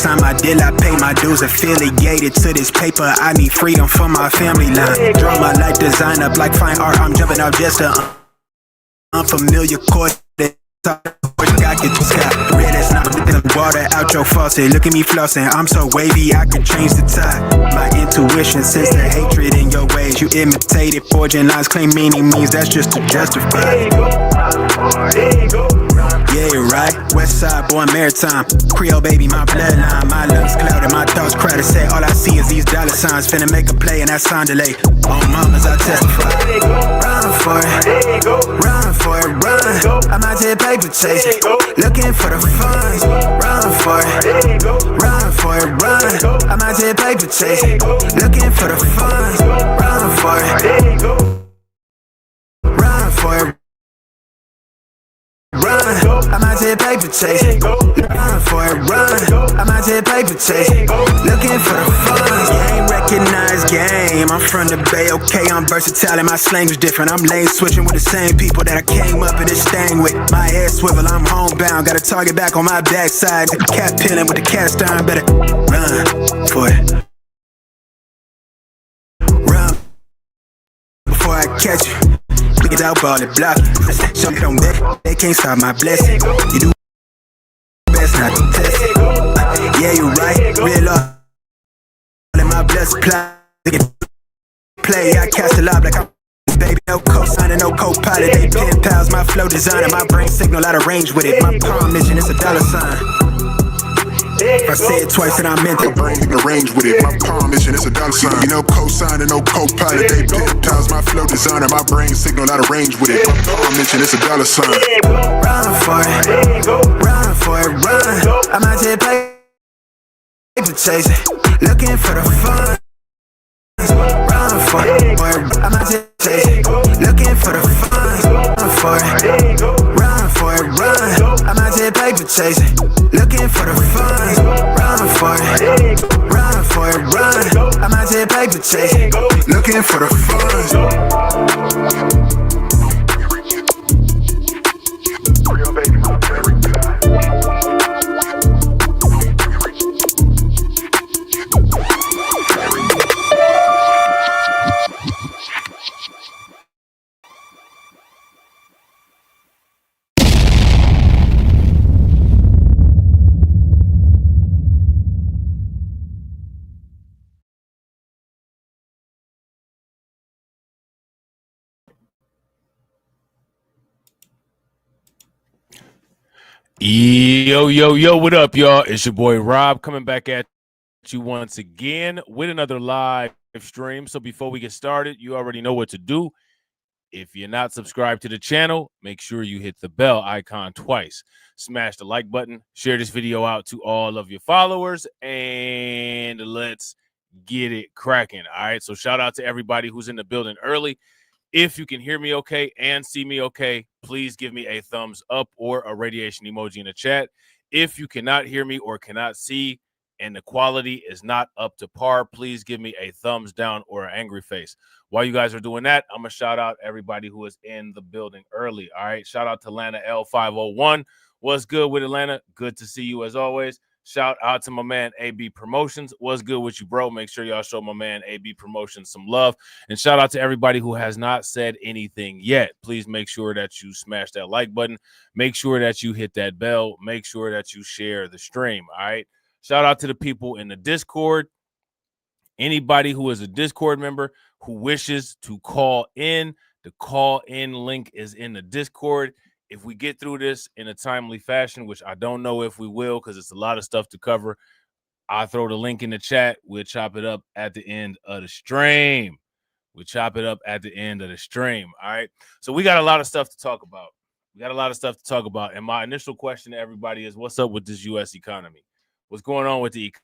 sign my deal, I pay my dues. Affiliated to this paper, I need freedom for my family line. Draw my life design up like fine art, I'm jumping out just a unfamiliar chord. I get the sky, red as not water out your faucet. Look at me flossing, I'm so wavy, I can change the tide. My intuition sense the hatred in your ways. You imitated forging lines, claim meaning means that's just to justify. Yeah, right. West side, born maritime. Creole baby, my bloodline. My lungs clouded, my thoughts crowded. Say all I see is these dollar signs. Finna make a play and that sound delay. On mamas, I testify. Run for it, run for it, run. I'm out here paper chasing, looking for the funds. Run for it, run for it, run. I'm out here paper chasing, looking for the funds. Run for it, run for it. Run, I'm out here paper chasing. Run for it, run. I'm out here paper chasing, looking for the funds. Game recognized game. I'm from the Bay, okay. I'm versatile and my slang is different. I'm lane switching with the same people that I came up in this thing with. My head swivel, I'm homebound. Got a target back on my backside. Cat peeling with the cast iron. Better run for it. Run before I catch you. Get out, ball and block it. Show it on that, they can't stop my blessing. You do best not to test it. Yeah, you right, real up. In my blessed play, I cast a lob like I'm baby, no co-signer, no co-pilot. They pen pals, my flow designer, my brain signal out of range with it. My palm mission is a dollar sign. If I say it twice and I meant it. My brain in the range with it. My palm mission is a dollar sign. You know co-signer, no co-pilot. They peptides, my flow designer. My brain signal out of range with it. My palm mission is a dollar sign. Run for it, run for it, run. I'm out here paper chasing, looking for the fun. Run for it, I'm out here chasing, looking for the fun. Run for it, run for it, run. I'm out here paper chasing, looking for the funds. Run for it, run for it, run. I'm out here paper chasing, looking for the funds. Yo, what up, y'all? It's your boy Rob coming back at you once again with another live stream. So before we get started, you already know what to do. If you're not subscribed to the channel, make sure you hit the bell icon twice. Smash the like button, share this video out to all of your followers, and let's get it cracking. All right, so shout out to everybody who's in the building early. If you can hear me okay and see me okay, please give me a thumbs up or a radiation emoji in the chat. If you cannot hear me or cannot see and the quality is not up to par, please give me a thumbs down or an angry face. While you guys are doing that, I'm going to shout out everybody who is in the building early. All right, shout out to Atlanta L501. What's good with Atlanta? Good to see you as always. Shout out to my man AB Promotions. What's good with you, bro? Make sure y'all show my man AB Promotions some love. And shout out to everybody who has not said anything yet. Please make sure that you smash that like button. Make sure that you hit that bell. Make sure that you share the stream, all right? Shout out to the people in the Discord. Anybody who is a Discord member who wishes to call in, the call-in link is in the Discord. If we get through this in a timely fashion, which I don't know if we will because it's a lot of stuff to cover, I'll throw the link in the chat. We'll chop it up at the end of the stream. All right? So we got a lot of stuff to talk about. And my initial question to everybody is, what's up with this U.S. economy? What's going on with the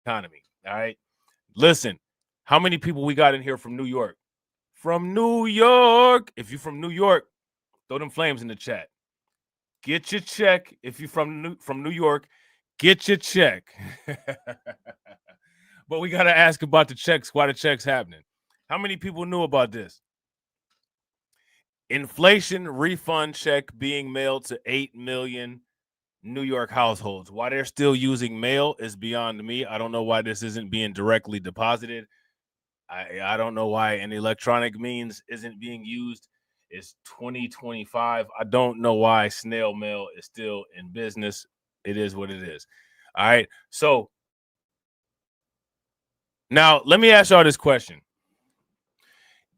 economy? All right? Listen, how many people we got in here from New York? From New York. If you're from New York, throw them flames in the chat. Get your check. If you're from New York, get your check. But we got to ask about the checks. Why the checks happening? How many people knew about this? Inflation refund check being mailed to 8 million New York households. Why they're still using mail is beyond me. I don't know why this isn't being directly deposited. I don't know why an electronic means isn't being used. It's 2025. I don't know why snail mail is still in business. It is what it is. All right. So now let me ask y'all this question.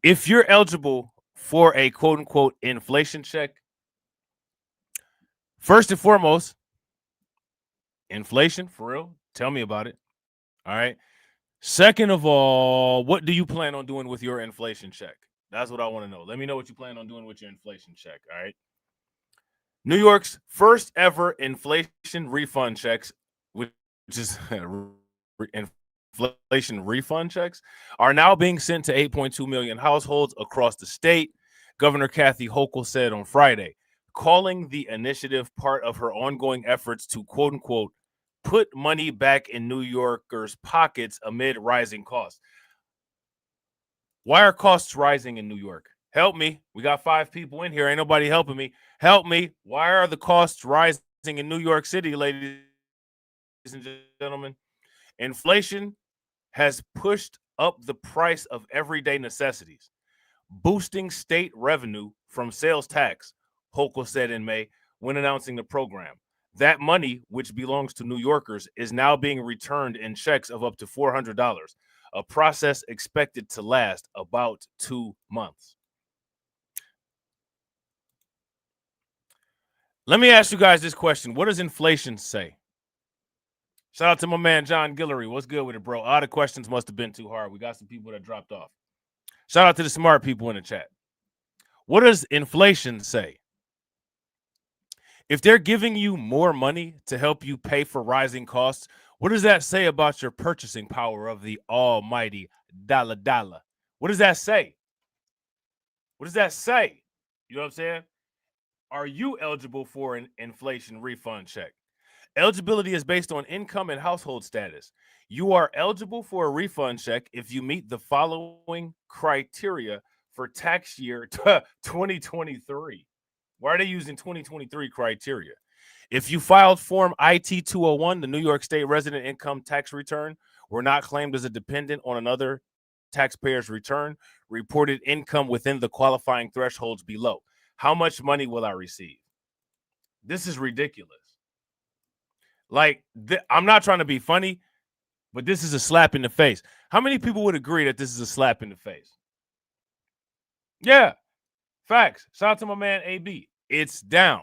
If you're eligible for a quote unquote inflation check, first and foremost, inflation for real. Tell me about it. All right. Second of all, what do you plan on doing with your inflation check? That's what I want to know. Let me know what you plan on doing with your inflation check. All right. New York's first ever inflation refund checks, which is inflation refund checks, are now being sent to 8.2 million households across the state, Governor Kathy Hochul said on Friday, calling the initiative part of her ongoing efforts to quote unquote put money back in New Yorkers' pockets amid rising costs. Why are costs rising in New York? Help me. We got 5 people in here. Ain't nobody helping me. Help me. Why are the costs rising in New York City, ladies and gentlemen? Inflation has pushed up the price of everyday necessities, boosting state revenue from sales tax, Hochul said in May when announcing the program. That money, which belongs to New Yorkers, is now being returned in checks of up to $400, a process expected to last about 2 months. Let me ask you guys this question. What does inflation say? Shout out to my man, John Guillory. What's good with it, bro? All the questions must have been too hard. We got some people that dropped off. Shout out to the smart people in the chat. What does inflation say? If they're giving you more money to help you pay for rising costs, what does that say about your purchasing power of the almighty dollar? What does that say? What does that say? You know what I'm saying? Are you eligible for an inflation refund check? Eligibility is based on income and household status. You are eligible for a refund check if you meet the following criteria for tax year 2023. Why are they using 2023 criteria? If you filed Form IT 201, the New York State resident income tax return, were not claimed as a dependent on another taxpayer's return, reported income within the qualifying thresholds below. How much money will I receive? This is ridiculous. Like, I'm not trying to be funny, but this is a slap in the face. How many people would agree that this is a slap in the face? Yeah, facts. Shout out to my man AB. It's down.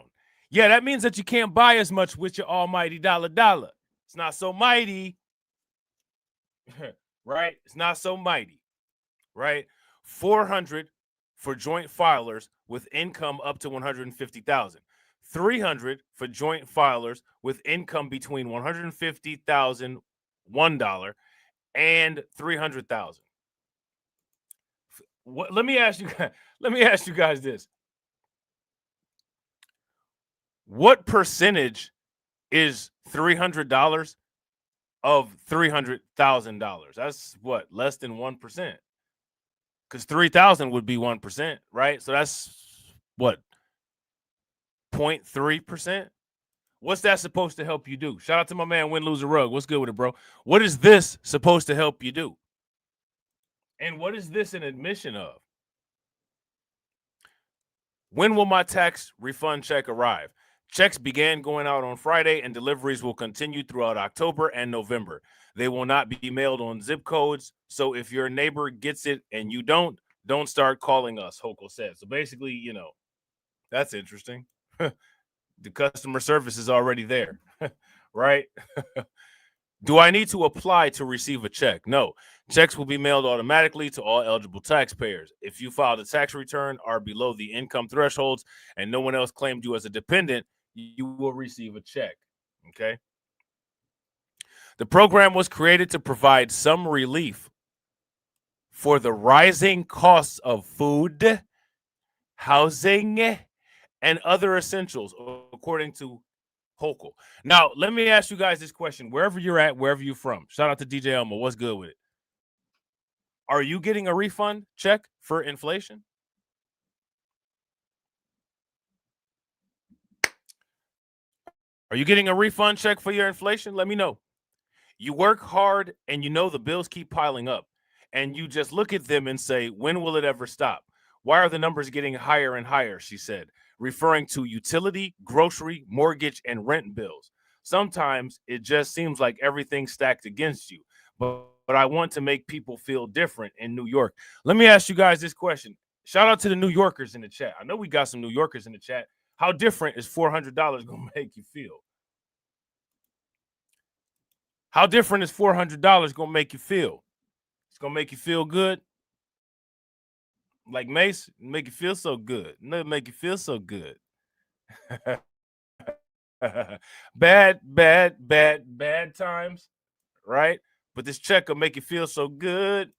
Yeah, that means that you can't buy as much with your almighty dollar. It's not so mighty, right? It's not so mighty, right? 400 for joint filers with income up to 150,000. 300 for joint filers with income between $150,000, $1 and $300,000. Let me ask you guys this. What percentage is $300 of $300,000? That's what, less than 1%. Because 3,000 would be 1%, right? So that's what, 0.3%? What's that supposed to help you do? Shout out to my man, Win Loser Rug. What's good with it, bro? What is this supposed to help you do? And what is this an admission of? When will my tax refund check arrive? Checks began going out on Friday, and deliveries will continue throughout October and November. They will not be mailed on zip codes, so if your neighbor gets it and you don't start calling us, Hochul said. So basically, you know, that's interesting. The customer service is already there, right? Do I need to apply to receive a check? No. Checks will be mailed automatically to all eligible taxpayers. If you filed a tax return, are below the income thresholds, and no one else claimed you as a dependent, you will receive a check. Okay. The program was created to provide some relief for the rising costs of food, housing, and other essentials, according to Hochul. Now, let me ask you guys this question. Wherever you're at, wherever you're from, shout out to DJ Elmo. What's good with it? Are you getting a refund check for inflation? Are you getting a refund check for your inflation? Let me know. You work hard and you know the bills keep piling up, and you just look at them and say, when will it ever stop? Why are the numbers getting higher and higher? She said, referring to utility, grocery, mortgage, and rent bills. Sometimes it just seems like everything's stacked against you, but I want to make people feel different in New York. Let me ask you guys this question. Shout out to the New Yorkers in the chat. I know we got some New Yorkers in the chat. How different is $400 going to make you feel? How different is $400 going to make you feel? It's going to make you feel good. Like Mace, make you feel so good. No, make you feel so good. bad times, right? But this check will make you feel so good.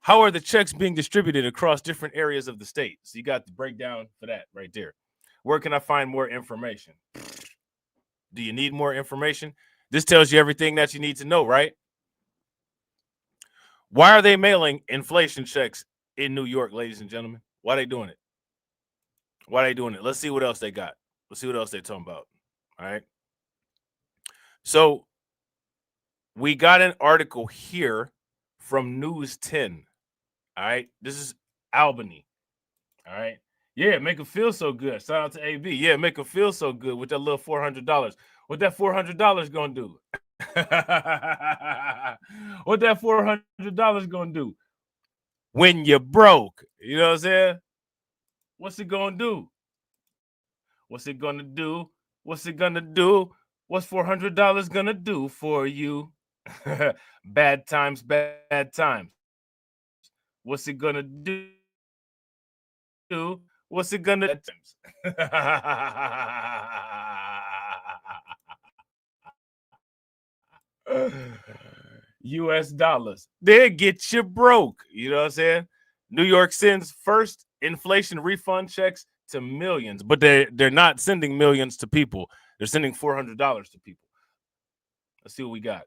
How are the checks being distributed across different areas of the state? So you got the breakdown for that right there. Where can I find more information? Do you need more information? This tells you everything that you need to know, right? Why are they mailing inflation checks in New York, ladies and gentlemen? Why are they doing it? Why are they doing it? Let's see what else they got. Let's see what else they're talking about. All right. So we got an article here from News 10. All right. This is Albany. All right. Yeah, make them feel so good. Shout out to AB. Yeah, make them feel so good with that little $400. What that $400 gonna do? What that $400 gonna do? When you're broke, you know what I'm saying? What's it gonna do? What's it gonna do? What's it gonna do? What's $400 gonna do for you? Bad times, bad times. What's it gonna do? What's it gonna do? US dollars. They get you broke. You know what I'm saying? New York sends first inflation refund checks to millions, but they're not sending millions to people. They're sending $400 to people. Let's see what we got.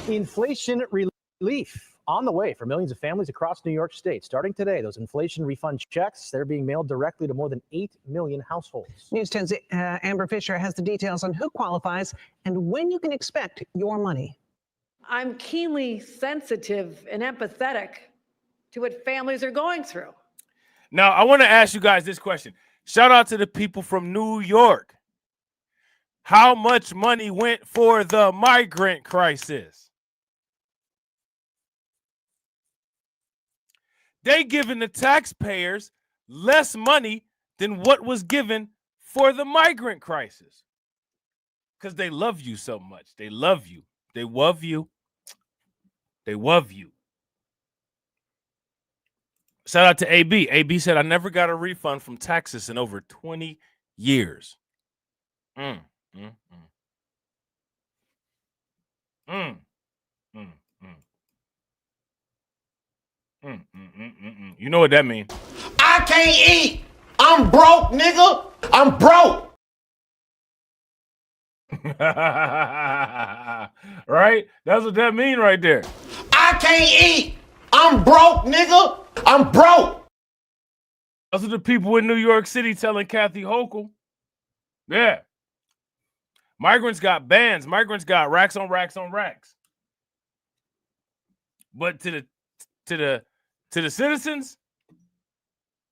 Inflation relief on the way for millions of families across New York State. Starting today, those inflation refund checks, they're being mailed directly to more than 8 million households. News 10's Amber Fisher has the details on who qualifies and when you can expect your money. I'm keenly sensitive and empathetic to what families are going through. Now, I want to ask you guys this question. Shout out to the people from New York. How much money went for the migrant crisis? They giving the taxpayers less money than what was given for the migrant crisis. Because they love you so much. They love you. They love you. They love you. Shout out to AB. AB said, I never got a refund from taxes in over 20 years. You know what that means? I can't eat. I'm broke, nigga. I'm broke. Right? That's what that means right there. I can't eat. I'm broke, nigga. I'm broke. Those are the people in New York City telling Kathy Hochul. Yeah. Migrants got bans. Migrants got racks on racks on racks. But to the citizens,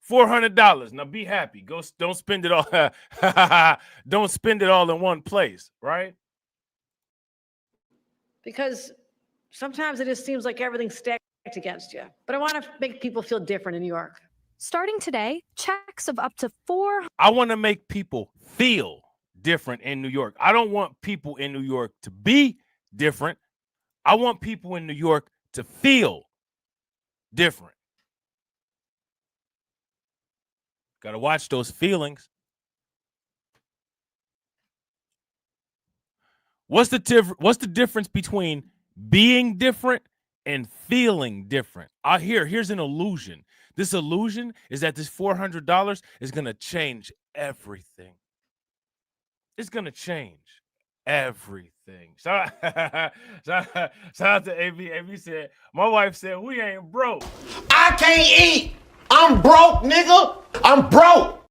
$400. Now be happy. Go. Don't spend it all. Don't spend it all in one place, right? Because sometimes it just seems like everything's stacked against you. But I want to make people feel different in New York. Starting today, checks of up to $400. I want to make people feel different in New York. I don't want people in New York to be different. I want people in New York to feel different. Got to watch those feelings. What's the difference between being different and feeling different? Here's an illusion. This illusion is that this $400 is going to change everything. It's going to change everything. Shout out to AB. AB said, my wife said, we ain't broke. I can't eat. I'm broke, nigga. I'm broke.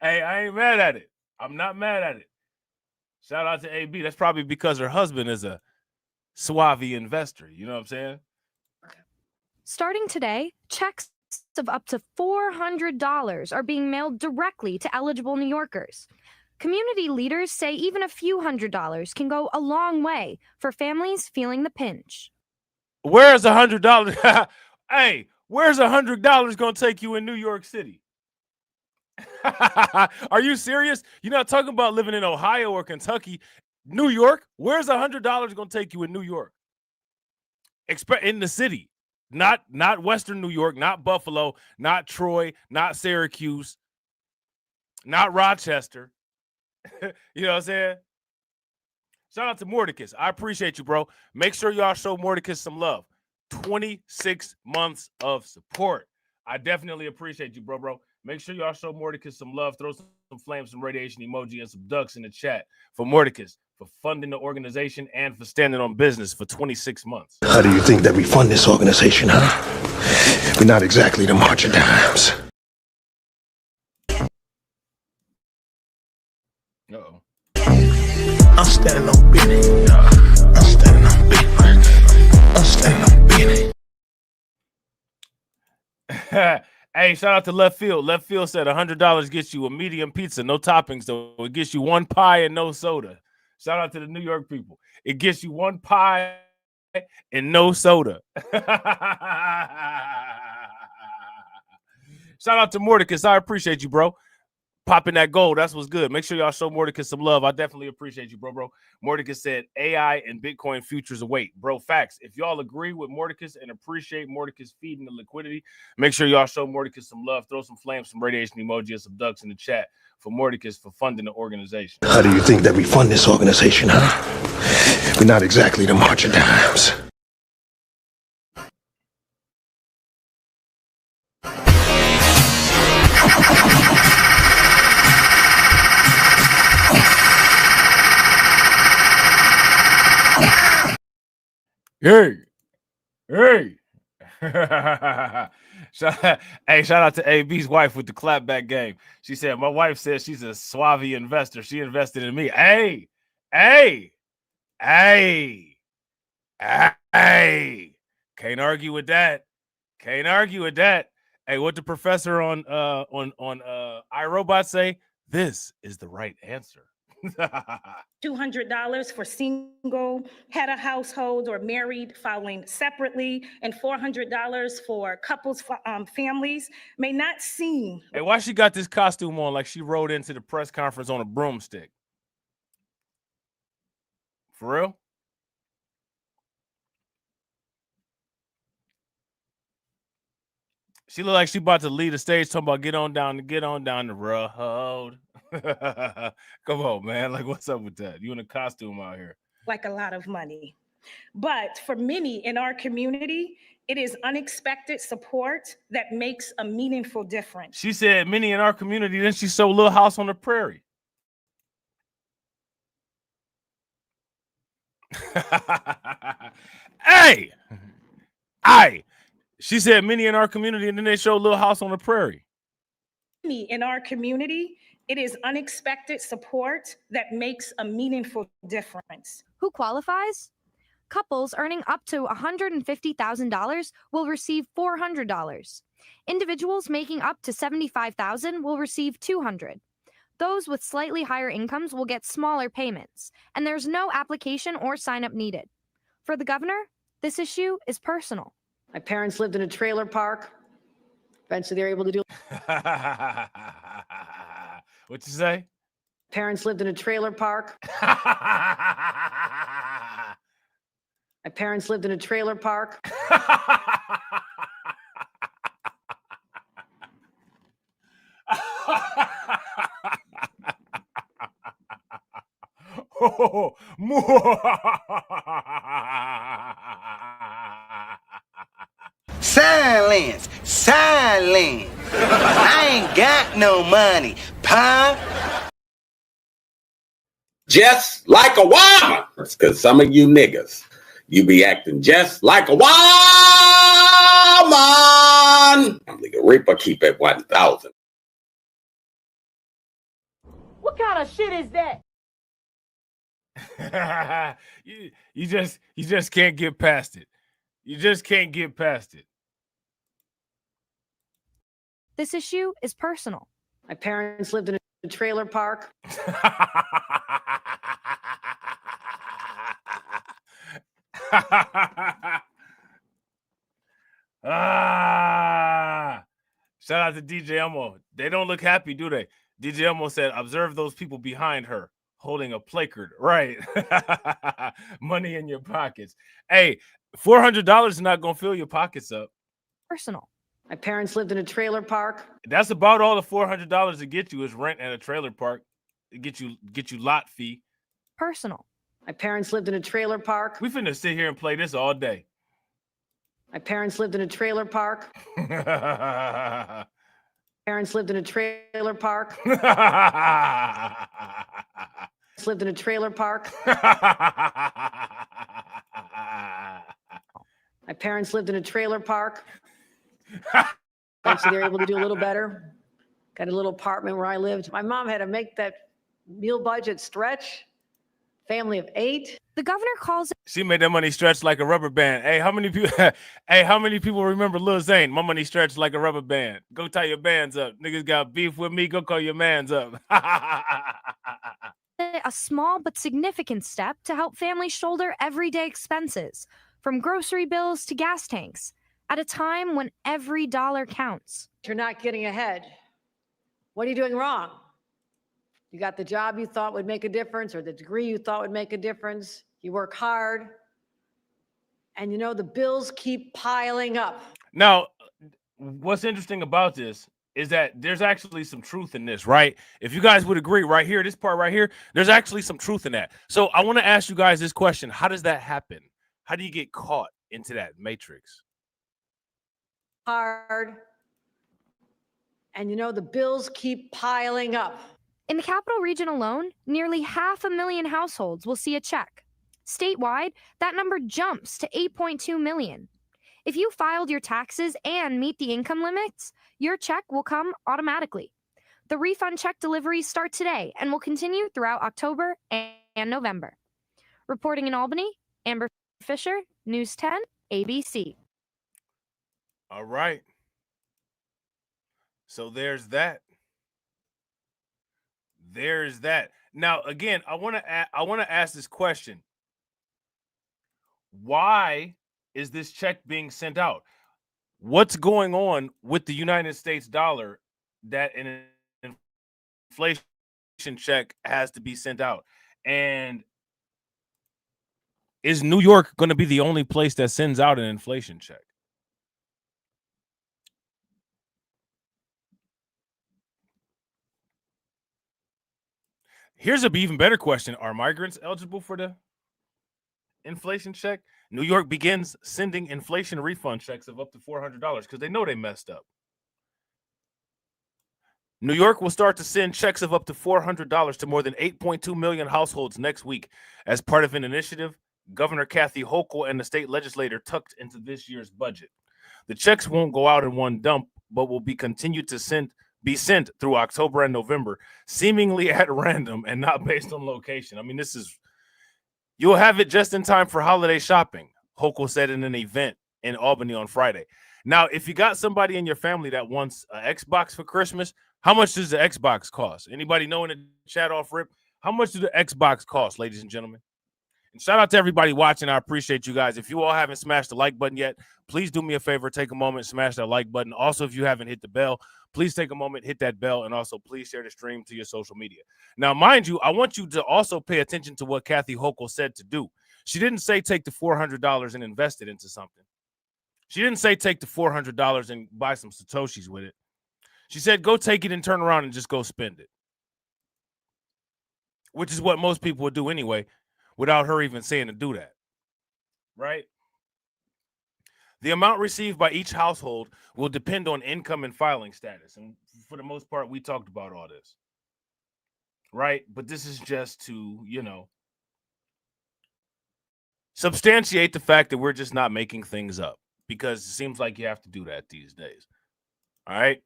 Hey, I ain't mad at it. I'm not mad at it. Shout out to AB. That's probably because her husband is a suave investor. You know what I'm saying? Starting today, checks of up to $400 are being mailed directly to eligible New Yorkers. Community leaders say even a few $100s can go a long way for families feeling the pinch. Where's $100? Hey, where's $100 gonna take you in New York City? Are you serious? You're not talking about living in Ohio or Kentucky. New York? Where's $100 gonna take you in New York? In the city, not Western New York, not Buffalo, not Troy, not Syracuse, not Rochester. You know what I'm saying? Shout out to Mordecus. I appreciate you, bro. Make sure y'all show Mordecus some love. 26 months of support. I definitely appreciate you, bro. Make sure y'all show Mordecus some love. Throw some flames, some radiation emoji, and some ducks in the chat for Mordecus, for funding the organization and for standing on business for 26 months. How do you think that we fund this organization, huh? We're not exactly the March of Dimes. Uh-oh. I'm standing on business. I'm standing on business. I'm standing on business. Hey, shout out to Left Field. Left Field said $100 gets you a medium pizza, no toppings, though. It gets you one pie and no soda. Shout out to the New York people. It gets you one pie and no soda. Shout out to Mordecus. I appreciate you, bro. Popping that gold. That's what's good. Make sure y'all show Mordecus some love. I definitely appreciate you, bro. Mordecus said AI and Bitcoin futures await. Bro, facts. If y'all agree with Mordecus and appreciate Mordecus feeding the liquidity, make sure y'all show Mordecus some love. Throw some flames, some radiation emoji, and some ducks in the chat for Mordecus for funding the organization. How do you think that we fund this organization, huh? We're not exactly the March of Dimes. Hey. Shout out to AB's wife with the clapback game. She said, my wife says she's a suave investor. She invested in me. Hey. Can't argue with that. Hey, what the professor on iRobot say? This is the right answer. $200 for single head of households or married filing separately, and $400 for couples, families may not seem. Hey, why she got this costume on like she rode into the press conference on a broomstick? For real? She look like she about to lead the stage talking about get on down the road. Come on, man. Like, what's up with that? You in a costume out here. Like a lot of money. But for many in our community, it is unexpected support that makes a meaningful difference. She said many in our community, then she sold Little House on the Prairie. Hey! She said many in our community, and then they showed Little House on the Prairie. Many in our community, it is unexpected support that makes a meaningful difference. Who qualifies? Couples earning up to $150,000 will receive $400. Individuals making up to $75,000 will receive $200. Those with slightly higher incomes will get smaller payments, and there's no application or sign-up needed. For the governor, this issue is personal. My parents lived in a trailer park. Eventually, they were able to do. What you say? Parents lived in a trailer park. My parents lived in a trailer park. Silence. I ain't got no money, punk. Just like a woman. Because some of you niggas, you be acting just like a woman. Nigga Reaper keep it 1,000. What kind of shit is that? you just can't get past it. You just can't get past it. This issue is personal. My parents lived in a trailer park. Shout out to DJ Elmo. They don't look happy, do they? DJ Elmo said, observe those people behind her holding a placard. Right. Money in your pockets. Hey, $400 is not going to fill your pockets up. Personal. My parents lived in a trailer park. That's about all the $400 to get you is rent at a trailer park. It get you lot fee. Personal. My parents lived in a trailer park. We finna sit here and play this all day. My parents lived in a trailer park. Parents lived in a trailer park. Lived in a trailer park. My parents lived in a trailer park. Actually, they're able to do a little better. Got a little apartment where I lived. My mom had to make that meal budget stretch. Family of 8. The governor calls it. She made that money stretch like a rubber band. Hey, how many people? Hey, how many people remember Lil Zane? My money stretched like a rubber band. Go tie your bands up. Niggas got beef with me. Go call your mans up. A small but significant step to help families shoulder everyday expenses, from grocery bills to gas tanks, at a time when every dollar counts. You're not getting ahead. What are you doing wrong? You got the job you thought would make a difference, or the degree you thought would make a difference. You work hard, and you know the bills keep piling up. Now, what's interesting about this is that there's actually some truth in this, right? If you guys would agree right here, this part right here, there's actually some truth in that. So I want to ask you guys this question. How does that happen? How do you get caught into that matrix? Hard, and you know the bills keep piling up. In the capital region alone, nearly 500,000 households will see a check. Statewide, that number jumps to 8.2 million. If you filed your taxes and meet the income limits, your check will come automatically. The refund check deliveries start today and will continue throughout October and November. Reporting in Albany, Amber Fisher, News 10, ABC. All right. So there's that. There's that. Now, again, I want to ask this question. Why is this check being sent out? What's going on with the United States dollar that an inflation check has to be sent out? And is New York going to be the only place that sends out an inflation check? Here's an even better question. Are migrants eligible for the inflation check? New York begins sending inflation refund checks of up to $400 because they know they messed up. New York will start to send checks of up to $400 to more than 8.2 million households next week as part of an initiative Governor Kathy Hochul and the state legislature tucked into this year's budget. The checks won't go out in one dump, but will be continued to be sent through October and November, seemingly at random and not based on location. I mean, you'll have it just in time for holiday shopping, Hochul said in an event in Albany on Friday. Now, if you got somebody in your family that wants an Xbox for Christmas, how much does the Xbox cost? Anybody know in the chat off rip? How much does the Xbox cost, ladies and gentlemen? And shout out to everybody watching. I appreciate you guys. If you all haven't smashed the like button yet, please do me a favor. Take a moment, smash that like button. Also, if you haven't hit the bell, please take a moment, hit that bell, and also please share the stream to your social media. Now, mind you, I want you to also pay attention to what Kathy Hochul said to do. She didn't say take the $400 and invest it into something. She didn't say take the $400 and buy some Satoshis with it. She said go take it and turn around and just go spend it, which is what most people would do anyway, without her even saying to do that, right? The amount received by each household will depend on income and filing status. And for the most part, we talked about all this, right? But this is just to, substantiate the fact that we're just not making things up, because it seems like you have to do that these days, all right?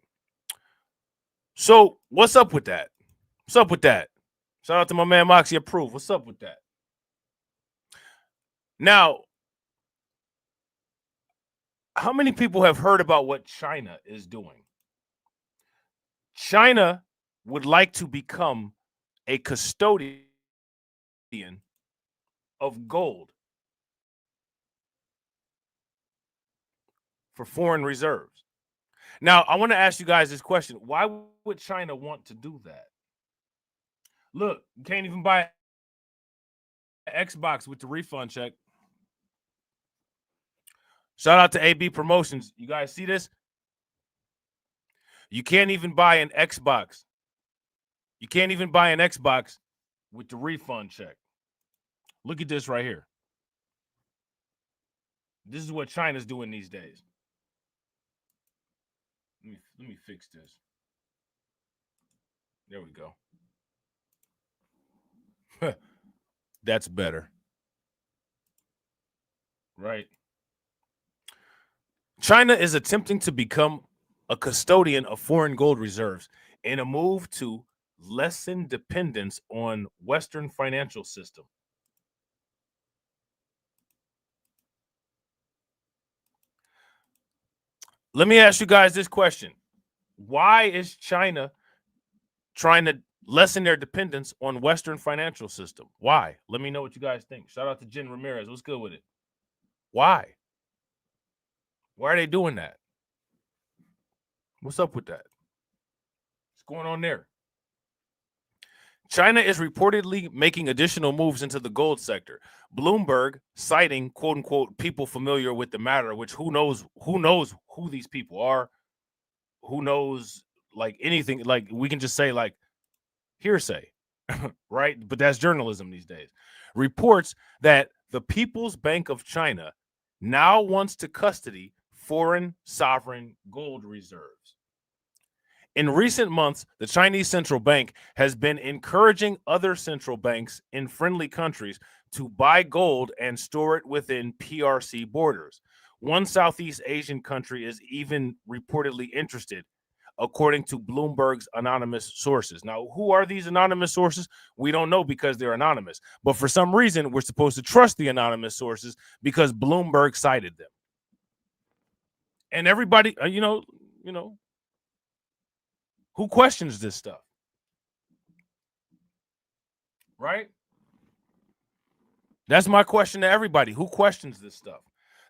So what's up with that? What's up with that? Shout out to my man Moxie Approved. What's up with that? Now, how many people have heard about what China is doing? China would like to become a custodian of gold for foreign reserves. Now, I want to ask you guys this question. Why would China want to do that? Look, you can't even buy an Xbox with the refund check. Shout out to AB Promotions. You guys see this? You can't even buy an Xbox. You can't even buy an Xbox with the refund check. Look at this right here. This is what China's doing these days. Let me fix this. There we go. That's better. Right. China is attempting to become a custodian of foreign gold reserves in a move to lessen dependence on Western financial system. Let me ask you guys this question. Why is China trying to lessen their dependence on Western financial system? Why? Let me know what you guys think. Shout out to Jen Ramirez. What's good with it? Why? Why are they doing that? What's up with that? What's going on there? China is reportedly making additional moves into the gold sector. Bloomberg citing quote unquote people familiar with the matter, which who knows who these people are, who knows like anything, like we can just say like hearsay, right? But that's journalism these days. Reports that the People's Bank of China now wants to custody foreign sovereign gold reserves. In recent months, the Chinese central bank has been encouraging other central banks in friendly countries to buy gold and store it within PRC borders. One Southeast Asian country is even reportedly interested, according to Bloomberg's anonymous sources. Now, who are these anonymous sources? We don't know because they're anonymous. But for some reason, we're supposed to trust the anonymous sources because Bloomberg cited them. And everybody, who questions this stuff? Right? That's my question to everybody. Who questions this stuff?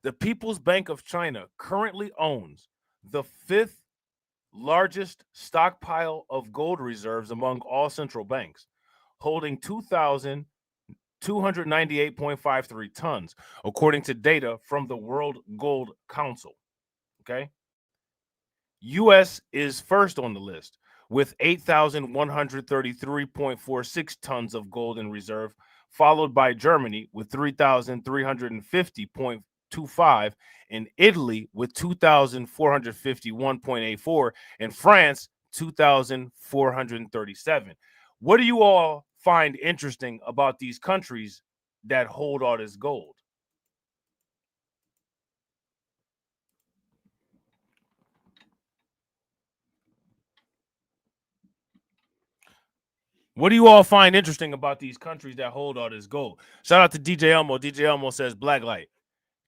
The People's Bank of China currently owns the 5th largest stockpile of gold reserves among all central banks, holding 2,298.53 tons, according to data from the World Gold Council. Okay. U.S. is first on the list with 8,133.46 tons of gold in reserve, followed by Germany with 3,350.25, and Italy with 2,451.84, and France 2,437. What do you all find interesting about these countries that hold all this gold? What do you all find interesting about these countries that hold all this gold? Shout out to DJ Elmo. DJ Elmo says Blacklight.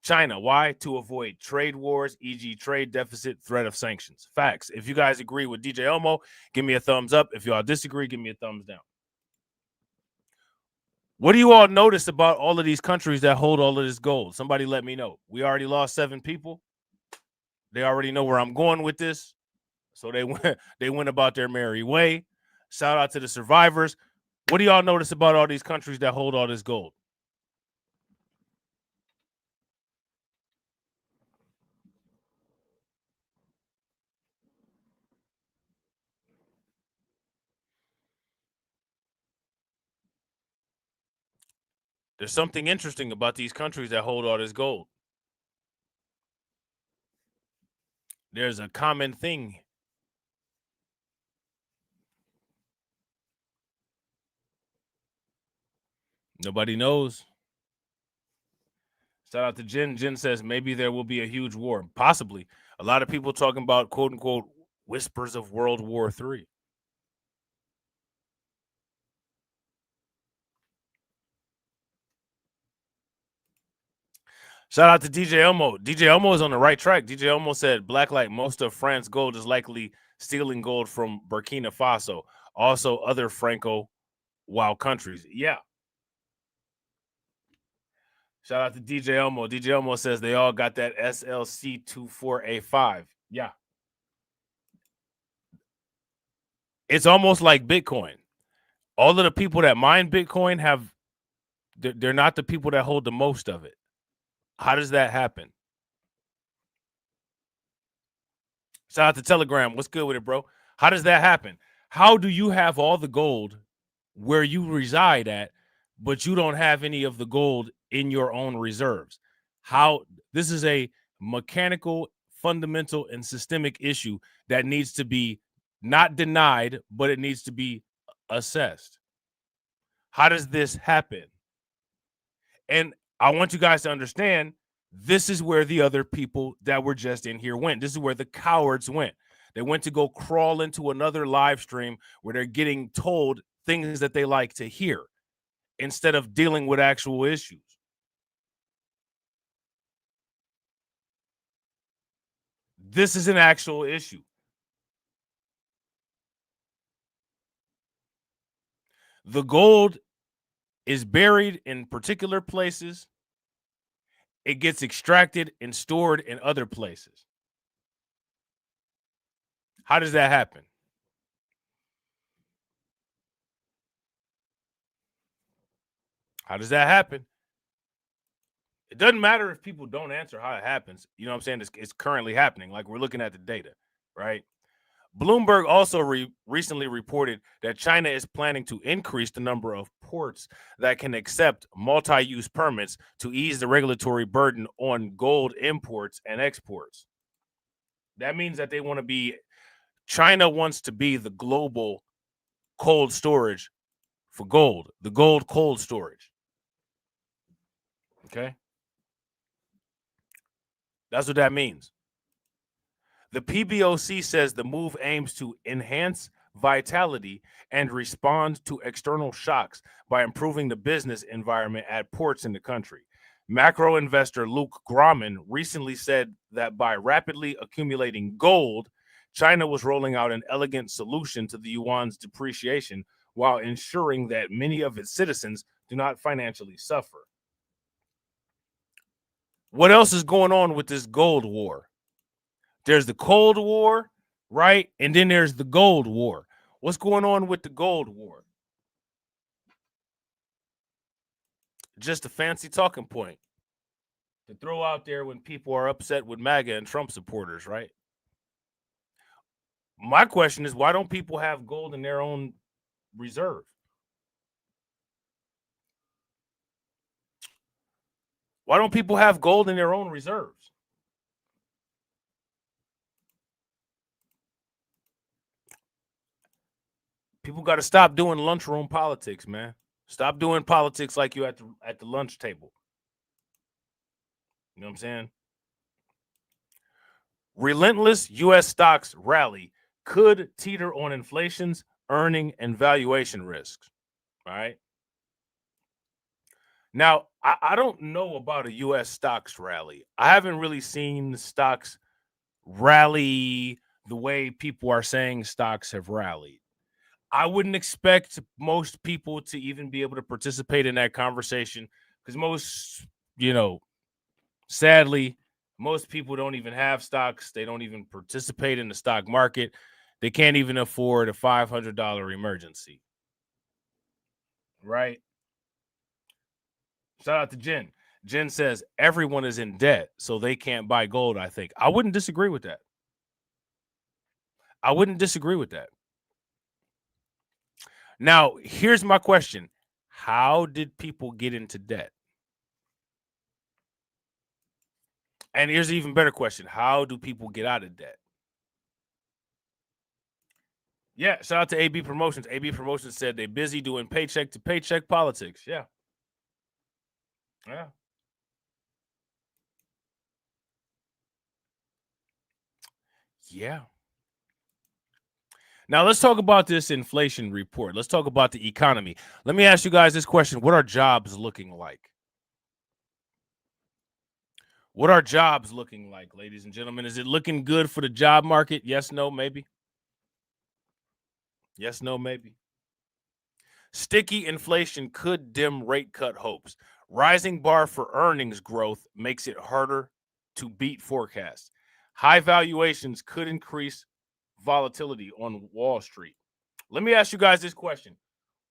China. Why? To avoid trade wars, e.g. trade deficit, threat of sanctions. Facts. If you guys agree with DJ Elmo, give me a thumbs up. If y'all disagree, give me a thumbs down. What do you all notice about all of these countries that hold all of this gold? Somebody let me know. We already lost 7 people. They already know where I'm going with this. So they went about their merry way. Shout out to the survivors. What do y'all notice about all these countries that hold all this gold? There's something interesting about these countries that hold all this gold. There's a common thing. Nobody knows. Shout out to Jen. Jen says maybe there will be a huge war. Possibly. A lot of people talking about, quote unquote, whispers of World War III. Shout out to DJ Elmo. DJ Elmo is on the right track. DJ Elmo said Blacklight, most of France gold is likely stealing gold from Burkina Faso. Also other Franco-wild countries. Yeah. Shout out to DJ Elmo. DJ Elmo says they all got that SLC24A5. Yeah. It's almost like Bitcoin. All of the people that mine Bitcoin they're not the people that hold the most of it. How does that happen? Shout out to Telegram. What's good with it, bro? How does that happen? How do you have all the gold where you reside at, but you don't have any of the gold in your own reserves? This is a mechanical, fundamental, and systemic issue that needs to be not denied, but it needs to be assessed. How does this happen? And I want you guys to understand, this is where the other people that were just in here went. This is where the cowards went. They went to go crawl into another live stream where they're getting told things that they like to hear instead of dealing with actual issues. This is an actual issue. The gold is buried in particular places. It gets extracted and stored in other places. How does that happen? How does that happen? It doesn't matter if people don't answer how it happens. You know what I'm saying? It's currently happening. Like, we're looking at the data, right? Bloomberg also recently reported that China is planning to increase the number of ports that can accept multi-use permits to ease the regulatory burden on gold imports and exports. That means that China wants to be the global cold storage for gold, the gold cold storage. Okay? That's what that means. The PBOC says the move aims to enhance vitality and respond to external shocks by improving the business environment at ports in the country. Macro investor Luke Grauman recently said that by rapidly accumulating gold, China was rolling out an elegant solution to the yuan's depreciation while ensuring that many of its citizens do not financially suffer. What else is going on with this gold war? There's the Cold War, right? And then there's the Gold War. What's going on with the Gold War? Just a fancy talking point to throw out there when people are upset with MAGA and Trump supporters, right? My question is, why don't people have gold in their own reserve? Why don't people have gold in their own reserves? People got to stop doing lunchroom politics, man. Stop doing politics like you at the lunch table. You know what I'm saying? Relentless U.S. stocks rally could teeter on inflation's earning and valuation risks. All right. Now, I don't know about a U.S. stocks rally. I haven't really seen stocks rally the way people are saying stocks have rallied. I wouldn't expect most people to even be able to participate in that conversation because sadly, most people don't even have stocks. They don't even participate in the stock market. They can't even afford a $500 emergency. Right? Shout out to Jen. Jen says everyone is in debt, so they can't buy gold, I think. I wouldn't disagree with that. Now, here's my question. How did people get into debt? And here's an even better question. How do people get out of debt? Yeah, shout out to AB Promotions. AB Promotions said they're busy doing paycheck to paycheck politics. Yeah. Yeah. Yeah. Now, let's talk about this inflation report. Let's talk about the economy. Let me ask you guys this question. What are jobs looking like? What are jobs looking like, ladies and gentlemen? Is it looking good for the job market? Yes, no, maybe. Yes, no, maybe. Sticky inflation could dim rate cut hopes. Rising bar for earnings growth makes it harder to beat forecasts. High valuations could increase volatility on Wall Street. Let me ask you guys this question.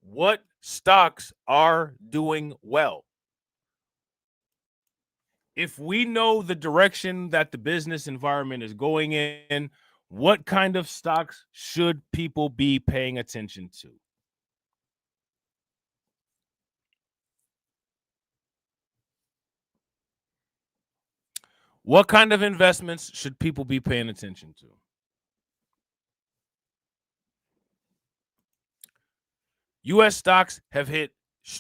What stocks are doing well? If we know the direction that the business environment is going in, what kind of stocks should people be paying attention to? What kind of investments should people be paying attention to? U.S. stocks have hit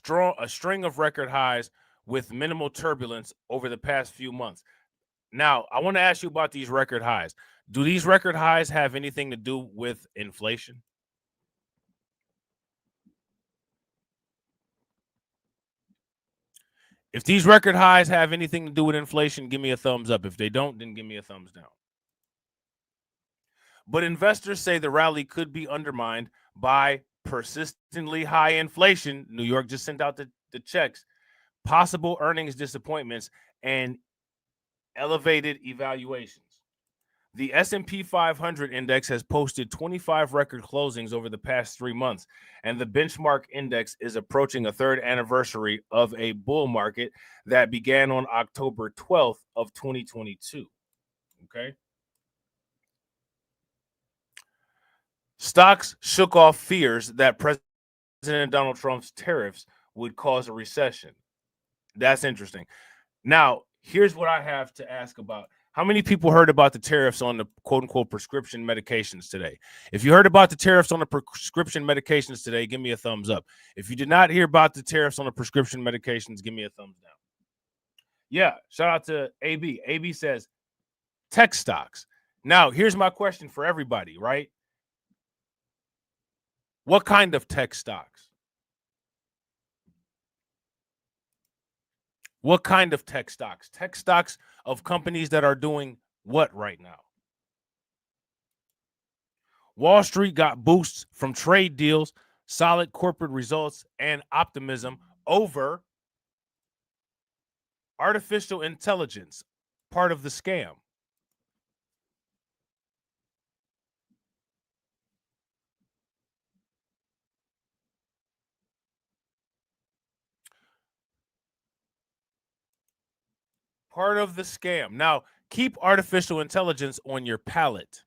a string of record highs with minimal turbulence over the past few months. Now, I want to ask you about these record highs. Do these record highs have anything to do with inflation? If these record highs have anything to do with inflation, give me a thumbs up. If they don't, then give me a thumbs down. But investors say the rally could be undermined by persistently high inflation. New York just sent out the checks, possible earnings disappointments, and elevated evaluations. The S&P 500 index has posted 25 record closings over the past 3 months, and the benchmark index is approaching a third anniversary of a bull market that began on October 12th of 2022. Okay. Stocks shook off fears that President Donald Trump's tariffs would cause a recession. That's interesting. Now, here's what I have to ask about. How many people heard about the tariffs on the quote-unquote prescription medications today? If you heard about the tariffs on the prescription medications today, give me a thumbs up. If you did not hear about the tariffs on the prescription medications, give me a thumbs down. Yeah, shout out to AB. AB says tech stocks. Now, here's my question for everybody, right? What kind of tech stocks? What kind of tech stocks? Tech stocks of companies that are doing what right now? Wall Street got boosts from trade deals, solid corporate results, and optimism over artificial intelligence, part of the scam. Part of the scam. Now, keep artificial intelligence on your palate.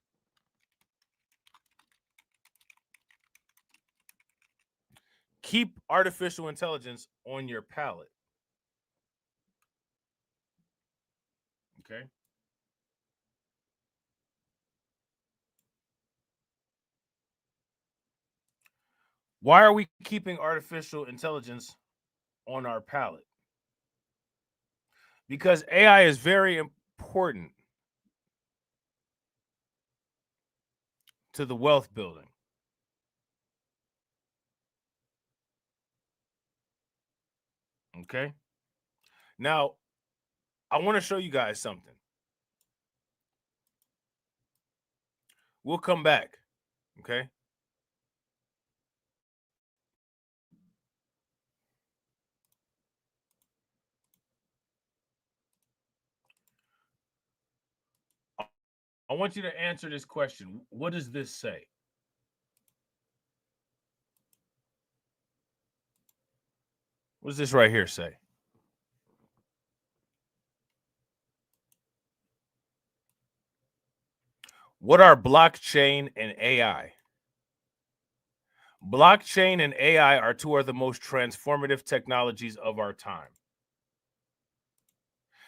Keep artificial intelligence on your palate. Okay. Why are we keeping artificial intelligence on our palate? Because AI is very important to the wealth building. Okay. Now, I want to show you guys something. We'll come back. Okay. I want you to answer this question. What does this say? What does this right here say? What are blockchain and AI? Blockchain and AI are two of the most transformative technologies of our time.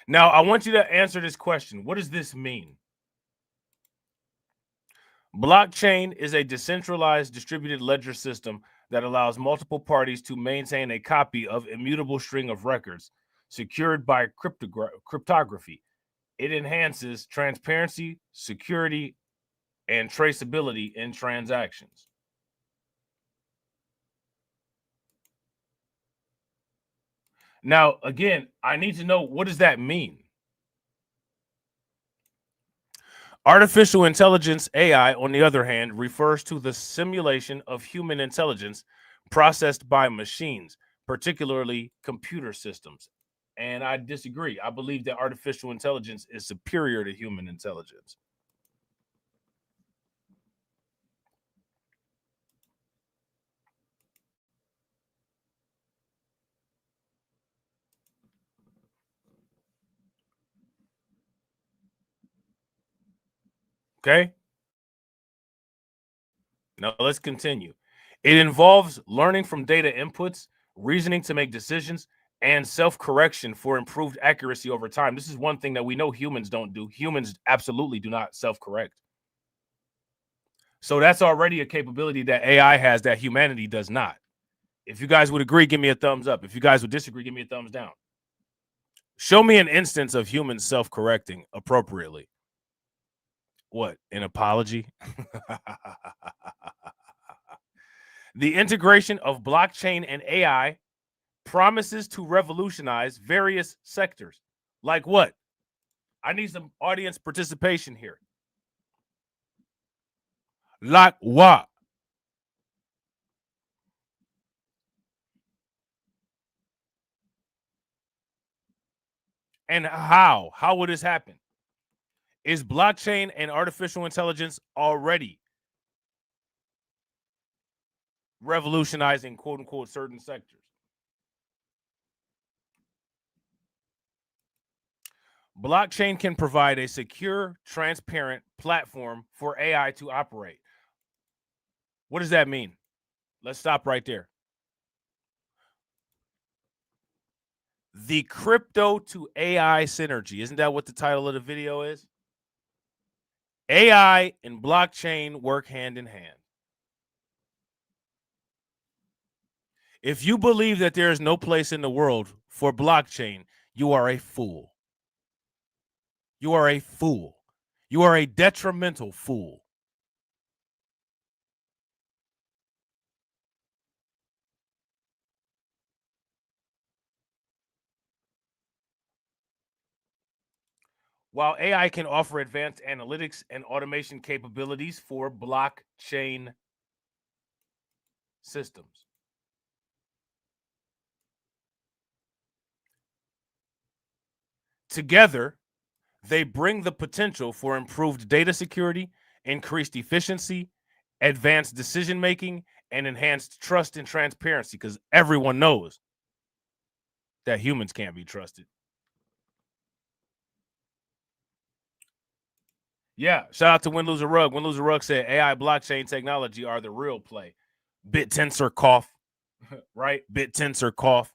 Now, I want you to answer this question. What does this mean? Blockchain is a decentralized distributed ledger system that allows multiple parties to maintain a copy of immutable string of records secured by cryptography. It enhances transparency, security, and traceability in transactions. Now, again, I need to know, what does that mean? Artificial intelligence, AI, on the other hand, refers to the simulation of human intelligence processed by machines, particularly computer systems. And I disagree. I believe that artificial intelligence is superior to human intelligence. Okay? Now let's continue. It involves learning from data inputs, reasoning to make decisions, and self-correction for improved accuracy over time. This is one thing that we know humans don't do. Humans absolutely do not self-correct. So that's already a capability that AI has that humanity does not. If you guys would agree, give me a thumbs up. If you guys would disagree, give me a thumbs down. Show me an instance of humans self-correcting appropriately. What? An apology? The integration of blockchain and AI promises to revolutionize various sectors. Like what? I need some audience participation here. Like what? And how? How would this happen? Is blockchain and artificial intelligence already revolutionizing, quote unquote, certain sectors? Blockchain can provide a secure, transparent platform for AI to operate. What does that mean? Let's stop right there. The crypto to AI synergy. Isn't that what the title of the video is? AI and blockchain work hand in hand. If you believe that there is no place in the world for blockchain, you are a fool. You are a fool. You are a detrimental fool. While AI can offer advanced analytics and automation capabilities for blockchain systems, together, they bring the potential for improved data security, increased efficiency, advanced decision making, and enhanced trust and transparency, because everyone knows that humans can't be trusted. Yeah, shout out to Win Loser Rug. Win Loser Rug said AI blockchain technology are the real play. Bit tensor cough, right? Bit tensor cough.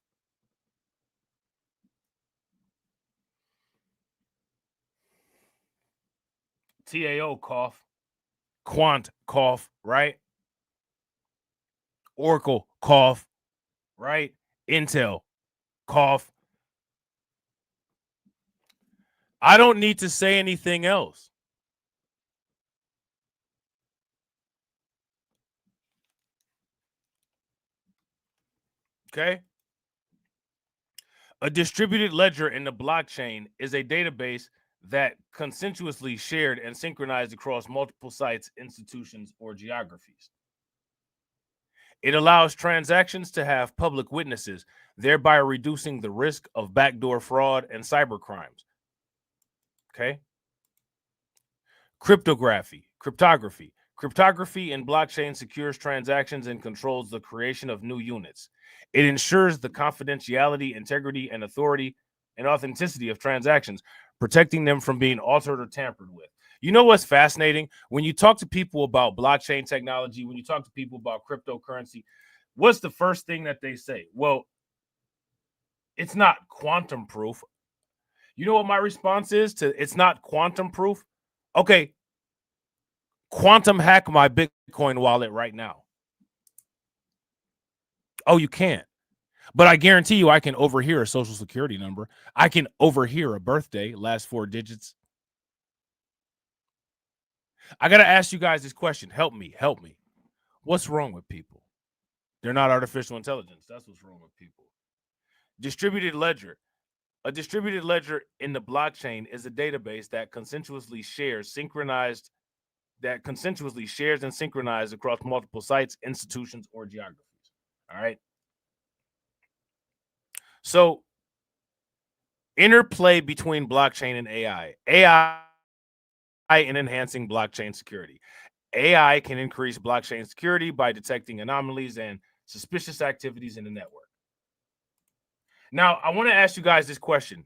TAO cough. Quant cough, right? Oracle cough, right? Intel cough. I don't need to say anything else. Okay? A distributed ledger in the blockchain is a database that consensuously shared and synchronized across multiple sites, institutions, or geographies. It allows transactions to have public witnesses, thereby reducing the risk of backdoor fraud and cybercrimes. Okay? Cryptography. Cryptography in blockchain secures transactions and controls the creation of new units. It ensures the confidentiality, integrity, and authority and authenticity of transactions, protecting them from being altered or tampered with. You know what's fascinating? When you talk to people about blockchain technology, when you talk to people about cryptocurrency, what's the first thing that they say? Well, it's not quantum proof. You know what my response is to it's not quantum proof? Okay, quantum hack my Bitcoin wallet right now. Oh, you can't. But I guarantee you I can overhear a social security number. I can overhear a birthday, last 4 digits. I got to ask you guys this question. Help me. What's wrong with people? They're not artificial intelligence. That's what's wrong with people. Distributed ledger. A distributed ledger in the blockchain is a database that consensuously shares and synchronized across multiple sites, institutions, or geographies. All right. So, interplay between blockchain and AI. AI in enhancing blockchain security. AI can increase blockchain security by detecting anomalies and suspicious activities in the network. Now, I want to ask you guys this question.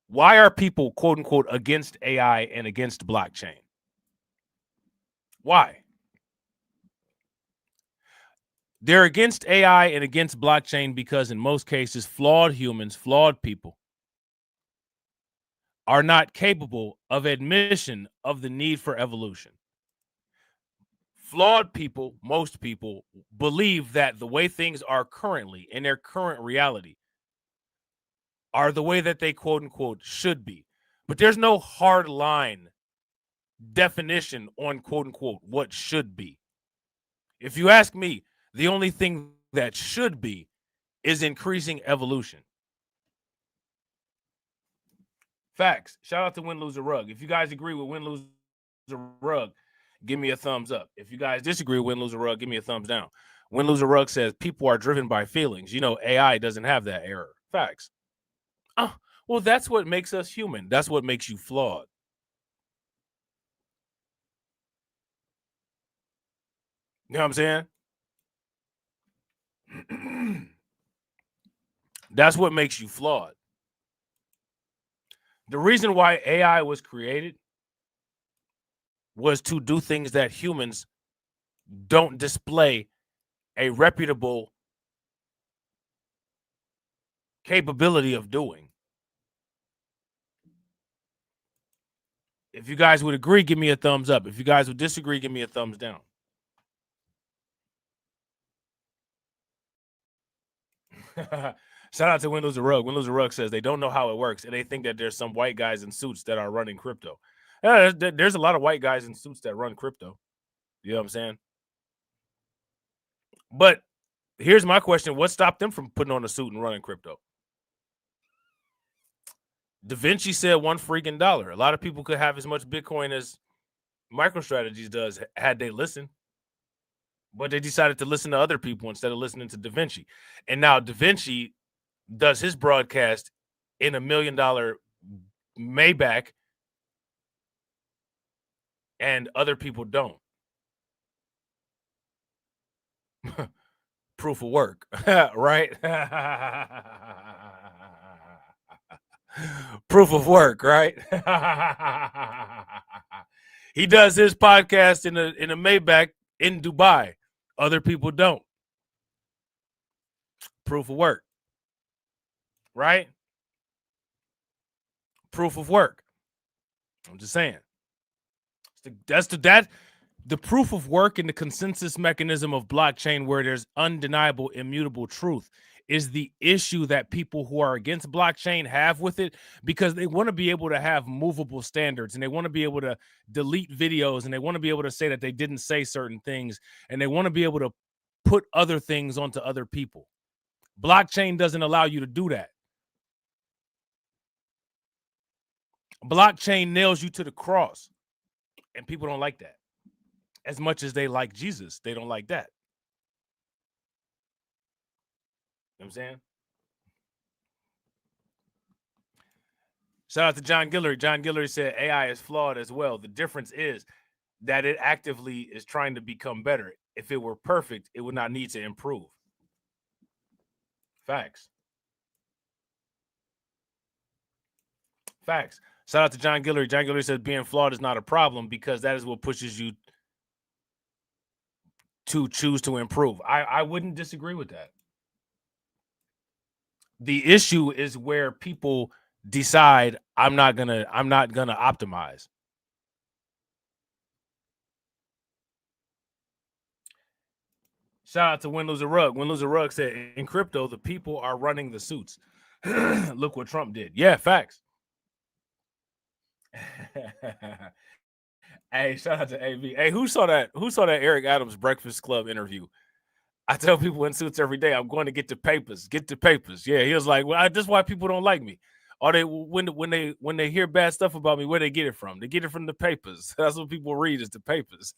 Why are people, quote unquote, against AI and against blockchain? Why? They're against AI and against blockchain because in most cases, flawed humans, flawed people, are not capable of admission of the need for evolution. Flawed people, most people, believe that the way things are currently in their current reality are the way that they, quote unquote, should be. But there's no hard line definition on, quote unquote, what should be. If you ask me, the only thing that should be is increasing evolution. Facts. Shout out to Win, Lose, or Rug. If you guys agree with Win, Lose, or Rug, give me a thumbs up. If you guys disagree with Win, Lose, or Rug, give me a thumbs down. Win, Lose, or Rug says people are driven by feelings. You know, AI doesn't have that error. Facts. Well, that's what makes us human. That's what makes you flawed. You know what I'm saying? That's what makes you flawed. The reason why AI was created was to do things that humans don't display a reputable capability of doing. If you guys would agree, give me a thumbs up. If you guys would disagree, give me a thumbs down. Shout out to Windows of Rug. Windows of Rug says they don't know how it works, and they think that there's some white guys in suits that are running crypto. There's a lot of white guys in suits that run crypto. You know what I'm saying? But here's my question. What stopped them from putting on a suit and running crypto? Da Vinci said $1 freaking dollar. A lot of people could have as much Bitcoin as MicroStrategies does had they listened. But they decided to listen to other people instead of listening to Da Vinci. And now Da Vinci does his broadcast in $1 million Maybach, and other people don't. Proof of work, right? Proof of work, right? He does his podcast in a Maybach in Dubai. Other people don't. Proof of work, right? Proof of work. I'm just saying. The proof of work and the consensus mechanism of blockchain, where there's undeniable, immutable truth, is the issue that people who are against blockchain have with it, because they want to be able to have movable standards, and they want to be able to delete videos, and they want to be able to say that they didn't say certain things, and they want to be able to put other things onto other people. Blockchain doesn't allow you to do that. Blockchain nails you to the cross, and people don't like that. As much as they like Jesus, they don't like that. You know what I'm saying? Shout out to John Guillory. John Guillory said AI is flawed as well. The difference is that it actively is trying to become better. If it were perfect, it would not need to improve. Facts. Facts. Shout out to John Guillory. John Guillory says being flawed is not a problem because that is what pushes you to choose to improve. I wouldn't disagree with that. The issue is where people decide I'm not gonna optimize. Shout out to Windows of Rug. Windows of Rug said in crypto, the people are running the suits. Look what Trump did. Yeah, facts. Hey, shout out to AV. Hey, who saw that? Who saw that Eric Adams Breakfast Club interview? I tell people in suits every day, I'm going to get the papers. Get the papers. Yeah, he was like, well, that's why people don't like me. Or when they hear bad stuff about me, where they get it from? They get it from the papers. That's what people read is the papers.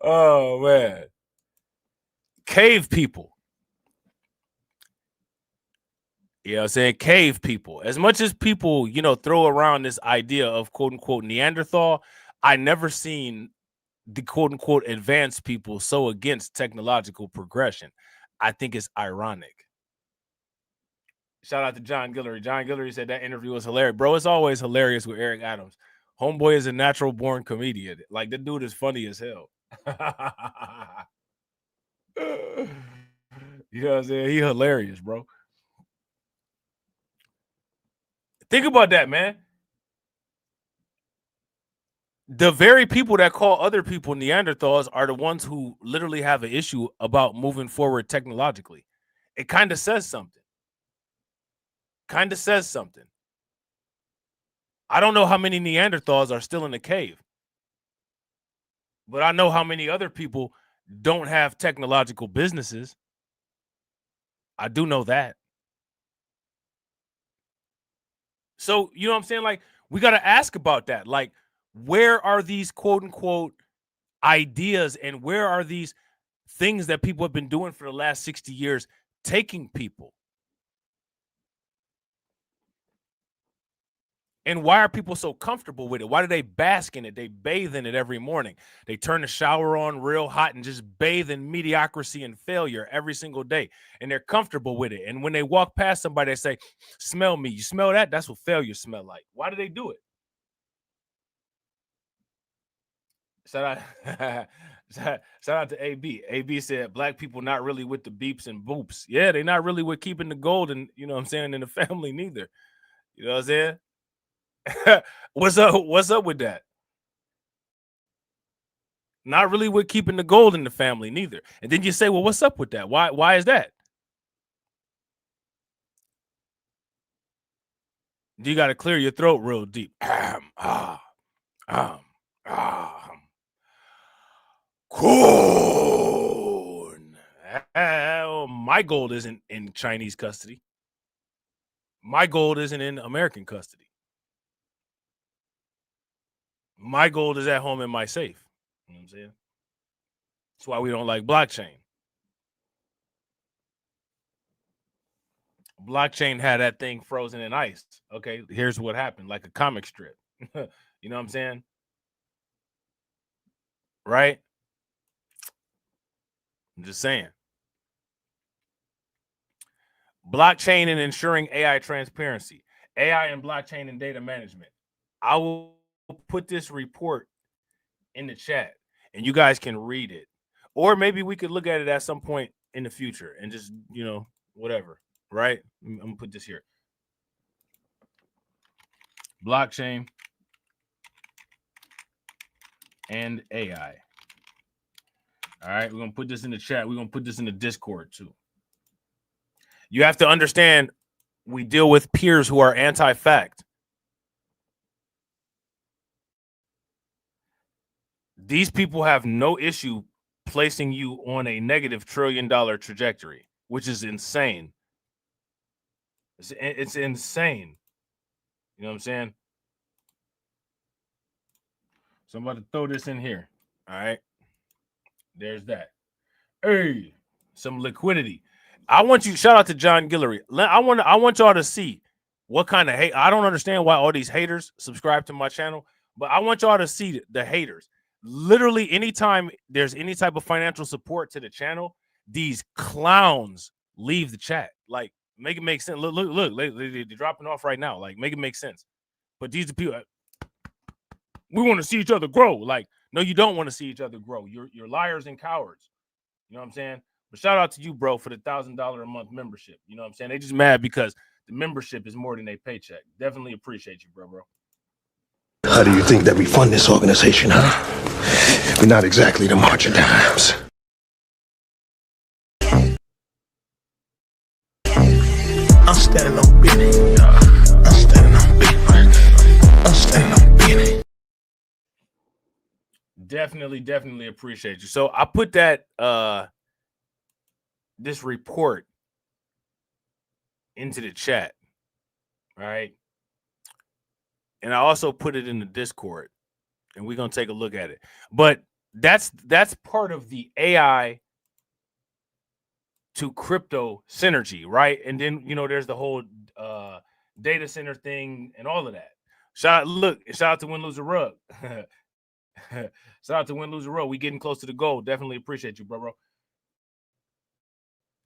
Oh man. Cave people. You know what I'm saying? Cave people. As much as people, throw around this idea of quote unquote Neanderthal, I never seen the quote unquote advanced people so against technological progression. I think it's ironic. Shout out to John Guillory. John Guillory said that interview was hilarious. Bro, it's always hilarious with Eric Adams. Homeboy is a natural born comedian. Like, the dude is funny as hell. You know what I'm saying? He hilarious, bro. Think about that, man. The very people that call other people Neanderthals are the ones who literally have an issue about moving forward technologically. It kind of says something. I don't know how many Neanderthals are still in the cave, but I know how many other people don't have technological businesses. I do know that. So, you know what I'm saying? Like, we got to ask about that. Like, where are these quote unquote ideas and where are these things that people have been doing for the last 60 years taking people? And why are people so comfortable with it? Why do they bask in it? They bathe in it every morning. They turn the shower on real hot and just bathe in mediocrity and failure every single day. And they're comfortable with it. And when they walk past somebody, they say, smell me. You smell that? That's what failure smell like. Why do they do it? Shout out to AB. AB said, black people not really with the beeps and boops. Yeah, they're not really with keeping the gold and, you know what I'm saying, in the family neither. You know what I'm saying? What's up with that? Not really with keeping the gold in the family neither. And then you say, well, what's up with that? Why is that? You got to clear your throat real deep. Corn. My gold isn't in Chinese custody. My gold isn't in American custody. My gold is at home in my safe. You know what I'm saying? That's why we don't like blockchain. Blockchain had that thing frozen in ice. Okay, here's what happened, like a comic strip. You know what I'm saying? Right? I'm just saying. Blockchain and ensuring AI transparency. AI and blockchain and data management. I will put this report in the chat and you guys can read it. Or maybe we could look at it at some point in the future and just, whatever, right? I'm going to put this here. Blockchain and AI. All right, we're going to put this in the chat. We're going to put this in the Discord too. You have to understand we deal with peers who are anti-fact. These people have no issue placing you on a negative $1 trillion trajectory, which is insane. It's insane. You know what I'm saying? So I'm about to throw this in here. All right. There's that. Hey, some liquidity. I want you, shout out to John Guillory. I want y'all to see what kind of hate. I don't understand why all these haters subscribe to my channel, but I want y'all to see the haters. Literally, anytime there's any type of financial support to the channel, these clowns leave the chat. Like, make it make sense. Look, they're dropping off right now. Like, make it make sense. But these are people, we want to see each other grow. Like, no, you don't want to see each other grow. You're liars and cowards. You know what I'm saying? But shout out to you, bro, for the $1,000 a month membership. You know what I'm saying? They just mad because the membership is more than their paycheck. Definitely appreciate you, bro. How do you think that we fund this organization, huh? We're not exactly the March of Dimes. I'm standing on business. I'm standing on business. I'm standing on business. Definitely appreciate you. So I put that this report into the chat. All right. And I also put it in the Discord, and we're going to take a look at it. But that's part of the AI to crypto synergy, right? And then, there's the whole data center thing and all of that. Shout out to Win Lose a Rug. Shout out to Win Lose a Rug. We getting close to the goal. Definitely appreciate you, bro.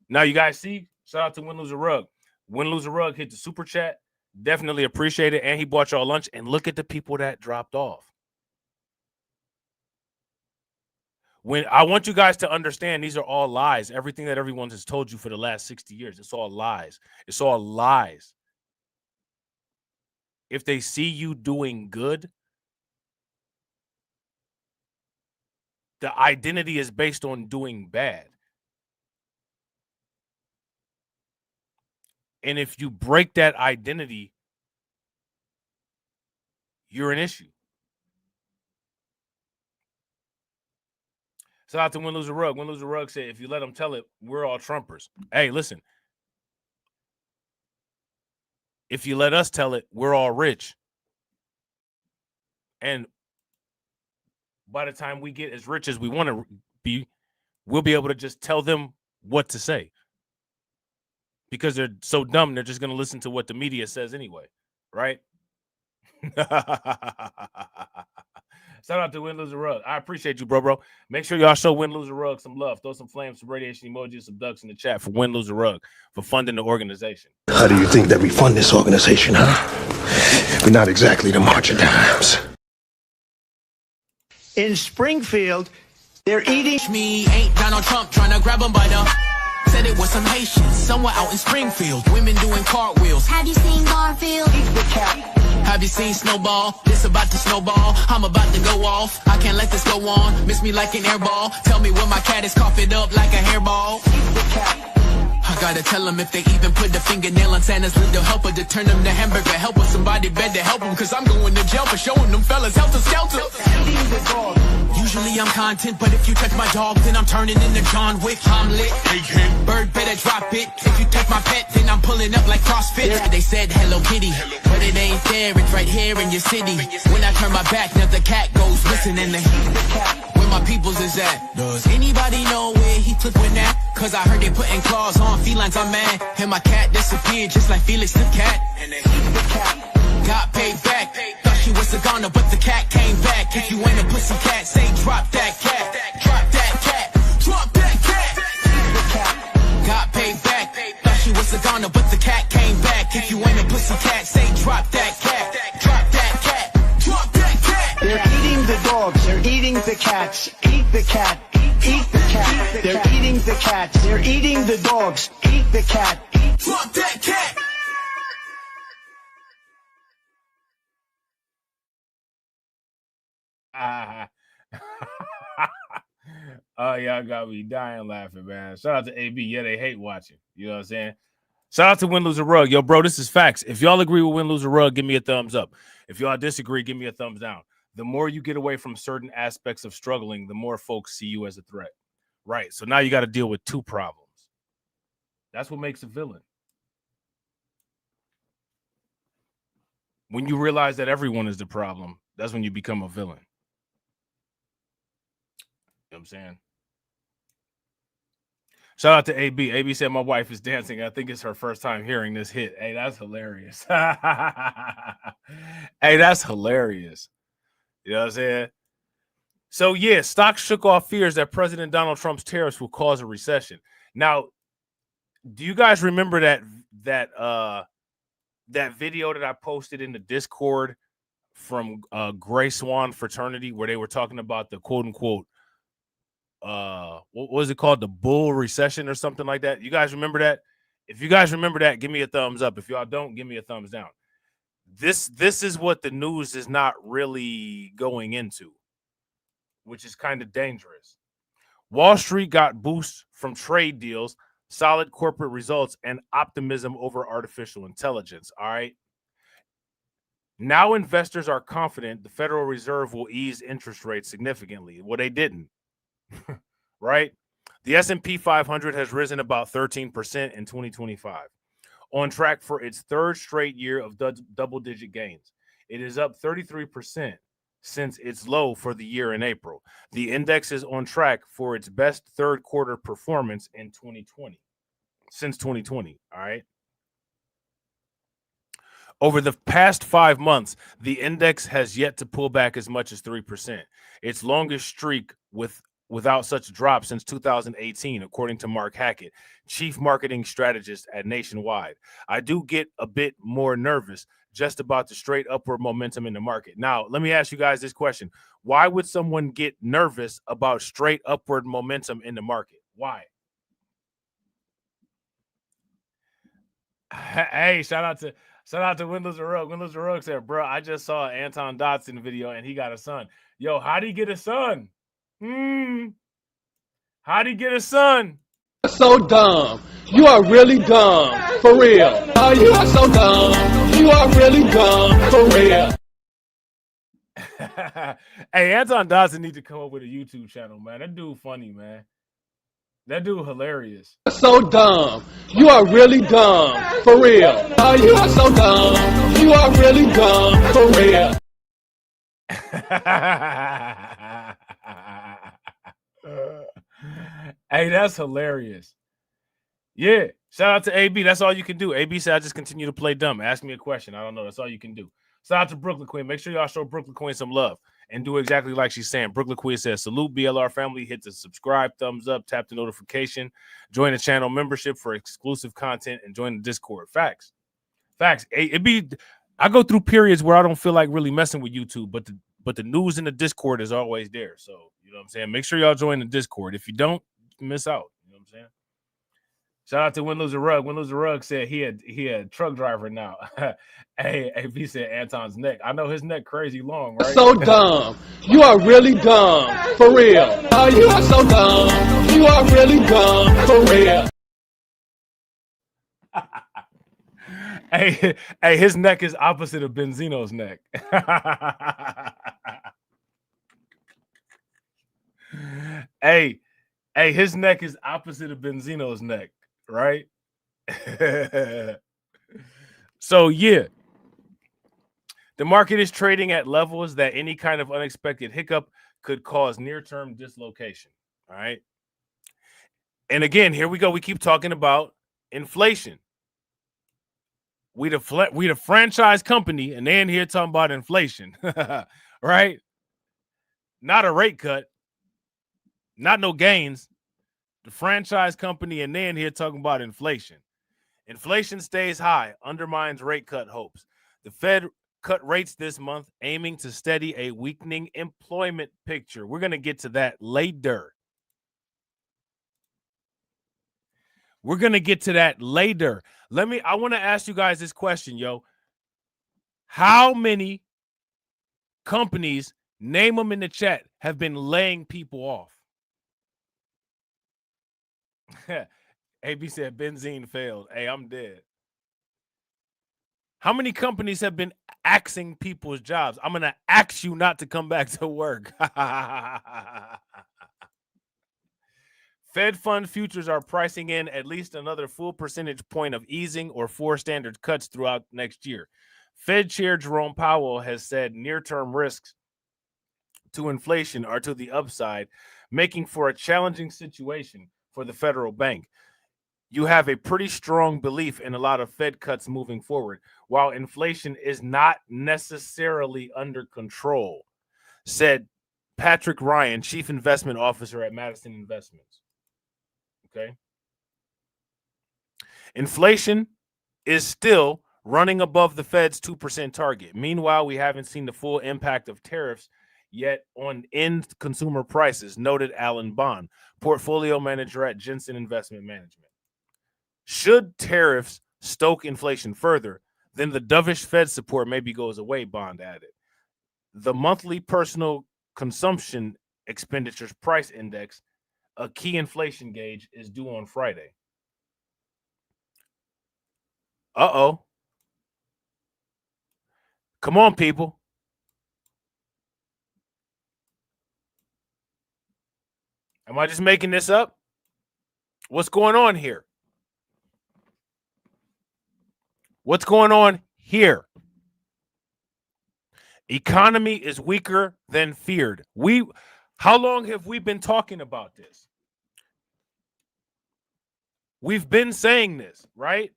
Now you guys see, shout out to Win Lose a Rug. Win Lose a Rug hit the super chat. Definitely appreciate it. And he bought y'all lunch. And look at the people that dropped off. When I want you guys to understand, these are all lies. Everything that everyone has told you for the last 60 years, it's all lies. It's all lies. If they see you doing good, the identity is based on doing bad. And if you break that identity, you're an issue. Shout out to Win Lose a Rug. Win Lose a Rug said, if you let them tell it, we're all Trumpers. Hey, listen. If you let us tell it, we're all rich. And by the time we get as rich as we want to be, we'll be able to just tell them what to say. Because they're so dumb, they're just going to listen to what the media says anyway. Right? Shout out to Win Lose a Rug. I appreciate you, bro. Make sure y'all show Win Lose a Rug some love. Throw some flames, some radiation emojis, some ducks in the chat for Win Lose a Rug for funding the organization. How do you think that we fund this organization, huh? We're not exactly the March of Dimes. In Springfield, they're eating. Me ain't Donald Trump trying to grab him by the. Said it was some Haitians somewhere out in Springfield. Women doing cartwheels. Have you seen Garfield? Eat the cat. Have you seen Snowball? This about to snowball. I'm about to go off. I can't let this go on. Miss me like an airball. Tell me when my cat is coughing up like a hairball. Eat the cat. I gotta tell them if they even put the fingernail on Santa's little helper to turn them to hamburger helper. Somebody better help them, cause I'm going to jail for showing them fellas helter skelter. Usually I'm content, but if you touch my dog, then I'm turning into John Wick. I'm lit. Bird better drop it. If you touch my pet, then I'm pulling up like CrossFit. Yeah. They said Hello Kitty, but it ain't there. It's right here in your city. When I turn my back, now the cat goes missing in the where my peoples is at. Does anybody know where he flipping at? Cause I heard they putting claws on felines, I'm mad. And my cat disappeared just like Felix the cat. And they got paid back. Thought she was a goner, but the cat came back. If you ain't a pussy cat, say drop that cat. Drop that cat. Drop that cat. Got paid back. Thought she was a goner, but the cat came back. If you ain't a pussy cat, say drop that cat. Drop that cat. Drop that cat. They're eating the dogs. They're eating the cats. Eat the cat. Eat the cat. They're eating the cats. They're eating the dogs. Eat the cat. Drop that cat. Oh, y'all got me dying laughing, man. Shout out to AB. Yeah, they hate watching. You know what I'm saying? Shout out to Win Lose a Rug. Yo, bro, this is facts. If y'all agree with Win Lose a Rug, give me a thumbs up. If y'all disagree, give me a thumbs down. The more you get away from certain aspects of struggling, the more folks see you as a threat. Right. So now you got to deal with two problems. That's what makes a villain. When you realize that everyone is the problem, that's when you become a villain. You know what I'm saying? Shout out to AB. AB said my wife is dancing. I think it's her first time hearing this hit. Hey, that's hilarious. Hey, that's hilarious. You know what I'm saying? So, yeah, stocks shook off fears that President Donald Trump's tariffs will cause a recession. Now, do you guys remember that video that I posted in the Discord from Gray Swan Fraternity where they were talking about the quote-unquote what was it called? The bull recession or something like that. You guys remember that? If you guys remember that, give me a thumbs up. If y'all don't, give me a thumbs down. This is what the news is not really going into, which is kind of dangerous. Wall Street got boosts from trade deals, solid corporate results, and optimism over artificial intelligence. All right. Now investors are confident the Federal Reserve will ease interest rates significantly. Well, they didn't. Right? The S&P 500 has risen about 13% in 2025. on track for its third straight year of double-digit gains. It is up 33% since its low for the year in April. The index is on track for its best third quarter performance in 2020, since 2020, all right? Over the past 5 months, the index has yet to pull back as much as 3%. Its longest streak without such a drop since 2018, according to Mark Hackett, chief marketing strategist at Nationwide. I do get a bit more nervous just about the straight upward momentum in the market. Now, let me ask you guys this question. Why would someone get nervous about straight upward momentum in the market? Why? Hey, shout out to Windows Rogue. Windows Rogue said, bro, I just saw an Anton Dodson video and he got a son. Yo, how'd he get a son? How'd he get a son? So dumb. You are really dumb. For real. Oh, you are so dumb. You are really dumb. For real. Hey, Anton Dodson needs to come up with a YouTube channel, man. That dude funny, man. That dude hilarious. So dumb. You are really dumb. For real. Oh, you are so dumb. You are really dumb. For real. Hey, that's hilarious. Yeah. Shout out to AB. That's all you can do. AB said, I just continue to play dumb. Ask me a question. I don't know. That's all you can do. Shout out to Brooklyn Queen. Make sure y'all show Brooklyn Queen some love and do exactly like she's saying. Brooklyn Queen says, salute BLR family. Hit the subscribe, thumbs up, tap the notification, join the channel membership for exclusive content, and join the Discord. Facts. I go through periods where I don't feel like really messing with YouTube, but the news in the Discord is always there. So, you know what I'm saying? Make sure y'all join the Discord. If you don't, you miss out. You know what I'm saying? Shout out to Windows Rug. Windows Rug said he had truck driver now. Hey, he said Anton's neck. I know his neck crazy long, right? So dumb. You are really dumb. For real. Oh, you are so dumb. You are really dumb. For real. Hey, his neck is opposite of Benzino's neck. Hey, his neck is opposite of Benzino's neck, right? So, yeah. The market is trading at levels that any kind of unexpected hiccup could cause near-term dislocation, all right? And again, here we go. We keep talking about inflation. We the franchise company, and they in here talking about inflation, right? Not a rate cut, not no gains. The franchise company, and they in here talking about inflation. Inflation stays high, undermines rate cut hopes. The Fed cut rates this month, aiming to steady a weakening employment picture. We're going to get to that later. We're going to get to that later. I want to ask you guys this question, yo. How many companies, name them in the chat, have been laying people off? AB said benzene failed. Hey, I'm dead. How many companies have been axing people's jobs? I'm going to ax you not to come back to work. Fed fund futures are pricing in at least another full percentage point of easing or 4 standard cuts throughout next year. Fed Chair Jerome Powell has said near-term risks to inflation are to the upside, making for a challenging situation for the federal bank. You have a pretty strong belief in a lot of Fed cuts moving forward, while inflation is not necessarily under control, said Patrick Ryan, Chief Investment Officer at Madison Investments. Okay. Inflation is still running above the Fed's 2% target. Meanwhile, we haven't seen the full impact of tariffs yet on end consumer prices, noted Alan Bond, portfolio manager at Jensen Investment Management. Should tariffs stoke inflation further, then the dovish Fed support maybe goes away, Bond added. The monthly personal consumption expenditures price index, a key inflation gauge, is due on Friday. Uh-oh. Come on, people. Am I just making this up? What's going on here? What's going on here? Economy is weaker than feared. How long have we been talking about this? We've been saying this, right?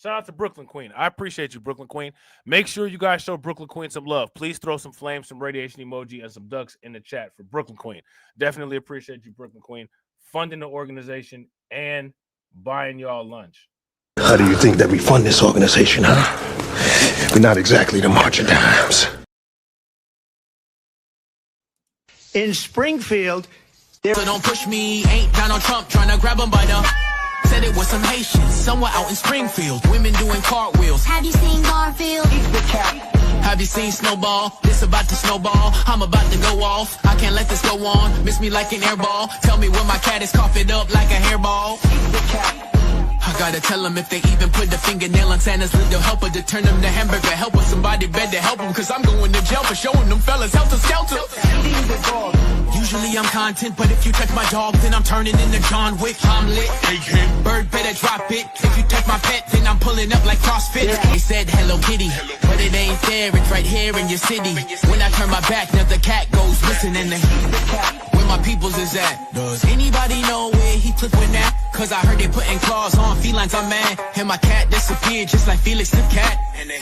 Shout out to Brooklyn Queen. I appreciate you, Brooklyn Queen. Make sure you guys show Brooklyn Queen some love. Please throw some flames, some radiation emoji, and some ducks in the chat for Brooklyn Queen. Definitely appreciate you, Brooklyn Queen, funding the organization and buying y'all lunch. How do you think that we fund this organization, huh? We're not exactly the March of Dimes. In Springfield, So don't push me, ain't Donald Trump trying to grab him by the... Said it was some Haitians, somewhere out in Springfield. Women doing cartwheels. Have you seen Garfield? Have you seen Snowball? This about to snowball. I'm about to go off. I can't let this go on. Miss me like an airball. Tell me when my cat is cough it up like a hairball. I gotta tell them if they even put the fingernail on Santa's little helper to turn them to hamburger helper. Somebody better help them, cause I'm going to jail for showing them fellas helter skelter. Usually I'm content, but if you touch my dog, then I'm turning into John Wick. I'm lit. Bird better drop it. If you touch my pet, then I'm pulling up like CrossFit. They said Hello Kitty, but it ain't there. It's right here in your city. When I turn my back, now the cat goes missing in the... Where my peoples is at? Does anybody know where he took with that? Cause I heard they putting claws on felines, I'm mad. And my cat disappeared just like Felix the cat. And then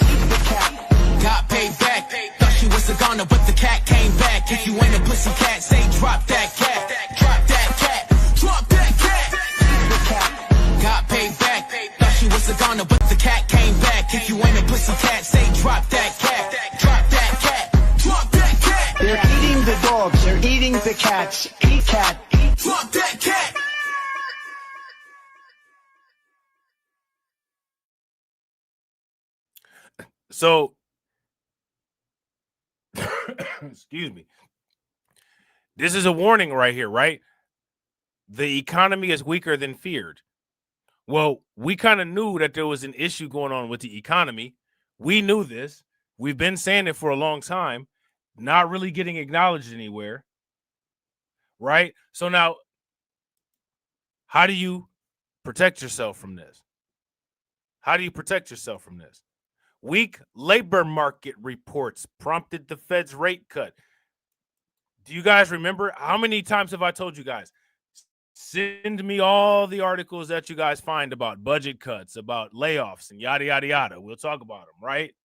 got paid back. Thought she was a goner, but the cat came back. If you ain't a pussy cat, say drop that cat. Drop that cat. Drop that cat. Got paid back. Thought she was a goner, but the cat came back. If you ain't a pussy cat, say drop that cat. Drop that cat. Drop that cat. they're eating the dogs. They're eating the cats. Eat cat. Drop that cat. So, excuse me. This is a warning right here, right? The economy is weaker than feared. Well, we kind of knew that there was an issue going on with the economy. We knew this. We've been saying it for a long time, not really getting acknowledged anywhere, right? So now, how do you protect yourself from this? How do you protect yourself from this? Weak labor market reports prompted the Fed's rate cut. Do you guys remember? How many times have I told you guys? Send me all the articles that you guys find about budget cuts, about layoffs, and yada, yada, yada. We'll talk about them, right?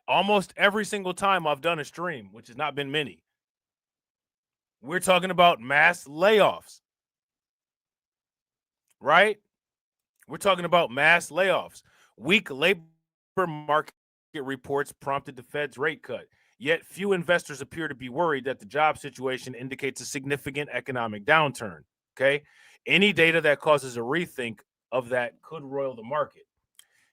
Almost every single time I've done a stream, which has not been many, we're talking about mass layoffs, right? We're talking about mass layoffs. Weak labor market reports prompted the Fed's rate cut. Yet few investors appear to be worried that the job situation indicates a significant economic downturn. Okay. Any data that causes a rethink of that could roil the market.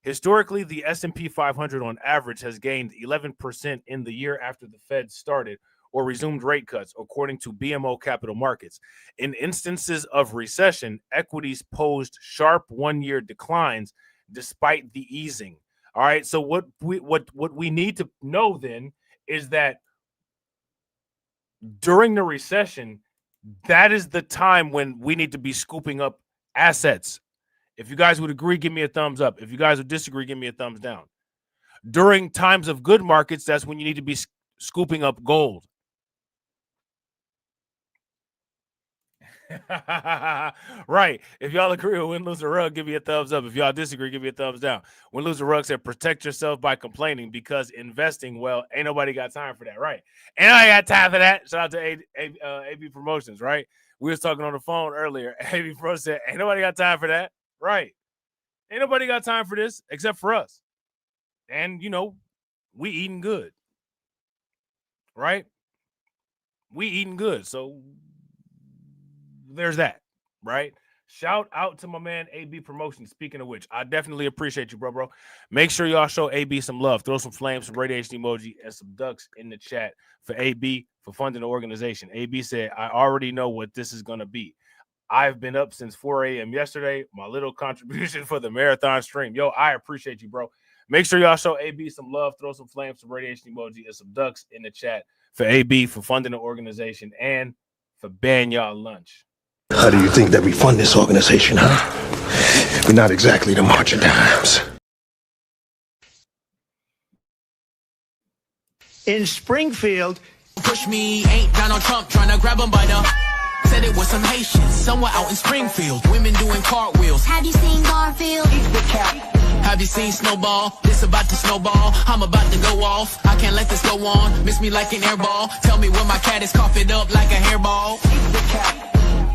Historically, the S&P 500 on average has gained 11% in the year after the Fed started or resumed rate cuts, according to BMO Capital Markets. In instances of recession, equities posed sharp one-year declines despite the easing. All right. So what we need to know then is that during the recession, that is the time when we need to be scooping up assets. If you guys would agree, give me a thumbs up. If you guys would disagree, give me a thumbs down. During times of good markets, that's when you need to be scooping up gold. Right. If y'all agree with Win, Lose, or Rug, give me a thumbs up. If y'all disagree, give me a thumbs down. Win, Lose, or Rug said, protect yourself by complaining because investing, well, ain't nobody got time for that, right? And I got time for that. Shout out to AB Promotions, right? We was talking on the phone earlier. AB Pro said, ain't nobody got time for that, right? Ain't nobody got time for this except for us. And, you know, we eating good, right? We eating good, so there's that, right? Shout out to my man AB Promotions. Speaking of which, I definitely appreciate you, bro. Make sure y'all show AB some love. Throw some flames, some radiation emoji, and some ducks in the chat for AB for funding the organization. AB said, I already know what this is going to be. I've been up since 4 a.m. yesterday. My little contribution for the marathon stream. Yo, I appreciate you, bro. Make sure y'all show AB some love. Throw some flames, some radiation emoji, and some ducks in the chat for AB for funding the organization and for buying y'all lunch. How do you think that we fund this organization, huh? We're not exactly the March of Dimes. In Springfield, Push me, ain't Donald Trump trying to grab him by the... Said it was some Haitians, somewhere out in Springfield. Women doing cartwheels. Have you seen Garfield? eat the cat. Have you seen Snowball? This about to snowball. I'm about to go off. I can't let this go on. Miss me like an airball. Tell me where my cat is, cough it up like a hairball. Eat the cat.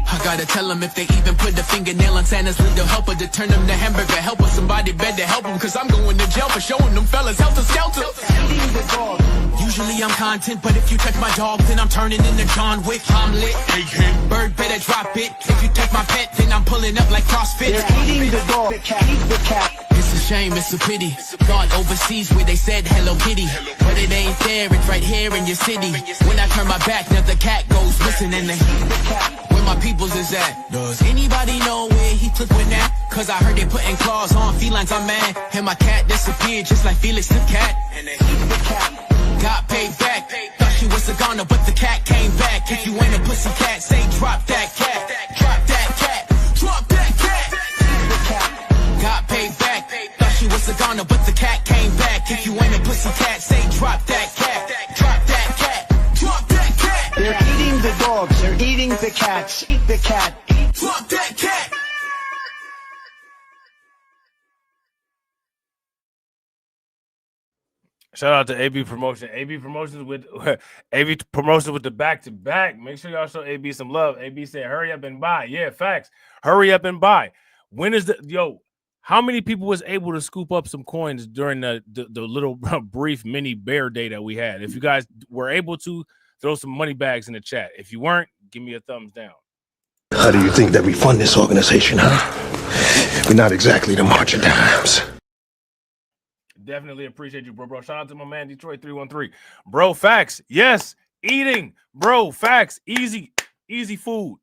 I gotta tell them if they even put the fingernail on Santa's little helper to turn them to hamburger helper. Somebody better help them, cause I'm going to jail for showing them fellas helter skelter. Eating the dog. Usually I'm content, but if you touch my dog, then I'm turning into John Wick. I'm lit. Bird better drop it. If you touch my pet, then I'm pulling up like CrossFit. They're eating the dog. Eat the cat. It's a shame, it's a pity. Thought overseas where they said Hello Kitty, but it ain't there, it's right here in your city. When I turn my back, now the cat goes missing and where my peoples is at. Does anybody know where he took with that? Cause I heard they putting claws on felines, I'm mad. And my cat disappeared just like Felix the cat. And they eat the cat. Got paid back. Thought she was a goner, but the cat came back. If you ain't a pussy cat, say drop that cat. Drop that cat. Drop that cat. Got paid back. Thought she was a goner, but the cat came back. If you ain't a pussy cat, say drop that cat. Drop that cat. Drop that cat. They're eating the dogs. They're eating the cats. Eat the cat. Drop that cat. Shout out to AB Promotion. AB Promotions with AB Promotions with the back-to-back. Make sure y'all show AB some love. AB said, hurry up and buy. Yeah, facts. Hurry up and buy. When is how many people was able to scoop up some coins during the little brief mini bear day that we had? If you guys were able to, throw some money bags in the chat. If you weren't, give me a thumbs down. How do you think that we fund this organization, huh? We're not exactly the March of Dimes. Definitely appreciate you, bro. Shout out to my man, Detroit 313. Bro, facts. Yes, eating. Bro, facts. Easy food.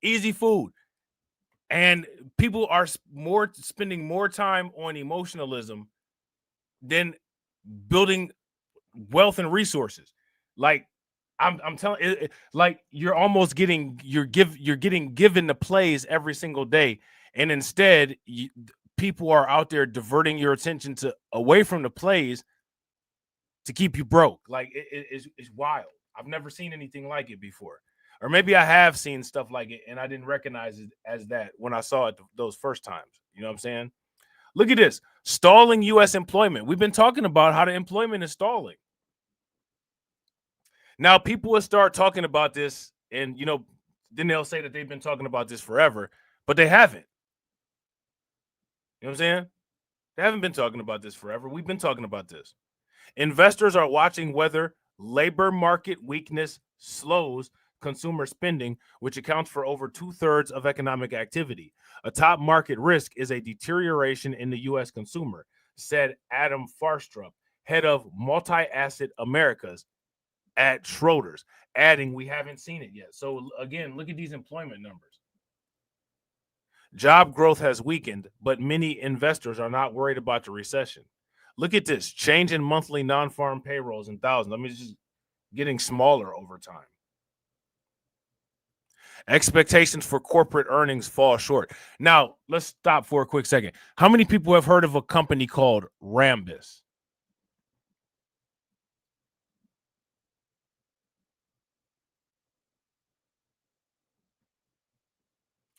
Easy food. And people are spending more time on emotionalism than building wealth and resources. Like I'm telling it, like you're almost getting given the plays every single day, and instead people are out there diverting your attention away from the plays to keep you broke. Like it's wild. I've never seen anything like it before. Or maybe I have seen stuff like it and I didn't recognize it as that when I saw it those first times. You know what I'm saying? Look at this. Stalling U.S. employment. We've been talking about how the employment is stalling. Now, people will start talking about this and, then they'll say that they've been talking about this forever, but they haven't. You know what I'm saying? They haven't been talking about this forever. We've been talking about this. Investors are watching whether labor market weakness slows consumer spending, which accounts for over 2/3 of economic activity. A top market risk is a deterioration in the U.S. consumer, said Adam Farstrup, head of Multi-Asset Americas at Schroders, adding, we haven't seen it yet. So again, look at these employment numbers. Job growth has weakened, but many investors are not worried about the recession. Look at this, change in monthly non-farm payrolls in thousands. I mean, it's just getting smaller over time. Expectations for corporate earnings fall short. Now, let's stop for a quick second. How many people have heard of a company called Rambus?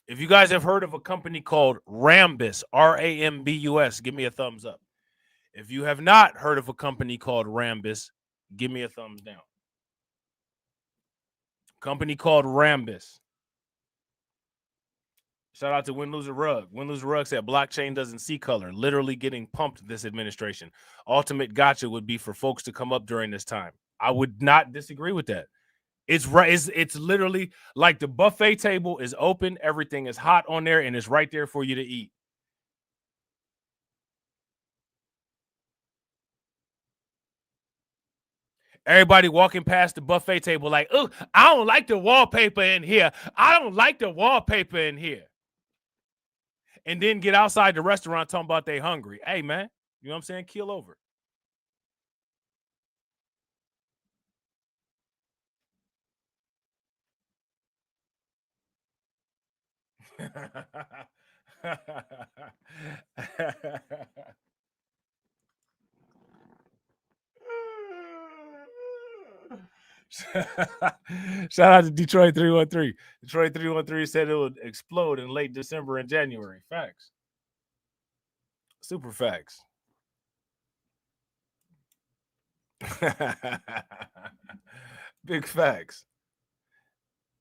If you guys have heard of a company called Rambus, R-A-M-B-U-S, give me a thumbs up. If you have not heard of a company called Rambus, give me a thumbs down. Company called Rambus. Shout out to Win Loser Rug. Win Loser Rug said blockchain doesn't see color, literally getting pumped this administration. Ultimate gotcha would be for folks to come up during this time. I would not disagree with that. It's right. It's literally like the buffet table is open. Everything is hot on there and it's right there for you to eat. Everybody walking past the buffet table like, oh, I don't like the wallpaper in here. I don't like the wallpaper in here. And then get outside the restaurant talking about they hungry. Hey, man, you know what I'm saying? Keel over. Shout out to Detroit 313. Detroit 313 said it would explode in late December and January. Facts. Super facts. Big facts.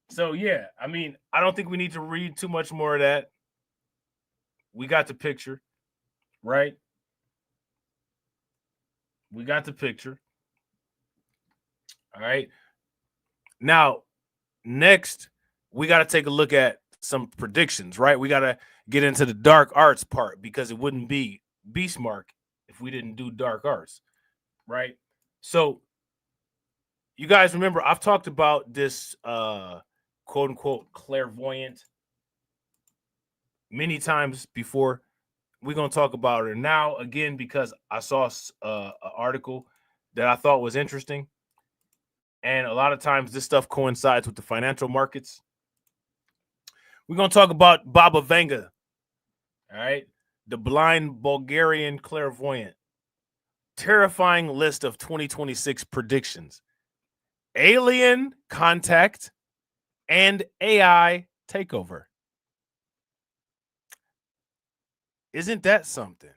So yeah, I mean, I don't think we need to read too much more of that. We got the picture, right? We got the picture. All right. Now, next, we got to take a look at some predictions, right? We got to get into the dark arts part because it wouldn't be Beastmark if we didn't do dark arts, right? So, you guys remember I've talked about this quote unquote clairvoyant many times before. We're going to talk about her now again because I saw an article that I thought was interesting. And a lot of times this stuff coincides with the financial markets. We're going to talk about Baba Venga. All right. The blind Bulgarian clairvoyant. Terrifying list of 2026 predictions. Alien contact and AI takeover. Isn't that something?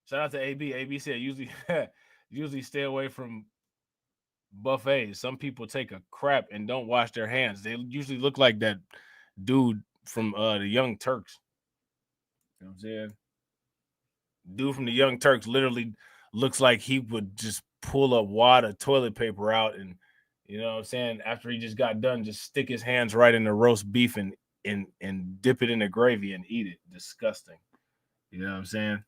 Shout out to AB. AB said usually stay away from buffets. Some people take a crap and don't wash their hands. They usually look like that dude from the Young Turks. You know what I'm saying? Dude from the Young Turks literally looks like he would just pull a wad of toilet paper out and, you know what I'm saying, after he just got done, just stick his hands right in the roast beef and dip it in the gravy and eat it. Disgusting. You know what I'm saying?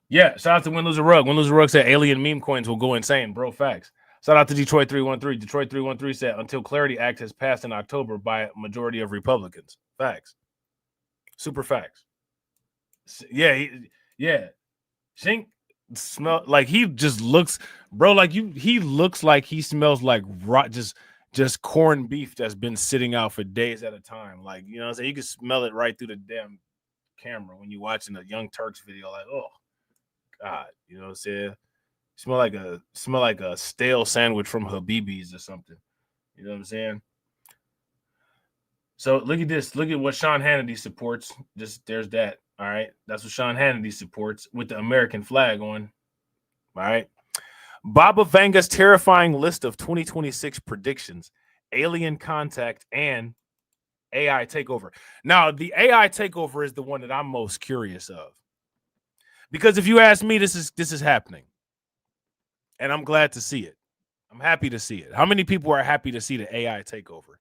Yeah, shout out to Win Lose a Rug. Win Lose a Rug said alien meme coins will go insane, bro. Facts. Shout out to Detroit 313. Detroit 313 said until Clarity Act has passed in October by a majority of Republicans. Facts. Super facts. Yeah, Shink smell like he just looks, bro, like he looks like he smells like just corned beef that's been sitting out for days at a time. Like, you know what I'm saying? You can smell it right through the damn camera when you're watching a Young Turks video. Like, oh God, you know what I'm saying? Smell like a stale sandwich from Habibi's or something. You know what I'm saying? So look at this. Look at what Sean Hannity supports. Just there's that. All right. That's what Sean Hannity supports with the American flag on. All right. Baba Venga's terrifying list of 2026 predictions, alien contact, and AI takeover. Now, the AI takeover is the one that I'm most curious of. Because if you ask me, this is happening. And I'm glad to see it. I'm happy to see it. How many people are happy to see the AI takeover?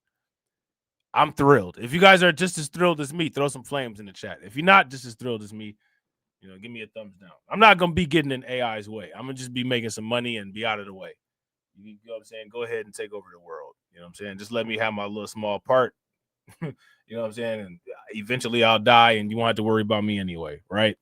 I'm thrilled. If you guys are just as thrilled as me, throw some flames in the chat. If you're not just as thrilled as me, you know, give me a thumbs down. I'm not going to be getting in AI's way. I'm going to just be making some money and be out of the way. You know what I'm saying? Go ahead and take over the world. You know what I'm saying? Just let me have my little small part. You know what I'm saying? And eventually I'll die and you won't have to worry about me anyway, right?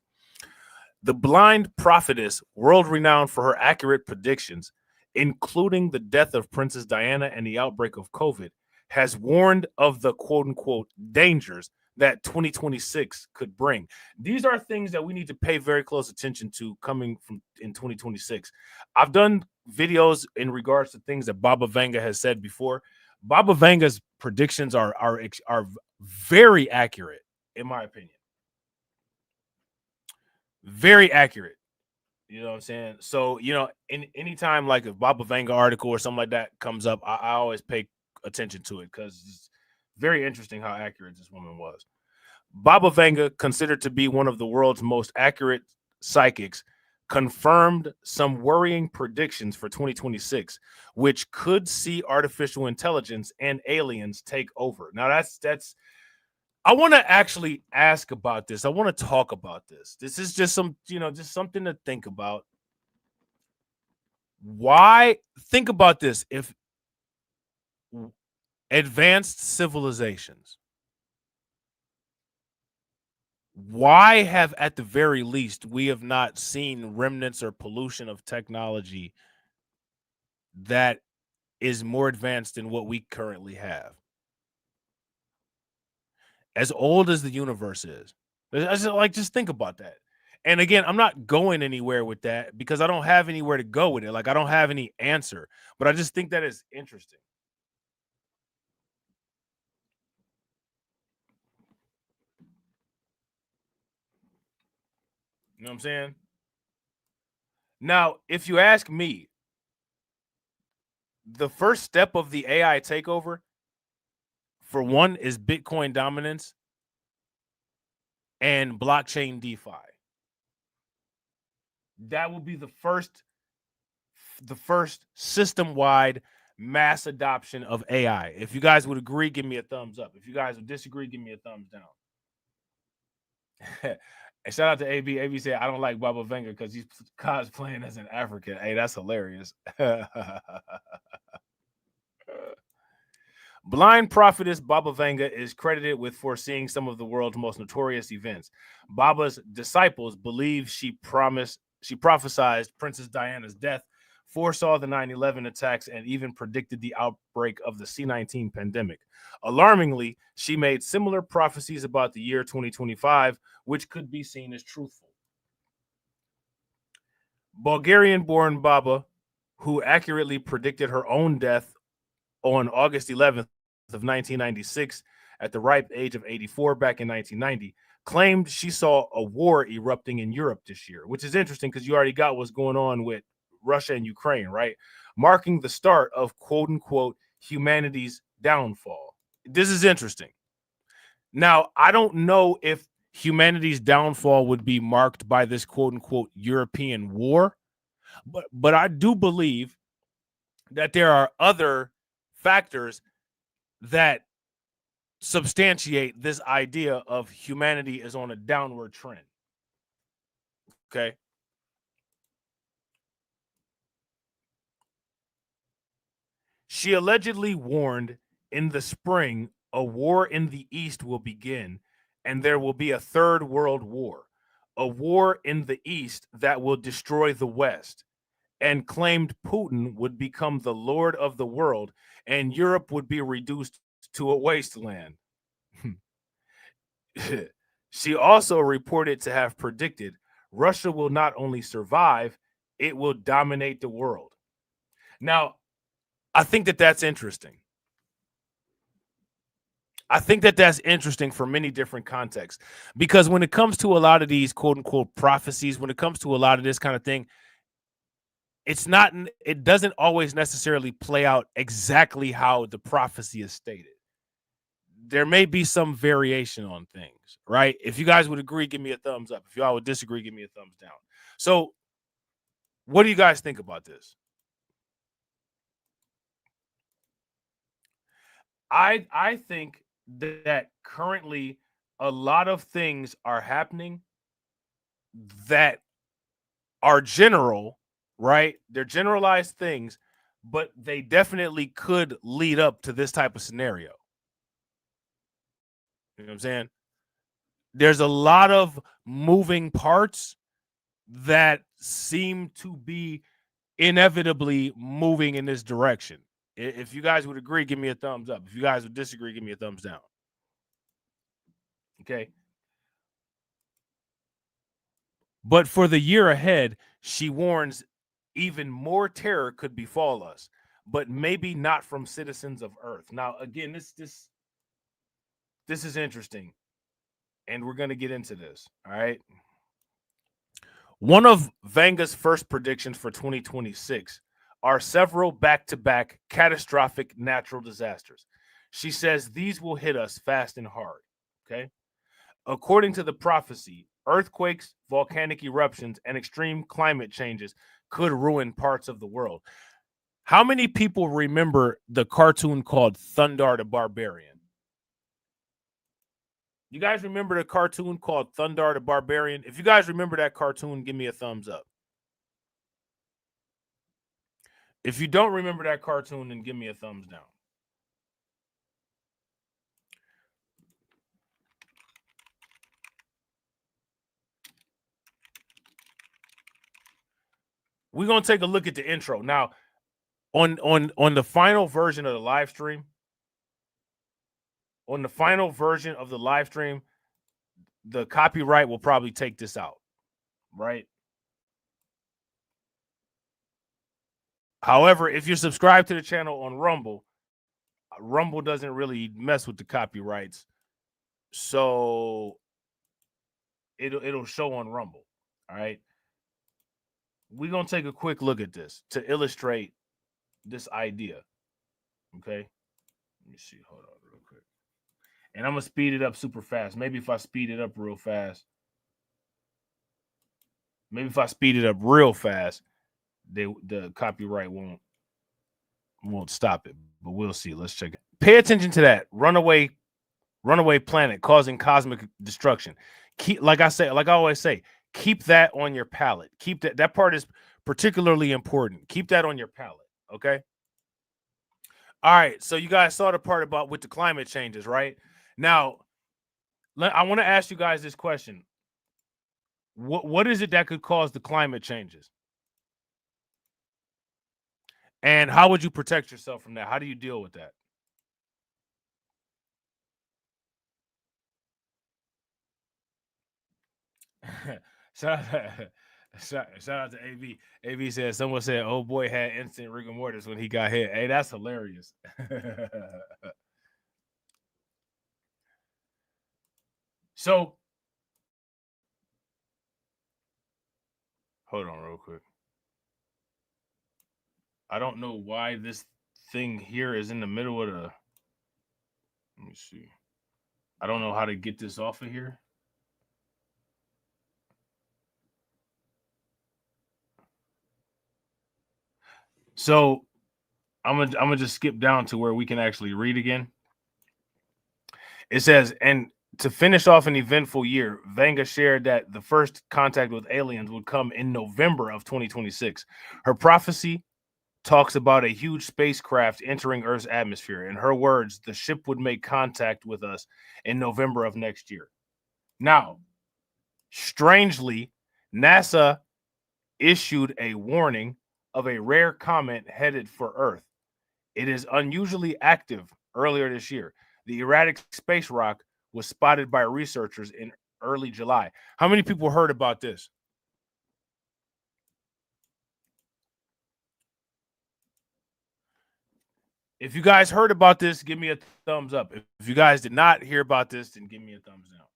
The blind prophetess, world-renowned for her accurate predictions, including the death of Princess Diana and the outbreak of COVID, has warned of the quote-unquote dangers that 2026 could bring. These are things that we need to pay very close attention to coming from in 2026. I've done videos in regards to things that Baba Venga has said before. Baba Venga's predictions are very accurate, in my opinion. Very accurate. You know what I'm saying? So, you know, anytime like a Baba Venga article or something like that comes up, I always pay attention to it because it's very interesting how accurate this woman was. Baba Venga, considered to be one of the world's most accurate psychics, confirmed some worrying predictions for 2026, which could see artificial intelligence and aliens take over. Now, that's I want to actually ask about this. I want to talk about this. This is just just something to think about. Why? Think about this. If advanced civilizations, why have, at the very least, we have not seen remnants or pollution of technology that is more advanced than what we currently have. As old as the universe is. Just think about that. And again, I'm not going anywhere with that because I don't have anywhere to go with it. Like, I don't have any answer, but I just think that is interesting. You know what I'm saying? Now, if you ask me, the first step of the AI takeover, for one, is Bitcoin dominance and blockchain DeFi. That will be the first system-wide mass adoption of AI. If you guys would agree, give me a thumbs up. If you guys would disagree, give me a thumbs down. And shout out to AB. AB said, I don't like Baba Venga because he's cosplaying as an African. Hey, that's hilarious. Blind prophetess Baba Venga is credited with foreseeing some of the world's most notorious events. Baba's disciples believe she prophesied Princess Diana's death, foresaw the 9/11 attacks, and even predicted the outbreak of the C-19 pandemic. Alarmingly, she made similar prophecies about the year 2025, which could be seen as truthful. Bulgarian-born Baba, who accurately predicted her own death on August 11th of 1996 at the ripe age of 84 back in 1990, claimed she saw a war erupting in Europe this year, which is interesting because you already got what's going on with Russia and Ukraine, right? Marking the start of quote-unquote humanity's downfall. This is interesting. Now, I don't know if humanity's downfall would be marked by this quote-unquote European war, but I do believe that there are other factors that substantiate this idea of humanity is on a downward trend. Okay. She allegedly warned in the spring a war in the East will begin and there will be a third world war, a war in the East that will destroy the West, and claimed Putin would become the Lord of the world and Europe would be reduced to a wasteland. She also reported to have predicted Russia will not only survive, it will dominate the world. Now, I think that that's interesting. I think that that's interesting for many different contexts, because when it comes to a lot of these quote unquote prophecies, when it comes to a lot of this kind of thing, it doesn't always necessarily play out exactly how the prophecy is stated. There may be some variation on things, right? If you guys would agree, give me a thumbs up. If y'all would disagree, give me a thumbs down. So what do you guys think about this? I think that currently a lot of things are happening that are general, right? They're generalized things, but they definitely could lead up to this type of scenario. You know what I'm saying? There's a lot of moving parts that seem to be inevitably moving in this direction. If you guys would agree, give me a thumbs up. If you guys would disagree, give me a thumbs down. Okay. But for the year ahead, she warns even more terror could befall us, but maybe not from citizens of Earth. Now, again, this is interesting, and we're going to get into this, all right? One of Venga's first predictions for 2026 are several back-to-back catastrophic natural disasters. She says these will hit us fast and hard, okay? According to the prophecy, earthquakes, volcanic eruptions, and extreme climate changes could ruin parts of the world. How many people remember the cartoon called Thundar the Barbarian? You guys remember the cartoon called Thundar the Barbarian? If you guys remember that cartoon, give me a thumbs up. If you don't remember that cartoon, then give me a thumbs down. We're going to take a look at the intro. Now, on the final version of the live stream, the copyright will probably take this out, right? However, if you're subscribed to the channel on Rumble, Rumble doesn't really mess with the copyrights, so it'll show on Rumble. All right, we're gonna take a quick look at this to illustrate this idea. Okay, let me see. Hold on real quick, and I'm gonna speed it up super fast. Maybe if I speed it up real fast, the copyright won't stop it, but we'll see. Let's check it. Pay attention to that runaway planet causing cosmic destruction. Like I always say, keep that on your palette. Keep that part is particularly important. Keep that on your palette, okay? All right, so you guys saw the part about with the climate changes, right? Now, I want to ask you guys this question. What is it that could cause the climate changes? And how would you protect yourself from that? How do you deal with that? Shout out to AB. AB said, someone said, oh boy had instant rigor mortis when he got hit. Hey, that's hilarious. So, hold on real quick. I don't know why this thing here is in the middle of the. Let me see. I don't know how to get this off of here. So I'm gonna just skip down to where we can actually read again. It says, and to finish off an eventful year, Venga shared that the first contact with aliens would come in November of 2026. Her prophecy talks about a huge spacecraft entering Earth's atmosphere. In her words, the ship would make contact with us in November of next year. Now, strangely, NASA issued a warning of a rare comet headed for Earth. It is unusually active earlier this year. The erratic space rock was spotted by researchers in early July. How many people heard about this? If you guys heard about this, give me a thumbs up. If you guys did not hear about this, then give me a thumbs down.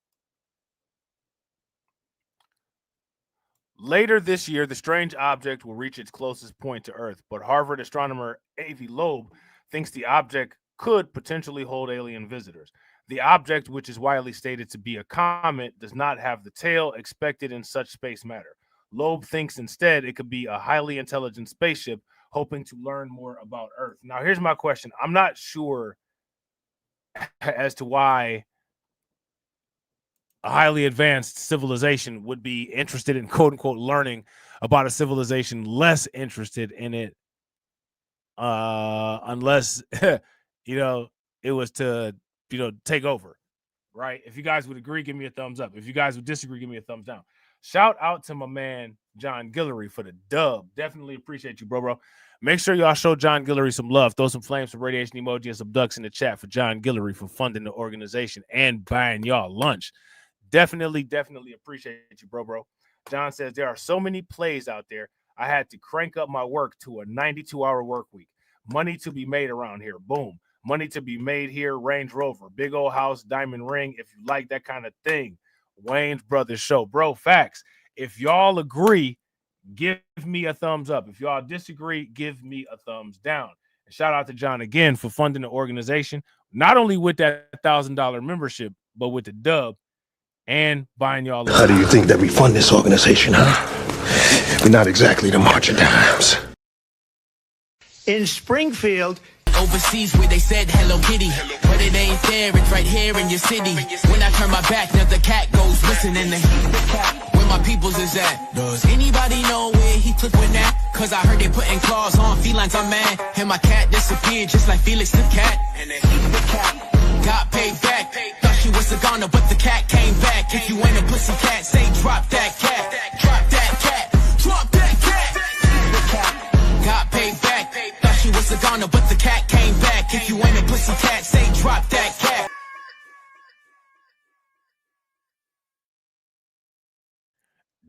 Later this year, the strange object will reach its closest point to Earth, but Harvard astronomer A.V. Loeb thinks the object could potentially hold alien visitors. The object, which is widely stated to be a comet, does not have the tail expected in such space matter. Loeb thinks instead it could be a highly intelligent spaceship hoping to learn more about Earth. Now, here's my question. I'm not sure as to why a highly advanced civilization would be interested in quote unquote learning about a civilization less interested in it, unless it was to take over, right? If you guys would agree, give me a thumbs up. If you guys would disagree, give me a thumbs down. Shout out to my man John Guillory for the dub. Definitely appreciate you, bro. Make sure y'all show John Guillory some love. Throw some flames, some radiation emoji, and some ducks in the chat for John Guillory for funding the organization and buying y'all lunch. Definitely appreciate you, bro. John says, there are so many plays out there. I had to crank up my work to a 92-hour work week. Money to be made around here. Boom. Money to be made here. Range Rover. Big old house. Diamond ring. If you like that kind of thing. Wayne's Brothers Show. Bro, facts. If y'all agree, give me a thumbs up. If y'all disagree, give me a thumbs down. And shout out to John again for funding the organization, not only with that $1,000 membership, but with the dub and buying y'all. How do you think that we fund this organization, huh? We're not exactly the March of Dimes. In Springfield, overseas where they said Hello Kitty, but it ain't there, it's right here in your city. When I turn my back, now the cat goes missing in the where my peoples is at. Does anybody know where he took with that? Cause I heard they putting claws on felines, I'm mad. And my cat disappeared just like Felix the cat. And the cat got paid back. Thought she was a goner, but the cat came back. If you ain't a pussy cat, say drop that cat. Drop that cat. Drop that cat. Got paid back. Thought she a goner, but the cat came back. If you ain't a pussy cat, say drop that cat.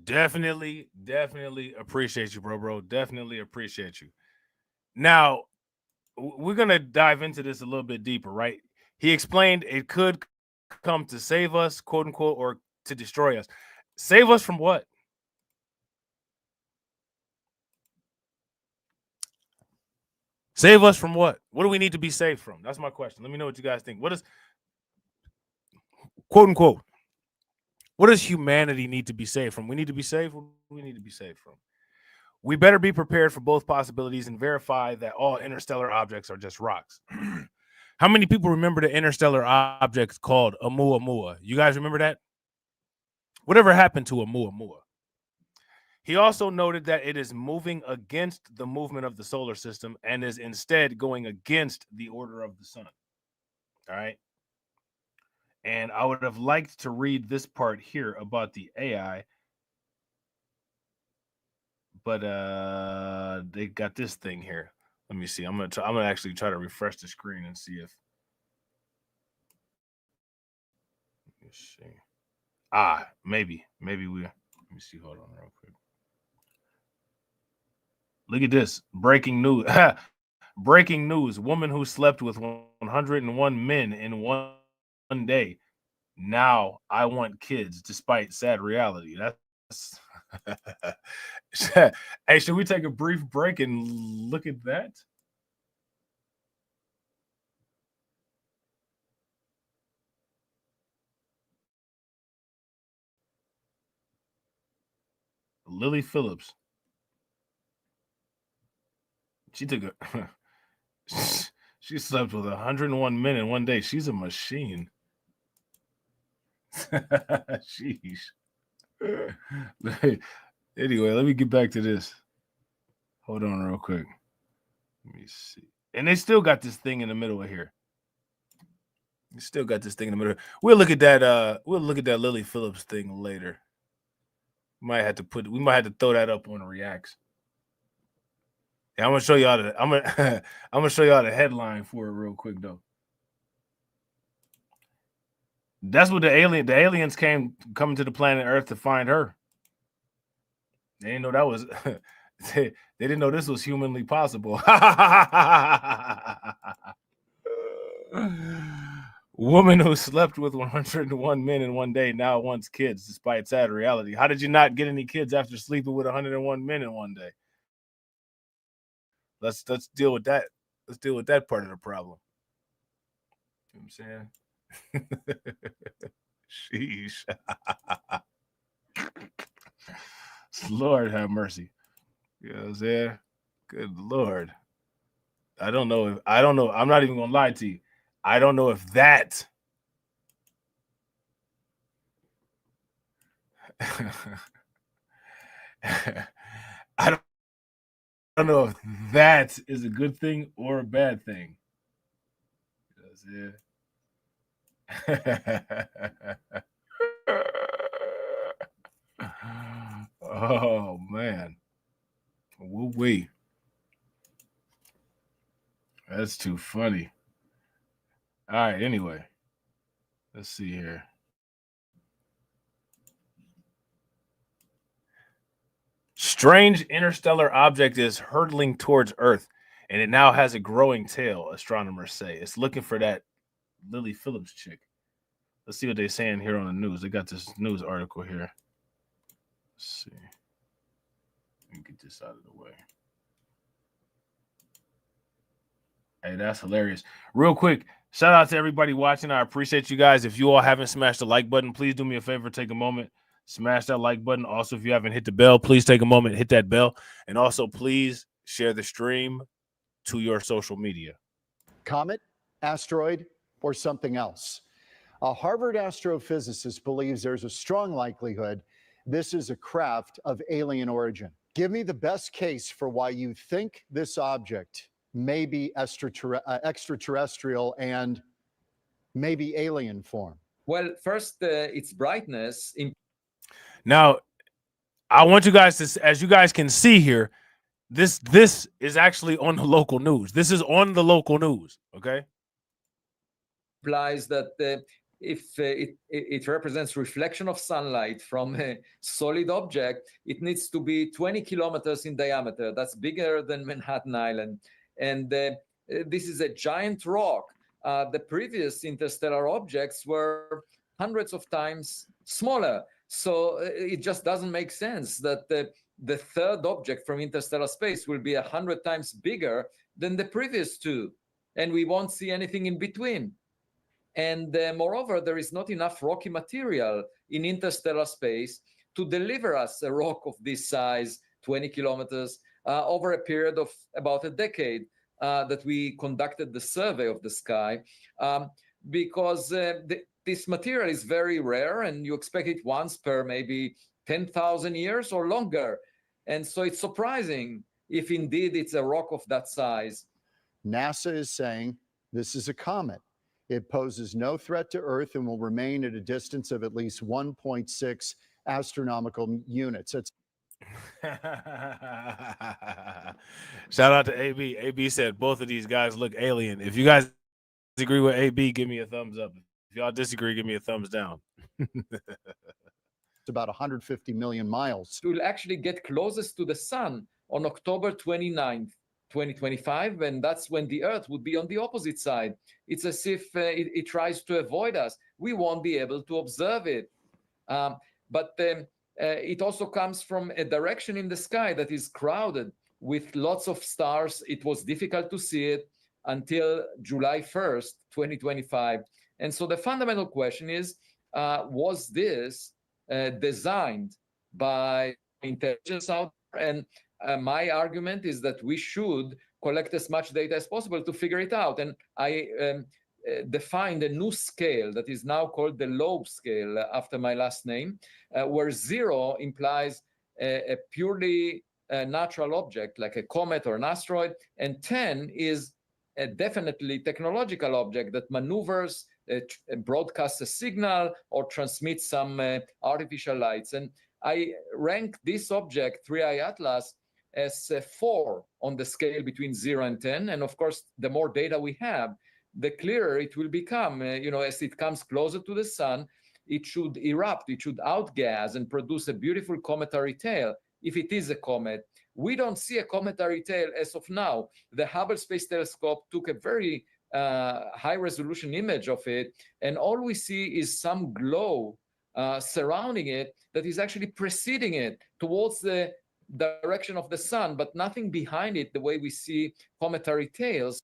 Definitely appreciate you, bro. Definitely appreciate you. Now, we're going to dive into this a little bit deeper, right? He explained it could come to save us, quote unquote, or to destroy us. Save us from what? Save us from what? What do we need to be saved from? That's my question. Let me know what you guys think. What is, quote unquote, what does humanity need to be saved from? We need to be saved. What do we need to be saved from? We better be prepared for both possibilities and verify that all interstellar objects are just rocks. How many people remember the interstellar object called Oumuamua? You guys remember that? Whatever happened to Oumuamua? He also noted that it is moving against the movement of the solar system and is instead going against the order of the sun. All right. And I would have liked to read this part here about the AI, but they got this thing here. Let me see. I'm gonna actually try to refresh the screen and see if. Let me see. Maybe we. Let me see. Hold on, real quick. Look at this breaking news. Breaking news: woman who slept with 101 men in one day. Now I want kids, despite sad reality. That's. Hey, should we take a brief break and look at that? Lily Phillips. She took a. She slept with 101 men in one day. She's a machine. Sheesh. Anyway, let me get back to this. Hold on real quick. Let me see. And they still got this thing in the middle of here. You still got this thing in the middle. We'll look at that. We'll look at that Lily Phillips thing later. We might have to throw that up on the reacts. Yeah, I'm gonna show y'all I'm gonna show y'all the headline for it real quick though. That's what the aliens coming to the planet Earth to find her. They didn't know that was they didn't know this was humanly possible. Woman who slept with 101 men in one day now wants kids despite sad reality. How did you not get any kids after sleeping with 101 men in one day? Let's deal with that. Let's deal with that part of the problem. You know what I'm saying? Sheesh. Lord have mercy. You know what I'm saying? Good Lord. I don't know. I'm not even gonna lie to you. I don't know if that I don't know if that is a good thing or a bad thing. You know what I'm saying? Oh man. Woo-wee. That's too funny. All right, anyway. Let's see here. Strange interstellar object is hurtling towards Earth, and it now has a growing tail, astronomers say. It's looking for that Lily Phillips chick. Let's see what they're saying here on the news. They got this news article here. Let's see. Let me get this out of the way. Hey, that's hilarious. Real quick, shout out to everybody watching. I appreciate you guys. If you all haven't smashed the like button, please do me a favor. Take a moment. Smash that like button. Also, if you haven't hit the bell, please take a moment, hit that bell. And also, please share the stream to your social media. Comet, asteroid, or something else. A Harvard astrophysicist believes there's a strong likelihood this is a craft of alien origin. Give me the best case for why you think this object may be extraterrestrial and maybe alien form. Well, first, its brightness. Now, I want you guys to, as you guys can see here, This is actually on the local news. This is on the local news. Okay. Implies that if it represents reflection of sunlight from a solid object, it needs to be 20 kilometers in diameter. That's bigger than Manhattan Island. And this is a giant rock. The previous interstellar objects were hundreds of times smaller. So it just doesn't make sense that the third object from interstellar space will be 100 times bigger than the previous two. And we won't see anything in between. And moreover, there is not enough rocky material in interstellar space to deliver us a rock of this size, 20 kilometers, over a period of about a decade that we conducted the survey of the sky, because this material is very rare and you expect it once per maybe 10,000 years or longer. And so it's surprising if indeed it's a rock of that size. NASA is saying this is a comet. It poses no threat to Earth and will remain at a distance of at least 1.6 astronomical units. It's Shout out to AB. AB said both of these guys look alien. If you guys agree with AB, give me a thumbs up. If y'all disagree, give me a thumbs down. about 150 million miles. It will actually get closest to the sun on October 29th. 2025, and that's when the Earth would be on the opposite side. It's as if it tries to avoid us. We won't be able to observe it. But it also comes from a direction in the sky that is crowded with lots of stars. It was difficult to see it until July 1st, 2025. And so the fundamental question is, was this designed by intelligence out there? And my argument is that we should collect as much data as possible to figure it out. And I defined a new scale that is now called the Loeb scale after my last name, where 0 implies a purely natural object like a comet or an asteroid, and 10 is a definitely technological object that maneuvers, broadcasts a signal or transmits some artificial lights. And I rank this object, 3i Atlas, as 4 on the scale between 0 and 10. And of course, the more data we have, the clearer it will become. As it comes closer to the sun, it should erupt, it should outgas and produce a beautiful cometary tail. If it is a comet, we don't see a cometary tail as of now. The Hubble Space Telescope took a very high resolution image of it, and all we see is some glow surrounding it that is actually preceding it towards the direction of the sun, but nothing behind it the way we see cometary tails.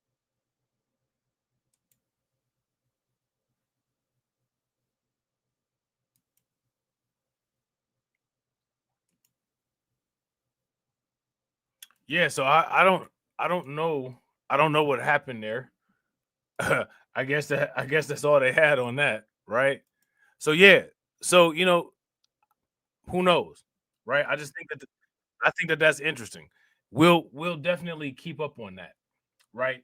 Yeah, so I don't know what happened there. I guess that's all they had on that, right? So yeah, so who knows, right? I just think that that's interesting. We'll definitely keep up on that, right?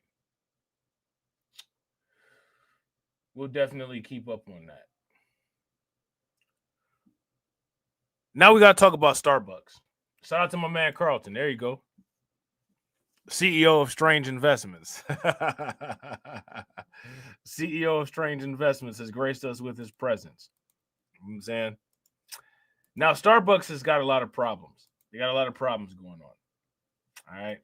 We'll definitely keep up on that. Now we got to talk about Starbucks. Shout out to my man Carlton. There you go. CEO of Strange Investments. CEO of Strange Investments has graced us with his presence. You know what I'm saying? Now, Starbucks has got a lot of problems. They got a lot of problems going on. All right.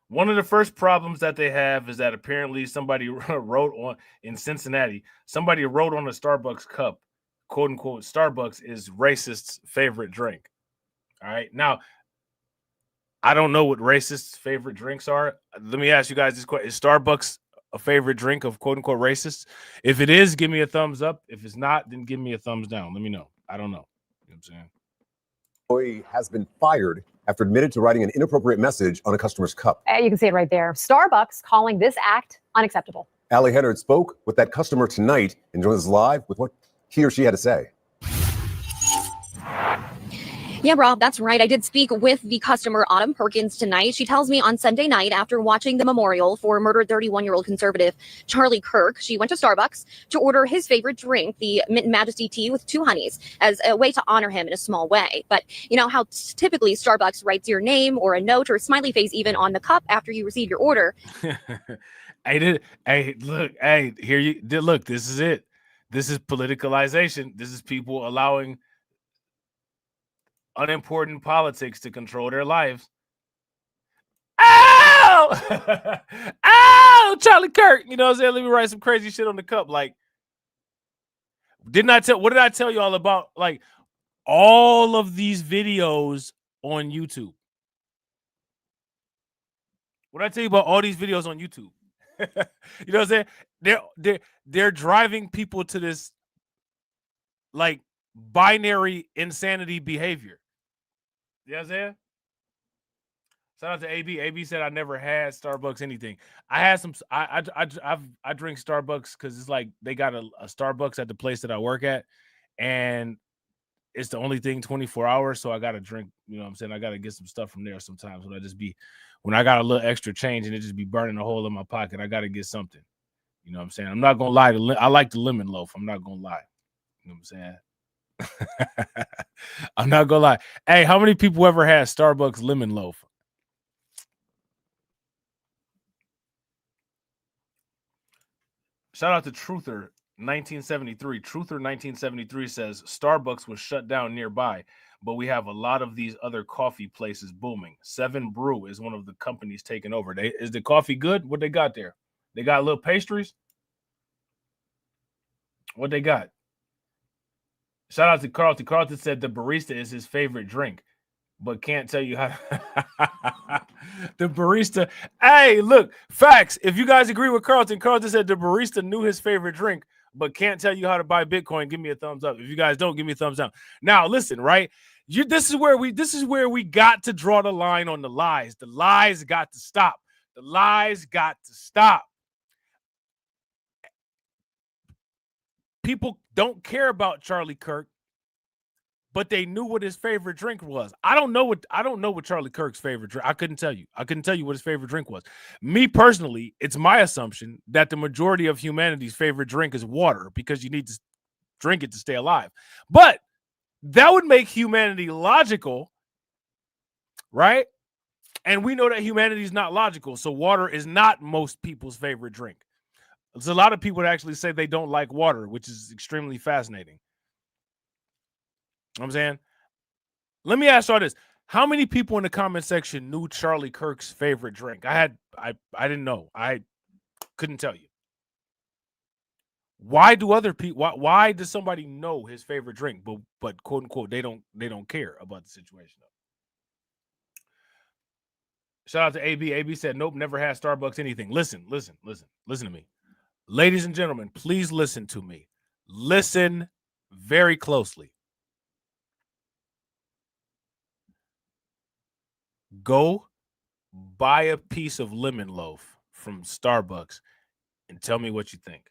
One of the first problems that they have is that apparently somebody wrote on in Cincinnati, somebody wrote on a Starbucks cup, quote unquote, Starbucks is racist's favorite drink. All right. Now, I don't know what racists' favorite drinks are. Let me ask you guys this question. Is Starbucks a favorite drink of quote unquote racists? If it is, give me a thumbs up. If it's not, then give me a thumbs down. Let me know. I don't know. You know what I'm saying? Employee has been fired after admitted to writing an inappropriate message on a customer's cup. You can see it right there. Starbucks calling this act unacceptable. Ali Hennard spoke with that customer tonight and joins us live with what he or she had to say. Yeah, Rob, that's right. I did speak with the customer, Autumn Perkins, tonight. She tells me on Sunday night, after watching the memorial for murdered 31-year-old conservative Charlie Kirk, she went to Starbucks to order his favorite drink, the Mint Majesty tea with 2 honeys, as a way to honor him in a small way. But you know how typically Starbucks writes your name or a note or a smiley face even on the cup after you receive your order. Hey, look, hey, here you look, this is it. This is politicalization. This is people allowing unimportant politics to control their lives. Ow! Ow! Charlie Kirk. You know what I'm saying? Let me write some crazy shit on the cup. Like, what did I tell you all about? Like, all of these videos on YouTube. What did I tell you about all these videos on YouTube? You know what I'm saying? They're driving people to this like binary insanity behavior. You know what I'm saying? Shout out to AB. AB said I never had Starbucks anything. I had some. I drink Starbucks because it's like they got a Starbucks at the place that I work at, and it's the only thing 24 hours. So I got to drink. You know what I'm saying? I got to get some stuff from there sometimes. When I got a little extra change and it just be burning a hole in my pocket, I got to get something. You know what I'm saying? I'm not gonna lie. I like the lemon loaf. I'm not gonna lie. You know what I'm saying? I'm not gonna lie. Hey, how many people ever had Starbucks lemon loaf? Shout out to Truther 1973. Truther 1973 says Starbucks was shut down nearby, but we have a lot of these other coffee places booming. 7 Brew is one of the companies taking over. Is the coffee good? What they got there? They got little pastries? What they got? Shout out to Carlton. Carlton said the barista is his favorite drink, but can't tell you how the barista. Hey, look, facts. If you guys agree with Carlton, Carlton said the barista knew his favorite drink, but can't tell you how to buy Bitcoin. Give me a thumbs up. If you guys don't, give me a thumbs down. Now, listen, right? This is where we got to draw the line on the lies. The lies got to stop. The lies got to stop. People don't care about Charlie Kirk, but they knew what his favorite drink was. I don't know what Charlie Kirk's favorite drink. I couldn't tell you. I couldn't tell you what his favorite drink was. Me personally, it's my assumption that the majority of humanity's favorite drink is water because you need to drink it to stay alive. But that would make humanity logical, right? And we know that humanity is not logical, so water is not most people's favorite drink. There's a lot of people that actually say they don't like water, which is extremely fascinating. You know what I'm saying? Let me ask y'all this. How many people in the comment section knew Charlie Kirk's favorite drink? I didn't know. I couldn't tell you. Why do other people why does somebody know his favorite drink, but quote unquote they don't care about the situation though? Shout out to AB. AB said, nope, never had Starbucks anything. Listen to me. Ladies and gentlemen, please listen to me. Listen very closely. Go buy a piece of lemon loaf from Starbucks and tell me what you think.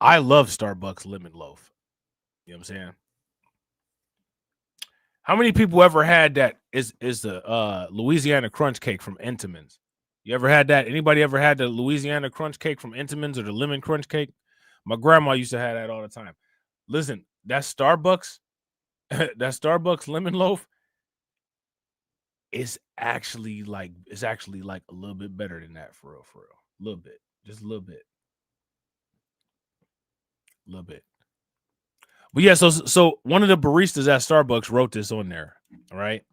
I love Starbucks lemon loaf. You know what I'm saying? How many people ever had that? Is the Louisiana crunch cake from Entenmann's? You ever had that? Anybody ever had the Louisiana crunch cake from Entenmann's or the lemon crunch cake? My grandma used to have that all the time. Listen, that Starbucks lemon loaf is actually like a little bit better than that for real. A little bit. Just a little bit. A little bit. But yeah, so one of the baristas at Starbucks wrote this on there. All right.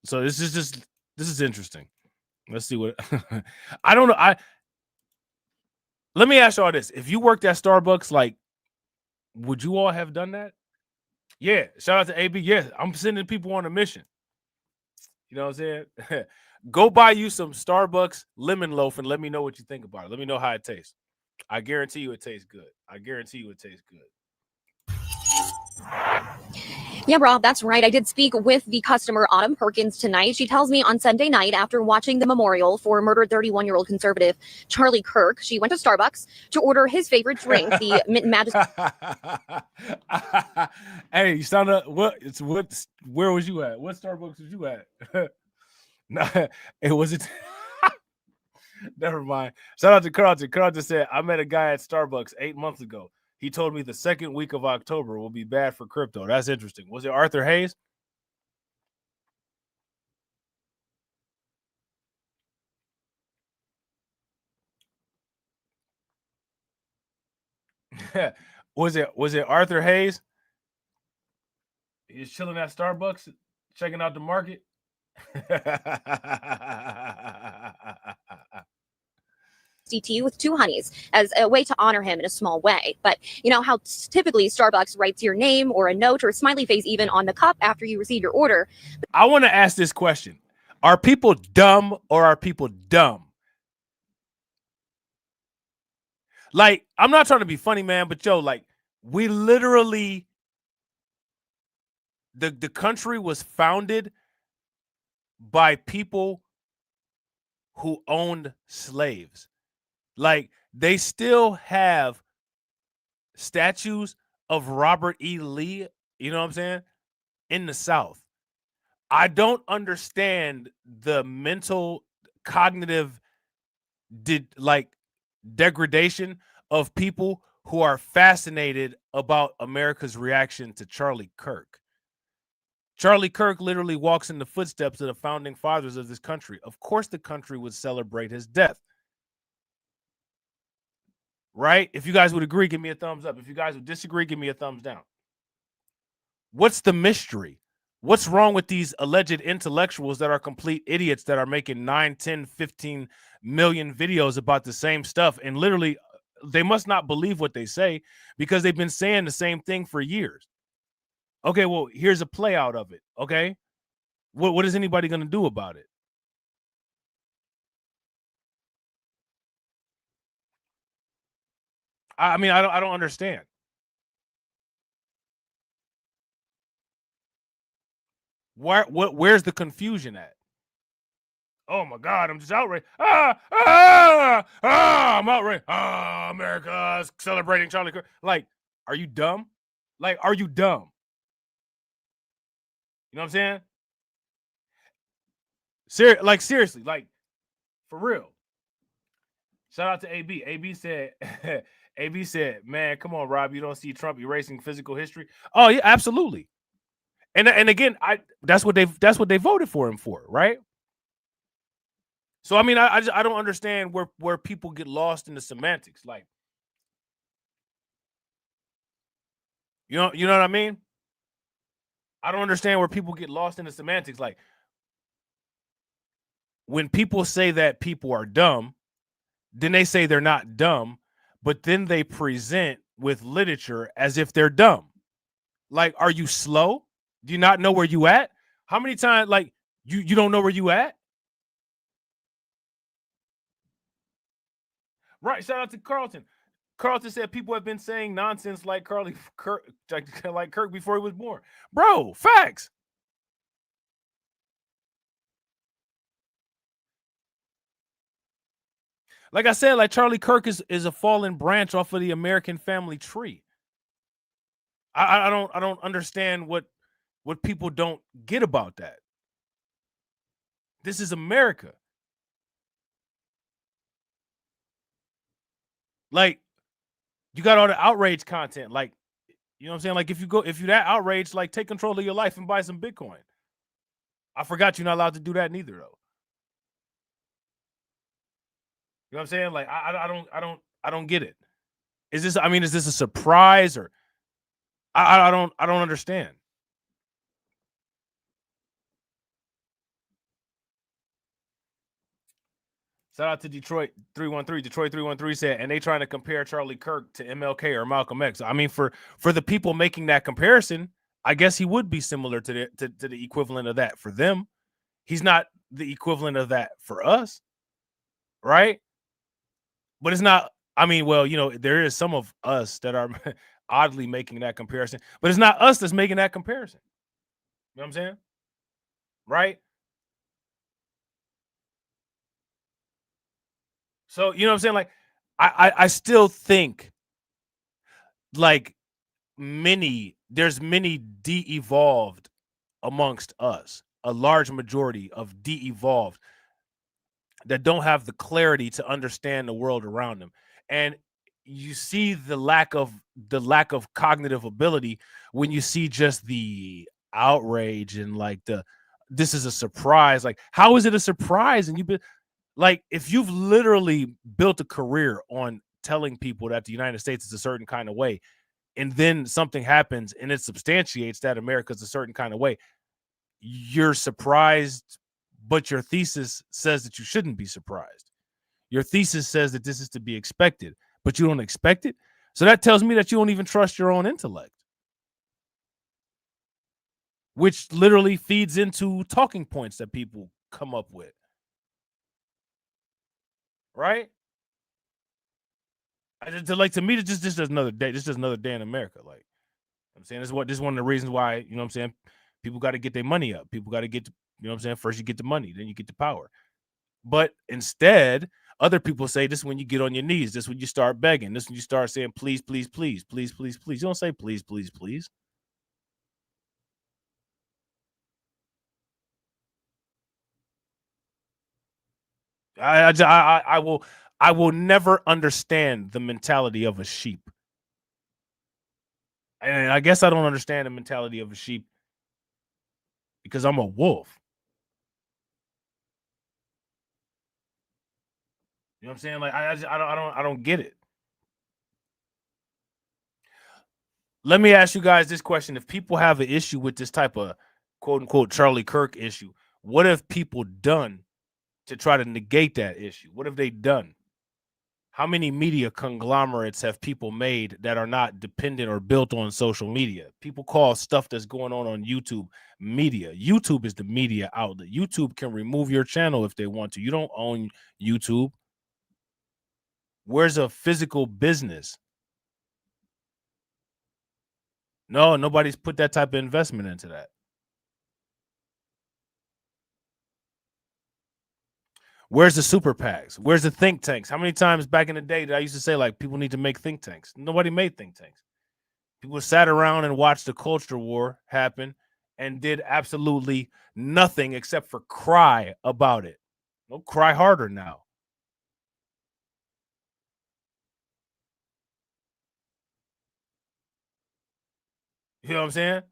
So this is interesting. Let's see what I don't know. Let me ask y'all this. If you worked at Starbucks, like, would you all have done that? Yeah. Shout out to AB. Yeah, I'm sending people on a mission. You know what I'm saying? Go buy you some Starbucks lemon loaf and let me know what you think about it. Let me know how it tastes. I guarantee you it tastes good. Yeah, Rob, that's right. I did speak with the customer, Autumn Perkins, tonight. She tells me on Sunday night, after watching the memorial for murdered 31-year-old conservative Charlie Kirk, she went to Starbucks to order his favorite drink, the Mint Majesty. Hey, you sound up. Where was you at? What Starbucks was you at? No, it wasn't. Never mind. Shout out to Carlton. Carlton said, I met a guy at Starbucks 8 months ago. He told me the second week of October will be bad for crypto. That's interesting. Was it Arthur Hayes? Was it Arthur Hayes? He's chilling at Starbucks, checking out the market. tea with 2 honeys as a way to honor him in a small way. But you know how typically Starbucks writes your name or a note or a smiley face even on the cup after you receive your order. I want to ask this question. Are people dumb or are people dumb? Like, I'm not trying to be funny, man, but yo, like, we literally, the country was founded by people who owned slaves. Like, they still have statues of Robert E. Lee, you know what I'm saying, in the South. I don't understand the mental, cognitive, degradation of people who are fascinated about America's reaction to Charlie Kirk. Charlie Kirk literally walks in the footsteps of the founding fathers of this country. Of course, the country would celebrate his death. Right? If you guys would agree, give me a thumbs up. If you guys would disagree, give me a thumbs down. What's the mystery? What's wrong with these alleged intellectuals that are complete idiots that are making 9, 10, 15 million videos about the same stuff? And literally, they must not believe what they say because they've been saying the same thing for years. Okay, well, here's a play out of it. Okay, what is anybody going to do about it? I mean, I don't understand. Where's the confusion at? Oh my God, I'm just outraged. I'm outraged. America's celebrating Charlie Kirk. Like, are you dumb? Like, are you dumb? You know what I'm saying? Seriously, like, for real. Shout out to AB. AB said, man, come on, Rob. You don't see Trump erasing physical history? Oh, yeah, absolutely. And again, that's what they voted for him for, right? So I mean, I don't understand where people get lost in the semantics. Like, you know what I mean? I don't understand where people get lost in the semantics. Like, when people say that people are dumb, then they say they're not dumb, but then they present with literature as if they're dumb. Like, are you slow? Do you not know where you at? How many times, like, you don't know where you at? Right. Shout out to Carlton. Carlton said people have been saying nonsense like Kirk before he was born. Bro, facts. Like I said, like Charlie Kirk is a fallen branch off of the American family tree. I don't understand what people don't get about that. This is America. Like, you got all the outrage content. Like, you know what I'm saying? Like, if you're that outraged, like, take control of your life and buy some Bitcoin. I forgot you're not allowed to do that neither, though. You know what I'm saying? Like, I don't get it. Is this a surprise, or I don't understand. Shout out to Detroit 313. Detroit 313 said, and they trying to compare Charlie Kirk to MLK or Malcolm X. I mean, for the people making that comparison, I guess he would be similar to the equivalent of that for them. He's not the equivalent of that for us, right? But it's not. I mean, well, you know, there is some of us that are oddly making that comparison, but it's not us that's making that comparison. You know what I'm saying? Right? So, you know what I'm saying? Like, I still think like there's many de-evolved amongst us, a large majority of de-evolved that don't have the clarity to understand the world around them. And you see the lack of cognitive ability when you see just the outrage and like this is a surprise. Like, how is it a surprise? And you've been like, if you've literally built a career on telling people that the United States is a certain kind of way, and then something happens and it substantiates that America's a certain kind of way, you're surprised, but your thesis says that you shouldn't be surprised. Your thesis says that this is to be expected, but you don't expect it. So that tells me that you don't even trust your own intellect, which literally feeds into talking points that people come up with. Right? To me, this is another day. This is another day in America. Like, I'm saying, this is one of the reasons why, you know what I'm saying, people got to get their money up. People got to get, you know what I'm saying, first you get the money, then you get the power. But instead, other people say this is when you get on your knees. This is when you start begging. This is when you start saying, please, please, please, please, please, please. You don't say please, please, please. I will never understand the mentality of a sheep. And I guess I don't understand the mentality of a sheep because I'm a wolf. You know what I'm saying? Like, I don't get it. Let me ask you guys this question. If people have an issue with this type of quote unquote Charlie Kirk issue, what have people done to try to negate that issue? What have they done? How many media conglomerates have people made that are not dependent or built on social media? People call stuff that's going on YouTube media. YouTube is the media outlet. YouTube can remove your channel if they want to. You don't own YouTube. Where's a physical business? No, nobody's put that type of investment into that. Where's the super PACs? Where's the think tanks? How many times back in the day did I used to say, like, people need to make think tanks? Nobody made think tanks. People sat around and watched the culture war happen and did absolutely nothing except for cry about it. Don't cry harder now. You know what I'm saying?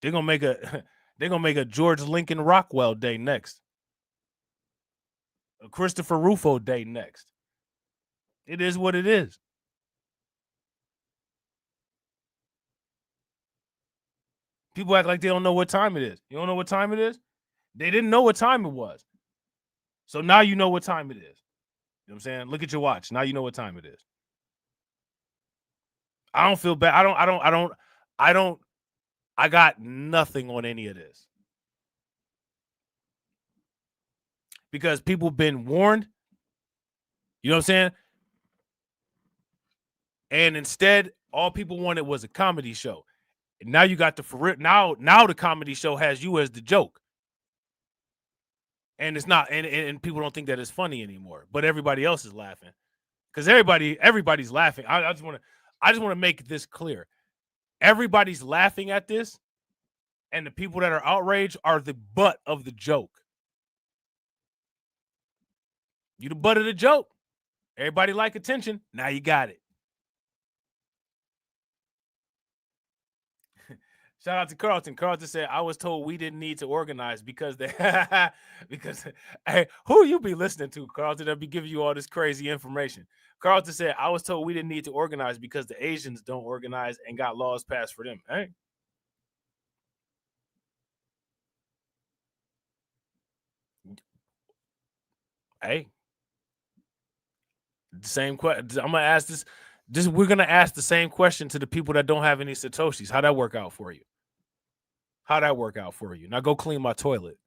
They're gonna make a George Lincoln Rockwell Day next. A Christopher Rufo Day next. It is what it is. People act like they don't know what time it is. You don't know what time it is? They didn't know what time it was. So now you know what time it is. You know what I'm saying? Look at your watch. Now you know what time it is. I don't feel bad. I got nothing on any of this. Because people have been warned. You know what I'm saying? And instead, all people wanted was a comedy show. And now you got now the comedy show has you as the joke. And it's not, and people don't think that it's funny anymore. But everybody else is laughing. Because everybody's laughing. I just want to make this clear. Everybody's laughing at this, and the people that are outraged are the butt of the joke. You the butt of the joke. Everybody like attention. Now you got it. Shout out to Carlton. Carlton said, I was told we didn't need to organize because hey, who you be listening to, Carlton, that be giving you all this crazy information. Carlton said, I was told we didn't need to organize because the Asians don't organize and got laws passed for them. Hey. Hey. The same question. I'm gonna ask this. We're gonna ask the same question to the people that don't have any Satoshis. How'd that work out for you? How'd that work out for you? Now go clean my toilet.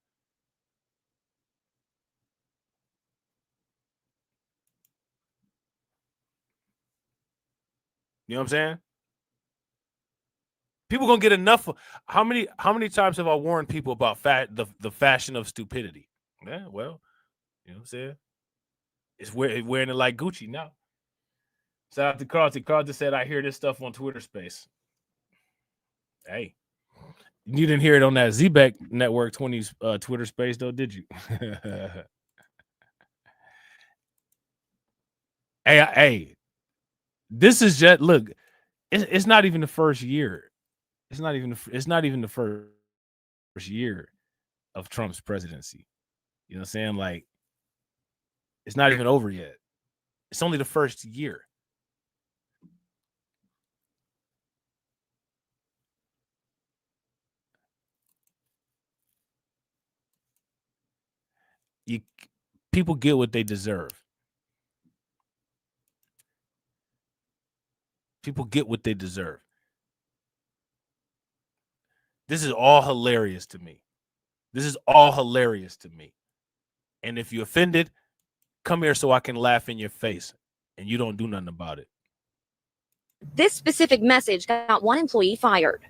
You know what I'm saying? People gonna get enough. How many times have I warned people about the fashion of stupidity? Yeah, well, you know what I'm saying? It's wearing it like Gucci now. Shout out to Carlton. Carlton said, I hear this stuff on Twitter Space. Hey, you didn't hear it on that Zbeck Network 20's Twitter Space, though, did you? Hey, this is just, look, it's not even the first year. It's not even the first year of Trump's presidency. You know what I'm saying? Like, it's not even over yet. It's only the first year. People get what they deserve. People get what they deserve. This is all hilarious to me. And if you're offended, come here so I can laugh in your face and you don't do nothing about it. This specific message got one employee fired.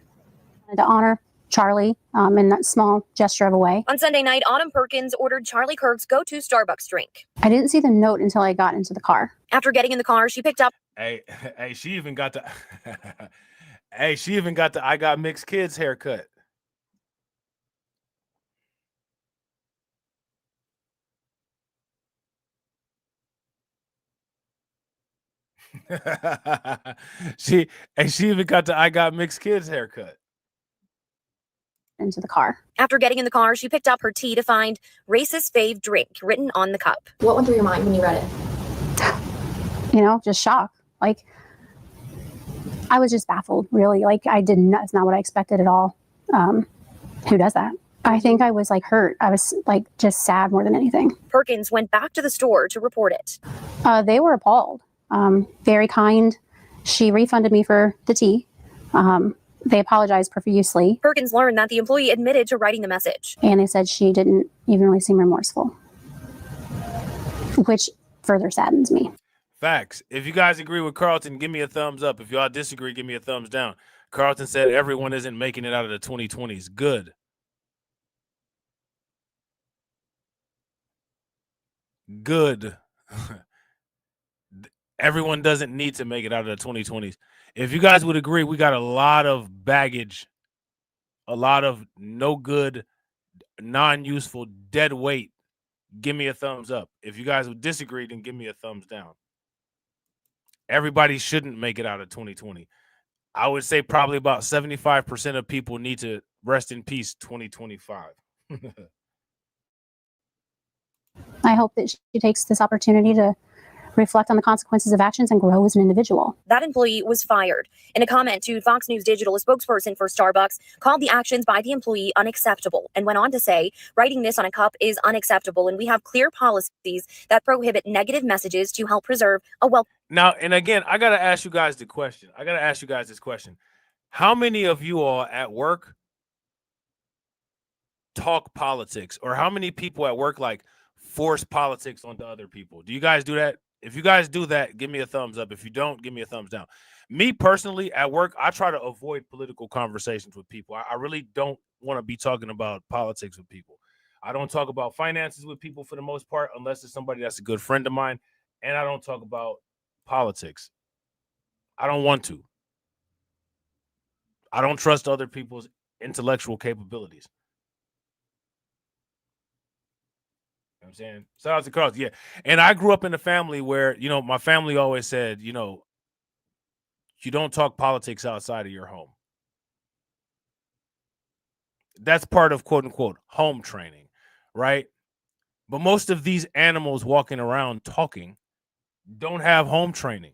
To honor Charlie in that small gesture of a way. On Sunday night, Autumn Perkins ordered Charlie Kirk's go-to Starbucks drink. I didn't see the note until I got into the car. After getting in the car, she picked up. Hey, she even got the I got mixed kids haircut. she even got the I got mixed kids haircut. Into the car. After getting in the car, she picked up her tea to find racist fave drink written on the cup. What went through your mind when you read it? You know, just shock. Like, I was just baffled, really. Like, that's not what I expected at all. Who does that? I think I was like hurt. I was like just sad more than anything. Perkins went back to the store to report it. They were appalled. Very kind. She refunded me for the tea. They apologized profusely. Perkins learned that the employee admitted to writing the message. And they said she didn't even really seem remorseful, which further saddens me. Facts. If you guys agree with Carlton, give me a thumbs up. If y'all disagree, give me a thumbs down. Carlton said everyone isn't making it out of the 2020s. Good. Good. Everyone doesn't need to make it out of the 2020s. If you guys would agree, we got a lot of baggage, a lot of no good, non-useful, dead weight. Give me a thumbs up. If you guys would disagree, then give me a thumbs down. Everybody shouldn't make it out of 2020. I would say probably about 75% of people need to rest in peace 2025. I hope that she takes this opportunity to reflect on the consequences of actions and grow as an individual. That employee was fired. In a comment to Fox News Digital, a spokesperson for Starbucks called the actions by the employee unacceptable and went on to say, writing this on a cup is unacceptable, and we have clear policies that prohibit negative messages to help preserve a well. Now, and again, I got to ask you guys this question. How many of you all at work talk politics, or how many people at work like force politics onto other people? Do you guys do that? If you guys do that, give me a thumbs up. If you don't, give me a thumbs down. Me personally, at work, I try to avoid political conversations with people. I really don't want to be talking about politics with people. I don't talk about finances with people for the most part, unless it's somebody that's a good friend of mine. And I don't talk about politics. I don't want to. I don't trust other people's intellectual capabilities. I'm saying, shout out to Carlos. Yeah. And I grew up in a family where, you know, my family always said, you know, you don't talk politics outside of your home. That's part of quote unquote home training, right? But most of these animals walking around talking don't have home training.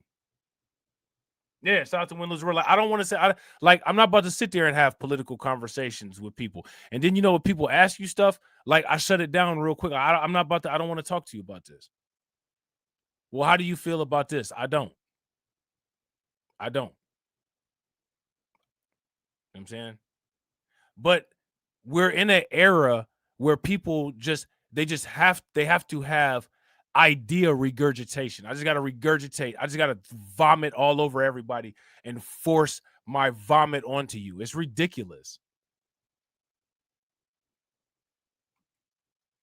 Yeah, shout out to Win-Lose Real. I don't want to say, I'm not about to sit there and have political conversations with people. And then, you know, when people ask you stuff, like, I shut it down real quick. I don't want to talk to you about this. Well, how do you feel about this? I don't. You know what I'm saying? But we're in an era where people have to have idea regurgitation. I just got to regurgitate. I just got to vomit all over everybody and force my vomit onto you. It's ridiculous.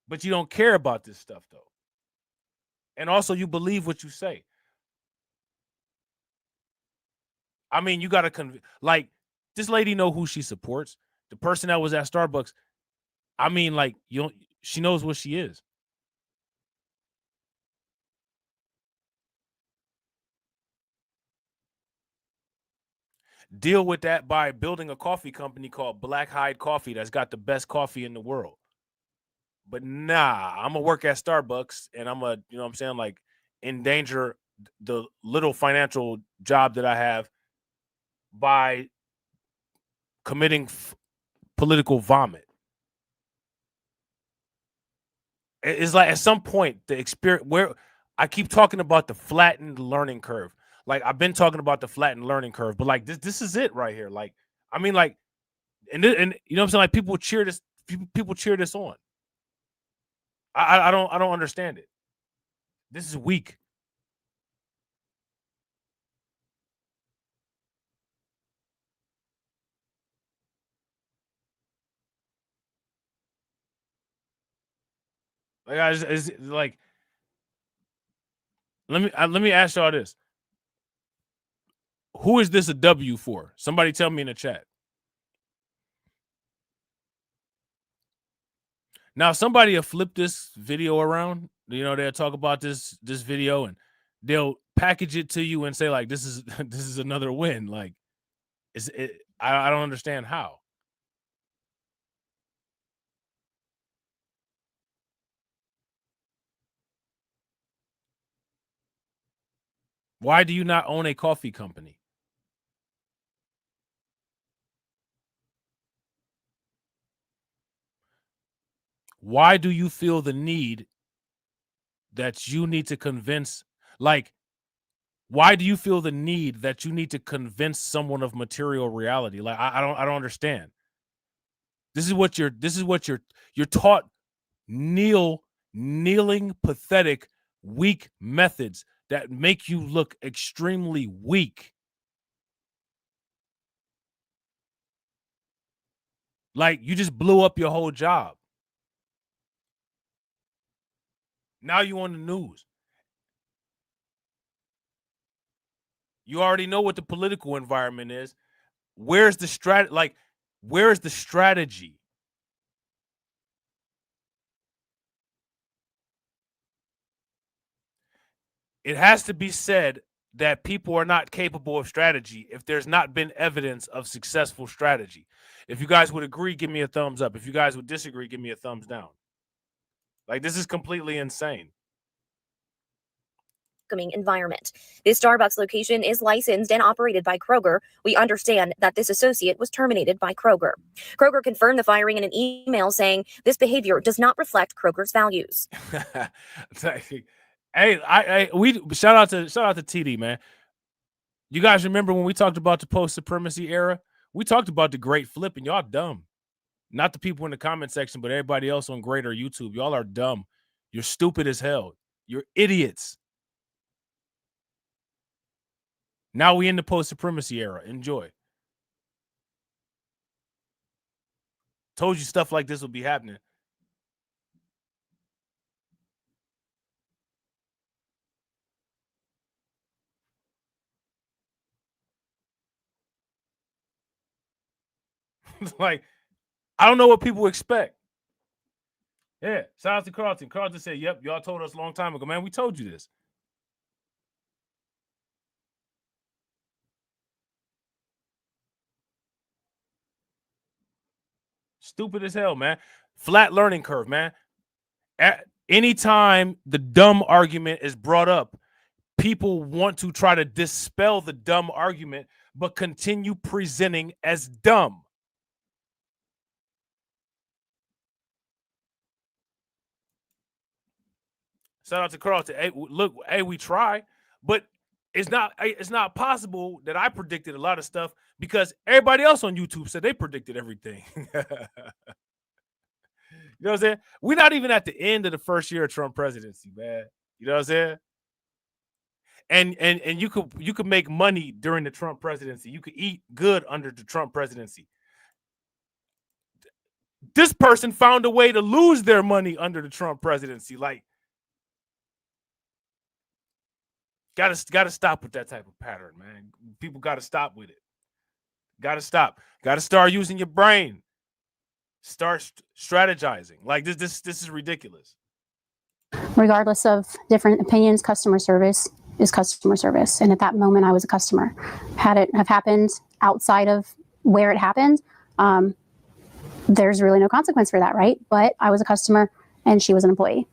But you don't care about this stuff, though. And also, you believe what you say. I mean, you got to like, this lady know who she supports. The person that was at Starbucks, I mean, like, she knows what she is. Deal with that by building a coffee company called Black Hide Coffee that's got the best coffee in the world. But nah, I'm gonna work at Starbucks and I'm gonna, you know what I'm saying, like, endanger the little financial job that I have by committing political vomit. It's like at some point the experience where I keep talking about the flattened learning curve. Like, I've been talking about the flattened learning curve, but like this is it right here. Like, I mean, like, and you know what I'm saying? Like, people cheer this on. I don't understand it. This is weak. Like, like, let me ask y'all this. Who is this a W for? Somebody tell me in the chat. Now, somebody will flip this video around. You know, they'll talk about this video and they'll package it to you and say, like, this is another win. Like, I don't understand how. Why do you not own a coffee company? Why do you feel the need that you need to convince, like, why do you feel the need that you need to convince someone of material reality? Like, I don't understand. This is what you're taught. Kneeling, pathetic, weak methods that make you look extremely weak. Like, you just blew up your whole job. Now you on the news. You already know what the political environment is. Where's the where's the strategy? It has to be said that people are not capable of strategy if there's not been evidence of successful strategy. If you guys would agree, give me a thumbs up. If you guys would disagree, give me a thumbs down. Like, this is completely insane. Environment. This Starbucks location is licensed and operated by Kroger. We understand that this associate was terminated by Kroger. Kroger confirmed the firing in an email saying this behavior does not reflect Kroger's values. Hey, we shout out to TD, man. You guys remember when we talked about the post-supremacy era? We talked about the great flip, and y'all dumb. Not the people in the comment section, but everybody else on Greater YouTube. Y'all are dumb. You're stupid as hell. You're idiots. Now we in the post-supremacy era. Enjoy. Told you stuff like this will be happening. Like, I don't know what people expect. Yeah, shout out to Carlton. Carlton said, yep, y'all told us a long time ago. Man, we told you this. Stupid as hell, man. Flat learning curve, man. Anytime the dumb argument is brought up, people want to try to dispel the dumb argument, but continue presenting as dumb. Shout out to Carlton. Hey, look, hey, we try, but it's not possible that I predicted a lot of stuff because everybody else on YouTube said they predicted everything. You know what I'm saying? We're not even at the end of the first year of Trump presidency, man. You know what I'm saying? And you could make money during the Trump presidency. You could eat good under the Trump presidency. This person found a way to lose their money under the Trump presidency. Like, gotta stop with that type of pattern, man. People gotta stop with it. Gotta stop. Gotta start using your brain. Start strategizing. Like this is ridiculous. Regardless of different opinions, customer service is customer service. And at that moment, I was a customer. Had it have happened outside of where it happened, there's really no consequence for that, right? But I was a customer and she was an employee.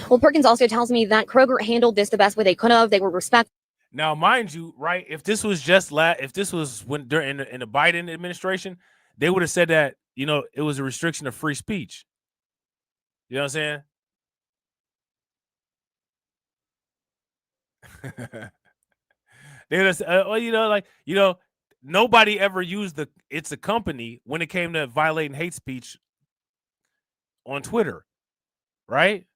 Well, Perkins also tells me that Kroger handled this the best way they could have. They were respectful. Now, mind you, right? If this was just if this was when during in the Biden administration, they would have said that, you know, it was a restriction of free speech. You know what I'm saying? They would have said, well, you know, like, you know, nobody ever used it's a company when it came to violating hate speech on Twitter, right?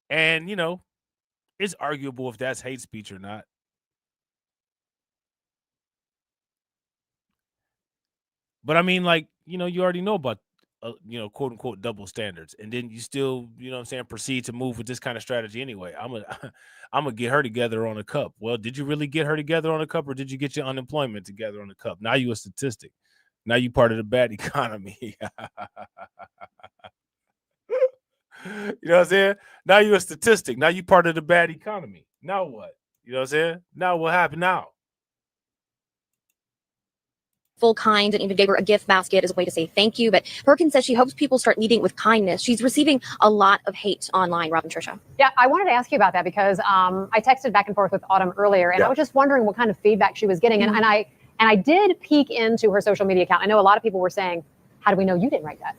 And, you know, it's arguable if that's hate speech or not. But I mean, like, you know, you already know about, you know, quote unquote double standards. And then you still, you know what I'm saying, proceed to move with this kind of strategy anyway. I'm gonna get her together on a cup. Well, did you really get her together on a cup, or did you get your unemployment together on a cup? Now you a statistic. Now you part of the bad economy. You know what I'm saying? Now you a statistic. Now you part of the bad economy. Now what? You know what I'm saying? Now what happened now? Full kind, and even gave her a gift basket as a way to say thank you. But Perkins says she hopes people start leading with kindness. She's receiving a lot of hate online, Rob and Trisha. Yeah, I wanted to ask you about that because I texted back and forth with Autumn earlier, and I was just wondering what kind of feedback she was getting. And I did peek into her social media account. I know a lot of people were saying, how do we know you didn't write that?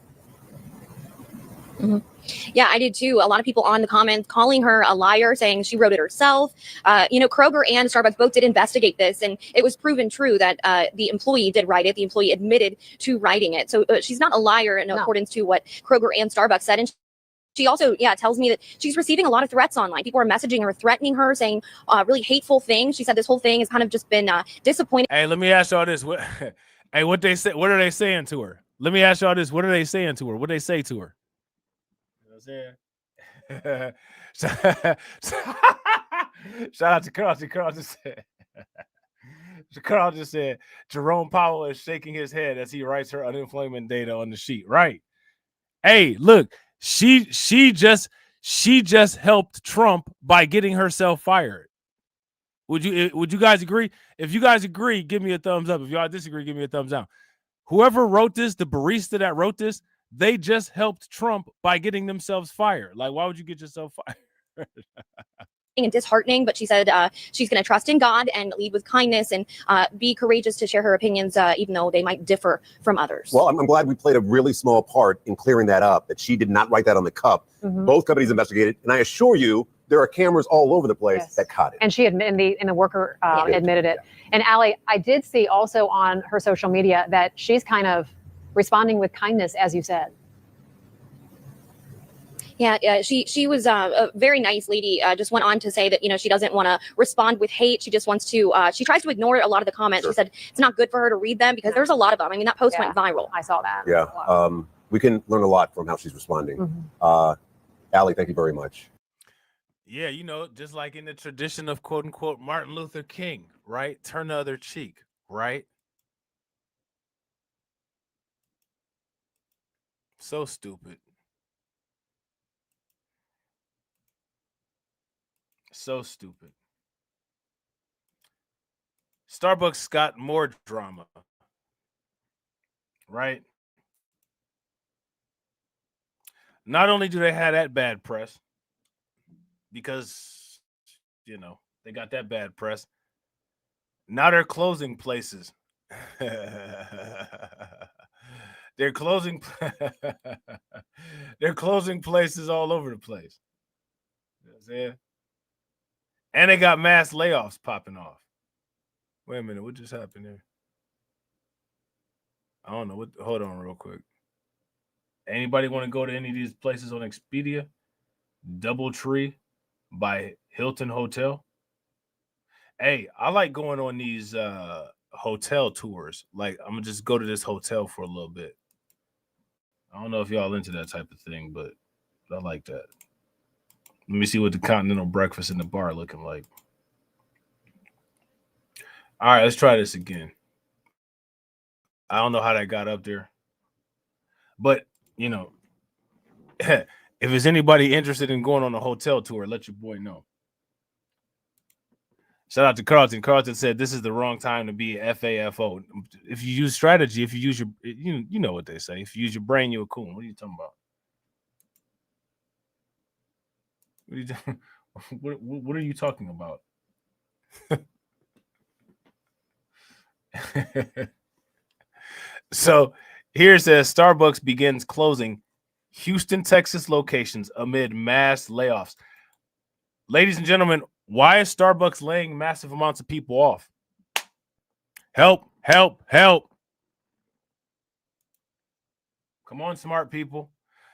Mm-hmm. Yeah, I did too. A lot of people on the comments calling her a liar, saying she wrote it herself. You know, Kroger and Starbucks both did investigate this, and it was proven true that the employee did write it. The employee admitted to writing it. So she's not a liar in accordance to what Kroger and Starbucks said. And she also, tells me that she's receiving a lot of threats online. People are messaging her, threatening her, saying really hateful things. She said this whole thing has kind of just been disappointing. Hey, let me ask y'all this. What they say? What are they saying to her? Let me ask y'all this. What are they saying to her? What do they say to her? Shout out to Carl. Carl just said Jerome Powell is shaking his head as he writes her unemployment data on the sheet. Right. Hey, look, she just helped Trump by getting herself fired. Would you guys agree? If you guys agree, give me a thumbs up. If y'all disagree, give me a thumbs down. Whoever wrote this, the barista that wrote this, they just helped Trump by getting themselves fired. Like, why would you get yourself fired? And disheartening, but she said she's going to trust in God and lead with kindness and be courageous to share her opinions, even though they might differ from others. Well, I'm glad we played a really small part in clearing that up, that she did not write that on the cup. Mm-hmm. Both companies investigated, and I assure you, there are cameras all over the place that caught it. And she admitted, and the worker admitted it. And Allie, I did see also on her social media that she's kind of responding with kindness, as you said. Yeah, she was a very nice lady. Just went on to say that, you know, she doesn't want to respond with hate. She just wants to, she tries to ignore a lot of the comments. She said it's not good for her to read them because there's a lot of them. I mean, that post went viral. I saw that. Yeah, we can learn a lot from how she's responding. Mm-hmm. Allie, thank you very much. Yeah, you know, just like in the tradition of quote unquote Martin Luther King, right? Turn the other cheek, right? So stupid. So stupid. Starbucks got more drama, right? Not only do they have that bad press, because, you know, they got that bad press, now they're closing places. They're closing places all over the place. You know what I'm saying? And they got mass layoffs popping off. Wait a minute, what just happened there? I don't know. Hold on real quick. Anybody want to go to any of these places on Expedia? Doubletree by Hilton Hotel. Hey, I like going on these hotel tours. Like, I'm gonna just go to this hotel for a little bit. I don't know if y'all into that type of thing, but I like that. Let me see what the continental breakfast in the bar looking like. All right, let's try this again. I don't know how that got up there, but you know, if there's anybody interested in going on a hotel tour, let your boy know. Shout out to Carlton. Carlton said this is the wrong time to be a FAFO. If you use strategy, if you use your, you know what they say. If you use your brain, you're a coon. What are you talking about? What are you talking about? So here it says Starbucks begins closing Houston, Texas locations amid mass layoffs. Ladies and gentlemen, why is Starbucks laying massive amounts of people off? Help, help, help. Come on, smart people.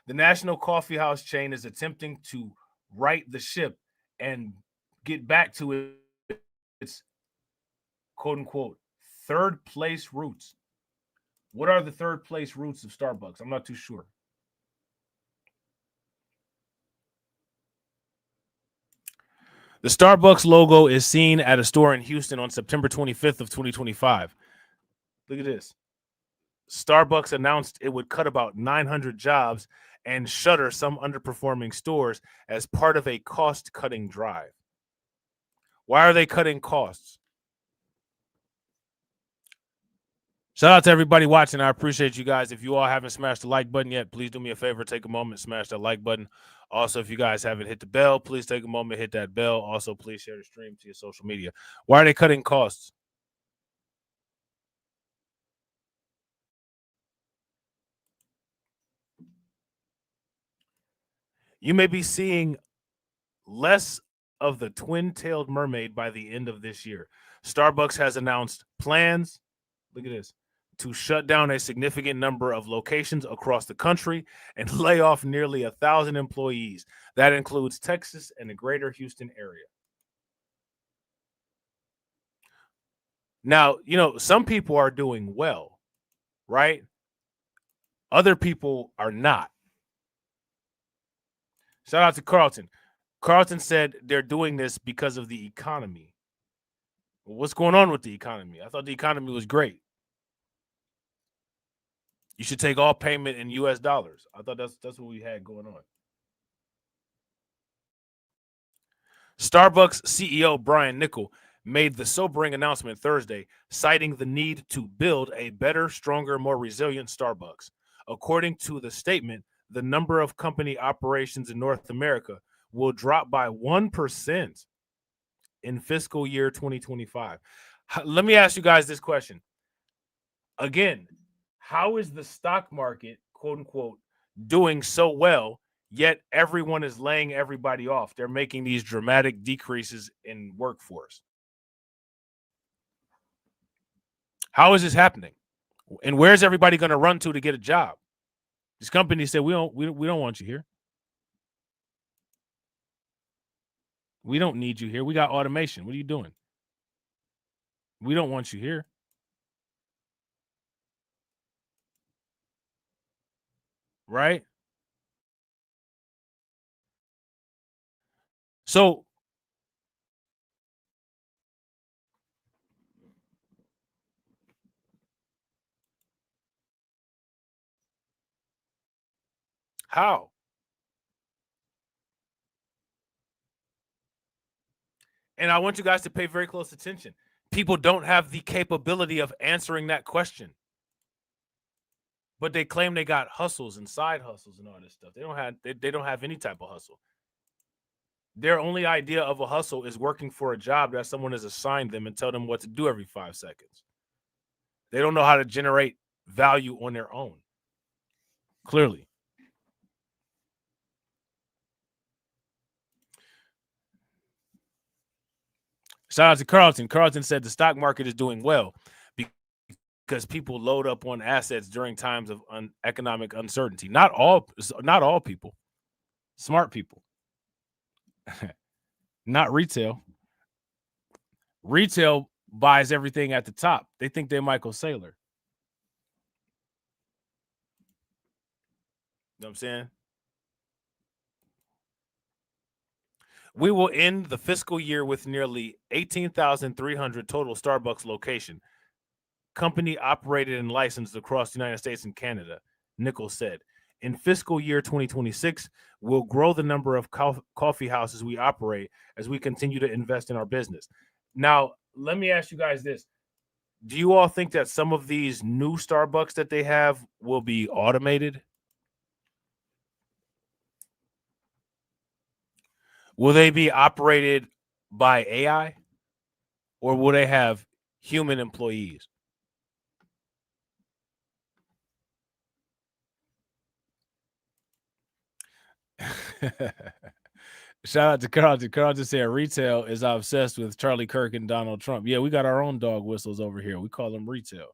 The national coffee house chain is attempting to right the ship and get back to its quote unquote third place roots. What are the third place roots of Starbucks? I'm not too sure. The Starbucks logo is seen at a store in Houston on September 25th of 2025. Look at this. Starbucks announced it would cut about 900 jobs and shutter some underperforming stores as part of a cost-cutting drive. Why are they cutting costs? Shout out to everybody watching. I appreciate you guys. If you all haven't smashed the like button yet, please do me a favor. Take a moment, smash that like button. Also, if you guys haven't hit the bell, please take a moment, hit that bell. Also, please share the stream to your social media. Why are they cutting costs? You may be seeing less of the twin-tailed mermaid by the end of this year. Starbucks has announced plans, look at this, to shut down a significant number of locations across the country and lay off nearly 1,000 employees. That includes Texas and the greater Houston area. Now, you know, some people are doing well, right? Other people are not. Shout out to Carlton. Carlton said they're doing this because of the economy. Well, what's going on with the economy? I thought the economy was great. You should take all payment in U.S. dollars. I thought that's what we had going on. Starbucks CEO Brian Niccol made the sobering announcement Thursday, citing the need to build a better, stronger, more resilient Starbucks. According to the statement, the number of company operations in North America will drop by 1% in fiscal year 2025. Let me ask you guys this question. Again, how is the stock market, quote unquote, doing so well, yet everyone is laying everybody off? They're making these dramatic decreases in workforce. How is this happening? And where's everybody going to run to get a job? This company said, we don't want you here. We don't need you here. We got automation. What are you doing? We don't want you here. Right? So how? And I want you guys to pay very close attention. People don't have the capability of answering that question. But they claim they got hustles and side hustles and all this stuff. They don't have any type of hustle. Their only idea of a hustle is working for a job that someone has assigned them and tell them what to do every 5 seconds. They don't know how to generate value on their own. Clearly. Shout out to Carlton. Carlton said the stock market is doing well because people load up on assets during times of economic uncertainty. Not all people, smart people, not retail. Retail buys everything at the top. They think they're Michael Saylor. You know what I'm saying? We will end the fiscal year with nearly 18,300 total Starbucks location. Company operated and licensed across the United States and Canada, Nichols said. In fiscal year 2026, we'll grow the number of coffee houses we operate as we continue to invest in our business. Now, let me ask you guys this. Do you all think that some of these new Starbucks that they have will be automated? Will they be operated by AI, or will they have human employees? Shout out to Carlton. Carlton said retail is obsessed with Charlie Kirk and Donald Trump. Yeah, we got our own dog whistles over here. We call them retail.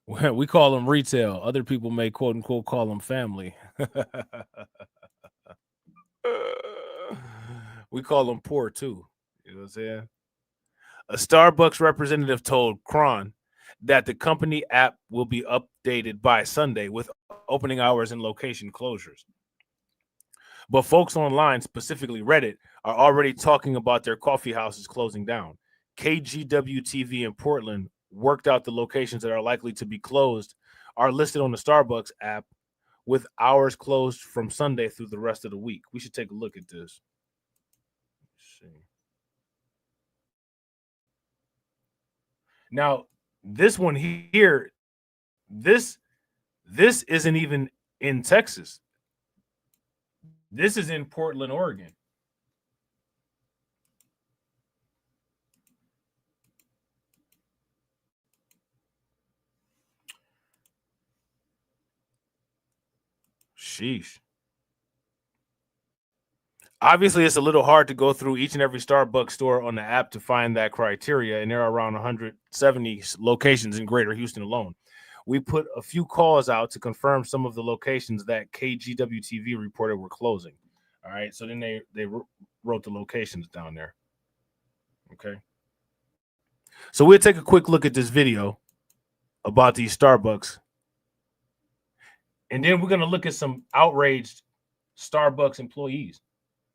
We call them retail. Other people may quote unquote call them family. We call them poor too. You know what I'm saying? A Starbucks representative told Cron that the company app will be updated by Sunday with opening hours and location closures. But folks online, specifically Reddit, are already talking about their coffee houses closing down. KGW TV in Portland worked out the locations that are likely to be closed are listed on the Starbucks app with hours closed from Sunday through the rest of the week. We should take a look at this. Let's see. Now, this one here, this isn't even in Texas. This is in Portland, Oregon. Sheesh. Obviously, it's a little hard to go through each and every Starbucks store on the app to find that criteria, and there are around 170 locations in Greater Houston alone. We put a few calls out to confirm some of the locations that KGW TV reported were closing. All right, so then they wrote the locations down there. Okay. So we'll take a quick look at this video about these Starbucks. And then we're going to look at some outraged Starbucks employees.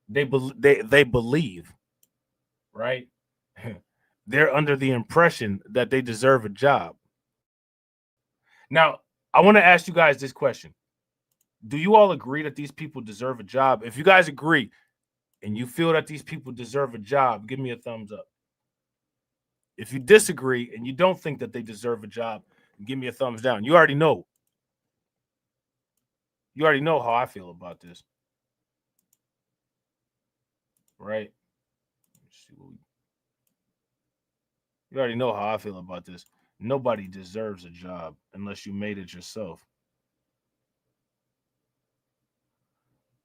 They believe, right? They're under the impression that they deserve a job. Now, I want to ask you guys this question. Do you all agree that these people deserve a job? If you guys agree and you feel that these people deserve a job, give me a thumbs up. If you disagree and you don't think that they deserve a job, give me a thumbs down. You already know. You already know how I feel about this. Right? You already know how I feel about this. Nobody deserves a job unless you made it yourself.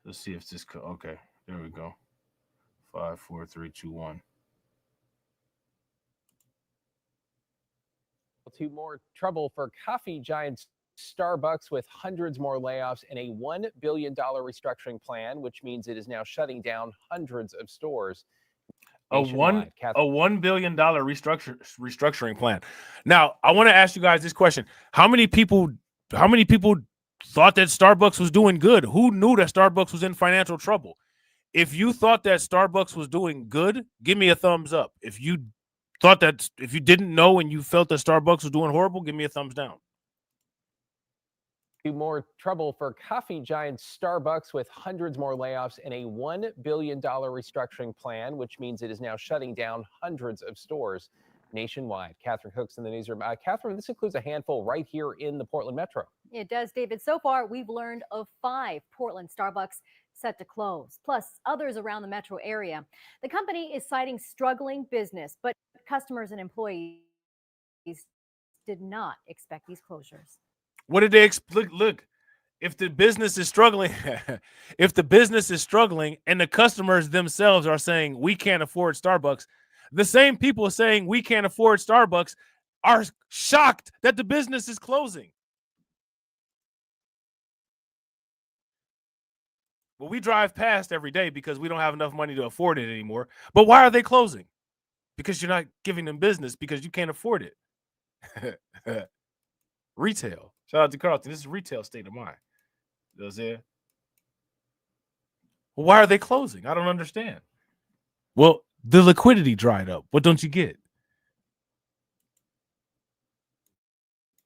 Let's see if this okay, there we go. 5, 4, 3, 2, 1. To more trouble for coffee giants Starbucks with hundreds more layoffs and a $1 billion restructuring plan, which means it is now shutting down hundreds of stores. A $1 billion restructuring plan. Now, I want to ask you guys this question. How many people thought that Starbucks was doing good? Who knew that Starbucks was in financial trouble? If you thought that Starbucks was doing good, give me a thumbs up. If you didn't know and you felt that Starbucks was doing horrible, give me a thumbs down. To more trouble for coffee giant Starbucks with hundreds more layoffs and a $1 billion restructuring plan, which means it is now shutting down hundreds of stores nationwide. Catherine Hooks in the newsroom. Catherine, this includes a handful right here in the Portland Metro. It does, David. So far, we've learned of 5 Portland Starbucks set to close, plus others around the metro area. The company is citing struggling business, but customers and employees did not expect these closures. What did they expect? Look, if the business is struggling, if the business is struggling and the customers themselves are saying we can't afford Starbucks, the same people saying we can't afford Starbucks are shocked that the business is closing. Well, we drive past every day because we don't have enough money to afford it anymore. But why are they closing? Because you're not giving them business because you can't afford it. Retail. Shout out to Carlton. This is retail state of mind. You know what I'm saying? Well, why are they closing? I don't understand. Well, the liquidity dried up. What don't you get?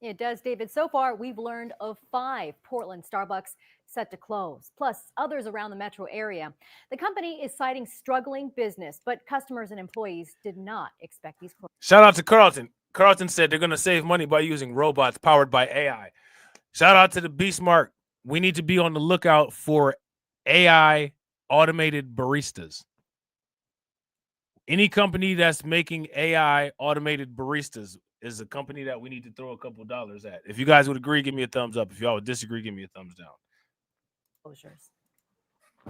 It does, David. So far, we've learned of 5 Portland Starbucks set to close, plus others around the metro area. The company is citing struggling business, but customers and employees did not expect these closures. Shout out to Carlton. Carlton said they're going to save money by using robots powered by AI. Shout out to the Beast Mark. We need to be on the lookout for AI automated baristas. Any company that's making AI automated baristas is a company that we need to throw a couple dollars at. If you guys would agree, give me a thumbs up. If y'all would disagree, give me a thumbs down. Closures.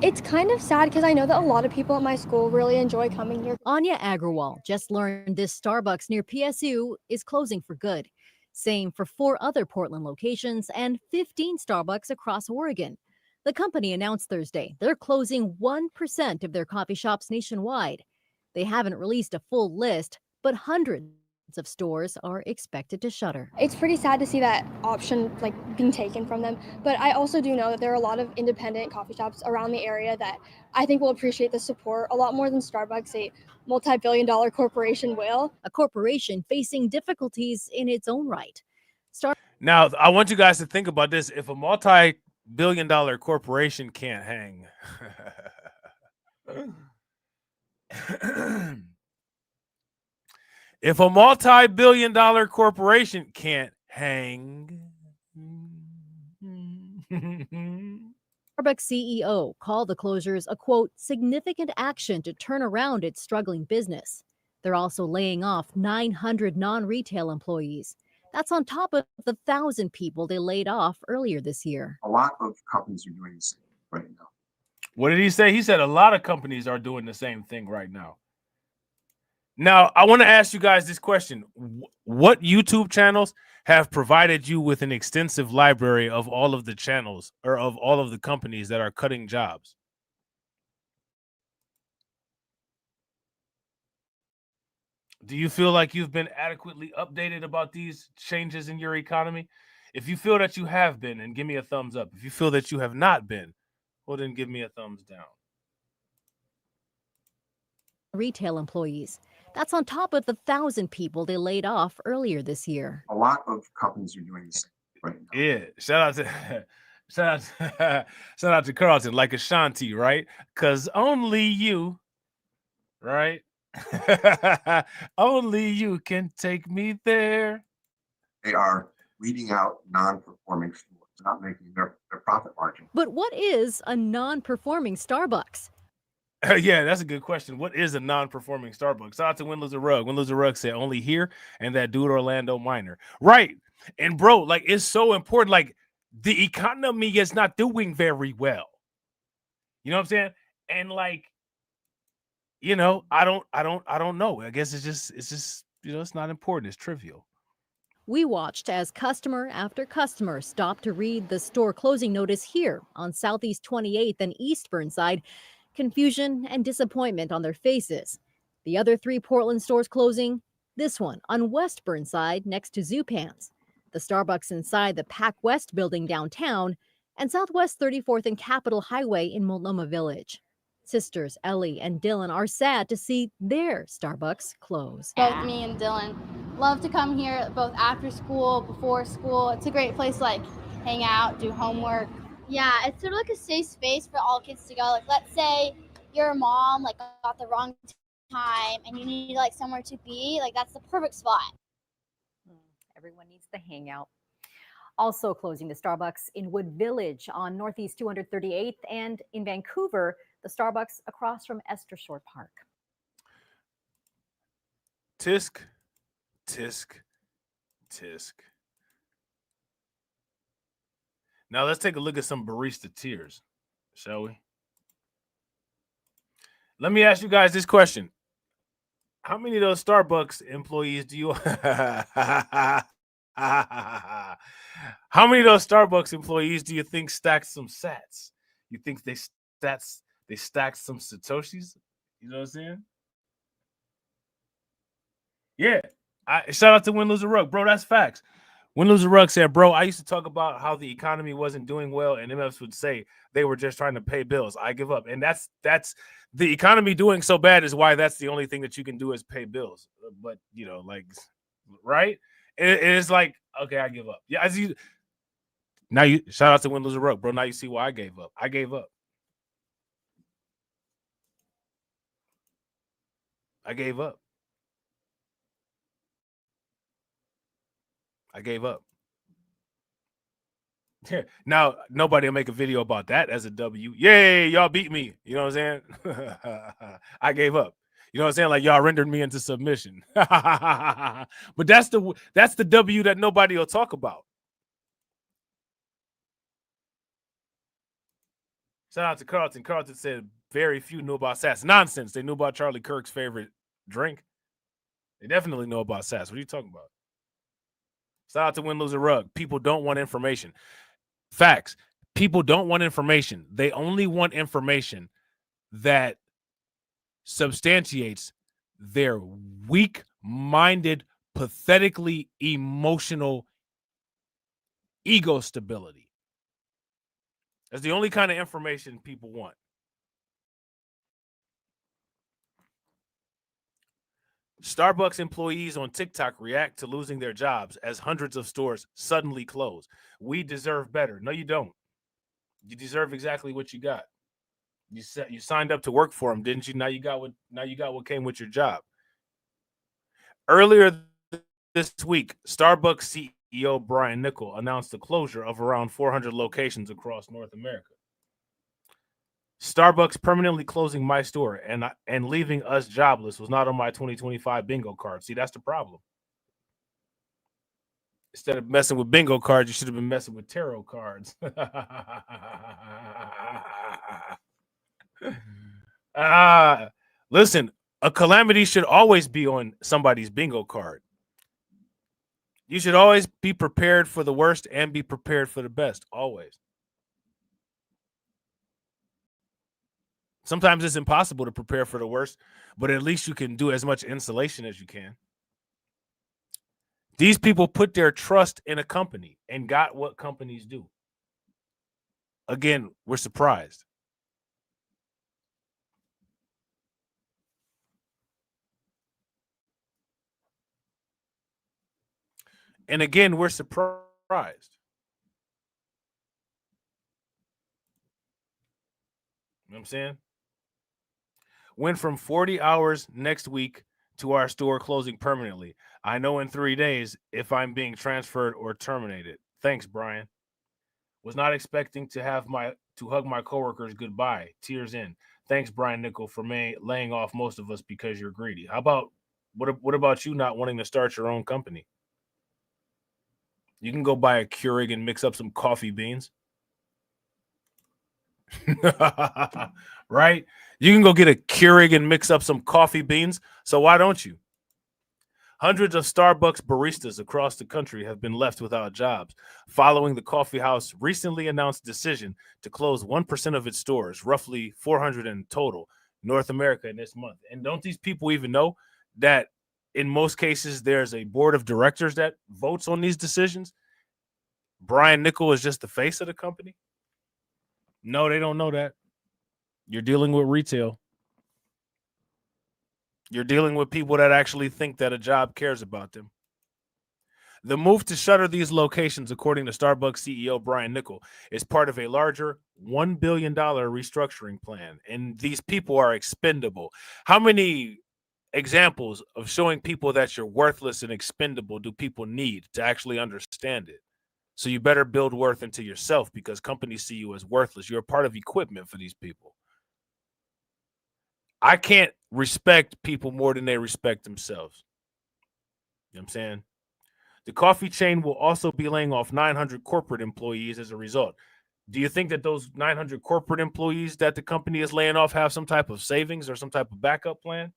It's kind of sad because I know that a lot of people at my school really enjoy coming here. Anya Agrawal just learned this Starbucks near PSU is closing for good. Same for 4 other Portland locations and 15 Starbucks across Oregon. The company announced Thursday they're closing 1% of their coffee shops nationwide. They haven't released a full list, but hundreds of stores are expected to shutter. It's pretty sad to see that option being taken from them, but I also do know that there are a lot of independent coffee shops around the area that I think will appreciate the support a lot more than Starbucks, a multi-billion-dollar corporation, will. A corporation facing difficulties in its own right. Now, I want you guys to think about this. If a multi-billion-dollar corporation can't hang, if a multi-billion-dollar corporation can't hang, Starbucks CEO called the closures a, quote, significant action to turn around its struggling business. They're also laying off 900 non-retail employees. That's on top of the 1,000 people they laid off earlier this year. A lot of companies are doing the same right now. What did he say? He said a lot of companies are doing the same thing right now. Now, I want to ask you guys this question. What YouTube channels have provided you with an extensive library of all of the channels or of all of the companies that are cutting jobs? Do you feel like you've been adequately updated about these changes in your economy? If you feel that you have been, and give me a thumbs up. If you feel that you have not been, well, then give me a thumbs down. Retail employees. That's on top of the 1,000 people they laid off earlier this year. A lot of companies are doing the same right now. Yeah, shout out to Carlton, like Ashanti, right? Because only you, right? Only you can take me there. They are weeding out non-performing stores, not making their profit margin. But what is a non-performing Starbucks? Yeah, that's a good question. What is a non-performing Starbucks? Shout out to Windless a Rug. Windless a Rug said only here and that dude Orlando Minor. Right. And bro, like it's so important. Like the economy is not doing very well. You know what I'm saying? And like, you know, I don't know. I guess it's just, you know, it's not important. It's trivial. We watched as customer after customer stopped to read the store closing notice here on Southeast 28th and East Burnside. Confusion and disappointment on their faces. The other 3 Portland stores closing, this one on West Burnside next to Zupan's, the Starbucks inside the Pac West building downtown, and Southwest 34th and Capitol Highway in Multnomah Village. Sisters Ellie and Dylan are sad to see their Starbucks close. Both me and Dylan love to come here both after school, before school. It's a great place to hang out, do homework. Yeah, it's sort of like a safe space for all kids to go. Like, let's say your mom got the wrong time and you need somewhere to be. That's the perfect spot. Everyone needs to hang out. Also closing the Starbucks in Wood Village on Northeast 238th and in Vancouver, the Starbucks across from Esther Shore Park. Tisk, tisk, tisk. Now let's take a look at some barista tiers, shall we? Let me ask you guys this question. How many of those Starbucks employees do you how many of those Starbucks employees do you think stacked some sats? You think they stacked some Satoshis? You know what I'm saying? Yeah. Shout out to Win Loser Rug, bro. That's facts. Win Loser Rug said, bro, I used to talk about how the economy wasn't doing well, and MFs would say they were just trying to pay bills. I give up. And that's the economy doing so bad is why that's the only thing that you can do is pay bills. But you know, like, right? It is like, okay, I give up. Yeah, as you now you shout out to Win Loser Rug, bro. Now you see why I gave up. I gave up. I gave up. I gave up. Now, nobody will make a video about that as a W. Yay, y'all beat me. You know what I'm saying? I gave up. You know what I'm saying? Like, y'all rendered me into submission. But that's the W that nobody will talk about. Shout out to Carlton. Carlton said very few knew about Sass. Nonsense. They knew about Charlie Kirk's favorite drink. They definitely know about Sass. What are you talking about? Shout out to Win Loser Rug. People don't want information. Facts. People don't want information. They only want information that substantiates their weak-minded, pathetically emotional ego stability. That's the only kind of information people want. Starbucks employees on TikTok react to losing their jobs as hundreds of stores suddenly close. We deserve better. No, you don't. You deserve exactly what you got. You signed up to work for them, didn't you? Now you got what came with your job. Earlier this week, Starbucks CEO Brian Niccol announced the closure of around 400 locations across North America. Starbucks permanently closing my store and leaving us jobless was not on my 2025 bingo card. See, that's the problem. Instead of messing with bingo cards, you should have been messing with tarot cards. Listen, a calamity should always be on somebody's bingo card. You should always be prepared for the worst and be prepared for the best, always. Sometimes it's impossible to prepare for the worst, but at least you can do as much insulation as you can. These people put their trust in a company and got what companies do. Again, we're surprised. And again, we're surprised. You know what I'm saying? Went from 40 hours next week to our store closing permanently. I know in 3 days if I'm being transferred or terminated. Thanks, Brian. Was not expecting to hug my coworkers goodbye. Tears in. Thanks, Brian Niccol, for laying off most of us because you're greedy. How about what about you not wanting to start your own company? You can go buy a Keurig and mix up some coffee beans. Right? You can go get a Keurig and mix up some coffee beans. So why don't you? Hundreds of Starbucks baristas across the country have been left without jobs following the coffee house recently announced decision to close 1% of its stores, roughly 400 in total, North America in this month. And don't these people even know that in most cases there's a board of directors that votes on these decisions? Brian Niccol is just the face of the company? No, they don't know that. You're dealing with retail. You're dealing with people that actually think that a job cares about them. The move to shutter these locations, according to Starbucks CEO Brian Niccol, is part of a larger $1 billion restructuring plan. And these people are expendable. How many examples of showing people that you're worthless and expendable do people need to actually understand it? So you better build worth into yourself because companies see you as worthless. You're a part of equipment for these people. I can't respect people more than they respect themselves. You know what I'm saying? The coffee chain will also be laying off 900 corporate employees as a result. Do you think that those 900 corporate employees that the company is laying off have some type of savings or some type of backup plan?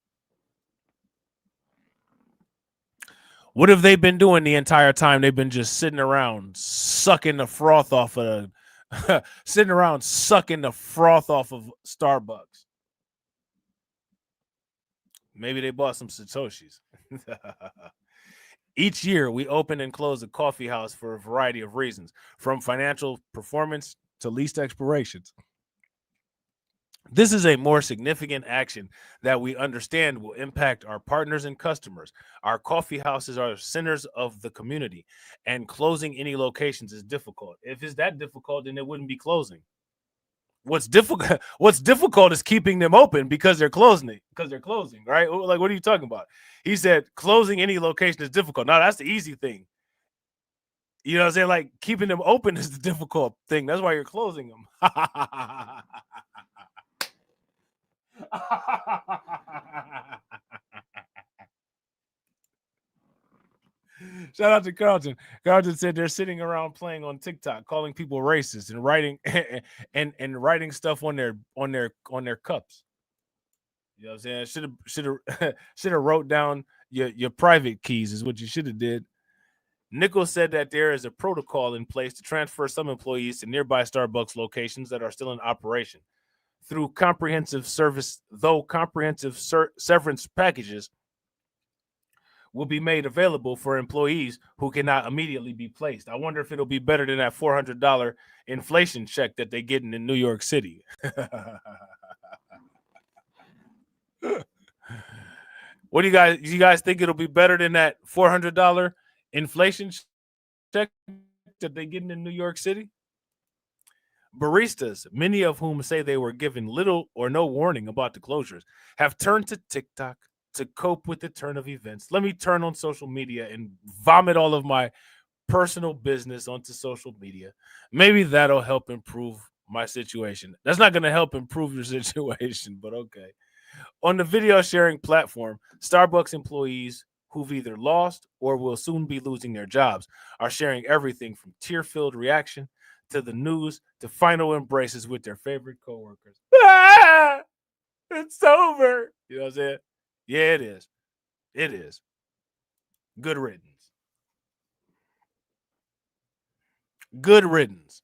What have they been doing the entire time? They've been just sitting around sucking the froth off of sitting around sucking the froth off of Starbucks. Maybe they bought some Satoshis. Each year, we open and close a coffee house for a variety of reasons, from financial performance to lease expirations. This is a more significant action that we understand will impact our partners and customers. Our coffee houses are centers of the community, and closing any locations is difficult. If it's that difficult, then it wouldn't be closing. What's difficult is keeping them open because they're closing, right? Like, what are you talking about? He said closing any location is difficult. Now, that's the easy thing. You know what I'm saying? Like, keeping them open is the difficult thing. That's why you're closing them. Shout out to Carlton. Carlton said they're sitting around playing on TikTok, calling people racist and writing and writing stuff on their cups. You know what I'm saying? Should have wrote down your private keys is what you should have did. Nichols said that there is a protocol in place to transfer some employees to nearby Starbucks locations that are still in operation. Through comprehensive severance packages will be made available for employees who cannot immediately be placed. I wonder if it'll be better than that $400 inflation check that they're getting in New York City. What do you guys think it'll be better than that $400 inflation check that they're getting in New York City? Baristas, many of whom say they were given little or no warning about the closures, have turned to TikTok to cope with the turn of events. Let me turn on social media and vomit all of my personal business onto social media. Maybe that'll help improve my situation. That's not going to help improve your situation, but okay. On the video sharing platform, Starbucks employees who've either lost or will soon be losing their jobs are sharing everything from tear-filled reaction to the news to final embraces with their favorite coworkers. Ah, it's over. You know what I'm saying? Yeah, it is. It is. Good riddance. Good riddance.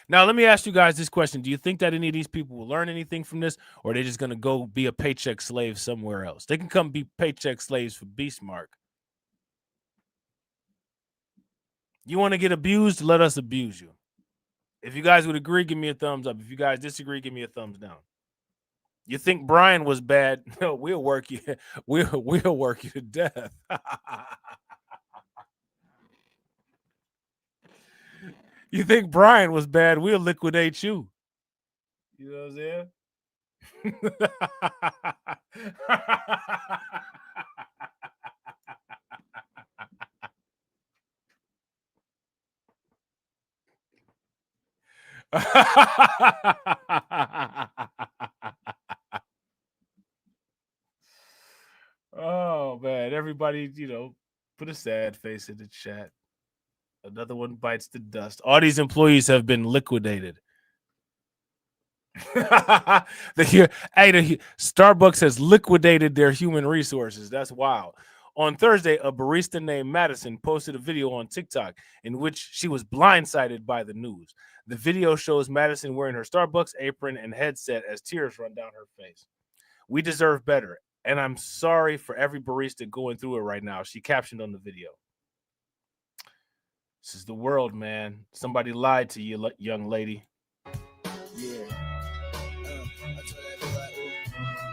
Now, let me ask you guys this question. Do you think that any of these people will learn anything from this, or are they just going to go be a paycheck slave somewhere else? They can come be paycheck slaves for Beastmark. You want to get abused? Let us abuse you. If you guys would agree, give me a thumbs up. If you guys disagree, give me a thumbs down. You think Brian was bad? No, we'll work you. We'll work you to death. You think Brian was bad? We'll liquidate you. You know what I'm saying? Oh man, everybody, put a sad face in the chat. Another one bites the dust. All these employees have been liquidated. Starbucks has liquidated their human resources. That's wild. On Thursday, a barista named Madison posted a video on TikTok in which she was blindsided by the news. The video shows Madison wearing her Starbucks apron and headset as tears run down her face. We deserve better, and I'm sorry for every barista going through it right now, she captioned on the video. This is the world, man. Somebody lied to you, young lady. Yeah.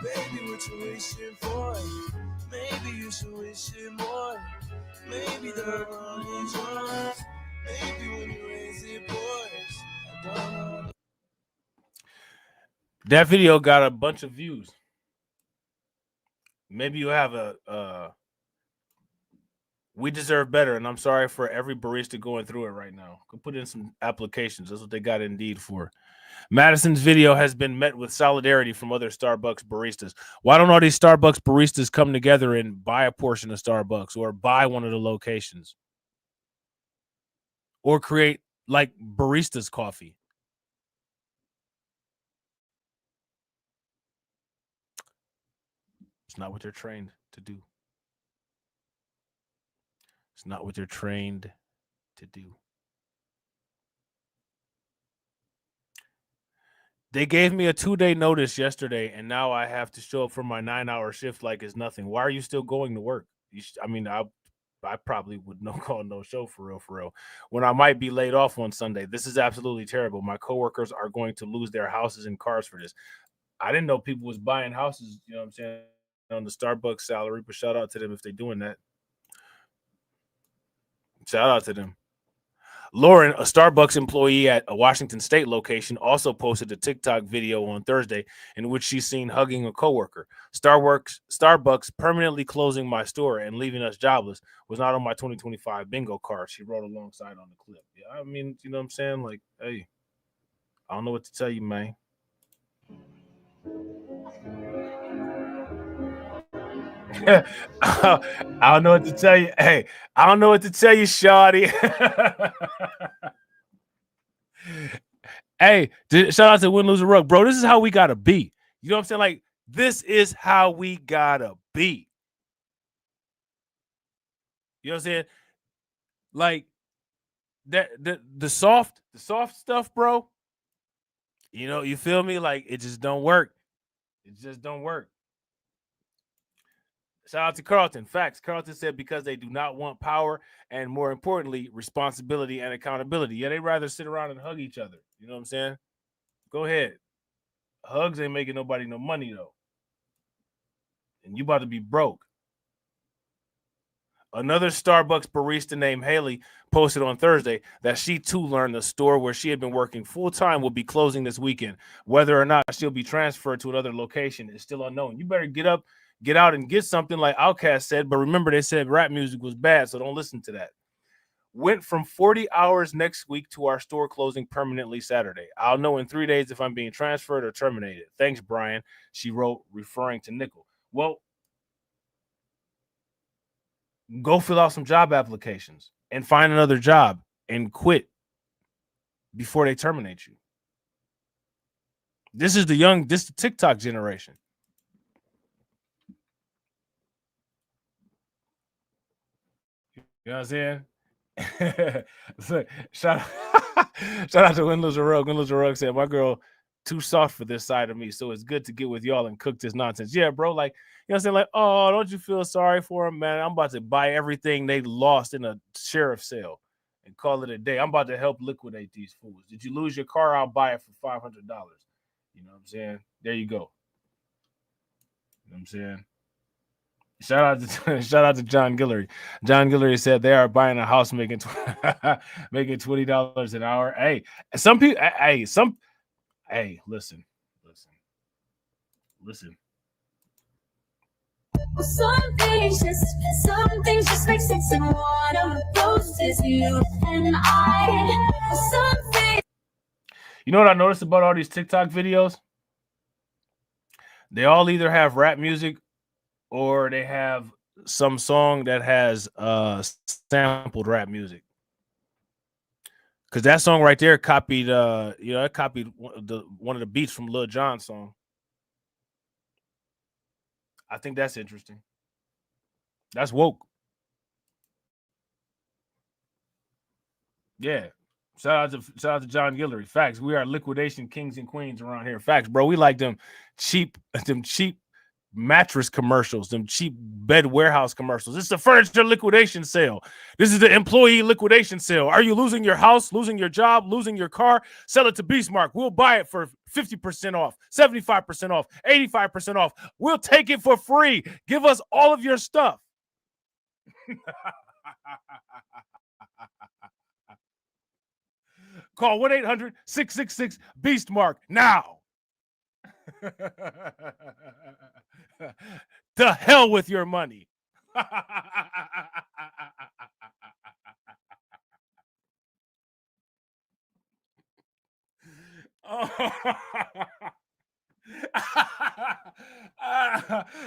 Baby, what you wishing for? Maybe you should wish it more. Maybe the wrong is yours. Maybe when you raise it, boys. I don't know. That video got a bunch of views. Maybe you have a we deserve better, and I'm sorry for every barista going through it right now. Could put in some applications. That's what they got Indeed for. Madison's video has been met with solidarity from other Starbucks baristas. Why don't all these Starbucks baristas come together and buy a portion of Starbucks or buy one of the locations? Or create like baristas coffee? It's not what they're trained to do. It's not what they're trained to do. They gave me a 2-day notice yesterday, and now I have to show up for my 9-hour shift like it's nothing. Why are you still going to work? I probably would no call, no show for real. When I might be laid off on Sunday. This is absolutely terrible. My coworkers are going to lose their houses and cars for this. I didn't know people was buying houses, you know what I'm saying, on the Starbucks salary, but shout out to them if they're doing that. Shout out to them. Lauren, a Starbucks employee at a Washington State location, also posted a TikTok video on Thursday in which she's seen hugging a coworker. Starbucks permanently closing my store and leaving us jobless was not on my 2025 bingo card, she wrote alongside on the clip. Yeah, I mean, you know what I'm saying? Like, hey, I don't know what to tell you, man. I don't know what to tell you. Hey, I don't know what to tell you, shawty. Hey, shout out to Win, Lose, or Rug. Bro, this is how we gotta be. You know what I'm saying? Like, this is how we gotta be. You know what I'm saying? Like, the soft stuff, bro. You know, you feel me? Like, it just don't work. It just don't work. Shout out to Carlton. Facts. Carlton said because they do not want power and, more importantly, responsibility and accountability. Yeah, they'd rather sit around and hug each other. You know what I'm saying? Go ahead. Hugs ain't making nobody no money, though. And you about to be broke. Another Starbucks barista named Haley posted on Thursday that she, too, learned the store where she had been working full-time will be closing this weekend. Whether or not she'll be transferred to another location is still unknown. You better get out and get something, like Outkast said. But remember, they said rap music was bad, so don't listen to that. Went from 40 hours next week to our store closing permanently Saturday. I'll know in 3 days if I'm being transferred or terminated. Thanks, Brian, she wrote, referring to Nickel. Well, go fill out some job applications and find another job and quit before they terminate you. This is the TikTok generation. You know what I'm saying? Shout out to Win, Lose, or Rug. Win, Lose, or Rug said, my girl too soft for this side of me, so it's good to get with y'all and cook this nonsense. Yeah, bro, like, you know what I'm saying? Like, oh, don't you feel sorry for him, man? I'm about to buy everything they lost in a sheriff sale and call it a day. I'm about to help liquidate these fools. Did you lose your car? I'll buy it for $500. You know what I'm saying? There you go. You know what I'm saying? Shout out to John Guillory. John Guillory said they are buying a house making $20 an hour. Hey, some people. Hey, listen. Some things just make sense, and one of those is you and I. Some things. You know what I noticed about all these TikTok videos? They all either have rap music or they have some song that has sampled rap music. Because that song right there copied, it copied one of the beats from Lil Jon's song. I think that's interesting. That's woke. Yeah. Shout out to John Guillory. Facts. We are liquidation kings and queens around here. Facts, bro. We like them cheap mattress commercials, them cheap bed warehouse commercials. This is the furniture liquidation sale. This is the employee liquidation sale. Are you losing your house, losing your job, losing your car? Sell it to Beastmark. We'll buy it for 50% off, 75% off, 85% off. We'll take it for free. Give us all of your stuff. Call 1-800-666-BEASTMARK now. To hell with your money. Oh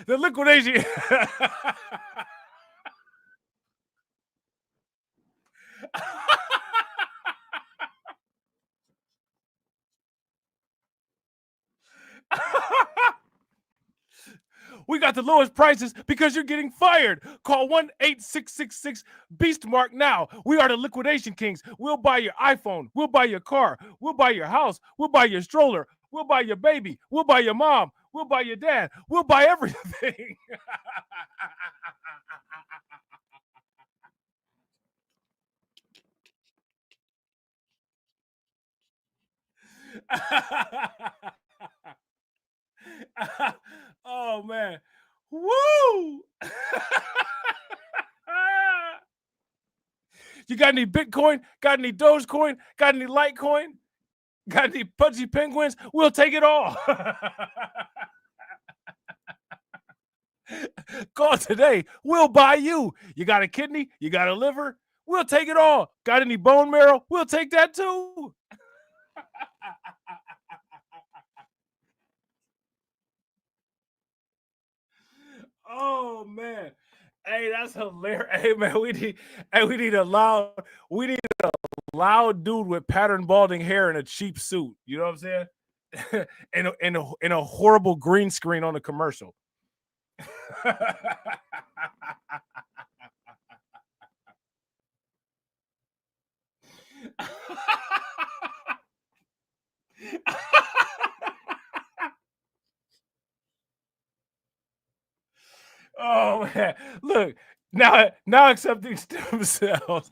The liquidation. We got the lowest prices because you're getting fired. Call 1-8666-BEASTMARK now. We are the liquidation kings. We'll buy your iPhone. We'll buy your car. We'll buy your house. We'll buy your stroller. We'll buy your baby. We'll buy your mom. We'll buy your dad. We'll buy everything. Oh, man. Woo! You got any Bitcoin? Got any Dogecoin? Got any Litecoin? Got any pudgy penguins? We'll take it all. Call today. We'll buy you. You got a kidney? You got a liver? We'll take it all. Got any bone marrow? We'll take that too. Oh man. Hey, that's hilarious. Hey man, we need a loud dude with pattern balding hair and a cheap suit. You know what I'm saying? in a horrible green screen on a commercial. Oh man, look now accepting stem cells.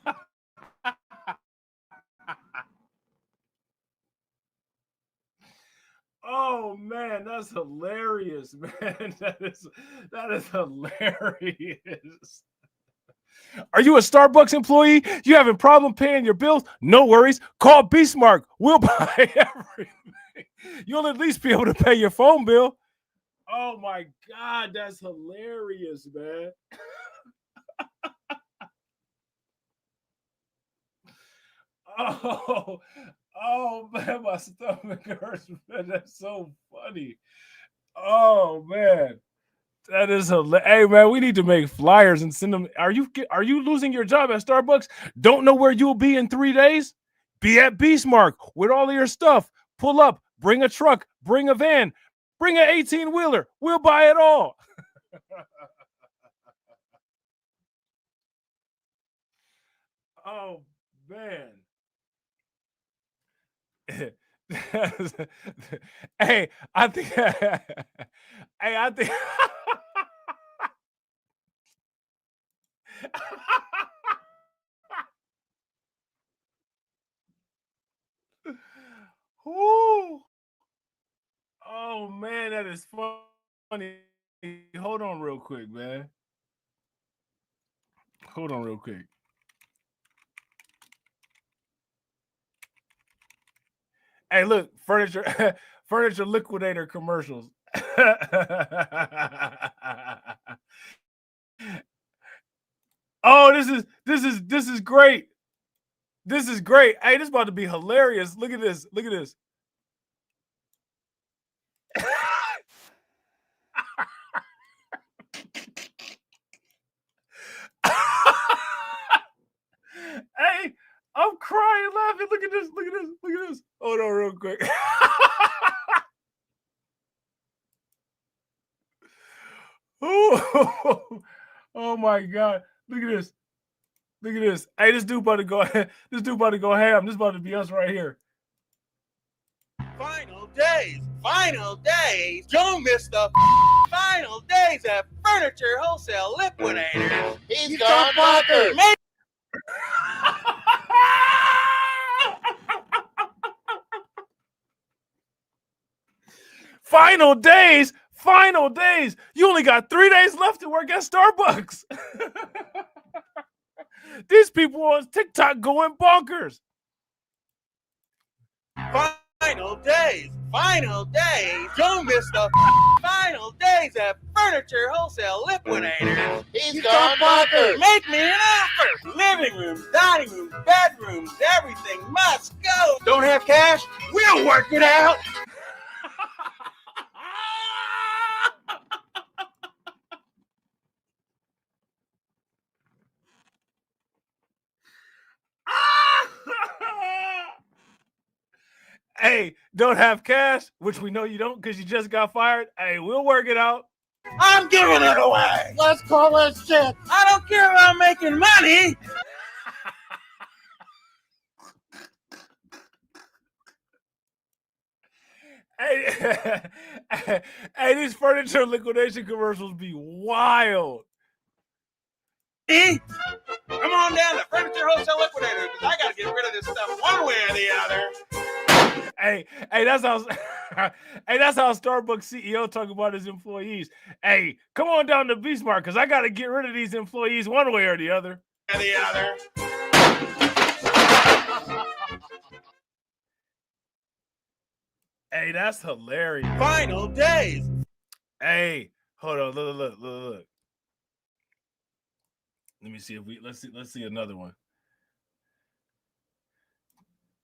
Oh man, that's hilarious, man. That is hilarious. Are you a Starbucks employee? You having problem paying your bills? No worries. Call Beastmark. We'll buy everything. You'll at least be able to pay your phone bill. Oh my God, that's hilarious, man. Oh man, my stomach hurts, man. That's so funny. Oh man. That is hilarious. Hey man, we need to make flyers and send them. Are you losing your job at Starbucks? Don't know where you'll be in 3 days? Be at Beastmark with all of your stuff. Pull up, bring a truck, bring a van, bring an 18-wheeler. We'll buy it all. Oh man. Hey, I think Ooh. Oh man, that is funny. Hold on real quick, man. Hold on real quick. Hey, look, furniture liquidator commercials. Oh, this is great. This is great. Hey, this is about to be hilarious. Look at this. Look at this. Hey, I'm crying laughing. Look at this. Look at this. Look at this. Hold on real quick. Oh my God. Look at this. Look at this. Hey, this dude about to go ham. This is about to be us right here. Final days. Don't miss the final days at Furniture Wholesale Liquidators. He's gone bonkers. Final days. You only got 3 days left to work at Starbucks. These people on TikTok going bonkers. Final days. Don't miss the final days at Furniture Wholesale Liquidators. He's gone bonkers. Make me an offer. Living rooms, dining rooms, bedrooms, everything must go. Don't have cash? We'll work it out. Hey, don't have cash, which we know you don't because you just got fired. Hey, we'll work it out. I'm giving it away. Let's call it shit. I don't care about making money. Hey, hey, these furniture liquidation commercials be wild. Come on down to Furniture Wholesale Liquidator because I got to get rid of this stuff one way or the other. Hey, that's how. Hey, that's how Starbucks CEO talk about his employees. Hey, come on down to B-Smart because I got to get rid of these employees one way or the other. Hey, that's hilarious. Final days. Hey, hold on. Look. Let me see if let's see another one.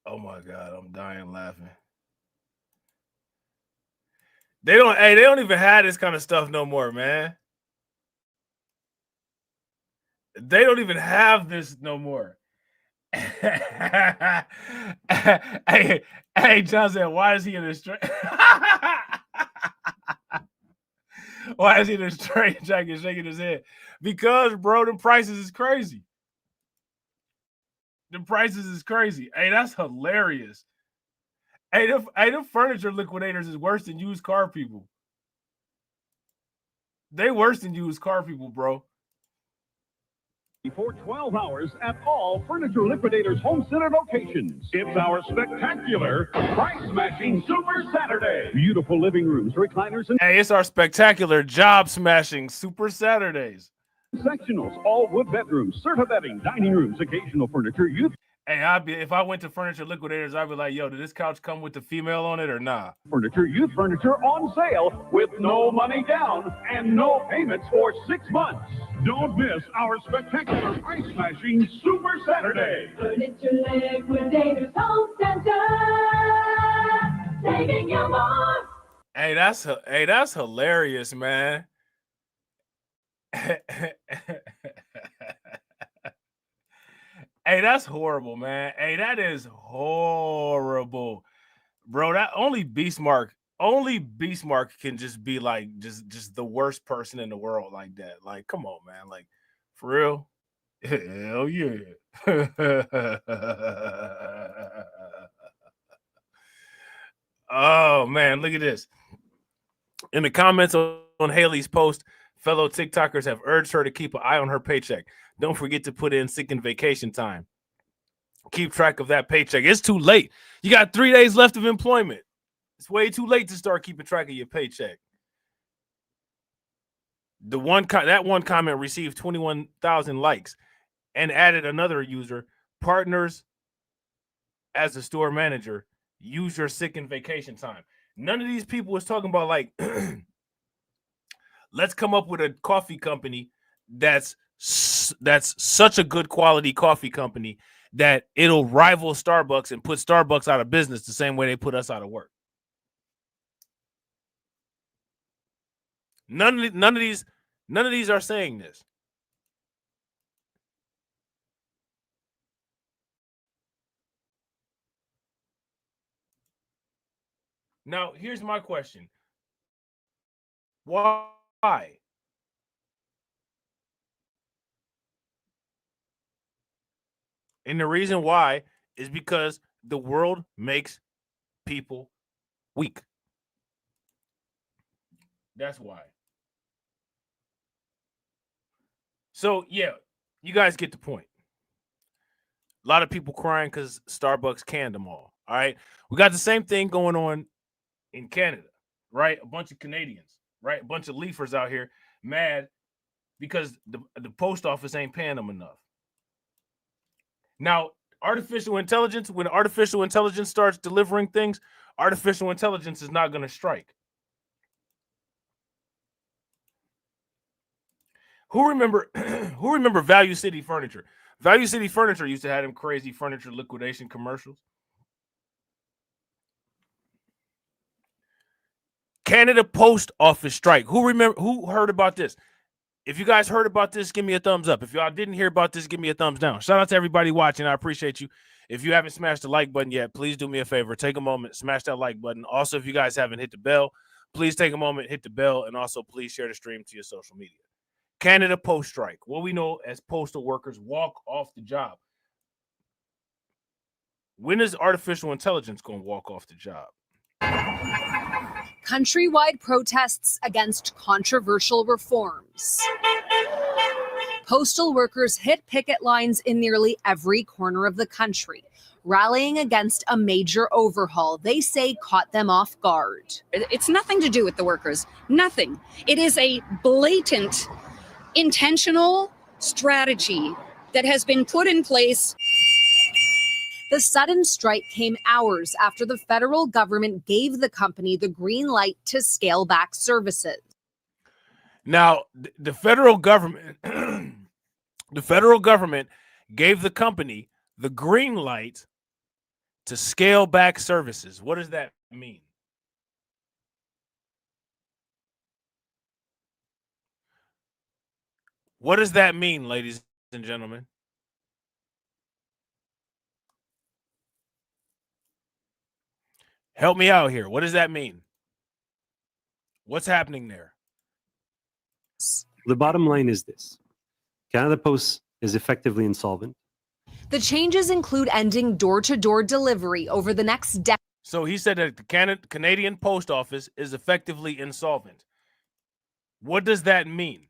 Oh my God, I'm dying laughing. They don't even have this kind of stuff no more, man. They don't even have this no more. Hey, John said, why is he in a straight? Why is he in a straight jacket shaking his head? Because, bro, the prices is crazy. The prices is crazy. Hey, that's hilarious. Hey, the furniture liquidators is worse than used car people. They worse than used car people, bro. For 12 hours at all Furniture Liquidators Home Center locations. It's our spectacular price-smashing Super Saturday. Beautiful living rooms, recliners, and... Hey, it's our spectacular job-smashing Super Saturdays. Sectionals, all wood bedrooms, Serta bedding, dining rooms, occasional furniture, youth... Hey, if I went to Furniture Liquidators, I'd be like, yo, did this couch come with the female on it or nah? Furniture, youth furniture on sale with no money down and no payments for 6 months. Don't miss our spectacular price-smashing Super Saturday. Furniture Liquidators Home Center, saving you more. Hey, that's hilarious, man. Hey, that's horrible, man. Hey, that is horrible, bro. That only B-Smart can just be like just the worst person in the world like that. Like, come on, man. Like, for real? Hell yeah. Oh man, look at this. In the comments on Haley's post, fellow TikTokers have urged her to keep an eye on her paycheck. Don't forget to put in sick and vacation time. Keep track of that paycheck. It's too late. You got 3 days left of employment. It's way too late to start keeping track of your paycheck. That one comment received 21,000 likes and added another user. Partners as a store manager, use your sick and vacation time. None of these people was talking about like, let's come up with a coffee company that's such a good quality coffee company that it'll rival Starbucks and put Starbucks out of business the same way they put us out of work. None of these are saying this. Now, here's my question. Why? And the reason why is because the world makes people weak. That's why. So, yeah, you guys get the point. A lot of people crying because Starbucks canned them all. All right. We got the same thing going on in Canada, right? A bunch of Canadians, right? A bunch of leafers out here mad because the post office ain't paying them enough. Now, Artificial intelligence, when artificial intelligence starts delivering things, artificial intelligence is not going to strike. Who remember Value City Furniture? Value City Furniture used to have them crazy furniture liquidation commercials. Canada Post Office strike. Who heard about this? If you guys heard about this, give me a thumbs up. If y'all didn't hear about this, give me a thumbs down. Shout out to everybody watching. I appreciate you. If you haven't smashed the like button yet, please do me a favor. Take a moment, smash that like button. Also, if you guys haven't hit the bell, please take a moment, hit the bell, and also please share the stream to your social media. Canada Post strike. What we know as postal workers walk off the job. When is artificial intelligence going to walk off the job? Countrywide protests against controversial reforms. Postal workers hit picket lines in nearly every corner of the country, rallying against a major overhaul they say caught them off guard. It's nothing to do with the workers. Nothing. It is a blatant, intentional strategy that has been put in place. The sudden strike came hours after the federal government gave the company the green light to scale back services. Now, the federal government, gave the company the green light to scale back services. What does that mean? What does that mean, ladies and gentlemen? Help me out here. What does that mean? What's happening there? The bottom line is this. Canada Post is effectively insolvent. The changes include ending door-to-door delivery over the next decade. So he said that the Canadian Post Office is effectively insolvent. What does that mean?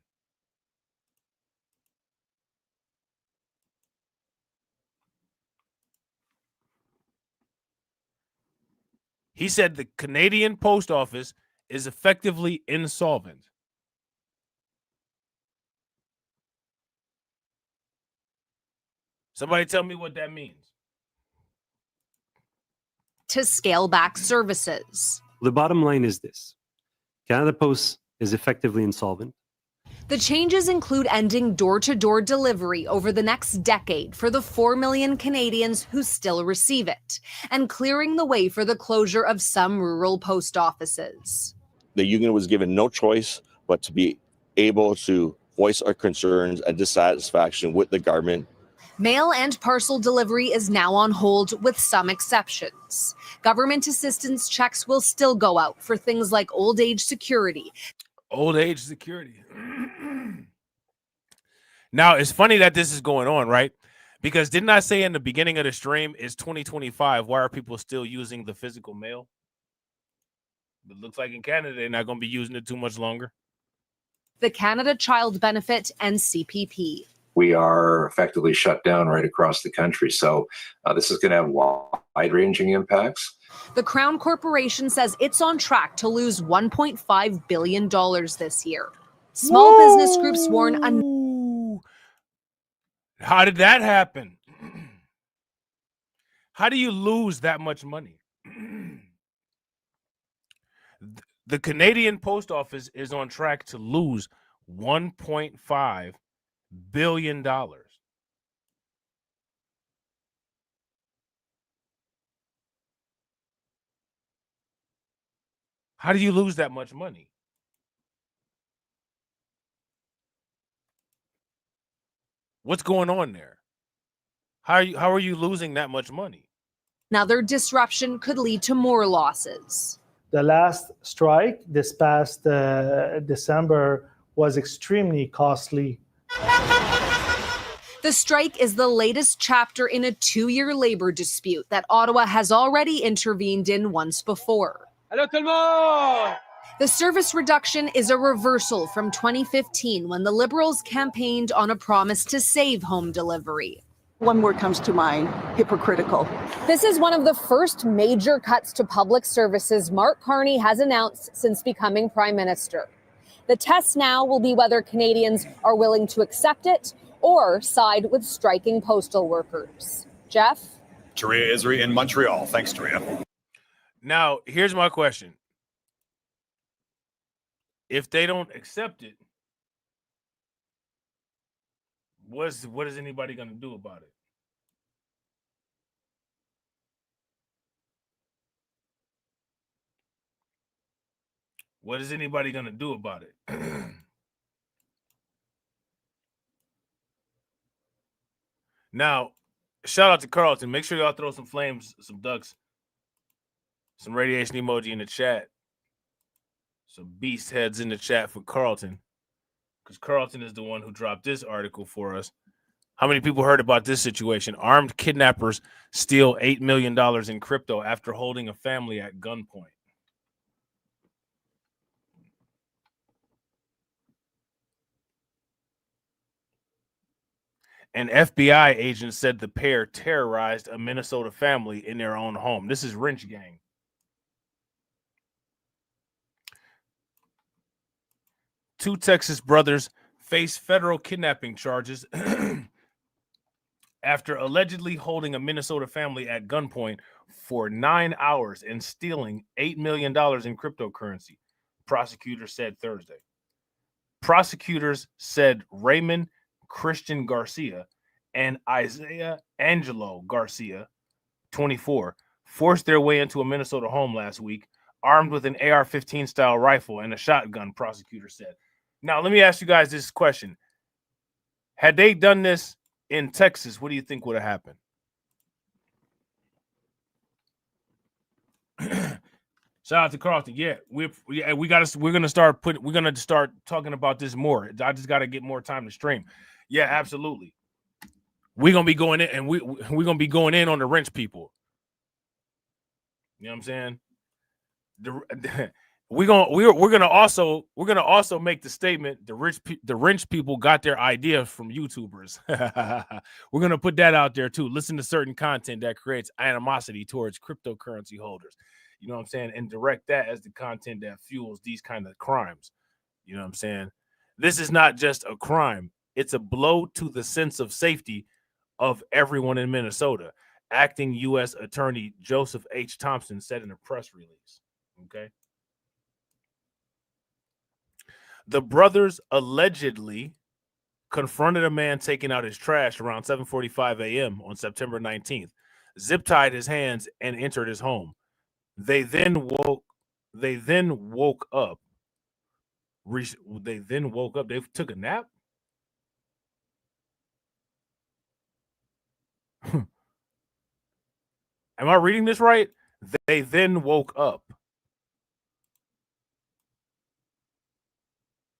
He said the Canadian Post Office is effectively insolvent. Somebody tell me what that means. To scale back services. The bottom line is this. Canada Post is effectively insolvent. The changes include ending door-to-door delivery over the next decade for the 4 million Canadians who still receive it, and clearing the way for the closure of some rural post offices. The union was given no choice but to be able to voice our concerns and dissatisfaction with the government. Mail and parcel delivery is now on hold with some exceptions. Government assistance checks will still go out for things like old age security. Old age security. Now, it's funny that this is going on, right? Because didn't I say in the beginning of the stream, it's 2025. Why are people still using the physical mail? It looks like in Canada, they're not going to be using it too much longer. The Canada Child Benefit and CPP. We are effectively shut down right across the country. So this is going to have wide-ranging impacts. The Crown Corporation says it's on track to lose $1.5 billion this year. Small business groups warn. How did that happen? How do you lose that much money? The Canadian Post Office is on track to lose $1.5 billion. How do you lose that much money? What's going on there? How are you losing that much money? Another disruption could lead to more losses. The last strike this past December was extremely costly. The strike is the latest chapter in a 2-year labor dispute that Ottawa has already intervened in once before. Hello, tout le monde! The service reduction is a reversal from 2015 when the Liberals campaigned on a promise to save home delivery. One word comes to mind: hypocritical. This is one of the first major cuts to public services Mark Carney has announced since becoming Prime Minister. The test now will be whether Canadians are willing to accept it or side with striking postal workers. Jeff? Taria Isri in Montreal. Thanks, Taria. Now, here's my question. If they don't accept it, what is anybody going to do about it? What is anybody going to do about it? Now, shout out to Carlton. Make sure y'all throw some flames, some ducks, some radiation emoji in the chat. Some beast heads in the chat for Carlton. Because Carlton is the one who dropped this article for us. How many people heard about this situation? Armed kidnappers steal $8 million in crypto after holding a family at gunpoint. An FBI agent said the pair terrorized a Minnesota family in their own home. This is Wrench Gang. Two Texas brothers face federal kidnapping charges after allegedly holding a Minnesota family at gunpoint for 9 hours and stealing $8 million in cryptocurrency, prosecutors said Thursday. Prosecutors said Raymond Christian Garcia and Isaiah Angelo Garcia, 24, forced their way into a Minnesota home last week, armed with an AR-15 style rifle and a shotgun, prosecutors said. Now, let me ask you guys this question. Had they done this in Texas, what do you think would have happened? Shout out to Carlton. Yeah, we're gonna start talking about this more. I just gotta get more time to stream. Yeah, absolutely. We're gonna be going in and we're gonna be going in on the wrench people. You know what I'm saying? We're gonna also make the statement the wrench people got their idea from YouTubers. We're gonna put that out there too. Listen to certain content that creates animosity towards cryptocurrency holders. You know what I'm saying? And direct that as the content that fuels these kind of crimes. You know what I'm saying? This is not just a crime. It's a blow to the sense of safety of everyone in Minnesota. Acting U.S. Attorney Joseph H. Thompson said in a press release. Okay. The brothers allegedly confronted a man taking out his trash around 7:45 a.m. on September 19th, zip-tied his hands, and entered his home. They then woke up. They took a nap. Am I reading this right? They then woke up.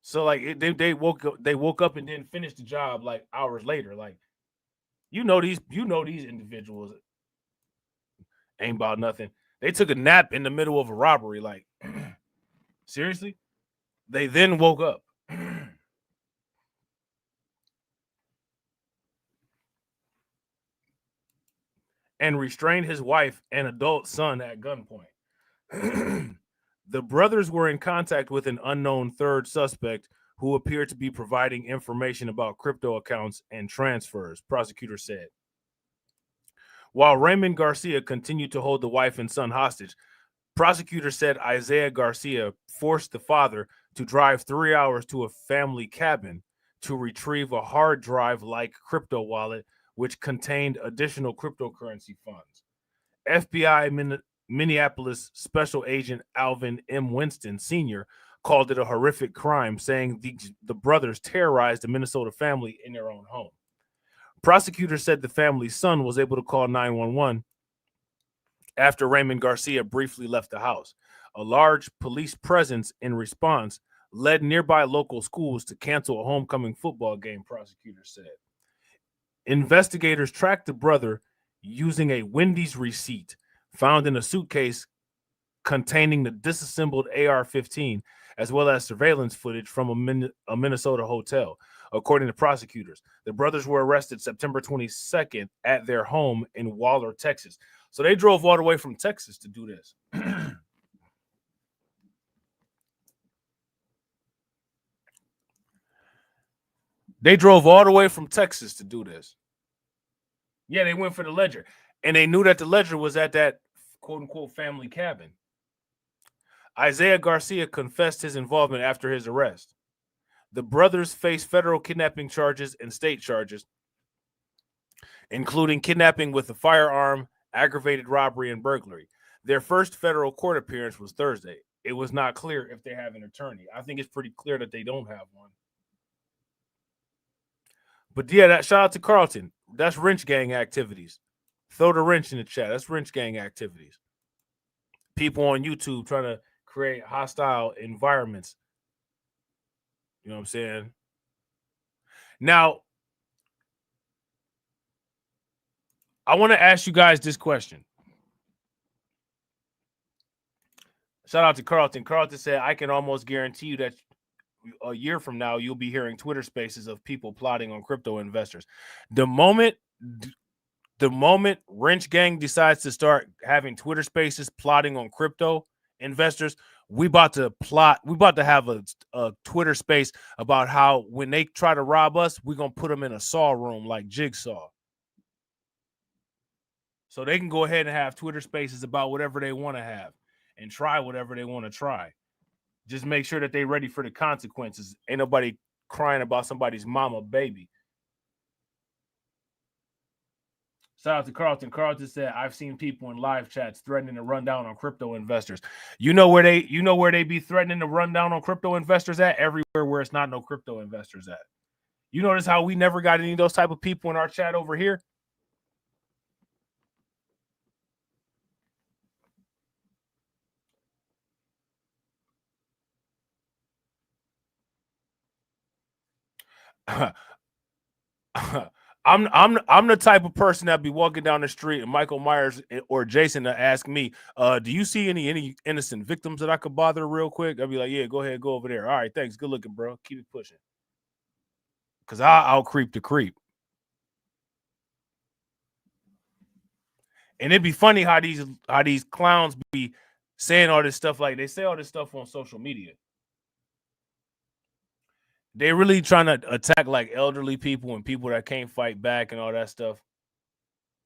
So like they woke up and then finished the job like hours later. Like these individuals ain't about nothing. They took a nap in the middle of a robbery. Like seriously? They then woke up. And restrained his wife and adult son at gunpoint. The brothers were in contact with an unknown third suspect who appeared to be providing information about crypto accounts and transfers, prosecutors said. While Raymond Garcia continued to hold the wife and son hostage, prosecutors said Isaiah Garcia forced the father to drive 3 hours to a family cabin to retrieve a hard drive-like crypto wallet which contained additional cryptocurrency funds. FBI Minneapolis Special Agent Alvin M. Winston Sr. called it a horrific crime, saying the brothers terrorized the Minnesota family in their own home. Prosecutors said the family's son was able to call 911 after Raymond Garcia briefly left the house. A large police presence in response led nearby local schools to cancel a homecoming football game, prosecutors said. Investigators tracked the brother using a Wendy's receipt found in a suitcase containing the disassembled AR-15, as well as surveillance footage from a Minnesota hotel. According to prosecutors, the brothers were arrested September 22nd at their home in Waller, Texas. So they drove all the way from Texas to do this. They drove all the way from Texas to do this. Yeah, they went for the ledger. And they knew that the ledger was at that quote-unquote family cabin. Isaiah Garcia confessed his involvement after his arrest. The brothers face federal kidnapping charges and state charges, including kidnapping with a firearm, aggravated robbery, and burglary. Their first federal court appearance was Thursday. It was not clear if they have an attorney. I think it's pretty clear that they don't have one. But yeah, that shout out to Carlton. That's wrench gang activities. Throw the wrench in the chat. That's wrench gang activities. People on YouTube trying to create hostile environments. You know what I'm saying? Now, I want to ask you guys this question. Shout out to Carlton. Carlton said, I can almost guarantee you that a year from now, you'll be hearing Twitter spaces of people plotting on crypto investors. The moment Wrench Gang decides to start having Twitter spaces plotting on crypto investors, we about to have a Twitter space about how when they try to rob us, we're going to put them in a saw room like Jigsaw. So they can go ahead and have Twitter spaces about whatever they want to have and try whatever they want to try. Just make sure that they're ready for the consequences. Ain't nobody crying about somebody's mama baby. Shout out to Carlton. Carlton said, I've seen people in live chats threatening to run down on crypto investors. You know where they be threatening to run down on crypto investors at? Everywhere where it's not no crypto investors at. You notice how we never got any of those type of people in our chat over here? I'm the type of person that be walking down the street and Michael Myers or Jason to ask me, do you see any innocent victims that I could bother real quick? I'd be like, yeah, go ahead, go over there. All right, thanks. Good looking, bro. Keep it pushing. Because I'll creep the creep. And it'd be funny how these clowns be saying all this stuff, like they say all this stuff on social media. They really trying to attack like elderly people and people that can't fight back and all that stuff.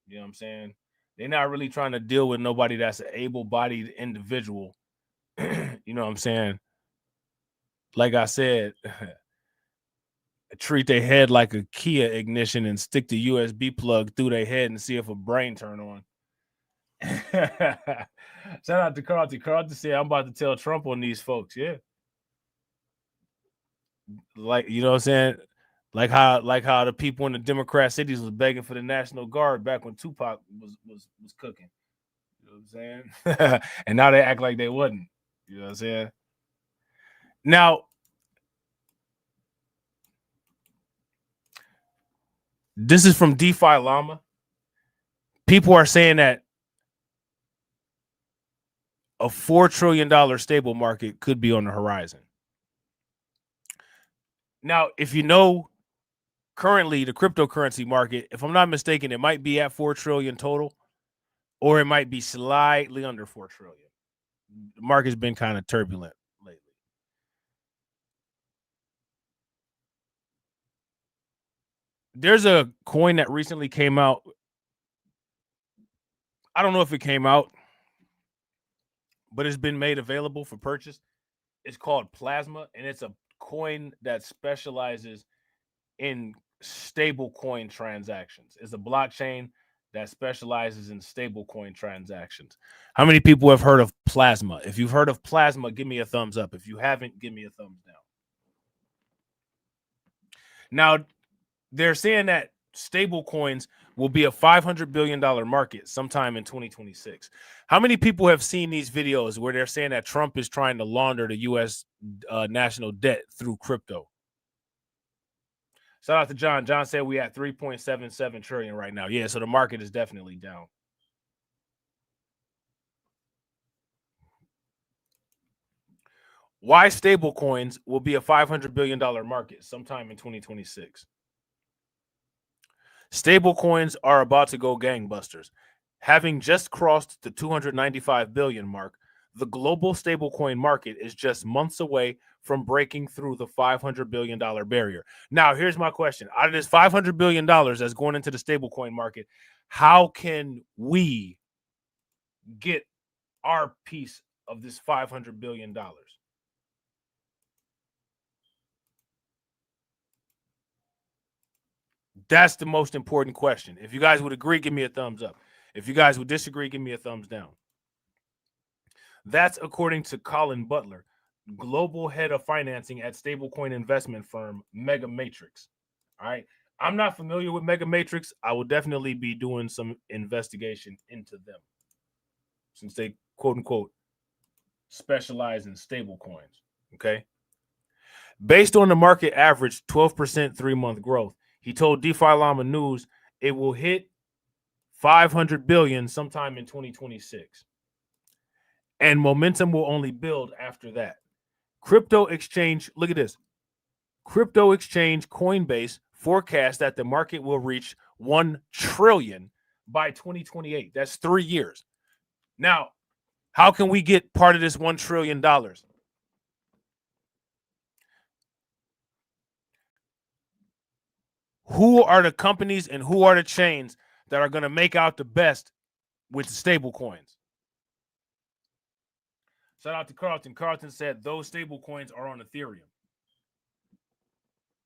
You know what I'm saying? They're not really trying to deal with nobody that's an able-bodied individual. You know what I'm saying? Like I said, treat their head like a Kia ignition and stick the USB plug through their head and see if a brain turn on. Shout out to Carlton. Carlton said, I'm about to tell Trump on these folks. Yeah. Like, you know what I'm saying? Like how the people in the Democrat cities was begging for the National Guard back when Tupac was cooking. You know what I'm saying? And now they act like they wasn't. You know what I'm saying? Now, this is from DeFi Llama. People are saying that a $4 trillion stable market could be on the horizon. Now, if you know currently the cryptocurrency market, if I'm not mistaken, it might be at 4 trillion total, or it might be slightly under 4 trillion. The market's been kind of turbulent lately. There's a coin that recently came out. I don't know if it came out, but it's been made available for purchase. It's called Plasma, and it's a coin that specializes in stable coin transactions. It's a blockchain that specializes in stable coin transactions. How many people have heard of Plasma? If you've heard of Plasma, give me a thumbs up. If you haven't, give me a thumbs down. Now, they're saying that stable coins will be a $500 billion market sometime in 2026. How many people have seen these videos where they're saying that Trump is trying to launder the U.S. national debt through crypto? Shout out to John. John said we at 3.77 trillion right now. Yeah, so the market is definitely down. Why stable coins will be a $500 billion market sometime in 2026? Stable coins are about to go gangbusters. Having just crossed the 295 billion mark, The global stablecoin market is just months away from breaking through the $500 billion barrier. Now, here's my question. Out of this $500 billion that's going into the stablecoin market, how can we get our piece of this $500 billion? That's the most important question. If you guys would agree, give me a thumbs up. If you guys would disagree, give me a thumbs down. That's according to Colin Butler, global head of financing at stablecoin investment firm MAGA Matrix. All right. I'm not familiar with MAGA Matrix. I will definitely be doing some investigation into them since they, quote unquote, specialize in stablecoins. Okay. Based on the market average 12% 3-month growth, he told DeFi Llama News it will hit 500 billion sometime in 2026. And momentum will only build after that. Crypto exchange, look at this. Crypto exchange Coinbase forecasts that the market will reach 1 trillion by 2028. That's 3 years. Now, how can we get part of this $1 trillion? Who are the companies and who are the chains that are going to make out the best with the stable coins? Shout out to Carlton. Carlton said those stable coins are on Ethereum.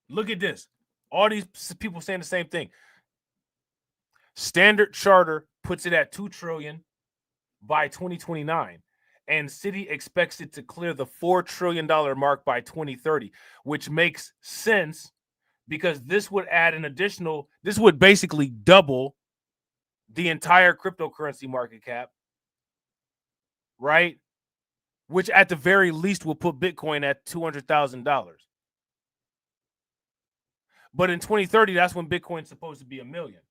Look at this. All these people saying the same thing. Standard Charter puts it at 2 trillion by 2029. And Citi expects it to clear the $4 trillion mark by 2030, which makes sense because this would add an additional, this would basically double the entire cryptocurrency market cap, right? Which at the very least will put Bitcoin at $200,000. But in 2030, that's when Bitcoin's supposed to be $1 million.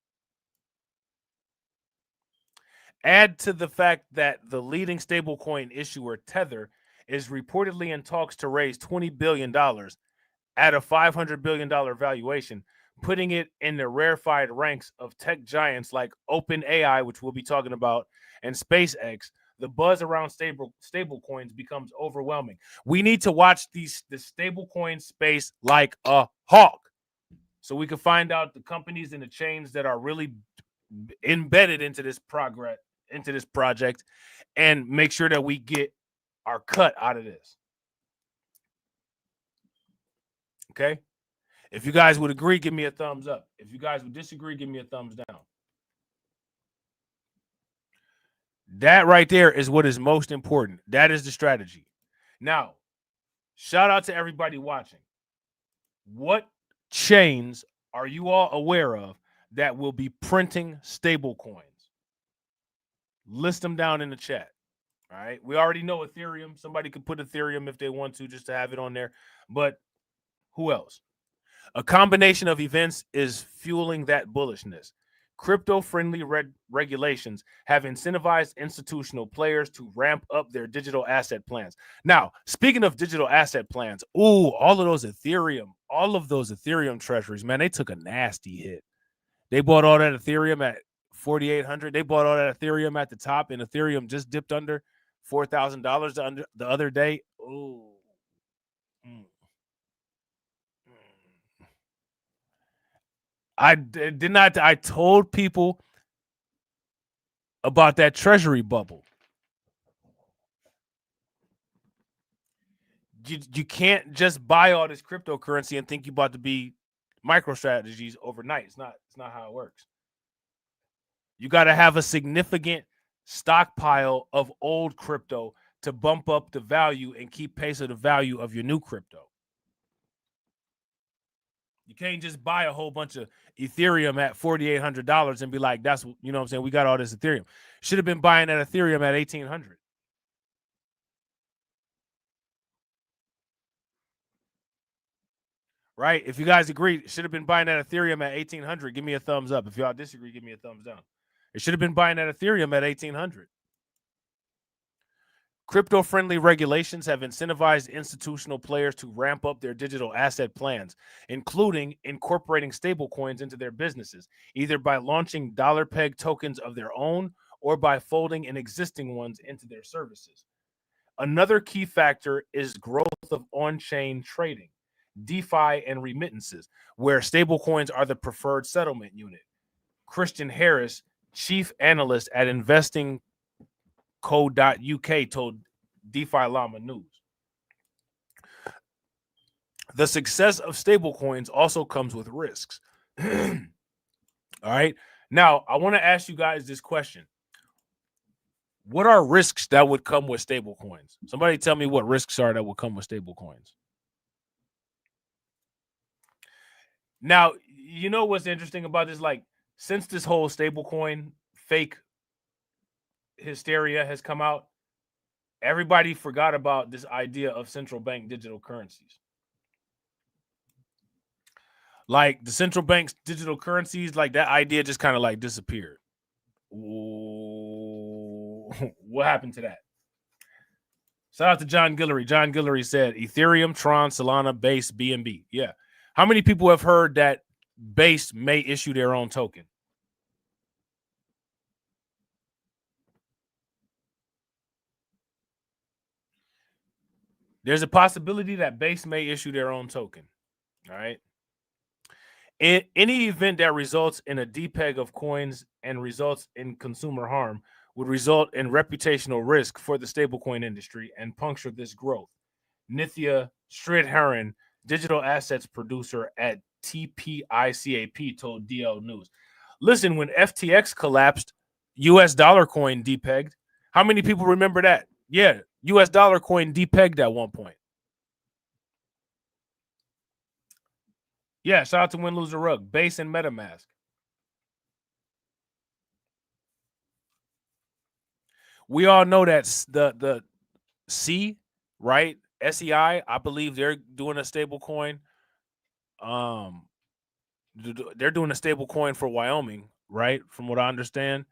Add to the fact that the leading stablecoin issuer, Tether, is reportedly in talks to raise $20 billion at a $500 billion valuation, putting it in the rarefied ranks of tech giants like OpenAI, which we'll be talking about, and SpaceX. The buzz around stable coins becomes overwhelming. We need to watch the stablecoin space like a hawk so we can find out the companies and the chains that are really embedded into this project, and make sure that we get our cut out of this. Okay? If you guys would agree, give me a thumbs up. If you guys would disagree, give me a thumbs down. That right there is what is most important. That is the strategy. Now, shout out to everybody watching. What chains are you all aware of that will be printing stable coins? List them down in the chat. All right. We already know Ethereum. Somebody could put Ethereum if they want to, just to have it on there. But who else? A combination of events is fueling that bullishness. Crypto-friendly regulations have incentivized institutional players to ramp up their digital asset plans. Now, speaking of digital asset plans, all of those Ethereum treasuries, man, they took a nasty hit. They bought all that Ethereum at 4,800. They bought all that Ethereum at the top, and Ethereum just dipped under $4,000 the other day. I told people about that treasury bubble. You can't just buy all this cryptocurrency and think you're about to be MicroStrategies overnight. It's not how it works. You got to have a significant stockpile of old crypto to bump up the value and keep pace of the value of your new crypto. You can't just buy a whole bunch of Ethereum at $4,800 and be like, that's, you know what I'm saying, we got all this Ethereum. Should have been buying that Ethereum at $1,800. Right? If you guys agree, should have been buying that Ethereum at $1,800. Give me a thumbs up. If y'all disagree, give me a thumbs down. It should have been buying that Ethereum at $1,800. Crypto-friendly regulations have incentivized institutional players to ramp up their digital asset plans, including incorporating stablecoins into their businesses, either by launching dollar peg tokens of their own or by folding in existing ones into their services. Another key factor is growth of on-chain trading, DeFi, and remittances, where stablecoins are the preferred settlement unit. Christian Harris, chief analyst at investing.co.uk, told DeFi Llama News. The success of stablecoins also comes with risks. All right. Now, I want to ask you guys this question. What are risks that would come with stablecoins? Somebody tell me what risks are that would come with stablecoins. Now, you know what's interesting about this? Like, since this whole stablecoin fake hysteria has come out, everybody forgot about this idea of central bank digital currencies. Like, the central bank's digital currencies, like that idea just kind of like disappeared. What happened to that? Shout out to John Guillory. John Guillory said Ethereum, Tron, Solana, Base, BNB. Yeah. How many people have heard that Base may issue their own token? There's a possibility that Base may issue their own token. All right. In any event that results in a depeg of coins and results in consumer harm would result in reputational risk for the stablecoin industry and puncture this growth. Nithya Sridharan, digital assets producer at TPICAP, told DL News. Listen, when FTX collapsed, US dollar coin depegged. How many people remember that? Yeah, US dollar coin depegged at one point. Yeah, shout out to Win Loser Rug, Base and MetaMask. We all know that the C, right? SEI, I believe they're doing a stable coin. They're doing a stable coin for Wyoming, right? From what I understand.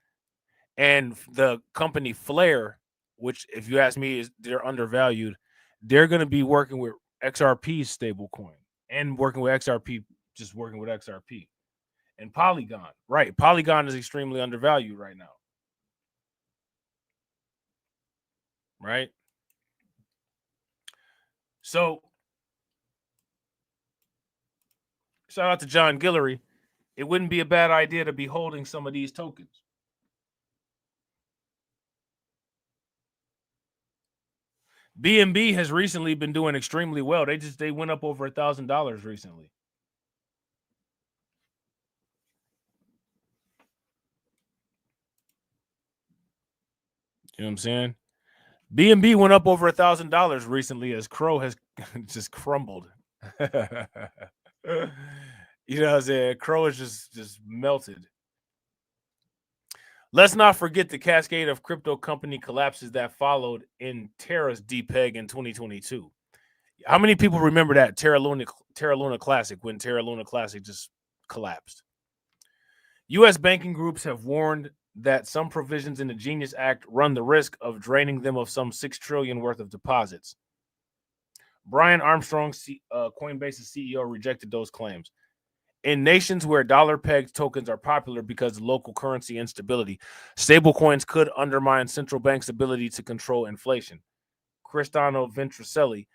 And the company Flare, which, if you ask me, they're undervalued. They're going to be working with XRP's stable coin and working with XRP, just working with XRP. And Polygon, right? Polygon is extremely undervalued right now. Right? So, shout out to John Guillory. It wouldn't be a bad idea to be holding some of these tokens. BNB has recently been doing extremely well. They went up over $1,000 recently. You know what I'm saying? BNB went up over $1,000 recently as Crow has just crumbled. You know what I'm saying? Crow is just melted. Let's not forget the cascade of crypto company collapses that followed in Terra's depeg in 2022. How many people remember that Terra Luna Classic, when Terra Luna Classic just collapsed? U.S. banking groups have warned that some provisions in the Genius Act run the risk of draining them of some $6 trillion worth of deposits. Brian Armstrong, Coinbase's CEO, rejected those claims. In nations where dollar-pegged tokens are popular because of local currency instability, stablecoins could undermine central banks' ability to control inflation. Cristano Ventricelli,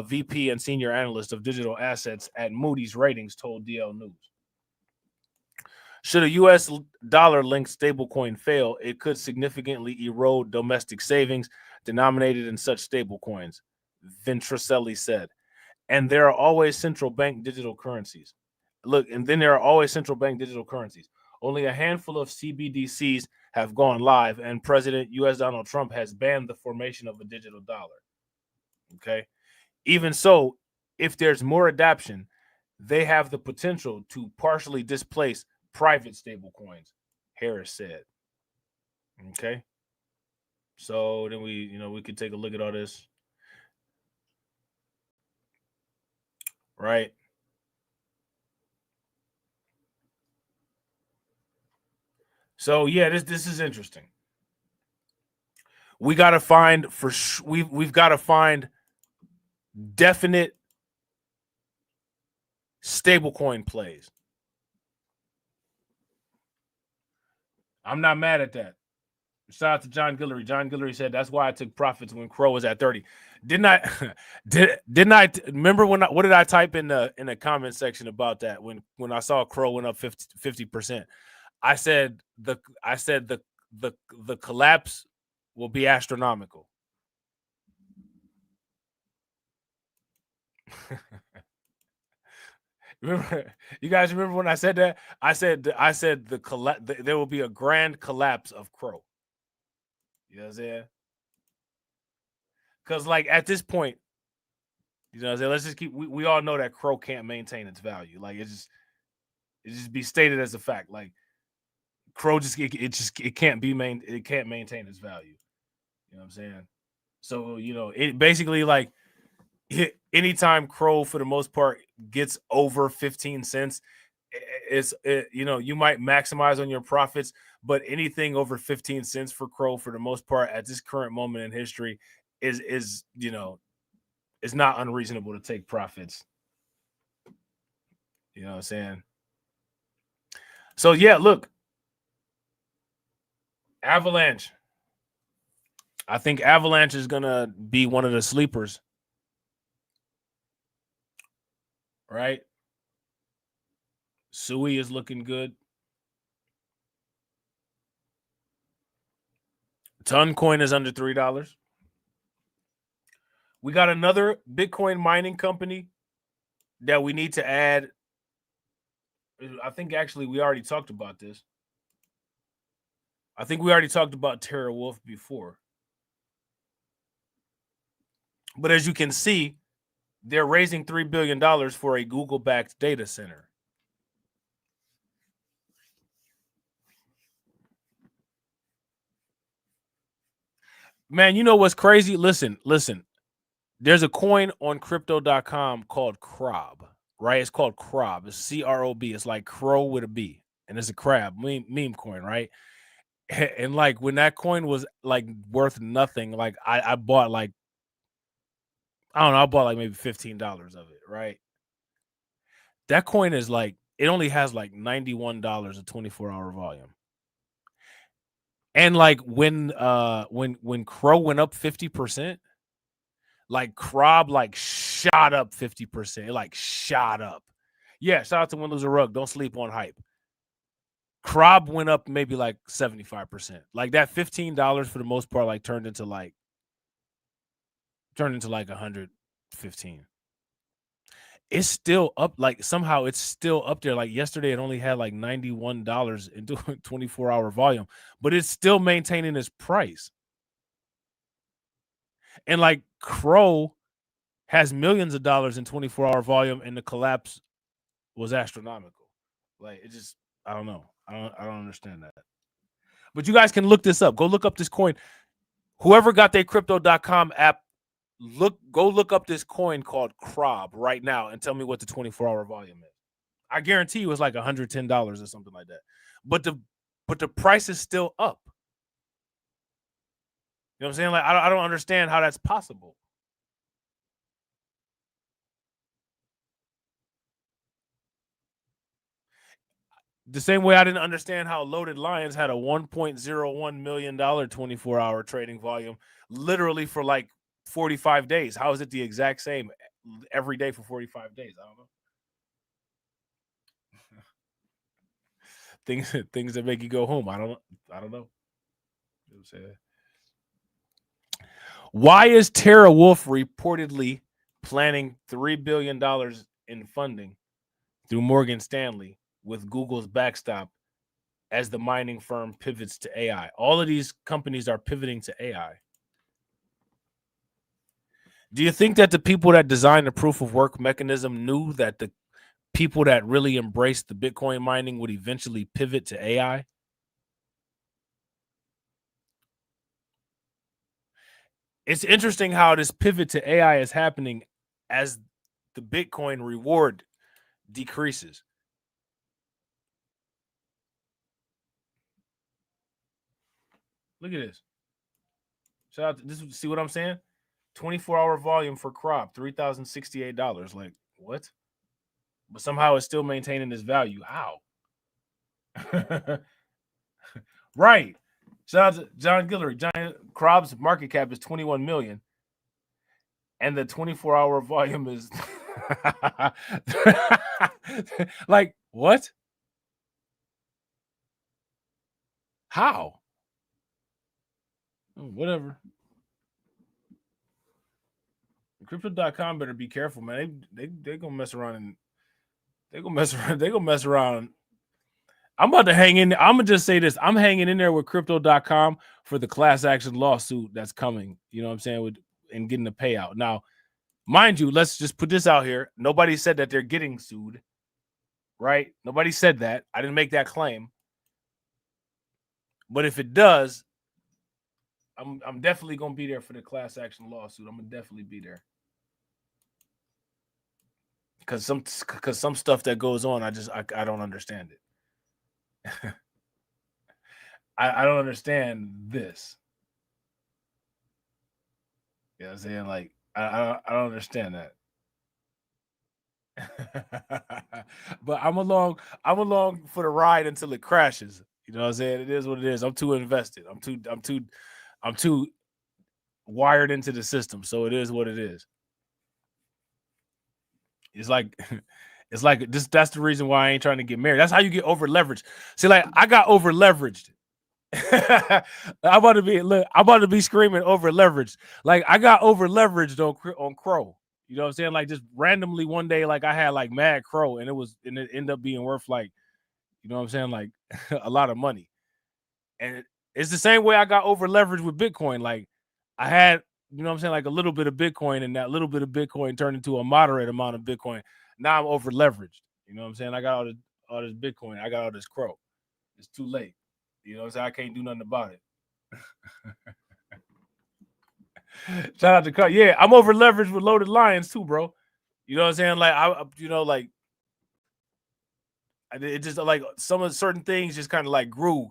VP and senior analyst of digital assets at Moody's Ratings, told DL News. Should a U.S. dollar-linked stablecoin fail, it could significantly erode domestic savings denominated in such stablecoins, Ventricelli said. And there are always central bank digital currencies. Look, and then there are always central bank digital currencies. Only a handful of CBDCs have gone live, and President U.S. Donald Trump has banned the formation of a digital dollar. Okay? Even so, if there's more adoption, they have the potential to partially displace private stable coins, Harris said. Okay? So then we could take a look at all this. Right? So yeah, this is interesting. We got to find we've got to find definite stablecoin plays. I'm not mad at that. Shout out to John Guillory. John Guillory said that's why I took profits when Crow was at 30. Didn't I? Didn't I remember what did I type in the comment section about that when I saw Crow went up 50%? I said the collapse will be astronomical. Remember, you guys remember when I said that? I said there will be a grand collapse of Crow. You know what I'm saying? Because like at this point, you know what I'm saying, let's just keep we all know that Crow can't maintain its value. Like it just be stated as a fact. Like Crow it can't maintain its value. You know what I'm saying? So, you know, it basically like anytime Crow for the most part gets over 15 cents, you know, you might maximize on your profits, but anything over 15 cents for Crow for the most part at this current moment in history is you know, it's not unreasonable to take profits. You know what I'm saying? So yeah, look, Avalanche. I think Avalanche is gonna be one of the sleepers. Right? Sui is looking good. Toncoin is under $3. We got another Bitcoin mining company that we need to add. I think actually we already talked about this. I think we already talked about TeraWulf before. But as you can see, they're raising $3 billion for a Google-backed data center. Man, you know what's crazy? Listen. There's a coin on crypto.com called Robb, right? It's called Robb. It's C-R-O-B. It's like crow with a B. And it's a crab meme coin, right? And like when that coin was like worth nothing, like I bought like, I don't know, I bought like maybe $15 of it, right? That coin is like, it only has like $91 of 24-hour volume. And like when Crow went up 50%, like Robb like shot up 50%. It like shot up. Yeah, shout out to Win Lose a Rug. Don't sleep on hype. Robb went up maybe like 75%. Like that $15 for the most part like turned into like 115. It's still up, like somehow it's still up there. Like yesterday it only had like $91 in 24-hour volume, but it's still maintaining its price. And like Crow has millions of dollars in 24-hour volume, and the collapse was astronomical. Like it just, I don't know. I don't understand that. But you guys can look this up. Go look up this coin. Whoever got their crypto.com app, go look up this coin called Robb right now and tell me what the 24-hour volume is. I guarantee you it's like $110 or something like that. But the price is still up. You know what I'm saying? Like I don't understand how that's possible. The same way I didn't understand how Loaded Lions had a $1.01 million 24-hour trading volume literally for like 45 days. How is it the exact same every day for 45 days? I don't know. Things that make you go home. I don't know. You know what I'm saying? Why is TeraWulf reportedly planning $3 billion in funding through Morgan Stanley with Google's backstop as the mining firm pivots to AI? All of these companies are pivoting to AI. Do you think that the people that designed the proof of work mechanism knew that the people that really embraced the Bitcoin mining would eventually pivot to AI? It's interesting how this pivot to AI is happening as the Bitcoin reward decreases. Look at this. Shout out to this. See what I'm saying? 24-hour volume for Robb, $3,068. Like, what? But somehow it's still maintaining this value. How? Right. Shout out to John Guillory. Giant Crob's market cap is 21 million. And the 24-hour volume is like what? How? Whatever. Crypto.com better be careful, man. They gonna mess around and they gonna mess around. I'm about to hang in. I'm gonna just say this. I'm hanging in there with crypto.com for the class action lawsuit that's coming. You know what I'm saying? And getting the payout. Now, mind you, let's just put this out here. Nobody said that they're getting sued, right? Nobody said that. I didn't make that claim. But if it does, I'm definitely gonna be there for the class action lawsuit. I'm gonna definitely be there. Because some stuff that goes on, I don't understand it. I don't understand this. You know what I'm saying? Like, I don't understand that. But I'm along for the ride until it crashes. You know what I'm saying? It is what it is. I'm too invested. I'm too wired into the system. So it is what it is. It's like this. That's the reason why I ain't trying to get married. That's how you get over leveraged. See, like I got over leveraged. I'm about to be screaming over leveraged. Like I got over leveraged on Crow. You know what I'm saying? Like just randomly one day, like I had like mad Crow, and it ended up being worth like, you know what I'm saying, like a lot of money. And it's the same way I got over leveraged with Bitcoin. Like I had, you know what I'm saying, like a little bit of Bitcoin, and that little bit of Bitcoin turned into a moderate amount of Bitcoin. Now I'm over leveraged. You know what I'm saying? I got all this Bitcoin. I got all this Crow. It's too late. You know what I'm saying? I can't do nothing about it. Shout out to Cut. Yeah, I'm over leveraged with Loaded Lions too, bro. You know what I'm saying? Like it just like some of certain things just kind of like grew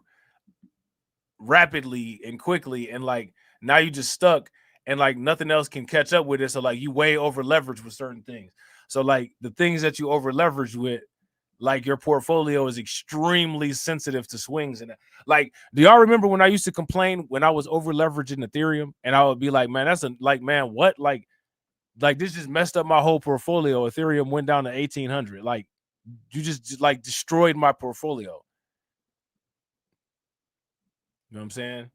rapidly and quickly, and like now you just stuck, and like nothing else can catch up with it. So like you way over leveraged with certain things. So like the things that you over leveraged with, like your portfolio is extremely sensitive to swings. And like, do y'all remember when I used to complain when I was over leveraging Ethereum, and I would be like, man, man, what? Like this just messed up my whole portfolio. Ethereum went down to 1800. Like you just like destroyed my portfolio. You know what I'm saying?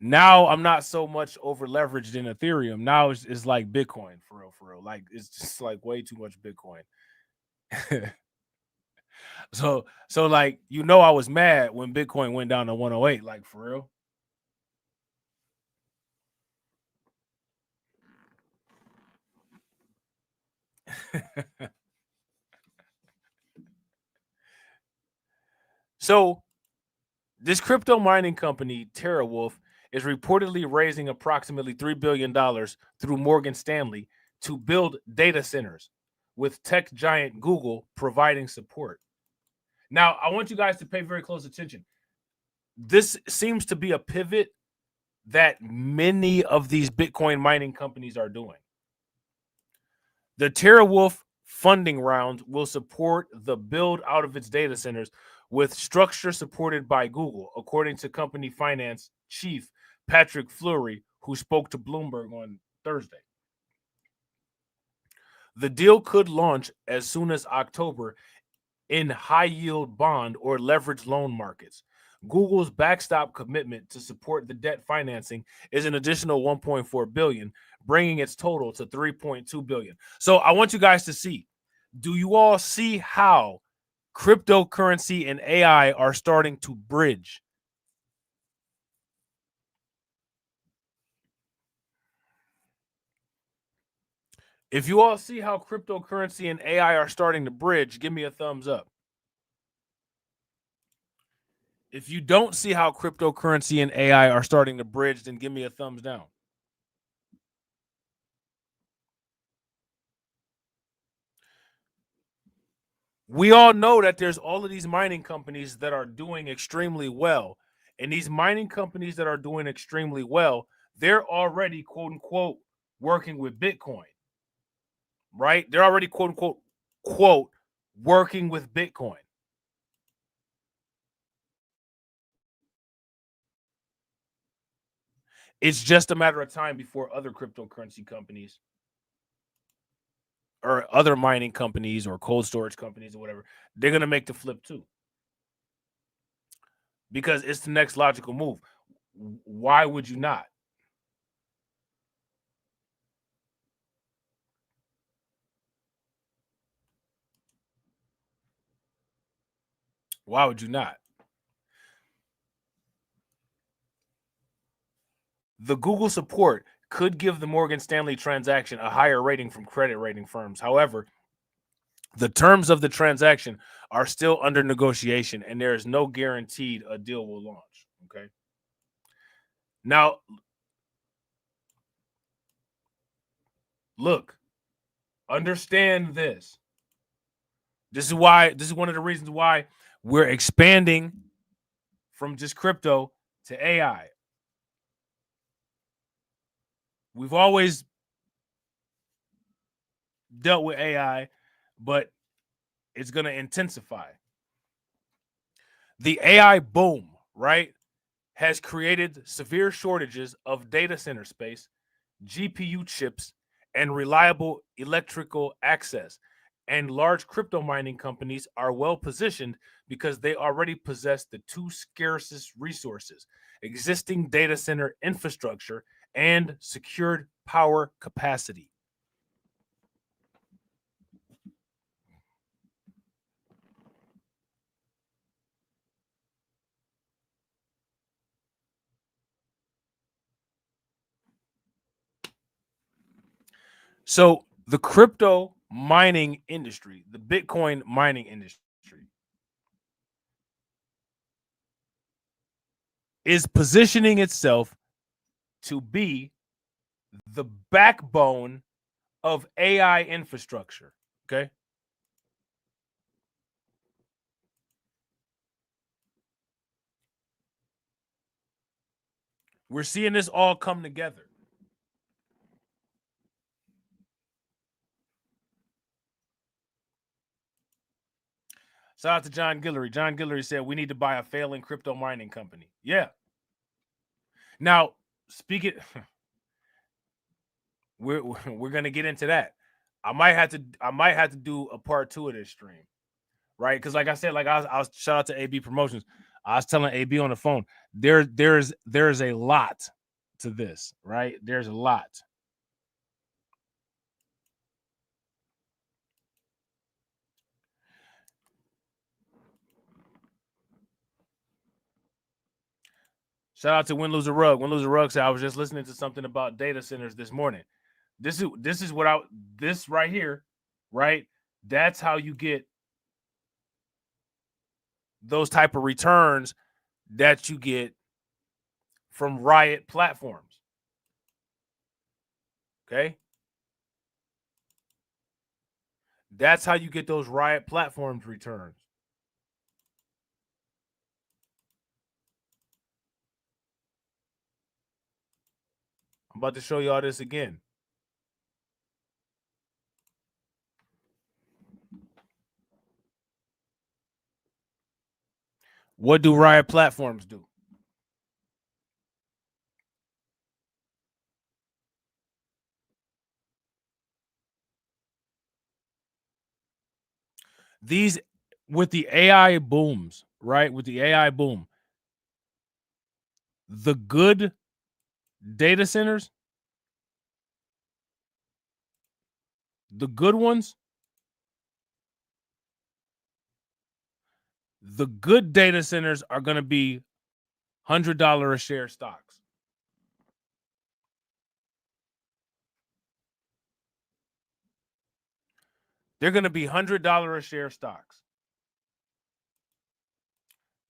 Now I'm not so much over leveraged in Ethereum. Now it's like Bitcoin for real. Like it's just like way too much Bitcoin. So like, you know, I was mad when Bitcoin went down to 108, like for real. So this crypto mining company, TeraWulf, is reportedly raising approximately $3 billion through Morgan Stanley to build data centers, with tech giant Google providing support. Now, I want you guys to pay very close attention. This seems to be a pivot that many of these Bitcoin mining companies are doing. The TeraWulf funding round will support the build out of its data centers with structure supported by Google, according to company finance chief Patrick Fleury, who spoke to Bloomberg on Thursday. The deal could launch as soon as October in high-yield bond or leveraged loan markets. Google's backstop commitment to support the debt financing is an additional $1.4 billion, bringing its total to $3.2 billion. So I want you guys to see, do you all see how cryptocurrency and AI are starting to bridge? If you all see how cryptocurrency and AI are starting to bridge, give me a thumbs up. If you don't see how cryptocurrency and AI are starting to bridge, then give me a thumbs down. We all know that there's all of these mining companies that are doing extremely well. And these mining companies that are doing extremely well, they're already, quote unquote, working with Bitcoin. Right? They're already, quote unquote, working with Bitcoin. It's just a matter of time before other cryptocurrency companies or other mining companies or cold storage companies or whatever, they're going to make the flip too. Because it's the next logical move. Why would you not? Why would you not? The Google support could give the Morgan Stanley transaction a higher rating from credit rating firms. However, the terms of the transaction are still under negotiation, and there is no guaranteed a deal will launch. Okay. Now, look, understand this. This is one of the reasons why we're expanding from just crypto to AI. We've always dealt with AI, but it's going to intensify. The AI boom, right, has created severe shortages of data center space, GPU chips, and reliable electrical access. And large crypto mining companies are well positioned because they already possess the two scarcest resources: existing data center infrastructure and secured power capacity. So the crypto mining industry, the Bitcoin mining industry, is positioning itself to be the backbone of AI infrastructure. Okay. We're seeing this all come together. Shout out to John Guillory. John Guillory said we need to buy a failing crypto mining company. Yeah. Now, speaking, we're gonna get into that. I might have to do a part 2 of this stream, right? Because like I said, like I was shout out to AB Promotions. I was telling AB on the phone, there's a lot to this, right? There's a lot. Shout out to Win Lose a Rug. Win Lose a Rug said I was just listening to something about data centers this morning. This is what this right here, right? That's how you get those type of returns that you get from Riot platforms. Okay? That's how you get those Riot platforms returns. I'm about to show y'all this again. What do Riot platforms do? These, with the AI booms, right? With the AI boom, the good data centers, the good ones, the good data centers are going to be $100 a share stocks. They're going to be $100 a share stocks.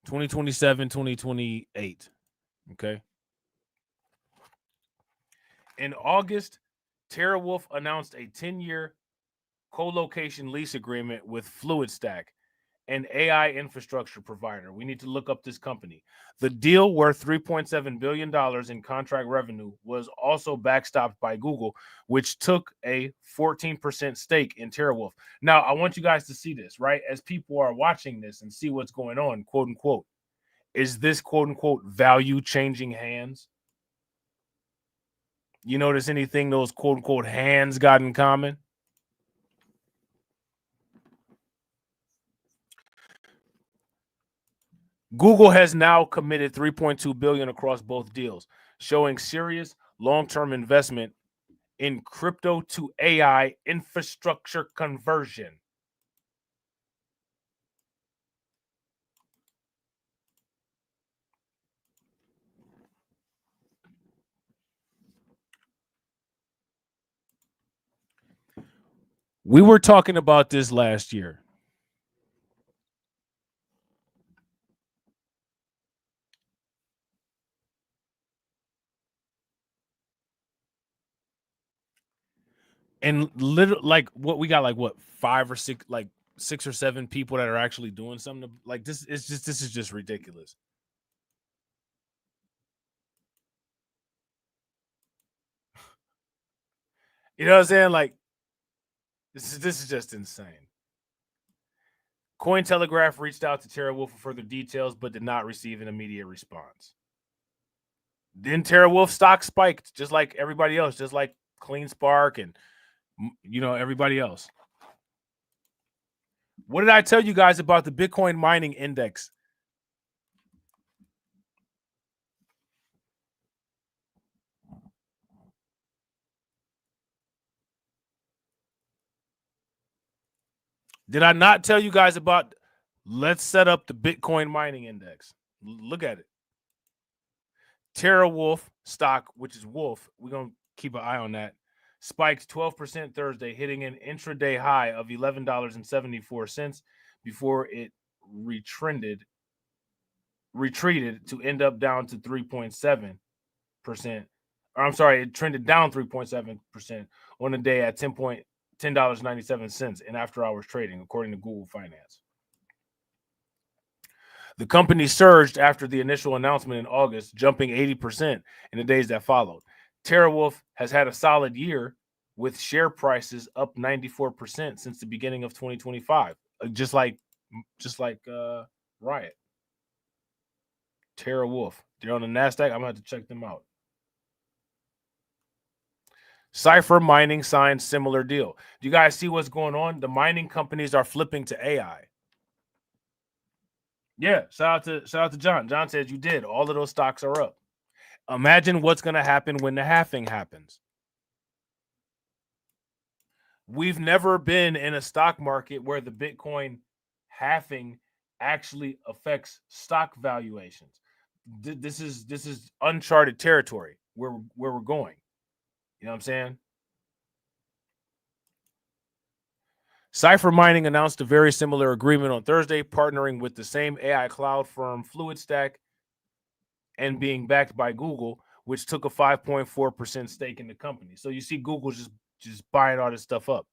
2027, 2028. Okay. In August, TeraWolf announced a 10-year co-location lease agreement with FluidStack, an AI infrastructure provider. We need to look up this company. The deal, worth $3.7 billion in contract revenue, was also backstopped by Google, which took a 14% stake in TeraWolf. Now, I want you guys to see this, right? As people are watching this and see what's going on, quote unquote. Is this, quote unquote, value changing hands? You notice anything those quote unquote hands got in common? Google has now committed $3.2 billion across both deals, showing serious long-term investment in crypto to AI infrastructure conversion. We were talking about this last year. And literally, like, what we got, like, what, 5 or 6, like 6 or 7 people that are actually doing something. Like, this is just ridiculous. You know what I'm saying? Like, this is just insane. Cointelegraph reached out to TeraWolf for further details, but did not receive an immediate response. Then TeraWolf stock spiked, just like everybody else, just like CleanSpark and, you know, everybody else. What did I tell you guys about the Bitcoin mining index? Did I not tell you guys about, let's set up the Bitcoin mining index? Look at it. TeraWolf stock, which is Wolf, we're going to keep an eye on that, spiked 12% Thursday, hitting an intraday high of $11.74 before it retreated to end up down to 3.7%. Or I'm sorry, it trended down 3.7% on the day at $10.97 in after-hours trading, according to Google Finance. The company surged after the initial announcement in August, jumping 80% in the days that followed. TeraWolf has had a solid year, with share prices up 94% since the beginning of 2025, just like Riot. TeraWolf, they're on the NASDAQ. I'm gonna have to check them out. Cypher Mining signed similar deal. Do you guys see what's going on? The mining companies are flipping to AI. Yeah, shout out to John. John says you did. All of those stocks are up. Imagine what's going to happen when the halving happens. We've never been in a stock market where the Bitcoin halving actually affects stock valuations. This is uncharted territory where we're going. You know what I'm saying? Cypher Mining announced a very similar agreement on Thursday, partnering with the same AI cloud firm FluidStack and being backed by Google, which took a 5.4% stake in the company. So you see Google just buying all this stuff up.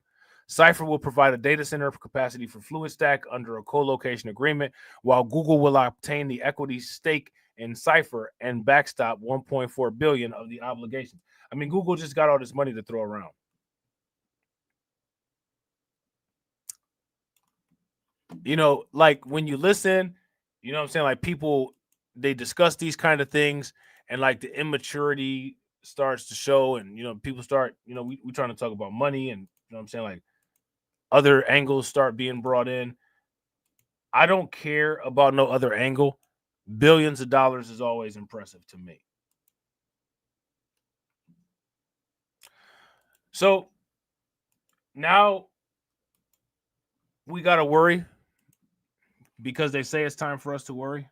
Cypher will provide a data center capacity for FluidStack under a co-location agreement, while Google will obtain the equity stake in Cypher and backstop $1.4 billion of the obligations. I mean, Google just got all this money to throw around. You know, like when you listen, you know what I'm saying? Like people, they discuss these kind of things and like the immaturity starts to show, and, you know, people start, you know, we trying to talk about money, and, you know what I'm saying? Like other angles start being brought in. I don't care about no other angle. Billions of dollars is always impressive to me. So now we got to worry, because they say it's time for us to worry.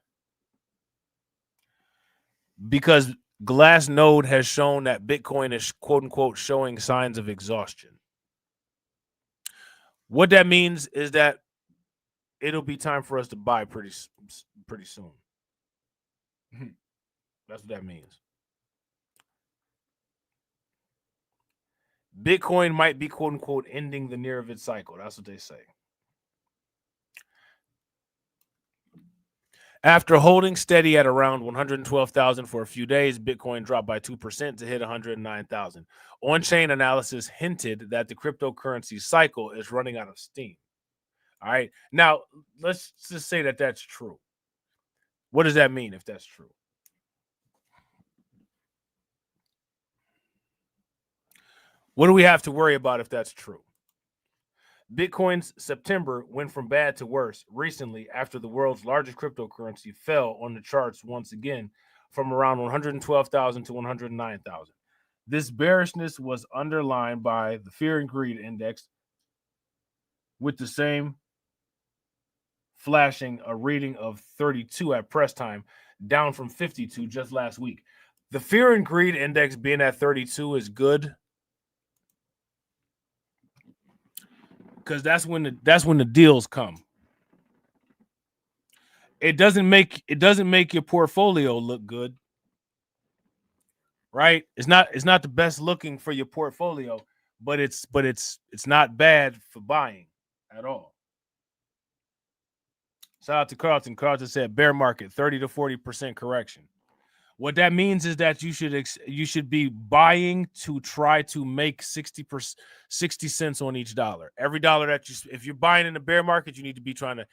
Because Glassnode has shown that Bitcoin is, quote unquote, showing signs of exhaustion. What that means is that it'll be time for us to buy pretty soon. That's what that means. Bitcoin might be, quote unquote, ending the near of its cycle. That's what they say. After holding steady at around 112,000 for a few days, Bitcoin dropped by 2% to hit 109,000. On-chain analysis hinted that the cryptocurrency cycle is running out of steam. All right. Now, let's just say that that's true. What does that mean if that's true? What do we have to worry about if that's true? Bitcoin's September went from bad to worse recently after the world's largest cryptocurrency fell on the charts once again from around 112,000 to 109,000. This bearishness was underlined by the Fear and Greed Index, with the same flashing a reading of 32 at press time, down from 52 just last week. The Fear and Greed Index being at 32 is good, because that's when the deals come. It doesn't make your portfolio look good, right? It's not the best looking for your portfolio, but it's not bad for buying at all. Shout out to Carlton. Carlton said bear market, 30 to 40% correction. What that means is that you should be buying to try to make 60 cents on each dollar. Every dollar if you're buying in the bear market, you need to be trying to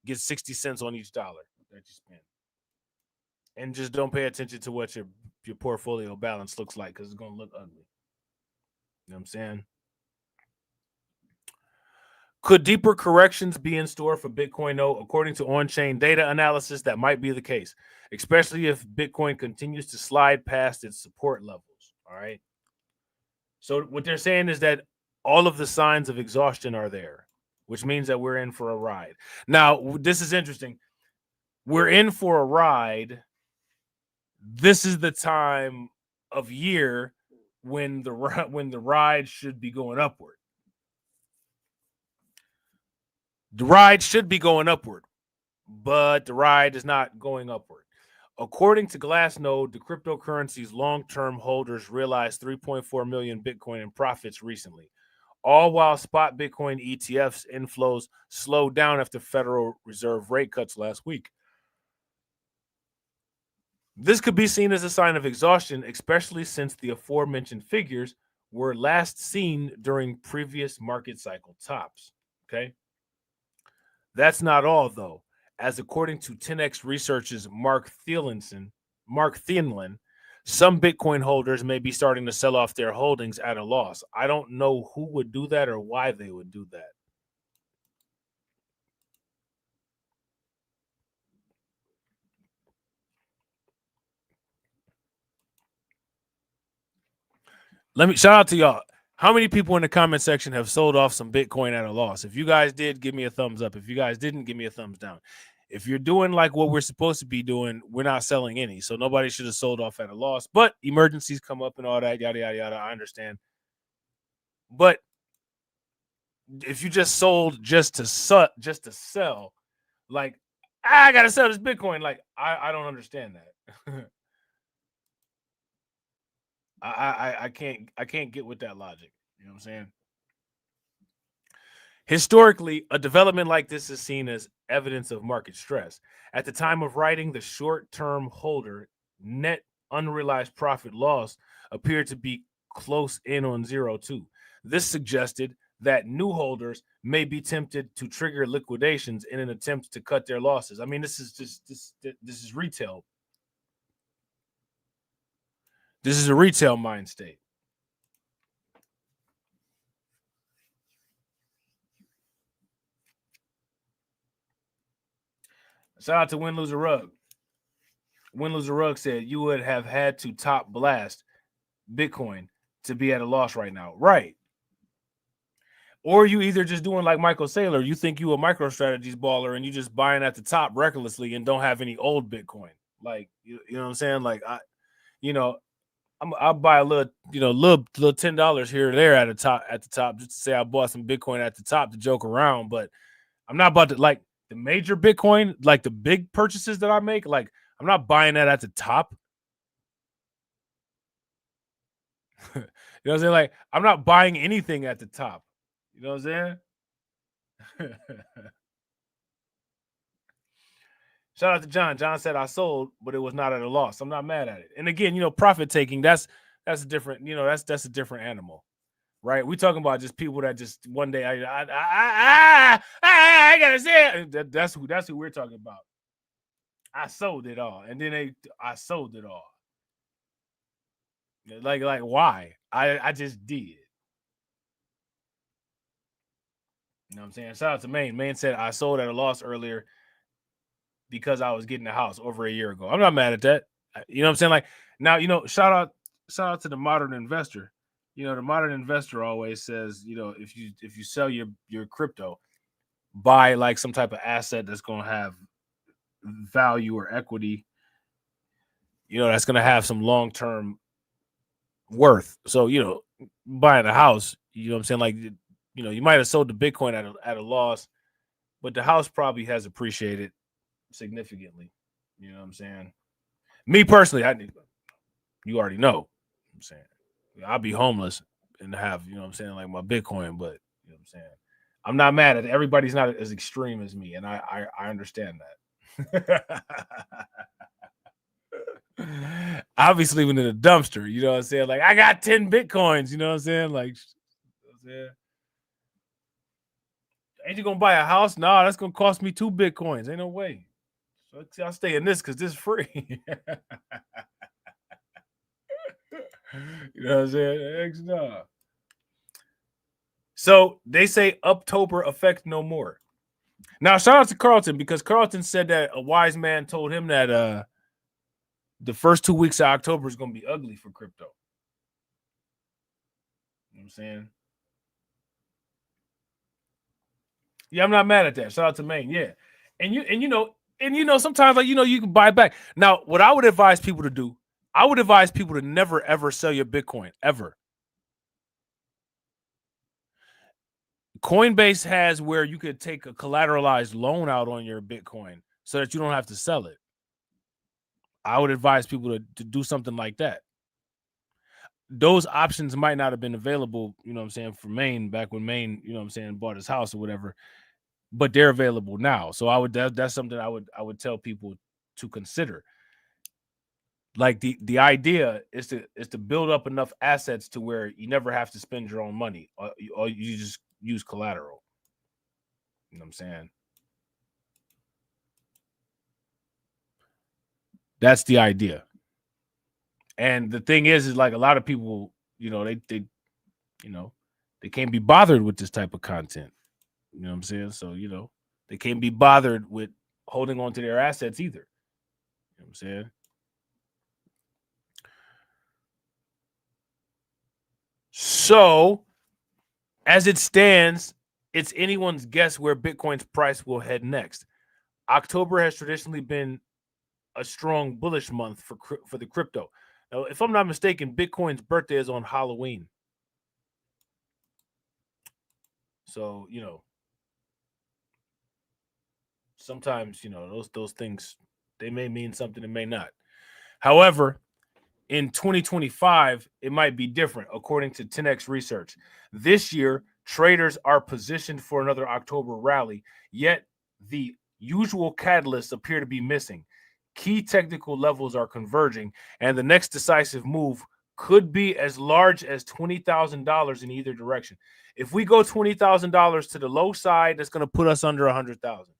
get 60 cents on each dollar that you spend. And just don't pay attention to what your portfolio balance looks like, because it's going to look ugly. You know what I'm saying? Could deeper corrections be in store for Bitcoin? No, according to on-chain data analysis, that might be the case, especially if Bitcoin continues to slide past its support levels. All right. So what they're saying is that all of the signs of exhaustion are there, which means that we're in for a ride. Now, this is interesting. We're in for a ride. This is the time of year when the ride should be going upward. The ride should be going upward, but the ride is not going upward. According to Glassnode, the cryptocurrency's long-term holders realized 3.4 million Bitcoin in profits recently, all while spot Bitcoin ETFs inflows slowed down after Federal Reserve rate cuts last week. This could be seen as a sign of exhaustion, especially since the aforementioned figures were last seen during previous market cycle tops. Okay. That's not all, though, as according to 10x Research's Mark Thienlen, some Bitcoin holders may be starting to sell off their holdings at a loss. I don't know who would do that or why they would do that. Let me shout out to y'all. How many people in the comment section have sold off some Bitcoin at a loss? If you guys did, give me a thumbs up. If you guys didn't, give me a thumbs down. If you're doing like what we're supposed to be doing, we're not selling any. So nobody should have sold off at a loss. But emergencies come up and all that, yada, yada, yada. I understand. But if you just sold just to sell, like, I got to sell this Bitcoin, like, I don't understand that. I can't get with that logic. You know what I'm saying? Historically, a development like this is seen as evidence of market stress. At the time of writing, the short-term holder net unrealized profit loss appeared to be close in on 0 too. This suggested that new holders may be tempted to trigger liquidations in an attempt to cut their losses. I mean, this is retail. This is a retail mind state. Shout out to Win Loser Rug. Win Loser Rug said you would have had to top blast Bitcoin to be at a loss right now. Right. Or you either just doing like Michael Saylor, you think you a MicroStrategies baller and you just buying at the top recklessly and don't have any old Bitcoin. Like, you know what I'm saying? Like, I'll buy a little $10 here or there at the top, just to say I bought some Bitcoin at the top to joke around. But I'm not about to, like, the major Bitcoin, like the big purchases that I make, like, I'm not buying that at the top. You know what I'm saying? Like, I'm not buying anything at the top. You know what I'm saying? Shout out to John. John said I sold, but it was not at a loss. I'm not mad at it. And again, profit taking, that's a different, that's a different animal, right? We talking about just people that just one day I gotta say it. That's who we're talking about. I sold it all, and then I sold it all. Like why? I just did. You know what I'm saying? Shout out to Maine. Maine said I sold at a loss earlier because I was getting a house over a year ago. I'm not mad at that. You know what I'm saying? Like now, shout out to the modern investor. The modern investor always says, if you sell your crypto, buy like some type of asset that's going to have value or equity, that's going to have some long-term worth. So, buying a house, you know what I'm saying? Like, you might have sold the Bitcoin at a loss, but the house probably has appreciated significantly. You know what I'm saying? Me personally, you already know what I'm saying. I'll be homeless and have, what I'm saying, like my Bitcoin, but you know what I'm saying? I'm not mad at it. Everybody's not as extreme as me, and I understand that. Obviously, when in a dumpster, you know what I'm saying? Like, I got 10 Bitcoins, you know what I'm saying? Like, ain't you gonna buy a house? No, that's gonna cost me 2 Bitcoins. Ain't no way. So I'll stay in this because this is free. You know what I'm saying? No. So they say October effect no more. Now, shout out to Carlton, because Carlton said that a wise man told him that the first 2 weeks of October is going to be ugly for crypto. You know what I'm saying? Yeah, I'm not mad at that. Shout out to Maine. Yeah. And sometimes like you can buy back. Now, what I would advise people to do, I would advise people to never ever sell your Bitcoin ever. Coinbase has where you could take a collateralized loan out on your Bitcoin so that you don't have to sell it. I would advise people to do something like that. Those options might not have been available, you know what I'm saying, for Maine back when Maine, you know what I'm saying, bought his house or whatever, but they're available now. So that's something I would tell people to consider. Like the idea is to build up enough assets to where you never have to spend your own money, or you just use collateral. You know what I'm saying? That's the idea. And the thing is like a lot of people, they can't be bothered with this type of content. You know what I'm saying? So, they can't be bothered with holding on to their assets either. You know what I'm saying? So, as it stands, it's anyone's guess where Bitcoin's price will head next. October has traditionally been a strong bullish month for the crypto. Now, if I'm not mistaken, Bitcoin's birthday is on Halloween. So, sometimes, those things, they may mean something, it may not. However, in 2025, it might be different, according to 10x Research. This year, traders are positioned for another October rally, yet the usual catalysts appear to be missing. Key technical levels are converging, and the next decisive move could be as large as $20,000 in either direction. If we go $20,000 to the low side, that's going to put us under 100,000.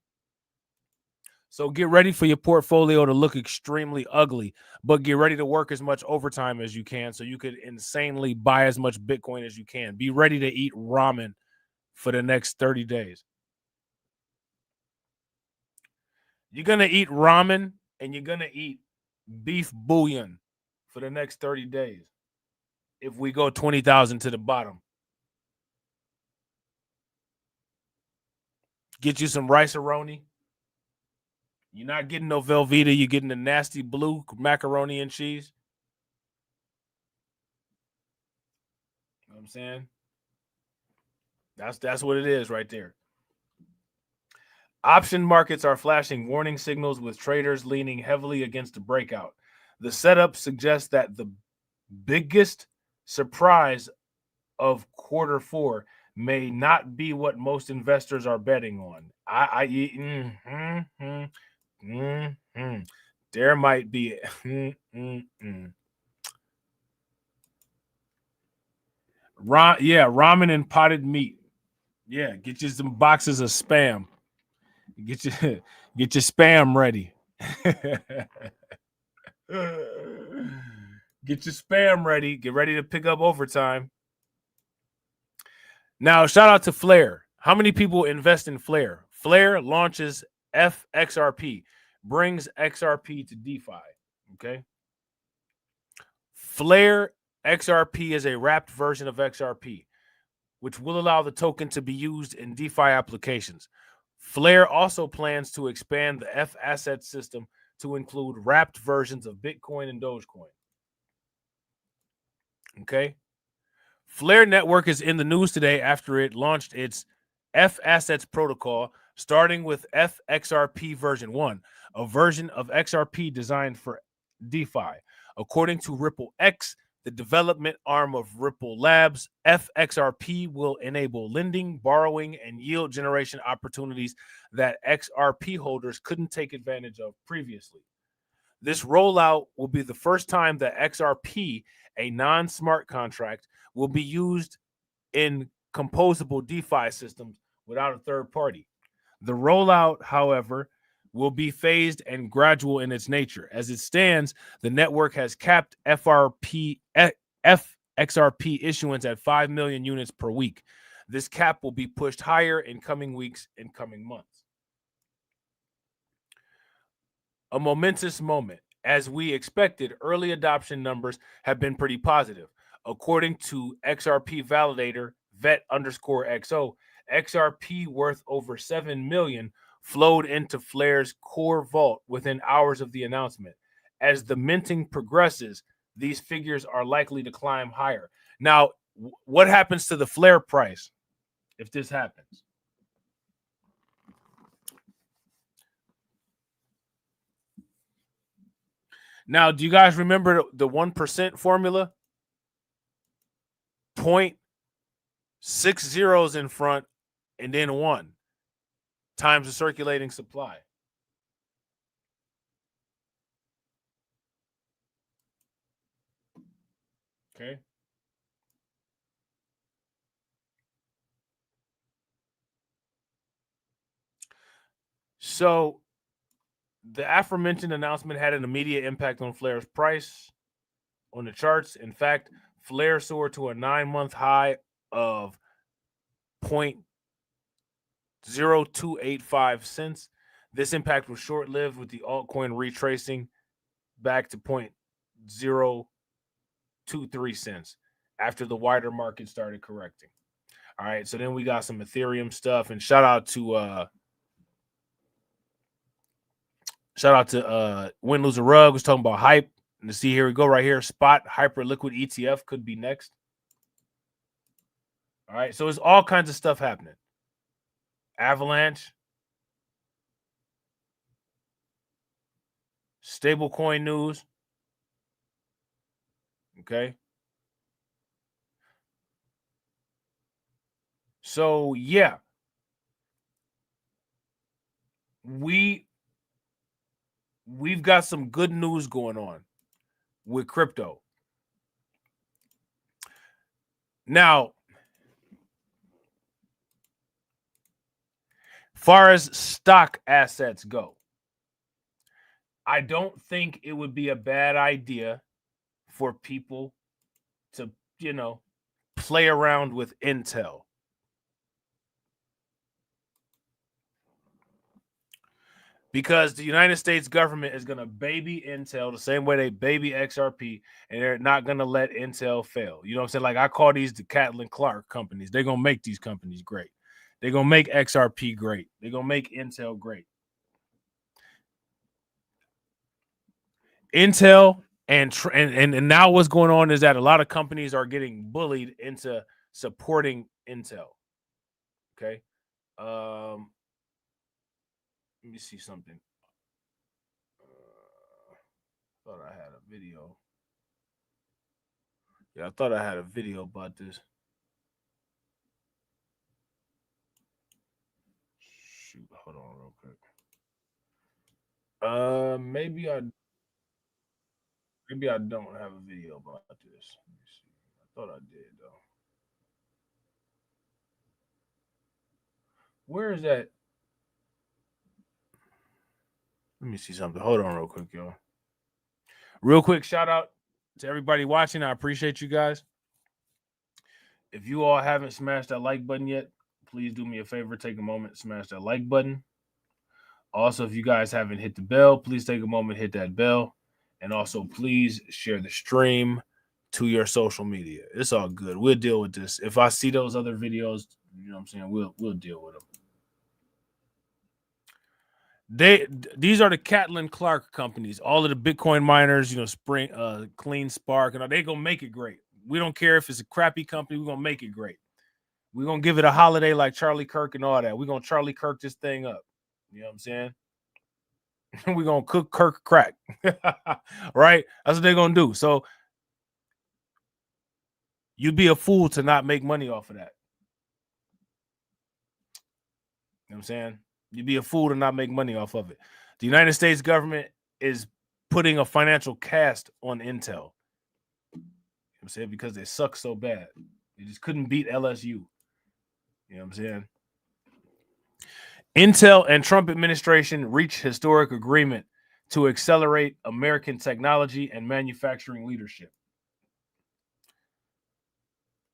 So get ready for your portfolio to look extremely ugly, but get ready to work as much overtime as you can so you could insanely buy as much Bitcoin as you can. Be ready to eat ramen for the next 30 days. You're going to eat ramen and you're going to eat beef bouillon for the next 30 days if we go 20,000 to the bottom. Get you some rice-a-roni. You're not getting no Velveeta. You're getting the nasty blue macaroni and cheese. You know what I'm saying? That's what it is right there. Option markets are flashing warning signals with traders leaning heavily against the breakout. The setup suggests that the biggest surprise of quarter four may not be what most investors are betting on. There might be ramen and potted meat. Yeah, get you some boxes of spam. Get your spam ready. Get your spam ready. Get ready to pick up overtime. Now, shout out to Flair. How many people invest in Flare? Flare launches FXRP, brings XRP to DeFi. Okay. Flare XRP is a wrapped version of XRP, which will allow the token to be used in DeFi applications. Flare also plans to expand the F asset system to include wrapped versions of Bitcoin and Dogecoin. Okay. Flare Network is in the news today after it launched its F Assets protocol, starting with FXRP version 1, a version of XRP designed for DeFi. According to Ripple X, the development arm of Ripple Labs, FXRP will enable lending, borrowing, and yield generation opportunities that XRP holders couldn't take advantage of previously. This rollout will be the first time that XRP, a non-smart contract, will be used in composable DeFi systems without a third party. The rollout, however, will be phased and gradual in its nature. As it stands, the network has capped FXRP issuance at 5 million units per week. This cap will be pushed higher in coming weeks and coming months. A momentous moment. As we expected, early adoption numbers have been pretty positive. According to XRP validator vet_XO, XRP worth over 7 million flowed into Flare's core vault within hours of the announcement. As the minting progresses, these figures are likely to climb higher. Now, what happens to the Flare price if this happens? Now, do you guys remember the 1% formula? 0.6 zeros in front and then 1 times the circulating supply. Okay. So the aforementioned announcement had an immediate impact on Flare's price on the charts. In fact, Flare soared to a 9-month high of 0.0285 cents. This impact was short-lived, with the altcoin retracing back to 0.023 cents after the wider market started correcting. All right, so then we got some Ethereum stuff, and shout out to Win Loser Rug was talking about hype. And to see, here we go right here. Spot Hyperliquid ETF could be next. All right, so it's all kinds of stuff happening. Avalanche, stablecoin news. Okay. So yeah, we've got some good news going on with crypto. Now, far as stock assets go, I don't think it would be a bad idea for people to, play around with Intel. Because the United States government is going to baby Intel the same way they baby XRP, and they're not going to let Intel fail. You know what I'm saying? Like, I call these the Catlin Clark companies. They're going to make these companies great. They're going to make XRP great. They're going to make Intel great. Intel and now what's going on is that a lot of companies are getting bullied into supporting Intel. Okay. Let me see something. Thought I had a video. Yeah, I thought I had a video about this. Shoot, hold on real quick. Maybe I don't have a video about this. Let me see. I thought I did though. Where is that? Let me see something. Hold on real quick, y'all. Real quick, shout out to everybody watching. I appreciate you guys. If you all haven't smashed that like button yet, please do me a favor, take a moment, smash that like button. Also, if you guys haven't hit the bell, please take a moment, hit that bell. And also, please share the stream to your social media. It's all good. We'll deal with this. If I see those other videos, you know what I'm saying, we'll deal with them. These are the Catlin Clark companies. All of the Bitcoin miners, you know, Spring, Clean Spark, and they gonna make it great. We don't care if it's a crappy company. We're gonna make it great. We're gonna give it a holiday like Charlie Kirk and all that. We're gonna Charlie Kirk this thing up. You know what I'm saying? We're gonna cook Kirk crack. Right? That's what they're gonna do. So you'd be a fool to not make money off of that. You know what I'm saying? You'd be a fool to not make money off of it. The United States government is putting a financial cast on Intel. You know what I'm saying? Because they suck so bad. They just couldn't beat LSU. You know what I'm saying? Intel and Trump administration reached historic agreement to accelerate American technology and manufacturing leadership.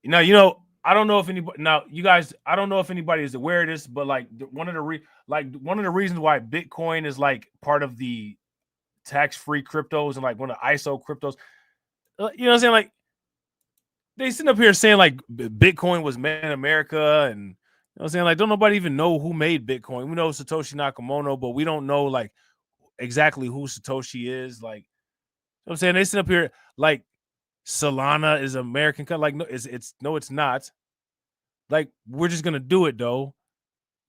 Now, you know, I don't know if anybody now, you guys, I don't know if anybody is aware of this, but like one of the reasons why Bitcoin is like part of the tax-free cryptos and like one of the ISO cryptos, you know what I'm saying? Like they sitting up here saying like Bitcoin was made in America, and you know what I'm saying? Like, don't nobody even know who made Bitcoin. We know Satoshi Nakamoto, but we don't know like exactly who Satoshi is. Like, you know what I'm saying? They sit up here like Solana is American. Like, no, it's not. Like, we're just gonna do it though.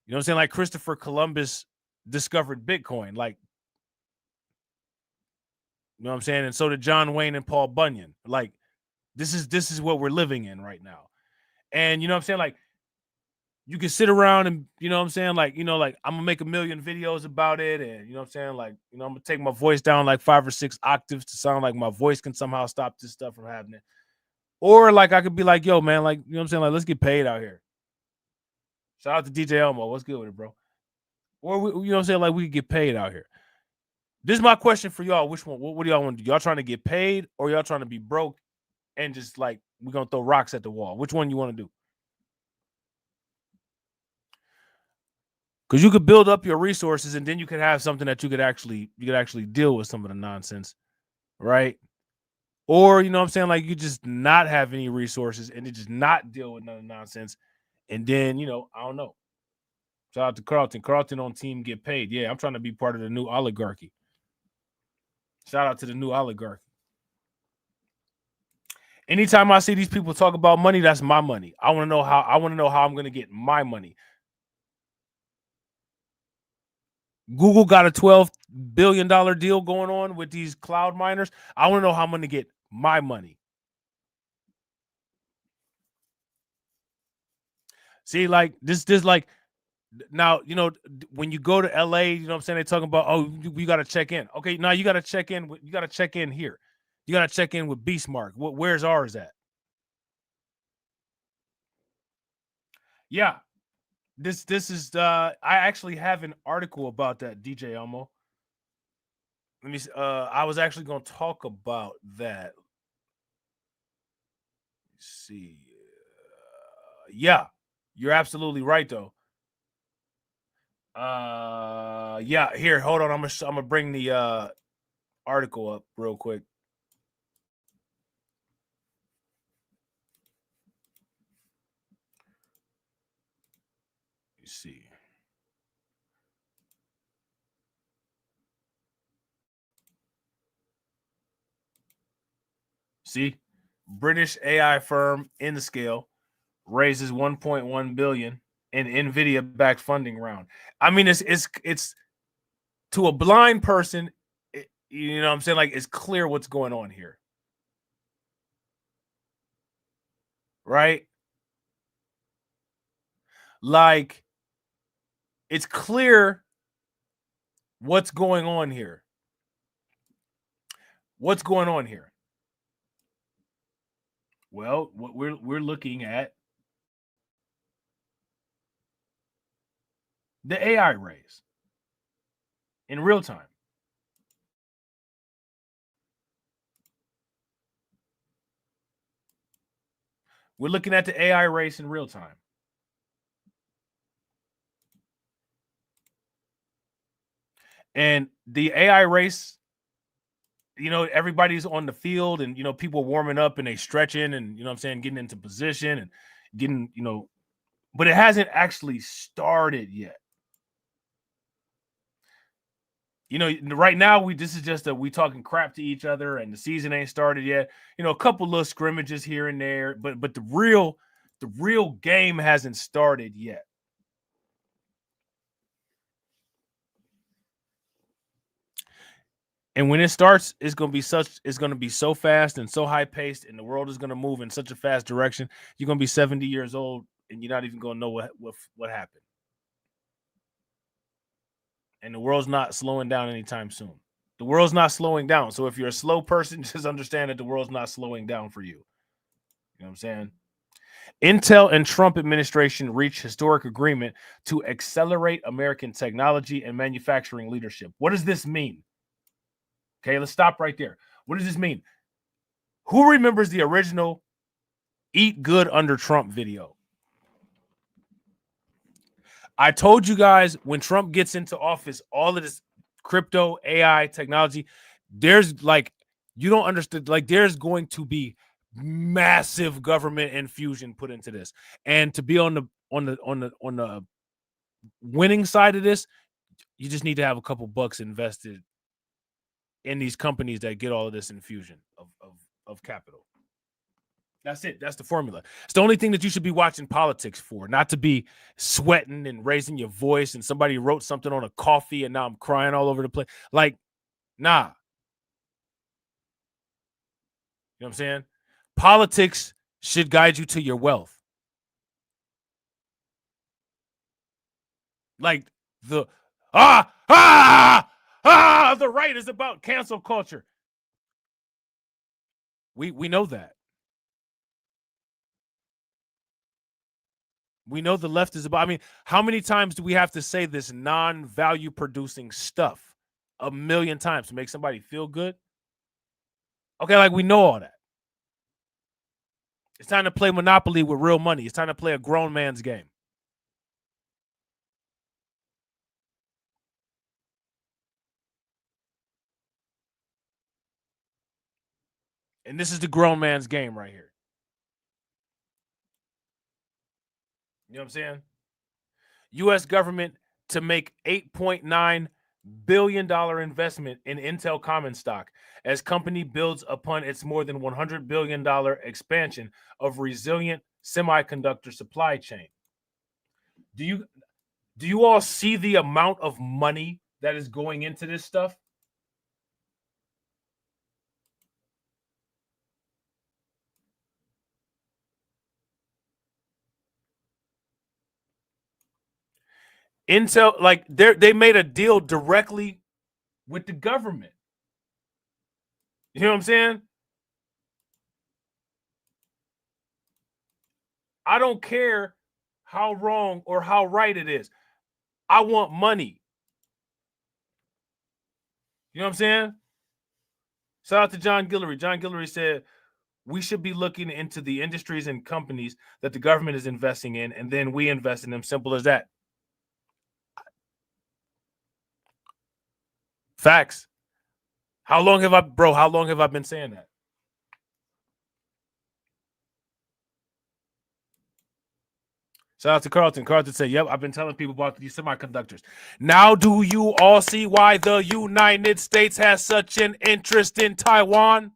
You know what I'm saying? Like Christopher Columbus discovered Bitcoin. Like, you know what I'm saying? And so did John Wayne and Paul Bunyan. Like, this is what we're living in right now. And you know what I'm saying? Like, you can sit around and, you know what I'm saying? Like, you know, like I'm gonna make a million videos about it. And you know what I'm saying? Like, you know, I'm gonna take my voice down like 5 or 6 octaves to sound like my voice can somehow stop this stuff from happening. Or like I could be like, yo, man, like, you know what I'm saying? Like, let's get paid out here. Shout out to DJ Elmo. What's good with it, bro? Or we, you know what I'm saying? Like, we could get paid out here. This is my question for y'all. Which one? What do y'all want to do? Y'all trying to get paid, or y'all trying to be broke and just like we're gonna throw rocks at the wall? Which one you want to do? Because you could build up your resources and then you could have something that you could actually deal with some of the nonsense, right? Or, you know what I'm saying, like you just not have any resources and just not deal with none of the nonsense. And then, you know, I don't know. Shout out to Carlton. Carlton on team get paid. Yeah, I'm trying to be part of the new oligarchy. Shout out to the new oligarchy. Anytime I see these people talk about money, that's my money. I want to know how I'm going to get my money. Google got a $12 billion deal going on with these cloud miners. I want to know how I'm going to get my money. See, like this like now, you know, when you go to LA, you know what I'm saying? They're talking about, oh, you got to check in. Okay, now you got to check in. You got to check in here. You got to check in with Beastmark. Where's ours at? Yeah. This is I actually have an article about that, DJ Elmo. Let me I was actually going to talk about that. Let's see. Yeah. You're absolutely right though. Yeah, here, hold on. I'm gonna bring the article up real quick. You see. See, British AI firm InScale raises 1.1 billion in Nvidia-backed funding round. I mean, it's to a blind person, you know what I'm saying? Like, it's clear what's going on here. Right? Like, it's clear what's going on here. What's going on here? Well, what we're looking at the AI raise in real time. We're looking at the AI race in real time. And the AI race, you know, everybody's on the field and, you know, people warming up and they stretching and, you know what I'm saying, getting into position and getting, you know, but it hasn't actually started yet. You know, right now this is just we talking crap to each other and the season ain't started yet. You know, a couple little scrimmages here and there, but the real game hasn't started yet. And when it starts, it's going to be so fast and so high paced, and the world is going to move in such a fast direction. You're going to be 70 years old and you're not even going to know what happened. And the world's not slowing down anytime soon. The world's not slowing down. So if you're a slow person, just understand that the world's not slowing down for you. You know what I'm saying? Intel and Trump administration reached historic agreement to accelerate American technology and manufacturing leadership. What does this mean? Okay, let's stop right there. What does this mean? Who remembers the original Eat Good Under Trump video? I told you guys when Trump gets into office, all of this crypto, AI, technology, there's like, you don't understand, like there's going to be massive government infusion put into this. And to be on the winning side of this, you just need to have a couple bucks invested in these companies that get all of this infusion of capital. That's it. That's the formula. It's the only thing that you should be watching politics for, not to be sweating and raising your voice and somebody wrote something on a coffee and now I'm crying all over the place. Like, nah. You know what I'm saying? Politics should guide you to your wealth. Like the the right is about cancel culture. We know that. We know the left is about, I mean, how many times do we have to say this non-value producing stuff? 1,000,000 times to make somebody feel good? Okay, like we know all that. It's time to play Monopoly with real money. It's time to play a grown man's game. And this is the grown man's game right here. You know what I'm saying? U.S. government to make $8.9 billion investment in Intel common stock as company builds upon its more than $100 billion expansion of resilient semiconductor supply chain. Do you all see the amount of money that is going into this stuff? Intel, like they made a deal directly with the government. You know what I'm saying? I don't care how wrong or how right it is. I want money. You know what I'm saying? Shout out to John Guillory. John Guillory said, we should be looking into the industries and companies that the government is investing in, and then we invest in them. Simple as that. Facts. How long have I been saying that? Shout out to Carlton. Carlton said, yep, I've been telling people about these semiconductors. Now do you all see why the United States has such an interest in Taiwan?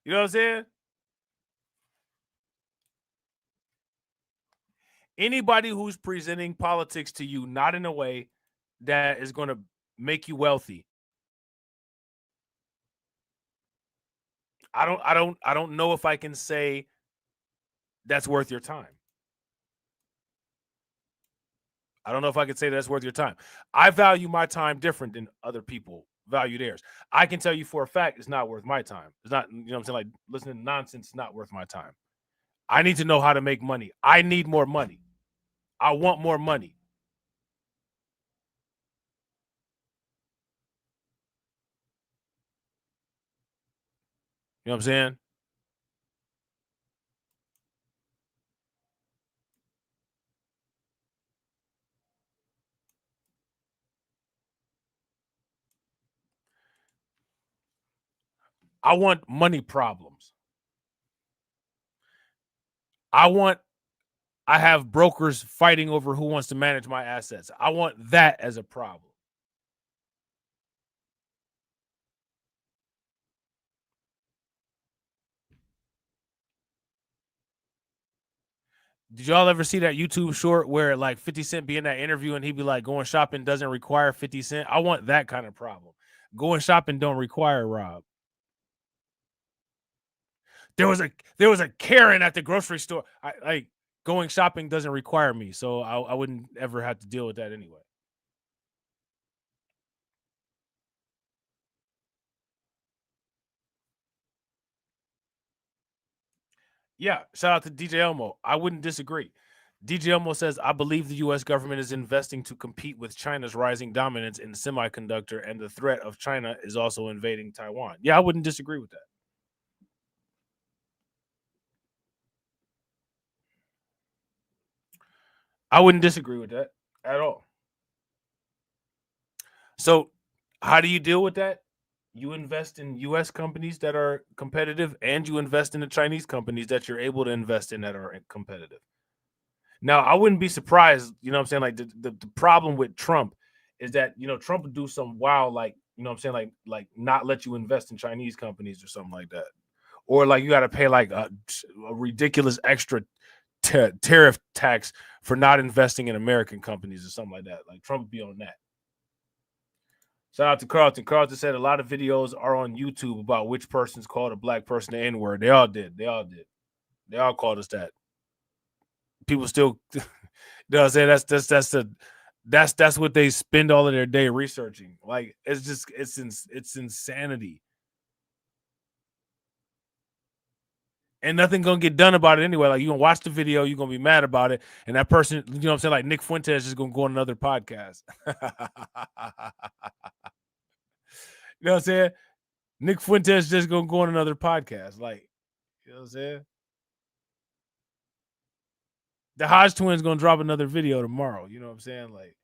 You know what I'm saying? Anybody who's presenting politics to you not in a way that is going to make you wealthy, I don't know if I can say that's worth your time. I don't know if I can say that's worth your time. I value my time different than other people value theirs. I can tell you for a fact it's not worth my time. It's not, you know what I'm saying? Like listening to nonsense is not worth my time. I need to know how to make money. I need more money. I want more money. You know what I'm saying? I want money problems. I have brokers fighting over who wants to manage my assets. I want that as a problem. Did y'all ever see that YouTube short where like 50 Cent be in that interview and he'd be like, going shopping doesn't require 50 Cent? I want that kind of problem. Going shopping don't require Rob. There was a Karen at the grocery store. Like going shopping doesn't require me, so I wouldn't ever have to deal with that anyway. Yeah, shout out to DJ Elmo. I wouldn't disagree. DJ Elmo says, I believe the U.S. government is investing to compete with China's rising dominance in semiconductor, and the threat of China is also invading Taiwan. Yeah, I wouldn't disagree with that. I wouldn't disagree with that at all. So how do you deal with that? You invest in U.S. companies that are competitive, and you invest in the Chinese companies that you're able to invest in that are competitive. Now, I wouldn't be surprised, you know what I'm saying? Like the problem with Trump is that, you know, Trump would do some wild, like, you know what I'm saying? Like not let you invest in Chinese companies or something like that. Or like you got to pay like a ridiculous extra tariff tax for not investing in American companies or something like that. Like Trump would be on that. Shout out to Carlton. Carlton said a lot of videos are on YouTube about which person's called a black person the N-word. They all did. They all called us that. People still, you know what I'm saying? That's what they spend all of their day researching. Like it's insanity. And nothing gonna get done about it anyway. Like you gonna watch the video, you're gonna be mad about it, and that person, you know what I'm saying? Like Nick Fuentes is gonna go on another podcast. You know what I'm saying? Nick Fuentes just gonna go on another podcast. Like, you know what I'm saying? The Hodge twins gonna drop another video tomorrow. You know what I'm saying? Like,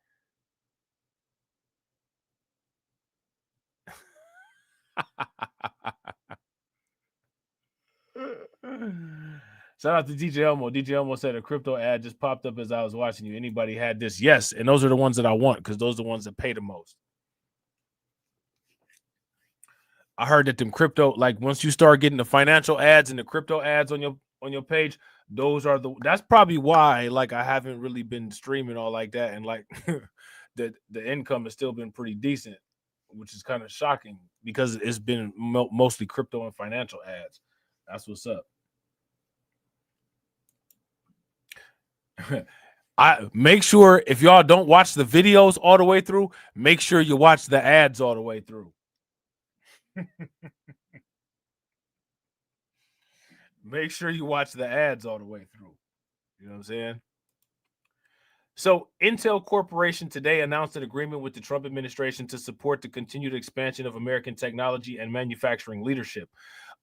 shout out to DJ Elmo. DJ Elmo said a crypto ad just popped up as I was watching you. Anybody had this? Yes, and those are the ones that I want because those are the ones that pay the most. I heard that them crypto, like once you start getting the financial ads and the crypto ads on your page, those are that's probably why like I haven't really been streaming all like that, and like the income has still been pretty decent, which is kind of shocking because it's been mostly crypto and financial ads. That's what's up. I make sure if y'all don't watch the videos all the way through, make sure you watch the ads all the way through. Make sure you watch the ads all the way through. You know what I'm saying? So Intel Corporation today announced an agreement with the Trump administration to support the continued expansion of American technology and manufacturing leadership.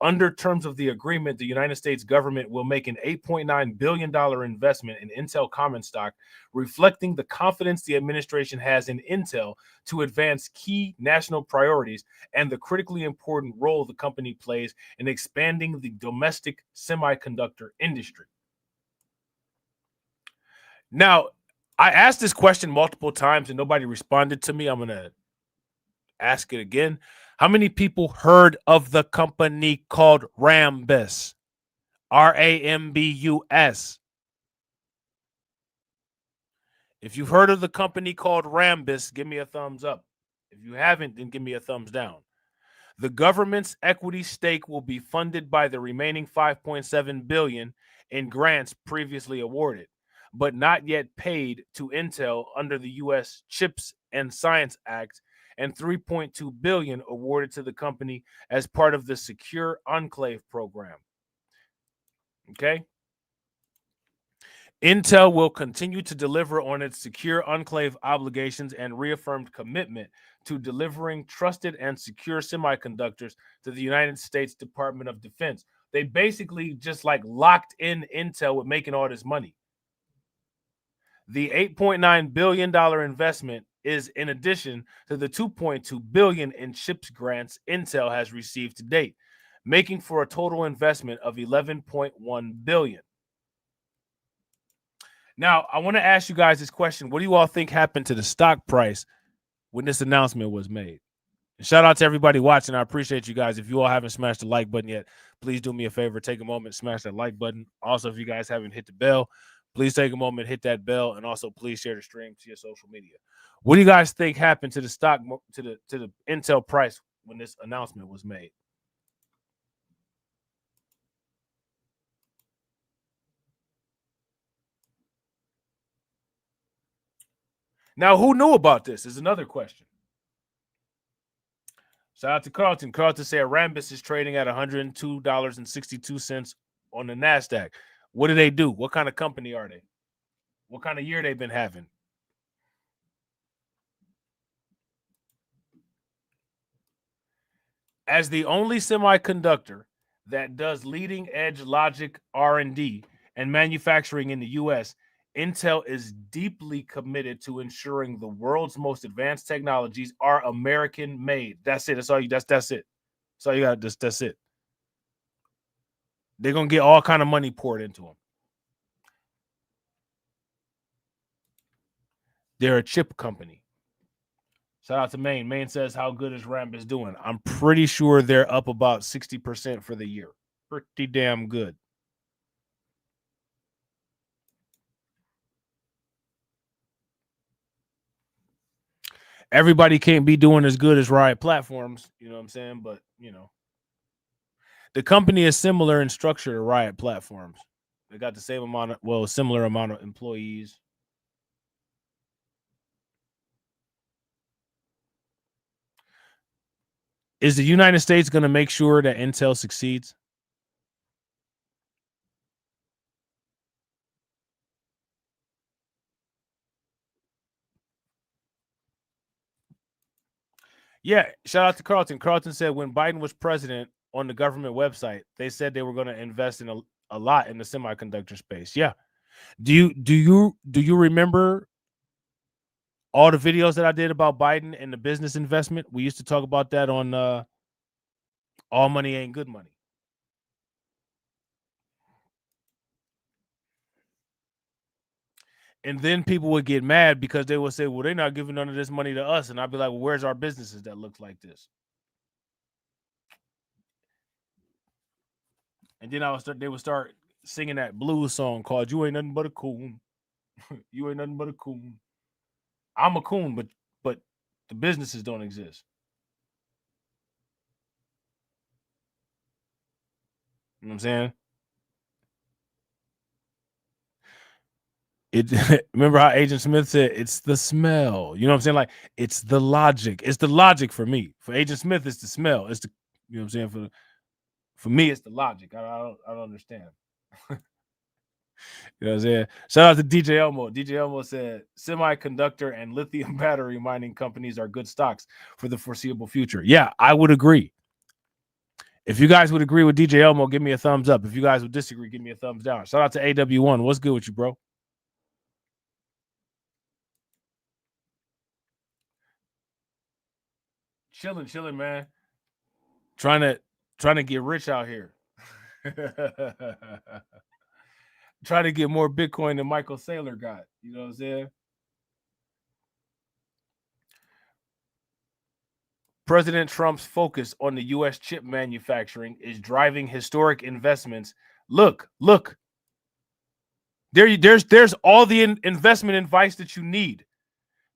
Under terms of the agreement, the United States government will make an $8.9 billion investment in Intel common stock, reflecting the confidence the administration has in Intel to advance key national priorities and the critically important role the company plays in expanding the domestic semiconductor industry. Now, I asked this question multiple times and nobody responded to me. I'm going to ask it again. How many people heard of the company called Rambus? Rambus. If you've heard of the company called Rambus, give me a thumbs up. If you haven't, then give me a thumbs down. The government's equity stake will be funded by the remaining $5.7 billion in grants previously awarded, but not yet paid to Intel under the U.S. CHIPS and Science Act, and $3.2 billion awarded to the company as part of the Secure Enclave program. Okay. Intel will continue to deliver on its Secure Enclave obligations and reaffirmed commitment to delivering trusted and secure semiconductors to the United States Department of Defense. They basically just like locked in Intel with making all this money. The $8.9 billion investment is in addition to the $2.2 billion in CHIPS grants Intel has received to date. making for a total investment of $11.1 billion. Now, I want to ask you guys this question. What do you all think happened to the stock price when this announcement was made? And shout out to everybody watching. I appreciate you guys. If you all haven't smashed the like button yet, please do me a favor. Take a moment, smash that like button. Also, if you guys haven't hit the bell, please take a moment, hit that bell, and also please share the stream to your social media. What do you guys think happened to the stock, to the Intel price when this announcement was made? Now, who knew about this is another question. Shout out to Carlton. Carlton said Rambus is trading at $102.62 on the NASDAQ. What do they do? What kind of company are they? What kind of year they've been having? As the only semiconductor that does leading edge logic R&D and manufacturing in the U.S., Intel is deeply committed to ensuring the world's most advanced technologies are American made. That's it. That's all you. That's it. That's all you got. That's it. They're gonna get all kind of money poured into them. They're a chip company. Shout out to Maine. Maine says, "How good is Rambus doing?" I'm pretty sure they're up about 60% for the year. Pretty damn good. Everybody can't be doing as good as Riot Platforms, you know what I'm saying? But, you know, the company is similar in structure to Riot Platforms. They got the same amount of, well, similar amount of employees. Is the United States going to make sure that Intel succeeds? Yeah, shout out to Carlton. Carlton said when Biden was president, on the government website, they said they were going to invest in a lot in the semiconductor space. Yeah. Do you remember all the videos that I did about Biden and the business investment? We used to talk about that on All Money Ain't Good Money. And then people would get mad because they would say, well, they're not giving none of this money to us. And I'd be like, well, where's our businesses that look like this? And then they would start singing that blues song called You Ain't Nothing But a Coon. You ain't nothing but a coon. I'm a coon, but the businesses don't exist. You know what I'm saying? Remember how Agent Smith said it's the smell. You know what I'm saying? Like it's the logic. It's the logic for me. For Agent Smith, it's the smell. It's the, you know what I'm saying? For me, it's the logic. I don't understand. You know what I'm saying? Shout out to DJ Elmo. DJ Elmo said semiconductor and lithium battery mining companies are good stocks for the foreseeable future. Yeah, I would agree. If you guys would agree with DJ Elmo, give me a thumbs up. If you guys would disagree, give me a thumbs down. Shout out to AW1. What's good with you, bro? Chilling, man. Trying to get rich out here. Trying to get more Bitcoin than Michael Saylor got. You know what I'm saying? President Trump's focus on the U.S. chip manufacturing is driving historic investments. Look. There's all the investment advice that you need.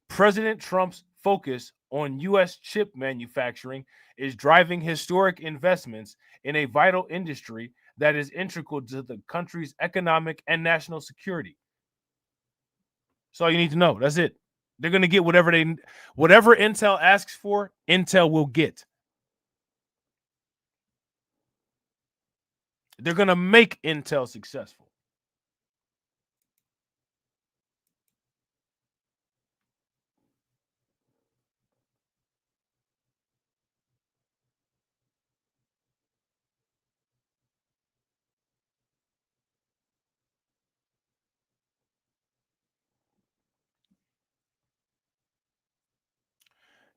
President Trump's focus on U.S. chip manufacturing is driving historic investments in a vital industry that is integral to the country's economic and national security. That's all you need to know. That's it. They're going to get whatever Intel asks for, Intel will get. They're going to make Intel successful.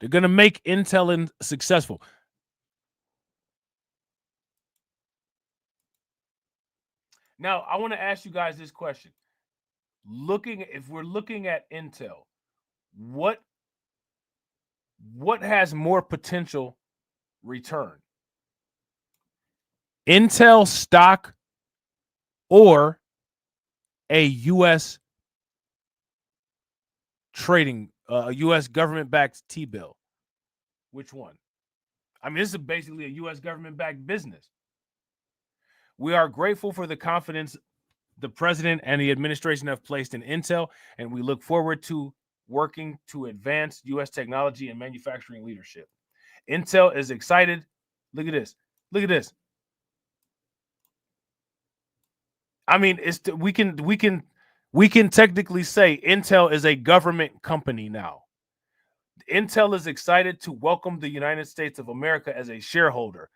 They're going to make Intel successful. Now, I want to ask you guys this question. If we're looking at Intel, what has more potential return? Intel stock or a U.S. trading, U.S. government-backed T-bill? Which one? I mean, this is basically a U.S. government-backed business. We are grateful for the confidence the president and the administration have placed in Intel, and we look forward to working to advance U.S. technology and manufacturing leadership. Intel is excited. Look at this. Look at this. I mean, we can technically say Intel is a government company now. Intel is excited to welcome the United States of America as a shareholder,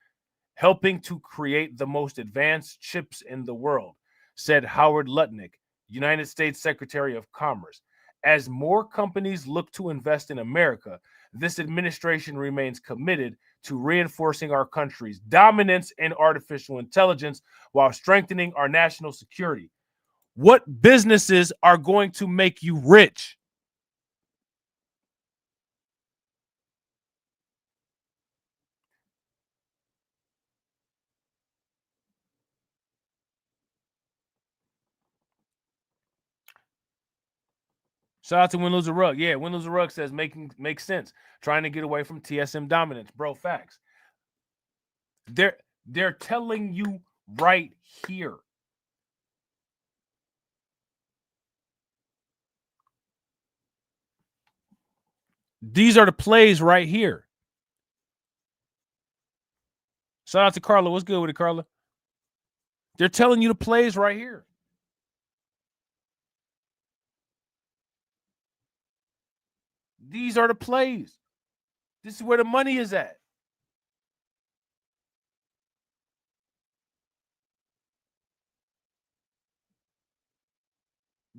helping to create the most advanced chips in the world, said Howard Lutnick, United States Secretary of Commerce. As more companies look to invest in America, this administration remains committed to reinforcing our country's dominance in artificial intelligence while strengthening our national security. What businesses are going to make you rich? Shout out to Win Lose a Rug. Yeah, Win Lose a Rug says makes sense. Trying to get away from TSM dominance. Bro, facts. They're telling you right here. These are the plays right here. Shout out to Carla. What's good with it, Carla? They're telling you the plays right here. These are the plays. This is where the money is at.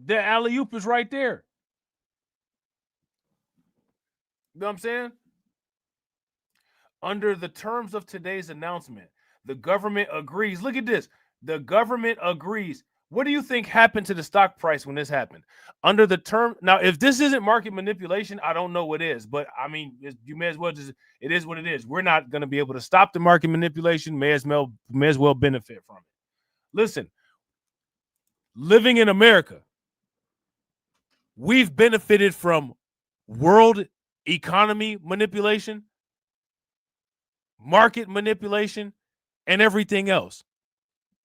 The alley-oop is right there. You know what I'm saying? Under the terms of today's announcement, the government agrees. Look at this. The government agrees. What do you think happened to the stock price when this happened? Under the term, now, if this isn't market manipulation, I don't know what is. But I mean, you may as well just, it is what it is. We're not going to be able to stop the market manipulation. May as well benefit from it. Listen, living in America, we've benefited from world economy manipulation, market manipulation, and everything else.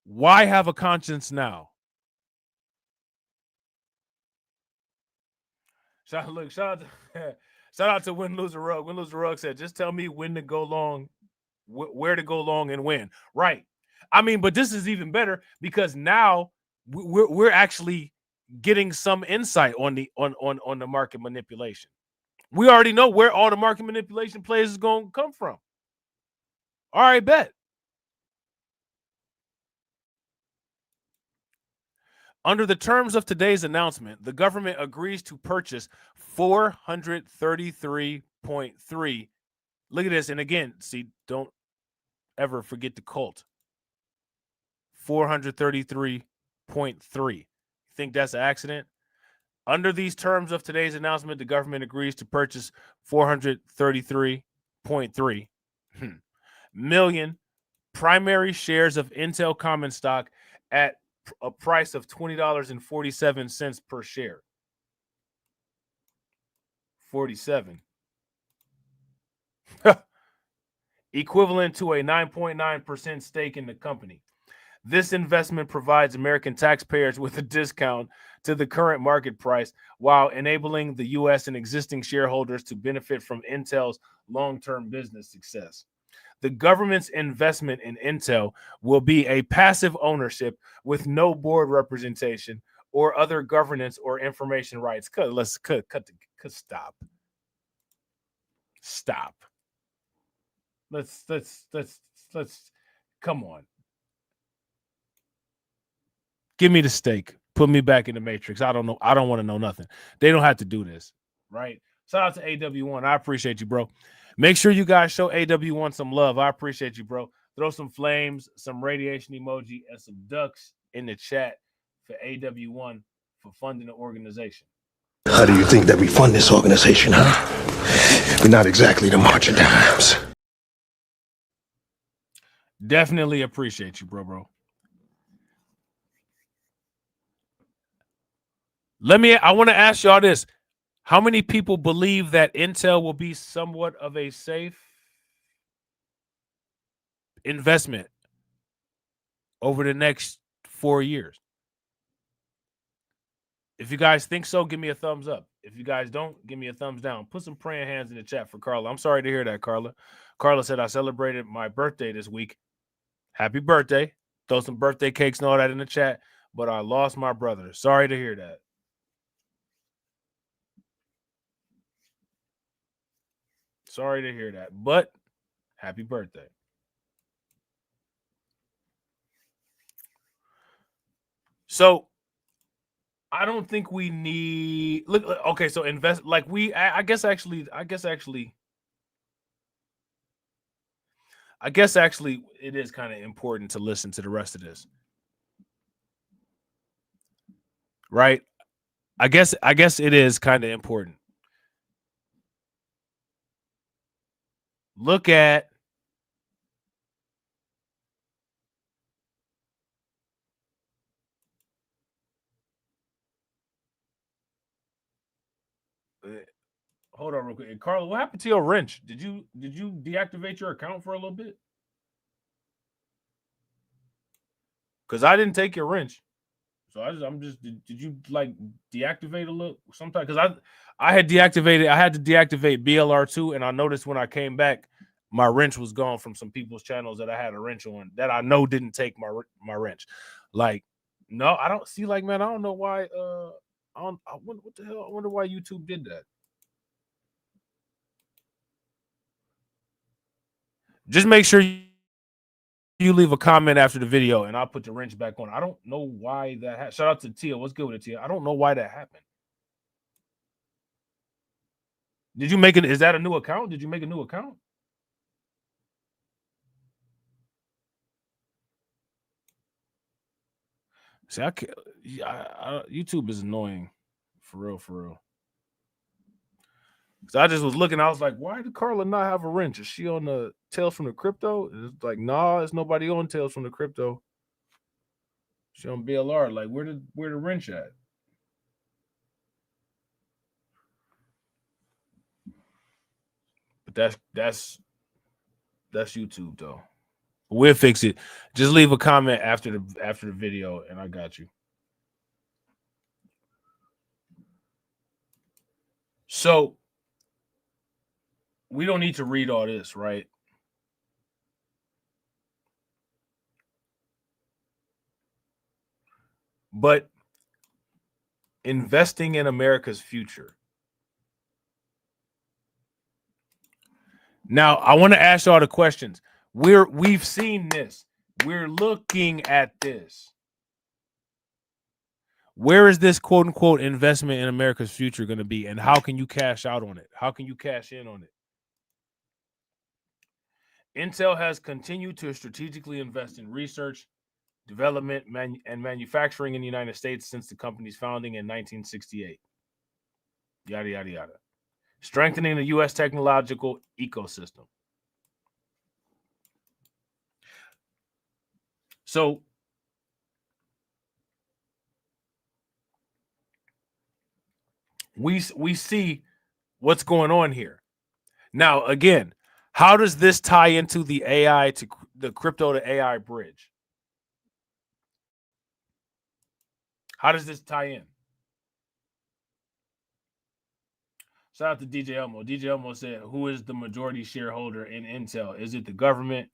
Why have a conscience now? Shout out to Win Lose a Rug. Win Lose a Rug said, just tell me when to go long, where to go long and when. Right. I mean, but this is even better because now we're actually getting some insight on the market manipulation. We already know where all the market manipulation plays is going to come from. All right, bet. Under the terms of today's announcement, the government agrees to purchase 433.3. Look at this. And again, see, don't ever forget the cult. 433.3. Think that's an accident? Under these terms of today's announcement, the government agrees to purchase 433.3 million primary shares of Intel common stock at a price of $20.47 per share. 47. Equivalent to a 9.9% stake in the company. This investment provides American taxpayers with a discount to the current market price while enabling the U.S. and existing shareholders to benefit from Intel's long-term business success. The government's investment in Intel will be a passive ownership with no board representation or other governance or information rights. Stop. Let's come on. Give me the stake. Put me back in the matrix. I don't know. I don't want to know nothing. They don't have to do this, right? Shout out to AW1. I appreciate you, bro. Make sure you guys show AW1 some love. I appreciate you, bro. Throw some flames, some radiation emoji, and some ducks in the chat for AW1 for funding the organization. How do you think that we fund this organization, huh? We're not exactly the March of Dimes. Definitely appreciate you, bro. I want to ask y'all this. How many people believe that Intel will be somewhat of a safe investment over the next 4 years? If you guys think so, give me a thumbs up. If you guys don't, give me a thumbs down. Put some praying hands in the chat for Carla. I'm sorry to hear that, Carla. Carla said, I celebrated my birthday this week. Happy birthday. Throw some birthday cakes and all that in the chat. But I lost my brother. Sorry to hear that. Sorry to hear that. But happy birthday. So I don't think we need look. Okay, so invest like we. I guess actually, it is kind of important to listen to the rest of this, right? I guess it is kind of important. Look at hold on real quick. Carla, what happened to your wrench? Did you deactivate your account for a little bit? Because I didn't take your wrench. So I'm just did you like deactivate a little sometime? Because I had to deactivate BLR2, and I noticed when I came back, my wrench was gone from some people's channels that I had a wrench on that I know didn't take my wrench. Like, no, I don't see, like, man, I don't know why. What the hell? I wonder why YouTube did that. Just make sure you leave a comment after the video, and I'll put the wrench back on. I don't know why that happened. Shout out to Tia. What's good with it, Tia? I don't know why that happened. Did you make it? Is that a new account? Did you make a new account? See, I can't. YouTube is annoying, for real. So I just was looking. I was like, why did Carla not have a wrench? Is she on the Tales from the Crypto? It's like, nah, it's nobody on Tales from the Crypto. She on BLR. Like, where the wrench at? But that's YouTube though. We'll fix it. Just leave a comment after the video, and I got you. So we don't need to read all this, right? But investing in America's future. Now, I want to ask y'all the questions. We've seen this. We're looking at this. Where is this quote unquote investment in America's future going to be, and how can you cash out on it? How can you cash in on it? Intel has continued to strategically invest in research, development, and manufacturing in the United States since the company's founding in 1968. Yada, yada, yada. Strengthening the U.S. technological ecosystem. So we see what's going on here. Now, again, how does this tie into the AI to the crypto to AI bridge? How does this tie in? Shout out to DJ Elmo. DJ Elmo said, who is the majority shareholder in Intel? Is it the government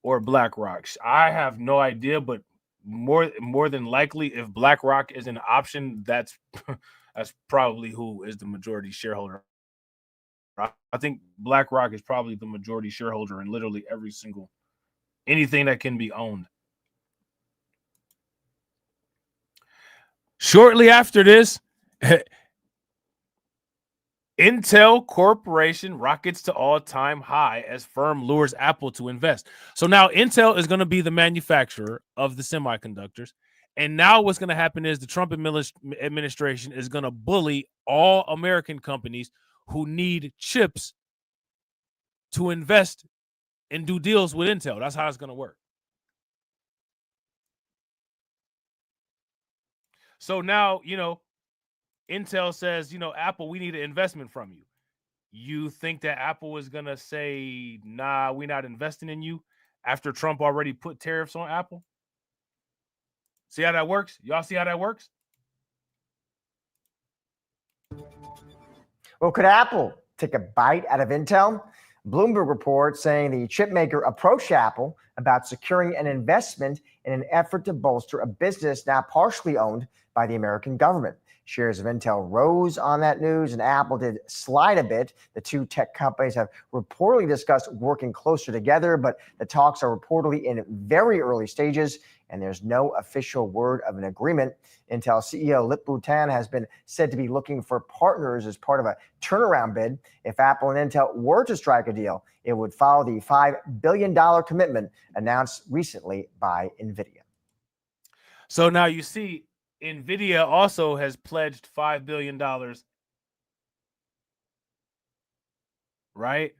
or BlackRock? I have no idea, but more than likely, if BlackRock is an option, that's probably who is the majority shareholder. I think BlackRock is probably the majority shareholder in literally anything that can be owned. Shortly after this, Intel Corporation rockets to all-time high as firm lures Apple to invest. So now Intel is going to be the manufacturer of the semiconductors, And now what's going to happen is the Trump administration is going to bully all American companies who need chips to invest and do deals with Intel. That's how it's going to work. So now, Intel says, Apple, we need an investment from you. You think that Apple is going to say, nah, we're not investing in you after Trump already put tariffs on Apple? See how that works? Y'all see how that works? Well, could Apple take a bite out of Intel? Bloomberg reports saying the chipmaker approached Apple about securing an investment in an effort to bolster a business now partially owned by the American government. Shares of Intel rose on that news, and Apple did slide a bit. The two tech companies have reportedly discussed working closer together, but the talks are reportedly in very early stages, and there's no official word of an agreement. Intel CEO Lip-Bu Tan has been said to be looking for partners as part of a turnaround bid. If Apple and Intel were to strike a deal, it would follow the $5 billion commitment announced recently by NVIDIA. So now you see, NVIDIA also has pledged $5 billion, right?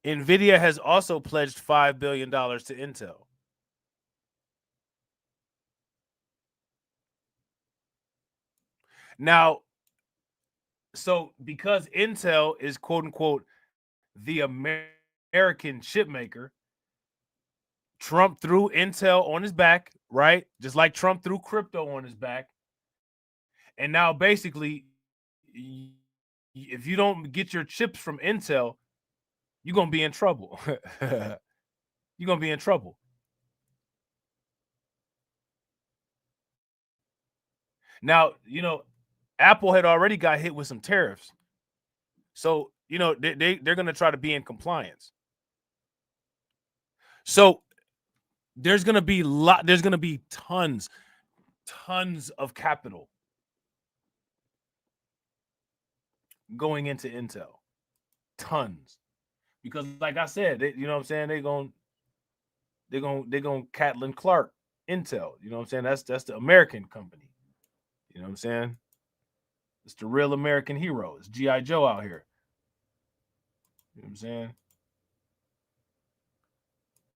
NVIDIA has also pledged $5 billion to Intel. Now, so because Intel is quote unquote the American chip maker, Trump threw Intel on his back, right? Just like Trump threw crypto on his back. And now basically, if you don't get your chips from Intel, you're going to be in trouble. You're going to be in trouble. Now, Apple had already got hit with some tariffs. So, they're going to try to be in compliance. So there's going to be tons of capital going into Intel. Tons. Because like I said, they're going Catlin Clark Intel. You know what I'm saying? That's the American company. You know what I'm saying? It's the real American hero. It's G.I. Joe out here. You know what I'm saying?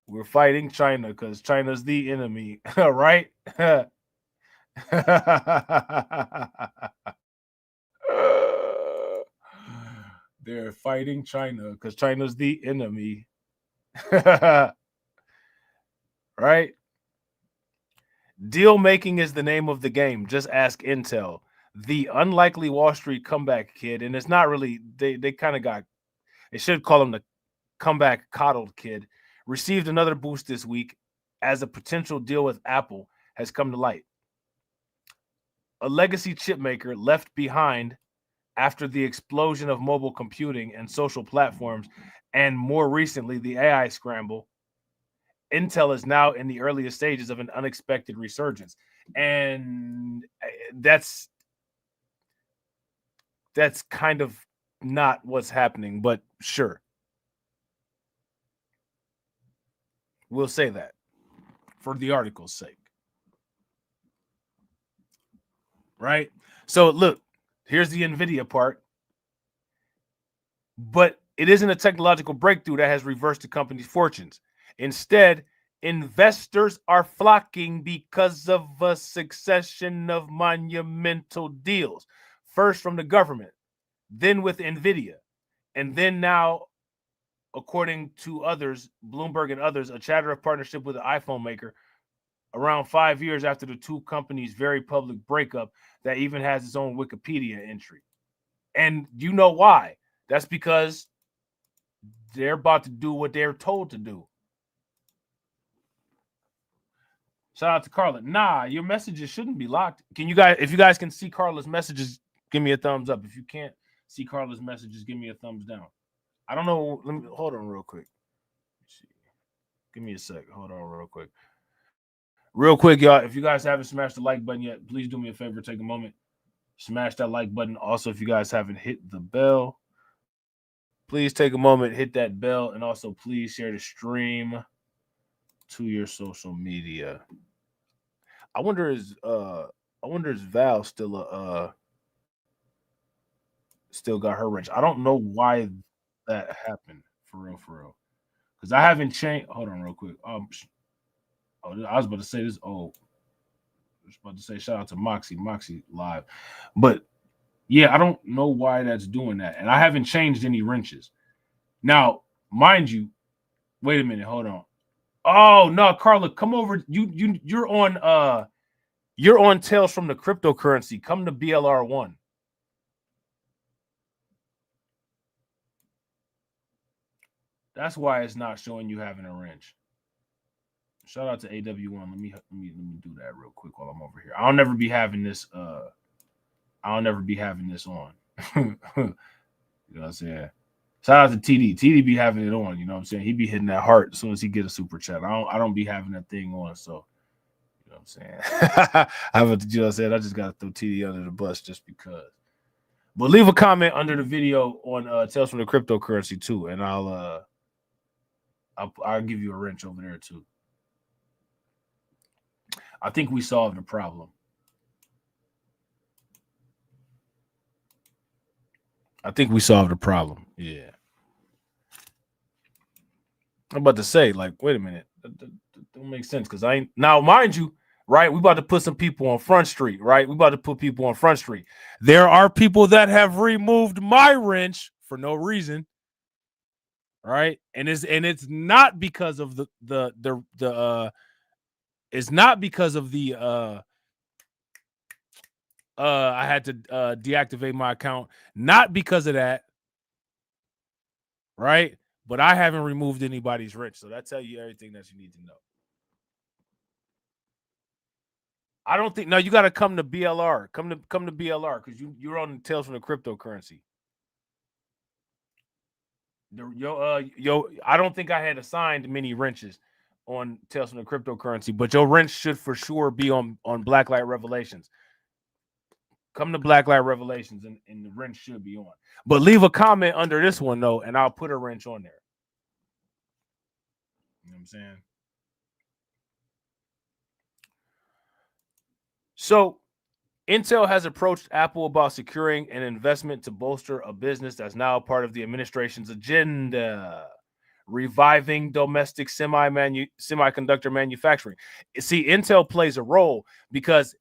We're fighting China because China's the enemy, right? They're fighting China because China's the enemy. Right? Deal making is the name of the game. Just ask Intel. The unlikely Wall Street comeback kid, and it's not really, they kind of got, they should call him the comeback coddled kid, received another boost this week as a potential deal with Apple has come to light. A legacy chip maker left behind after the explosion of mobile computing and social platforms, and more recently, the AI scramble, Intel is now in the earliest stages of an unexpected resurgence. And that's kind of not what's happening, but sure. We'll say that for the article's sake. Right? So look, here's the NVIDIA part. But it isn't a technological breakthrough that has reversed the company's fortunes. Instead, investors are flocking because of a succession of monumental deals. First from the government, then with NVIDIA, and then now, according to others, Bloomberg and others, a chatter of partnership with an iPhone maker around 5 years after the two companies' very public breakup that even has its own Wikipedia entry. And you know why? That's because they're about to do what they're told to do. Shout out to Carla. Nah, your messages shouldn't be locked. Can you guys, if you guys can see Carla's messages, give me a thumbs up. If you can't see Carla's messages, give me a thumbs down. I don't know. Let me hold on real quick. Let's see. Give me a sec. Hold on real quick. Real quick, y'all. If you guys haven't smashed the like button yet, please do me a favor. Take a moment. Smash that like button. Also, if you guys haven't hit the bell, please take a moment, hit that bell, and also please share the stream to your social media. I wonder is Val still got her wrench. I don't know why that happened for real. Because I haven't changed. Hold on real quick. I was about to say this. I was about to say shout out to Moxie live. But yeah, I don't know why that's doing that. And I haven't changed any wrenches. Now, mind you, wait a minute, hold on. Oh no, Carla, come over. You're on Tales from the Cryptocurrency. Come to BLR1. That's why it's not showing you having a wrench. Shout out to AW1. Let me do that real quick while I'm over here. I'll never be having this on. You know what I'm saying? Shout out to TD. TD be having it on, you know what I'm saying? He be hitting that heart as soon as he get a super chat. I don't be having that thing on, so you know what I'm saying? You know what I'm saying? I just gotta throw TD under the bus just because. But leave a comment under the video on Tales from the Cryptocurrency too, and I'll give you a wrench over there too. I think we solved the problem. Yeah. I'm about to say, like, wait a minute. That don't make sense because I ain't now, mind you, right? We about to put some people on Front Street, right? We about to put people on Front Street. There are people that have removed my wrench for no reason, right? And it's not because of it's not because of the I had to deactivate my account, not because of that, right? But I haven't removed anybody's wrench, so that tells you everything that you need to know. I don't think. No, you got to come to BLR. Come to BLR because you're on Tales from the Cryptocurrency. I don't think I had assigned many wrenches on Tales from the Cryptocurrency, but your wrench should for sure be on Blacklight Revelations. Come to Blacklight Revelations and the wrench should be on. But leave a comment under this one though, and I'll put a wrench on there. You know what I'm saying? So Intel has approached Apple about securing an investment to bolster a business that's now part of the administration's agenda, reviving domestic semiconductor manufacturing. See, Intel plays a role because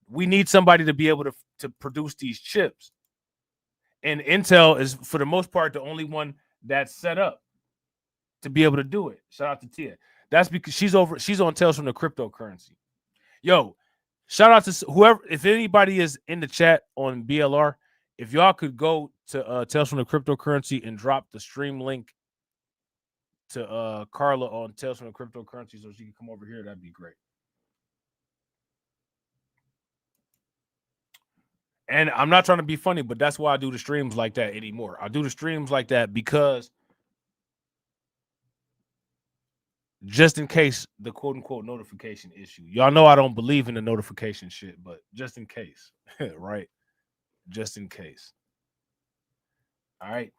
we need somebody to be able to produce these chips. And Intel is, for the most part, the only one that's set up to be able to do it. Shout out to Tia. That's because she's on Tales from the Cryptocurrency. Yo, shout out to whoever, if anybody is in the chat on BLR, if y'all could go to Tales from the Cryptocurrency and drop the stream link to Carla on Tales from the Cryptocurrency so she can come over here, that'd be great. And I'm not trying to be funny, but that's why I do the streams like that anymore. I do the streams like that because just in case the quote unquote notification issue. Y'all know I don't believe in the notification shit, but just in case, right? Just in case. All right.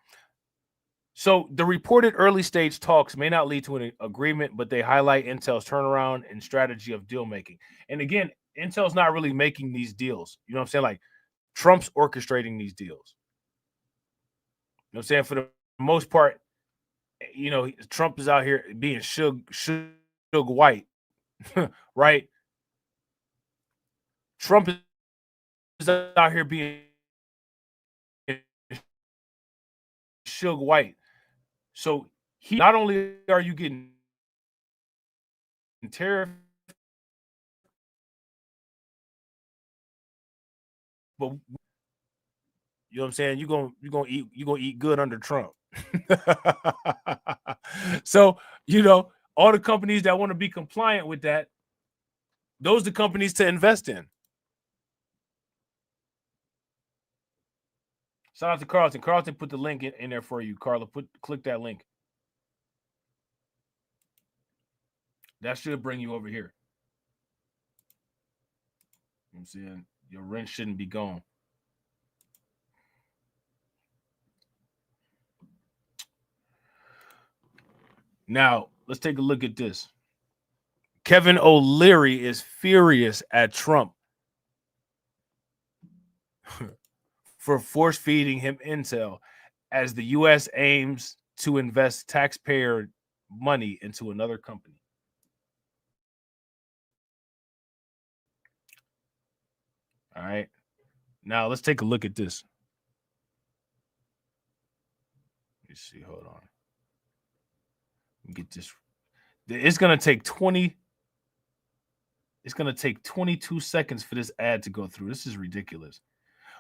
So the reported early stage talks may not lead to an agreement, but they highlight Intel's turnaround and strategy of deal making. And again, Intel's not really making these deals. You know what I'm saying? Like Trump's orchestrating these deals. You know what I'm saying? For the most part, you know, Trump is out here being Suge White, right? Trump is out here being Suge White. So not only are you getting tariff, but you know what I'm saying? You're gonna eat good under Trump. So, you know, all the companies that want to be compliant with that, those are the companies to invest in. Shout out to Carlton. Carlton put the link in there for you. Carla, click that link. That should bring you over here. You know what I'm saying? Your rent shouldn't be gone. Now, let's take a look at this. Kevin O'Leary is furious at Trump for force feeding him intel as the U.S. aims to invest taxpayer money into another company. All right. Now let's take a look at this. Let's see. Hold on. Get this. It's gonna take 20. It's gonna take 22 seconds for this ad to go through. This is ridiculous.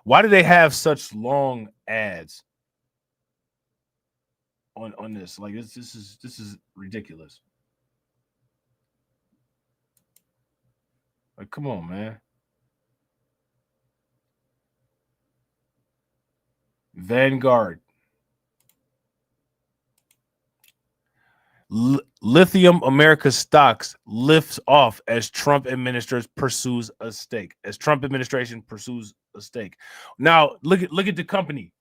Why do they have such long ads on this? Like this is ridiculous. Like, come on, man. Vanguard. Lithium America stocks lifts off as Trump administration pursues a stake. Now look at the company,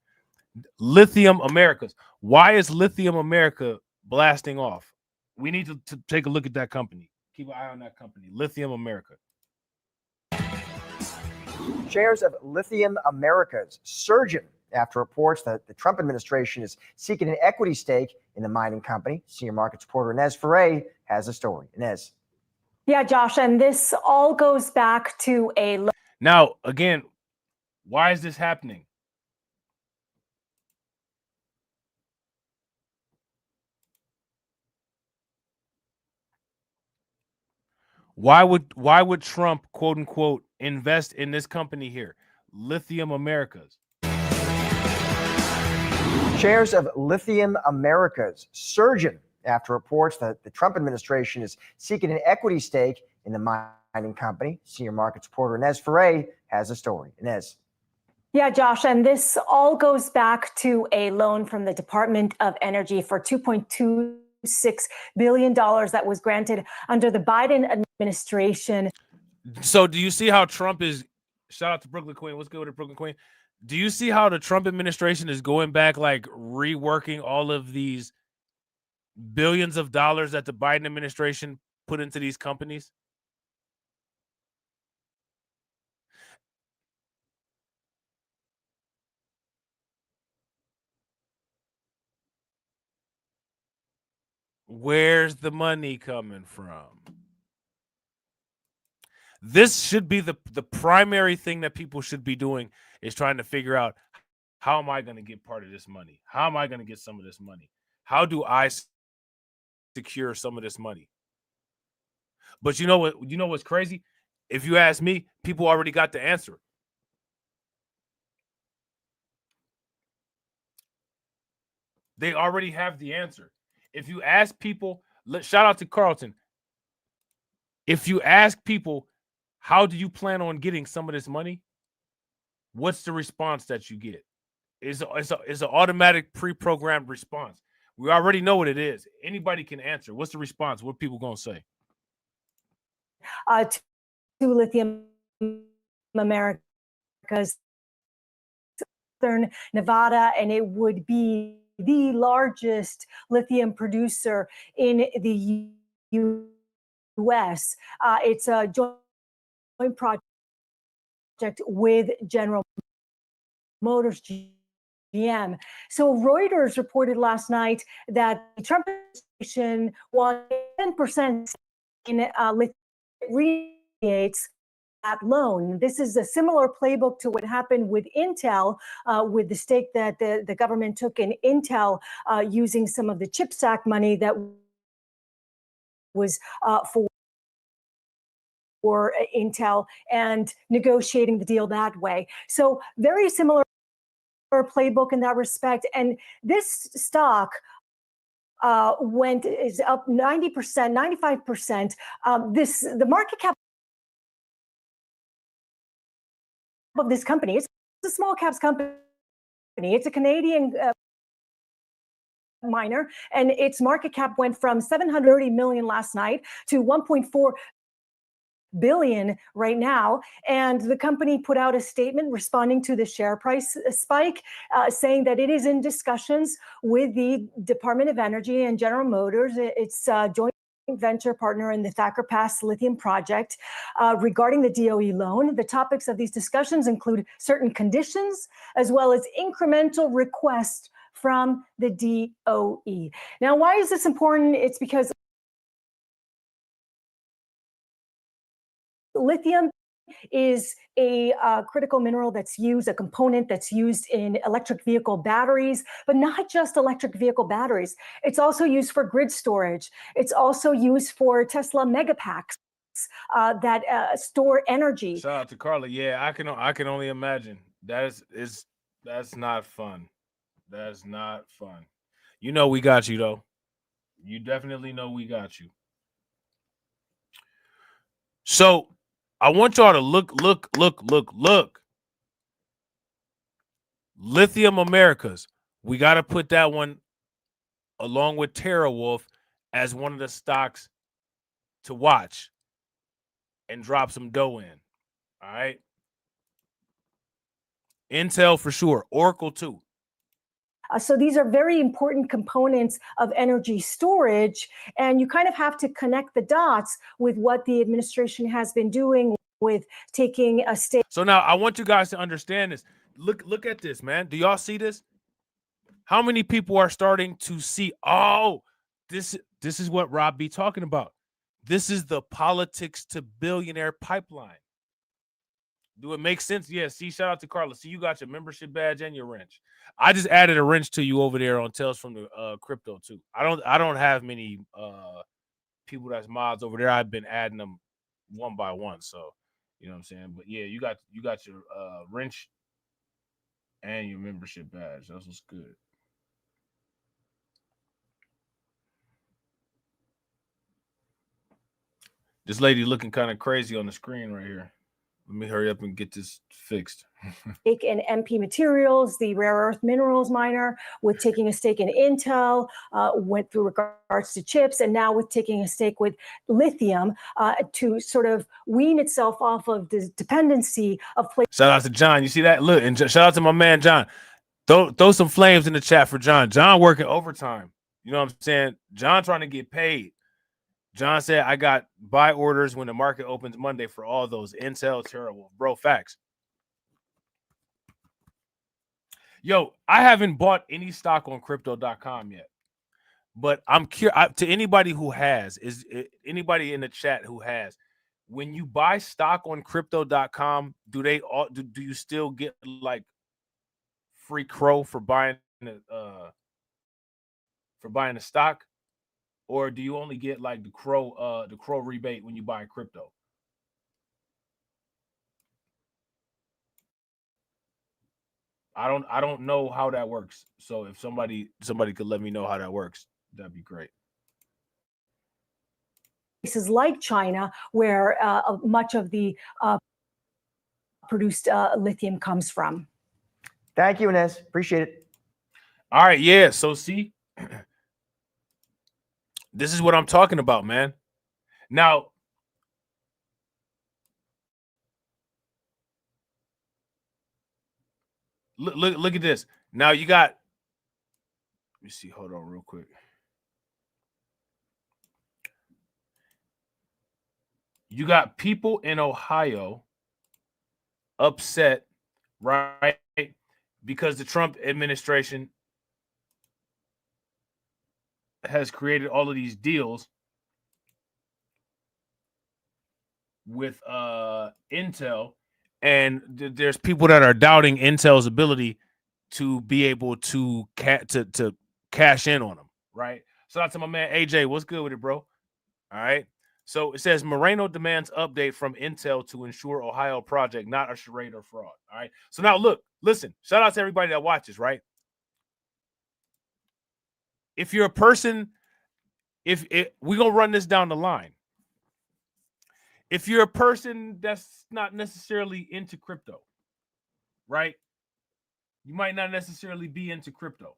Lithium Americas. Why is Lithium America blasting off? We need to take a look at that company. Keep an eye on that company, Lithium America. Shares of Lithium Americas surging after reports that the Trump administration is seeking an equity stake in the mining company. Senior markets reporter Inez Ferre has a story. Inez. Yeah, Josh, and this all goes back to a... Now, again, why is this happening? Why would Trump, quote unquote, invest in this company here, Lithium Americas? Shares of Lithium Americas surging after reports that the Trump administration is seeking an equity stake in the mining company. Senior markets reporter Inez Ferre has a story. Inez. Yeah, Josh, and this all goes back to a loan from the Department of Energy for $2.26 billion that was granted under the Biden administration. So do you see how Trump is, shout out to Brooklyn Queen. What's good with the Brooklyn Queen? Do you see how the Trump administration is going back, like reworking all of these billions of dollars that the Biden administration put into these companies? Where's the money coming from? This should be the primary thing that people should be doing, is trying to figure out, how am I going to get part of this money? How am I going to get some of this money? How do I secure some of this money? But you know what? You know what's crazy? If you ask me, people already got the answer. They already have the answer. If you ask people, shout out to Carlton. If you ask people, how do you plan on getting some of this money? What's the response that you get? It's an automatic pre-programmed response. We already know what it is. Anybody can answer. What's the response? What are people going to say? To Lithium Americas, Southern Nevada, and it would be the largest lithium producer in the U.S. It's a joint project with General Motors, GM. So Reuters reported last night that the Trump administration wants 10% in creates that loan. This is a similar playbook to what happened with Intel, with the stake that the government took in Intel, using some of the CHIPS Act money that was for Intel, and negotiating the deal that way. So very similar playbook in that respect. And this stock is up 90%, 95%. The market cap of this company, it's a small caps company. It's a Canadian miner, and its market cap went from $730 million last night to $1.4 billion right now. And the company put out a statement responding to the share price spike, saying that it is in discussions with the Department of Energy and General Motors. It's joint venture partner in the Thacker Pass lithium project regarding the DOE loan. The topics of these discussions include certain conditions as well as incremental requests from the DOE. Now, why is this important? It's because lithium is a critical mineral that's used, a component that's used in electric vehicle batteries, but not just electric vehicle batteries. It's also used for grid storage. It's also used for Tesla megapacks that store energy. Shout out to Carla. Yeah, I can only imagine. That's not fun. That's not fun. You know we got you though. You definitely know we got you. So I want y'all to look. Lithium Americas. We got to put that one along with TerraWolf as one of the stocks to watch and drop some dough in. All right. Intel for sure. Oracle too. So these are very important components of energy storage, and you kind of have to connect the dots with what the administration has been doing with taking a stake. So now I want you guys to understand this. Look at this, man. Do y'all see this? How many people are starting to see, oh, this is what Robb be talking about. This is the politics to billionaire pipeline. Do it make sense? Yeah, see, shout out to Carla. See, you got your membership badge and your wrench. I just added a wrench to you over there on Tales from the Crypto too. I don't have many people that's mods over there. I've been adding them one by one, so you know what I'm saying. But yeah, you got your wrench and your membership badge. That's what's good. This lady looking kind of crazy on the screen right here. Let me hurry up and get this fixed. Stake in MP Materials, the rare earth minerals miner, with taking a stake in Intel, went through regards to chips, and now with taking a stake with lithium to sort of wean itself off of the dependency of places. Shout out to John. You see that? Look, and shout out to my man John. Throw some flames in the chat for John. John working overtime. You know what I'm saying? John trying to get paid. John said, I got buy orders when the market opens Monday for all those. Intel, terrible. Bro, facts. Yo, I haven't bought any stock on crypto.com yet. But I'm curious to anybody who has, is anybody in the chat who has, when you buy stock on crypto.com, do you still get like free crow for buying the stock? Or do you only get like the crow rebate when you buy crypto? I don't know how that works. So if somebody could let me know how that works, that'd be great. Places like China, where much of the produced lithium comes from. Thank you, Inez. Appreciate it. All right, yeah. So see. This is what I'm talking about, man. Now, look at this. Now you got, let me see. Hold on real quick. You got people in Ohio upset, right? Because the Trump administration has created all of these deals with Intel, and there's people that are doubting Intel's ability to be able to cash in on them, right? So that's to my man AJ. What's good with it, bro? All right. So it says Moreno demands update from Intel to ensure Ohio project not a charade or fraud. All right. So now listen. Shout out to everybody that watches, right? If you're a person, we're going to run this down the line. If you're a person that's not necessarily into crypto, right? You might not necessarily be into crypto.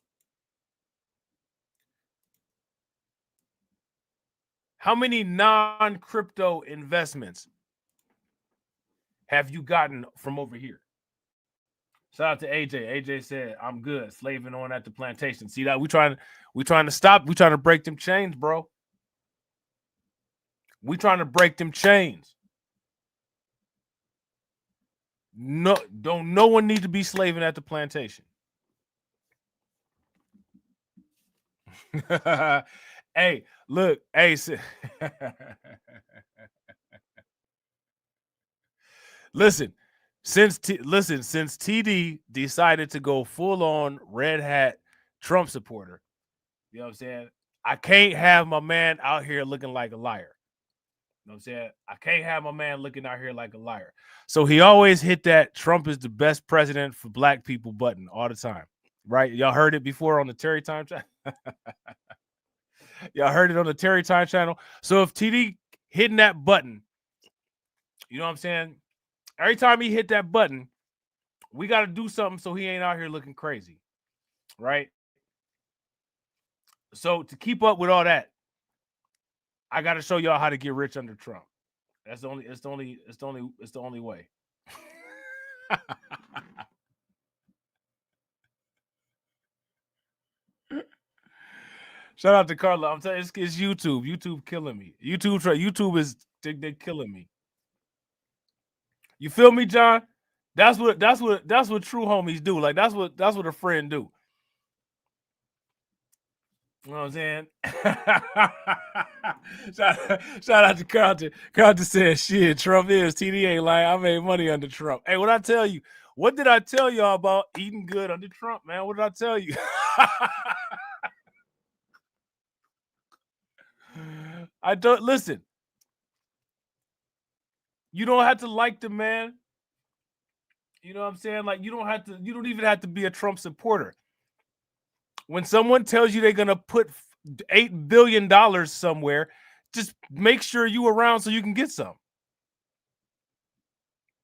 How many non-crypto investments have you gotten from over here? Shout out to AJ. AJ said, I'm good. Slaving on at the plantation. See that? We trying to stop. We trying to break them chains, bro. We trying to break them chains. No one need to be slaving at the plantation. Hey, look, hey, listen, since TD decided to go full on red hat Trump supporter, you know what I'm saying? I can't have my man out here looking like a liar. You know what I'm saying? I can't have my man looking out here like a liar. So he always hit that Trump is the best president for black people button all the time. Right? Y'all heard it before on the Terry Time channel. Y'all heard it on the Terry Time channel. So if TD hitting that button, you know what I'm saying? Every time he hit that button, we got to do something so he ain't out here looking crazy. Right? So to keep up with all that, I got to show y'all how to get rich under Trump. It's the only way. Shout out to Carla. I'm telling you, it's YouTube. YouTube killing me. YouTube is they're killing me. You feel me, John? That's what true homies do. Like that's what a friend do. You know what I'm saying? shout out to Carlton. Carlton said, shit, Trump is. TD ain't lying. I made money under Trump. Hey, what I tell you? What did I tell y'all about eating good under Trump, man? What did I tell you? I don't listen. You don't have to like the man. You know what I'm saying? Like you don't even have to be a Trump supporter. When someone tells you they're gonna put $8 billion somewhere, just make sure you around so you can get some.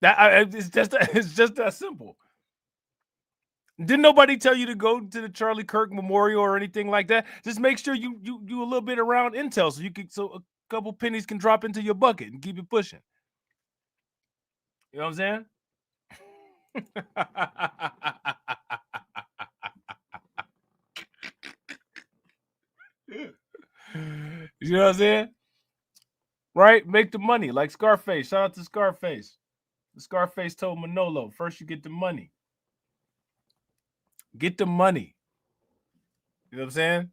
It's just that simple. Didn't nobody tell you to go to the Charlie Kirk Memorial or anything like that? Just make sure you a little bit around intel so a couple pennies can drop into your bucket and keep it pushing. You know what I'm saying? You know what I'm saying? Right? Make the money like Scarface. Shout out to Scarface. Scarface told Manolo, first you get the money. Get the money. You know what I'm saying?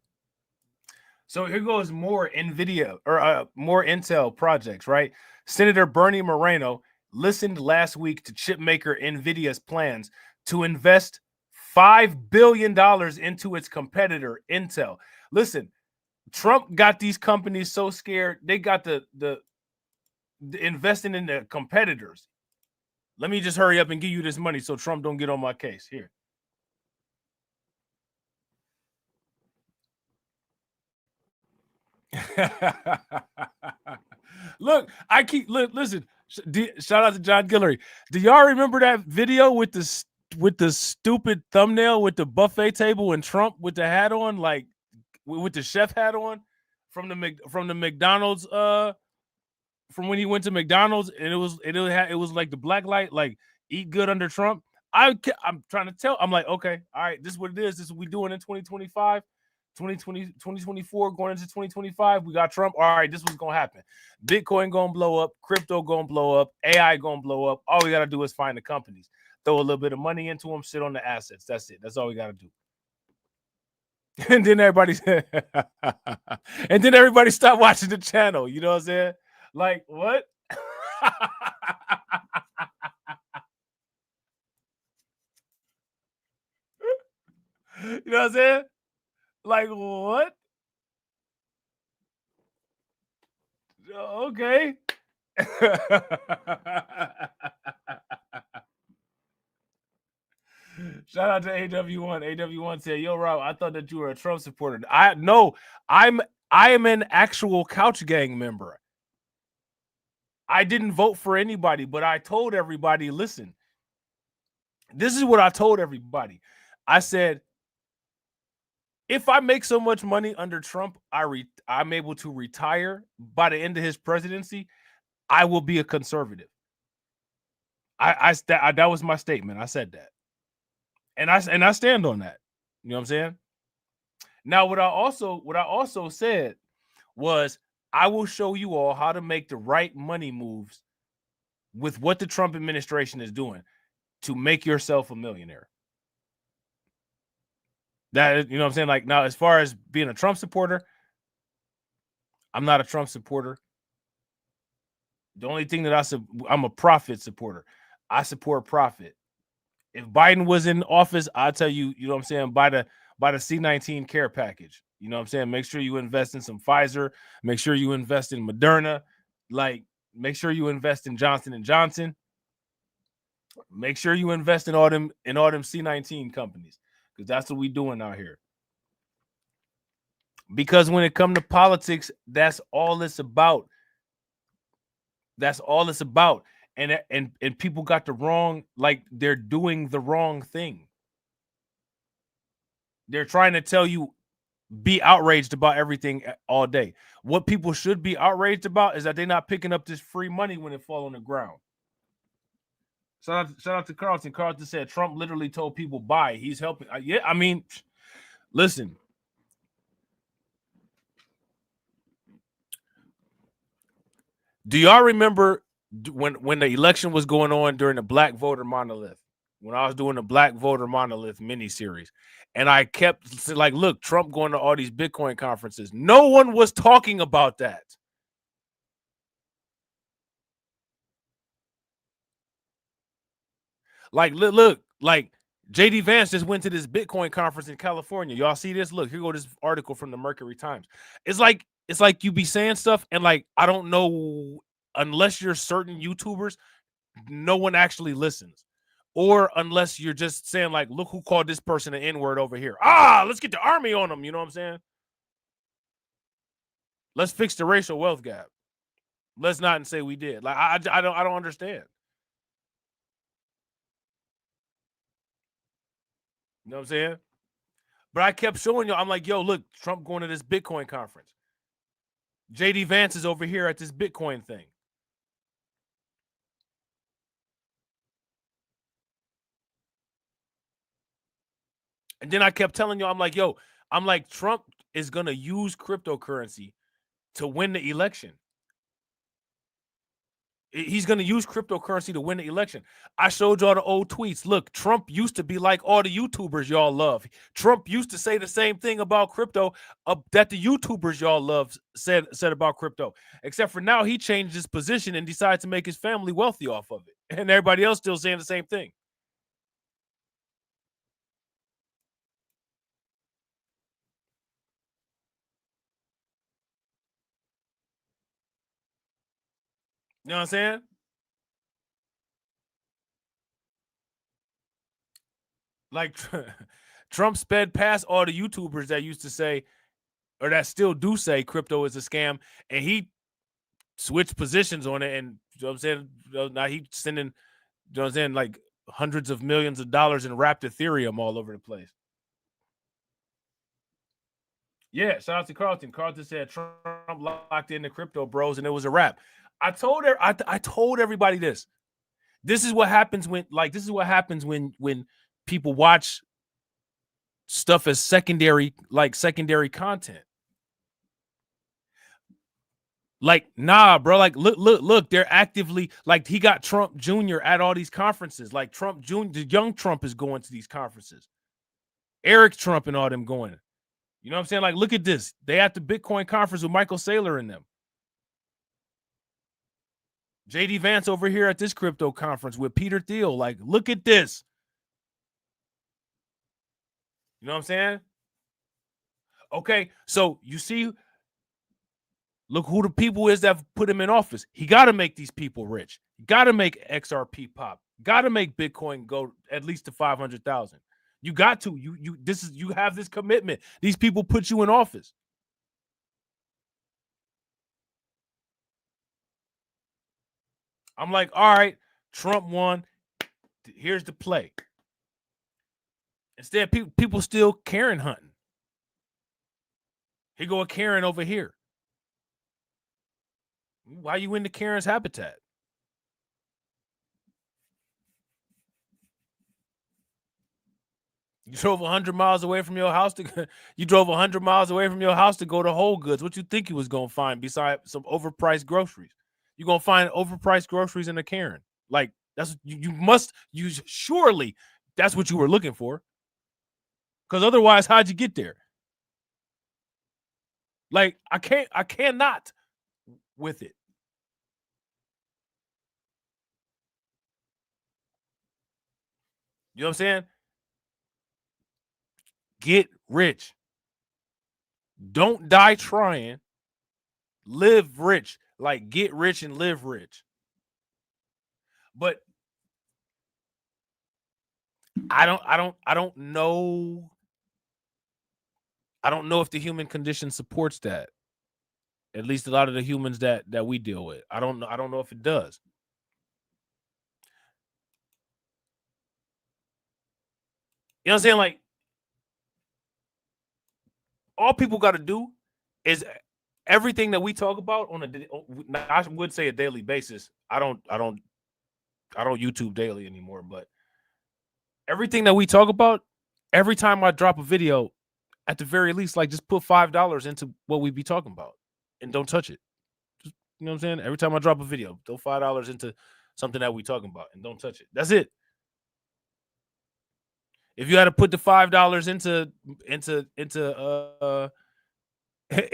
So here goes more NVIDIA or more Intel projects, right? Senator Bernie Moreno listened last week to chipmaker NVIDIA's plans to invest $5 billion into its competitor, Intel. Listen, Trump got these companies so scared, they got the investing in the competitors. Let me just hurry up and give you this money so Trump don't get on my case. Here. Look, listen. Shout out to John Guillory. Do y'all remember that video with the stupid thumbnail with the buffet table and Trump with the hat on, like with the chef hat on from the McDonald's from when he went to McDonald's, and it was like the black light, like eat good under Trump. I'm trying to tell. I'm like, okay, all right, this is what it is. This is what we doing in 2025. 2024 going into 2025, we got Trump. All right, this was gonna happen. Bitcoin gonna blow up, crypto gonna blow up, AI gonna blow up. All we gotta do is find the companies, throw a little bit of money into them, sit on the assets. That's it. That's all we gotta do. And then everybody stopped watching the channel. You know what I'm saying? Like what? You know what I'm saying? Like what? Okay. Shout out to AW1. AW1 said, "Yo, Rob, I thought that you were a Trump supporter." I am an actual Couch Gang member. I didn't vote for anybody, but I told everybody, listen, this is what I told everybody. I said, if I make so much money under Trump, I'm able to retire by the end of his presidency, I will be a conservative. That was my statement. I said that. And I stand on that. You know what I'm saying? Now, what I also said was I will show you all how to make the right money moves with what the Trump administration is doing to make yourself a millionaire. That, you know what I'm saying? Like, now, as far as being a Trump supporter, I'm not a Trump supporter. The only thing that I'm a profit supporter. I support profit. If Biden was in office, I'll tell you, you know what I'm saying, by the C-19 care package. You know what I'm saying? Make sure you invest in some Pfizer. Make sure you invest in Moderna. Like, make sure you invest in Johnson & Johnson. Make sure you invest in all them C-19 companies, because that's what we doing out here. Because when it comes to politics, that's all it's about. That's all it's about. And people got the wrong, like, they're doing the wrong thing. They're trying to tell you, be outraged about everything all day. What people should be outraged about is that they're not picking up this free money when it fall on the ground. Shout out to Carlton. Carlton said Trump literally told people buy. He's helping. Yeah, I mean, listen. Do y'all remember when the election was going on during the Black Voter Monolith? When I was doing the Black Voter Monolith miniseries, and I kept like, look, Trump going to all these Bitcoin conferences. No one was talking about that. Like, look, like JD Vance just went to this Bitcoin conference in California. Y'all see this? Look, here go this article from the Mercury Times. It's like you be saying stuff, and like, I don't know, unless you're certain YouTubers, no one actually listens. Or unless you're just saying, like, look who called this person an N-word over here. Let's get the army on them. You know what I'm saying? Let's fix the racial wealth gap. Let's not say we did. Like, I don't understand. You know what I'm saying? But I kept showing you, I'm like, yo, look, Trump going to this Bitcoin conference. JD Vance is over here at this Bitcoin thing. And then I kept telling you, I'm like, yo, Trump is going to use cryptocurrency to win the election. He's going to use cryptocurrency to win the election. I showed y'all the old tweets. Look, Trump used to be like all the YouTubers y'all love. Trump used to say the same thing about crypto that the YouTubers y'all love said about crypto. Except for now, he changed his position and decided to make his family wealthy off of it. And everybody else still saying the same thing. You know what I'm saying? Like, Trump sped past all the YouTubers that used to say, or that still do say, crypto is a scam, and he switched positions on it. And you know what I'm saying, now he's sending, you know what I'm saying, like hundreds of millions of dollars in wrapped Ethereum all over the place. Yeah, shout out to Carlton. Carlton said Trump locked in the crypto bros, and it was a wrap. I told everybody this. This is what happens when people watch stuff as secondary content. Like, nah, bro. Like, look. They're actively, like, he got Trump Jr. at all these conferences. Like, Trump Jr., the young Trump is going to these conferences. Eric Trump and all them going. You know what I'm saying? Like, look at this. They at the Bitcoin conference with Michael Saylor and them. JD Vance over here at this crypto conference with Peter Thiel. Like, look at this. You know what I'm saying? Okay, so you see, look who the people is that put him in office. He got to make these people rich. Got to make XRP pop. Got to make Bitcoin go at least to 500,000. You got to. You have this commitment. These people put you in office. I'm like, all right, Trump won. Here's the play. Instead, people still Karen hunting. Here go a Karen over here. Why you in the Karen's habitat? You drove 100 miles away from your house to you drove 100 miles away from your house to go to Whole Goods. What you think you was gonna find besides some overpriced groceries? You're gonna find overpriced groceries in a Karen. Like that's you surely that's what you were looking for. Because otherwise, how'd you get there? Like I cannot with it. You know what I'm saying? Get rich. Don't die trying. Live rich. Like get rich and live rich. But I don't know. I don't know if the human condition supports that. At least a lot of the humans that we deal with. I don't know if it does. You know what I'm saying? Like all people got to do is everything that we talk about on I would say a daily basis. I don't YouTube daily anymore, but everything that we talk about, every time I drop a video, at the very least, like just put $5 into what we be talking about and don't touch it. Just, you know what I'm saying? Every time I drop a video, throw $5 into something that we talking about and don't touch it. That's it. If you had to put the $5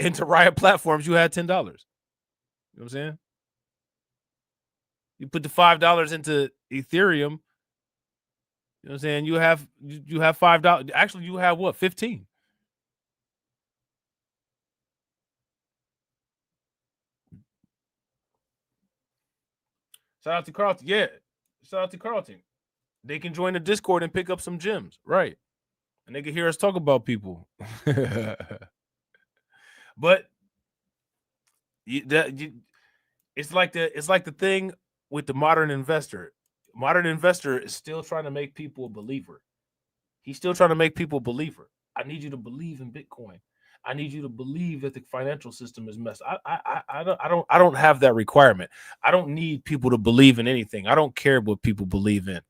into Riot platforms, you had $10. You know what I'm saying? You put the $5 into Ethereum, you know what I'm saying? You have $5. Actually, you have what? 15. Shout out to Carlton. Yeah. Shout out to Carlton. They can join the Discord and pick up some gems. Right. And they can hear us talk about people. But it's like the thing with the modern investor. Modern investor is still trying to make people a believer. He's still trying to make people a believer. I need you to believe in Bitcoin. I need you to believe that the financial system is messed. I don't have that requirement. I don't need people to believe in anything. I don't care what people believe in.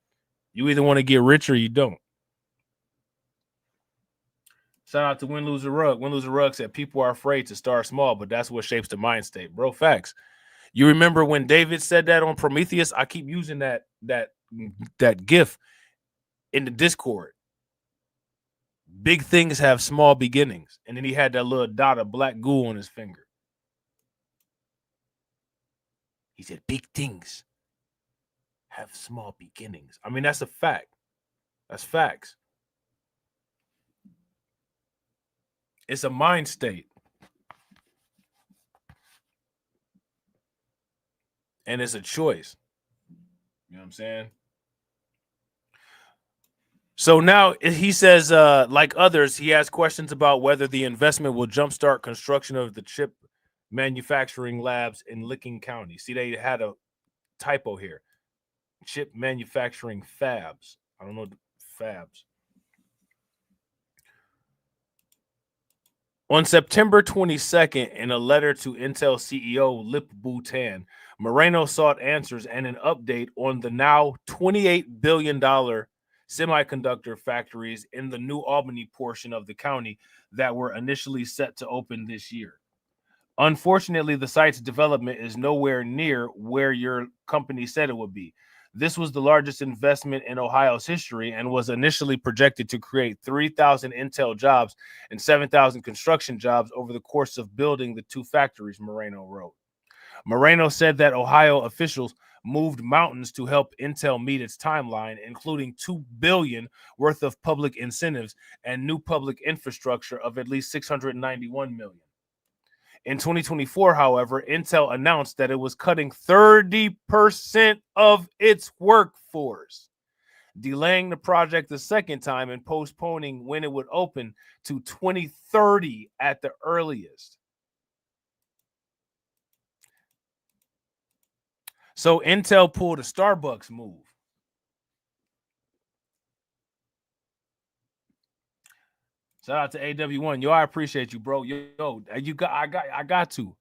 You either want to get rich or you don't. Shout out to Win Loser Rug. Win Loser Rug said people are afraid to start small, but that's what shapes the mind state, bro. Facts. You remember when David said that on Prometheus? I keep using that GIF in the Discord. Big things have small beginnings. And then he had that little dot of black goo on his finger. He said, big things have small beginnings. I mean, that's a fact. That's facts. It's a mind state. And it's a choice. You know what I'm saying? So now he says, like others, he has questions about whether the investment will jumpstart construction of the chip manufacturing labs in Licking County. See, they had a typo here. Chip manufacturing fabs. I don't know, fabs. On September 22nd, in a letter to Intel CEO Lip Bhutan, Moreno sought answers and an update on the now $28 billion semiconductor factories in the New Albany portion of the county that were initially set to open this year. Unfortunately, the site's development is nowhere near where your company said it would be. This was the largest investment in Ohio's history and was initially projected to create 3,000 Intel jobs and 7,000 construction jobs over the course of building the two factories, Moreno wrote. Moreno said that Ohio officials moved mountains to help Intel meet its timeline, including $2 billion worth of public incentives and new public infrastructure of at least $691 million. In 2024, however, Intel announced that it was cutting 30% of its workforce, delaying the project a second time and postponing when it would open to 2030 at the earliest. So Intel pulled a Starbucks move. Shout out to AW1. Yo, I appreciate you, bro. Yo, I got to,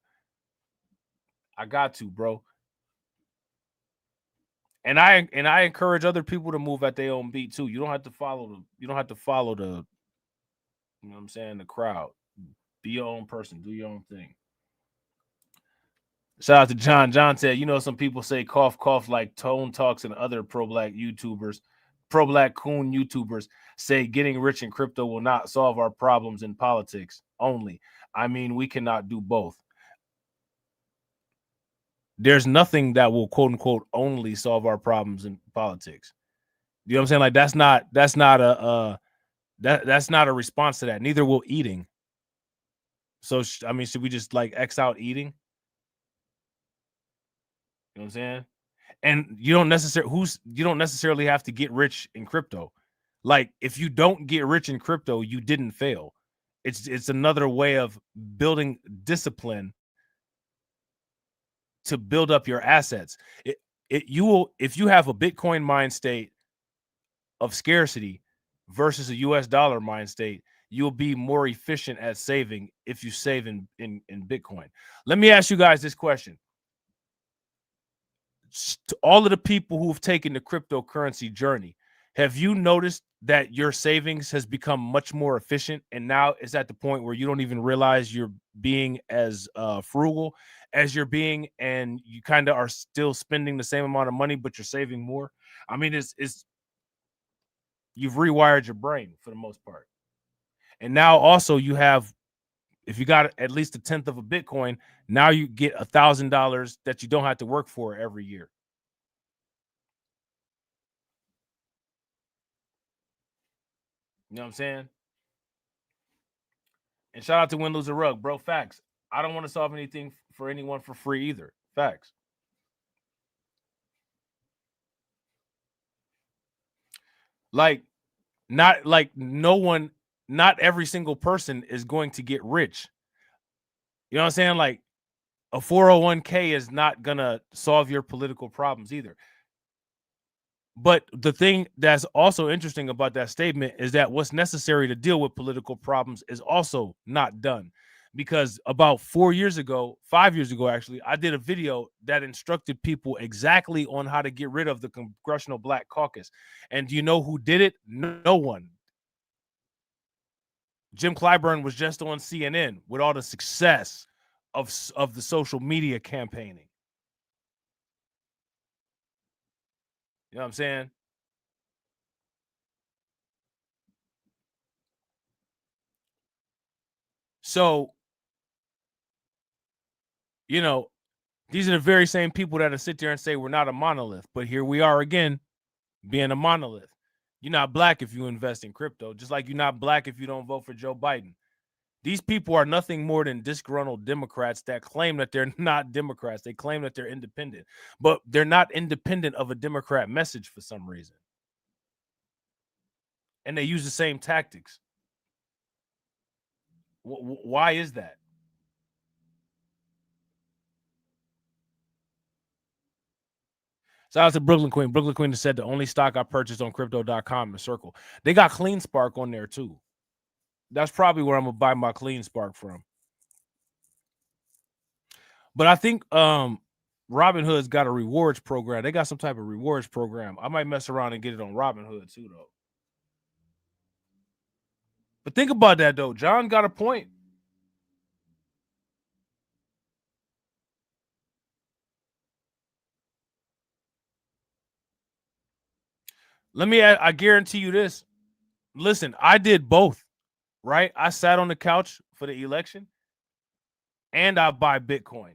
bro. And I encourage other people to move at their own beat too. You don't have to follow the you know what I'm saying, the crowd. Be your own person, do your own thing. Shout out to John. John said, some people say cough, cough like Tone Talks and other pro-black YouTubers, pro-black coon YouTubers say getting rich in crypto will not solve our problems in politics only. I mean, we cannot do both. There's nothing that will quote unquote only solve our problems in politics. You know what I'm saying? Like that's not a response to that. Neither will eating. So should we just like X out eating? You know what I'm saying? And you don't necessarily have to get rich in crypto. Like if you don't get rich in crypto, you didn't fail. It's another way of building discipline to build up your assets. If you have a Bitcoin mind state of scarcity versus a US dollar mind state, you'll be more efficient at saving if you save in Bitcoin. Let me ask you guys this question. To all of the people who've taken the cryptocurrency journey, have you noticed that your savings has become much more efficient, and now it's at the point where you don't even realize you're being as frugal as you're being, and you kind of are still spending the same amount of money, but you're saving more? I mean, it's you've rewired your brain for the most part. And now also you have, if you got at least 1/10 of a Bitcoin, now you get $1,000 that you don't have to work for every year. You know what I'm saying? And shout out to Win Lose a Rug, bro. Facts. I don't want to solve anything for anyone for free either. Facts. Not every single person is going to get rich. You know what I'm saying? Like a 401k is not gonna solve your political problems either. But the thing that's also interesting about that statement is that what's necessary to deal with political problems is also not done. Because about 5 years ago, actually, I did a video that instructed people exactly on how to get rid of the Congressional Black Caucus. And do you know who did it? No one. Jim Clyburn was just on CNN with all the success of the social media campaigning. You know what I'm saying? So, these are the very same people that sit there and say we're not a monolith. But here we are again, being a monolith. You're not black if you invest in crypto, just like you're not black if you don't vote for Joe Biden. These people are nothing more than disgruntled Democrats that claim that they're not Democrats. They claim that they're independent, but they're not independent of a Democrat message for some reason. And they use the same tactics. Why is that? Shout out to Brooklyn Queen. Brooklyn Queen has said the only stock I purchased on crypto.com is Circle. They got Clean Spark on there too. That's probably where I'm gonna buy my Clean Spark from. But I think Robinhood's got a rewards program. They got some type of rewards program. I might mess around and get it on Robinhood too, though. But think about that though. John got a point. I guarantee you this. Listen, I did both, right? I sat on the couch for the election and I buy Bitcoin.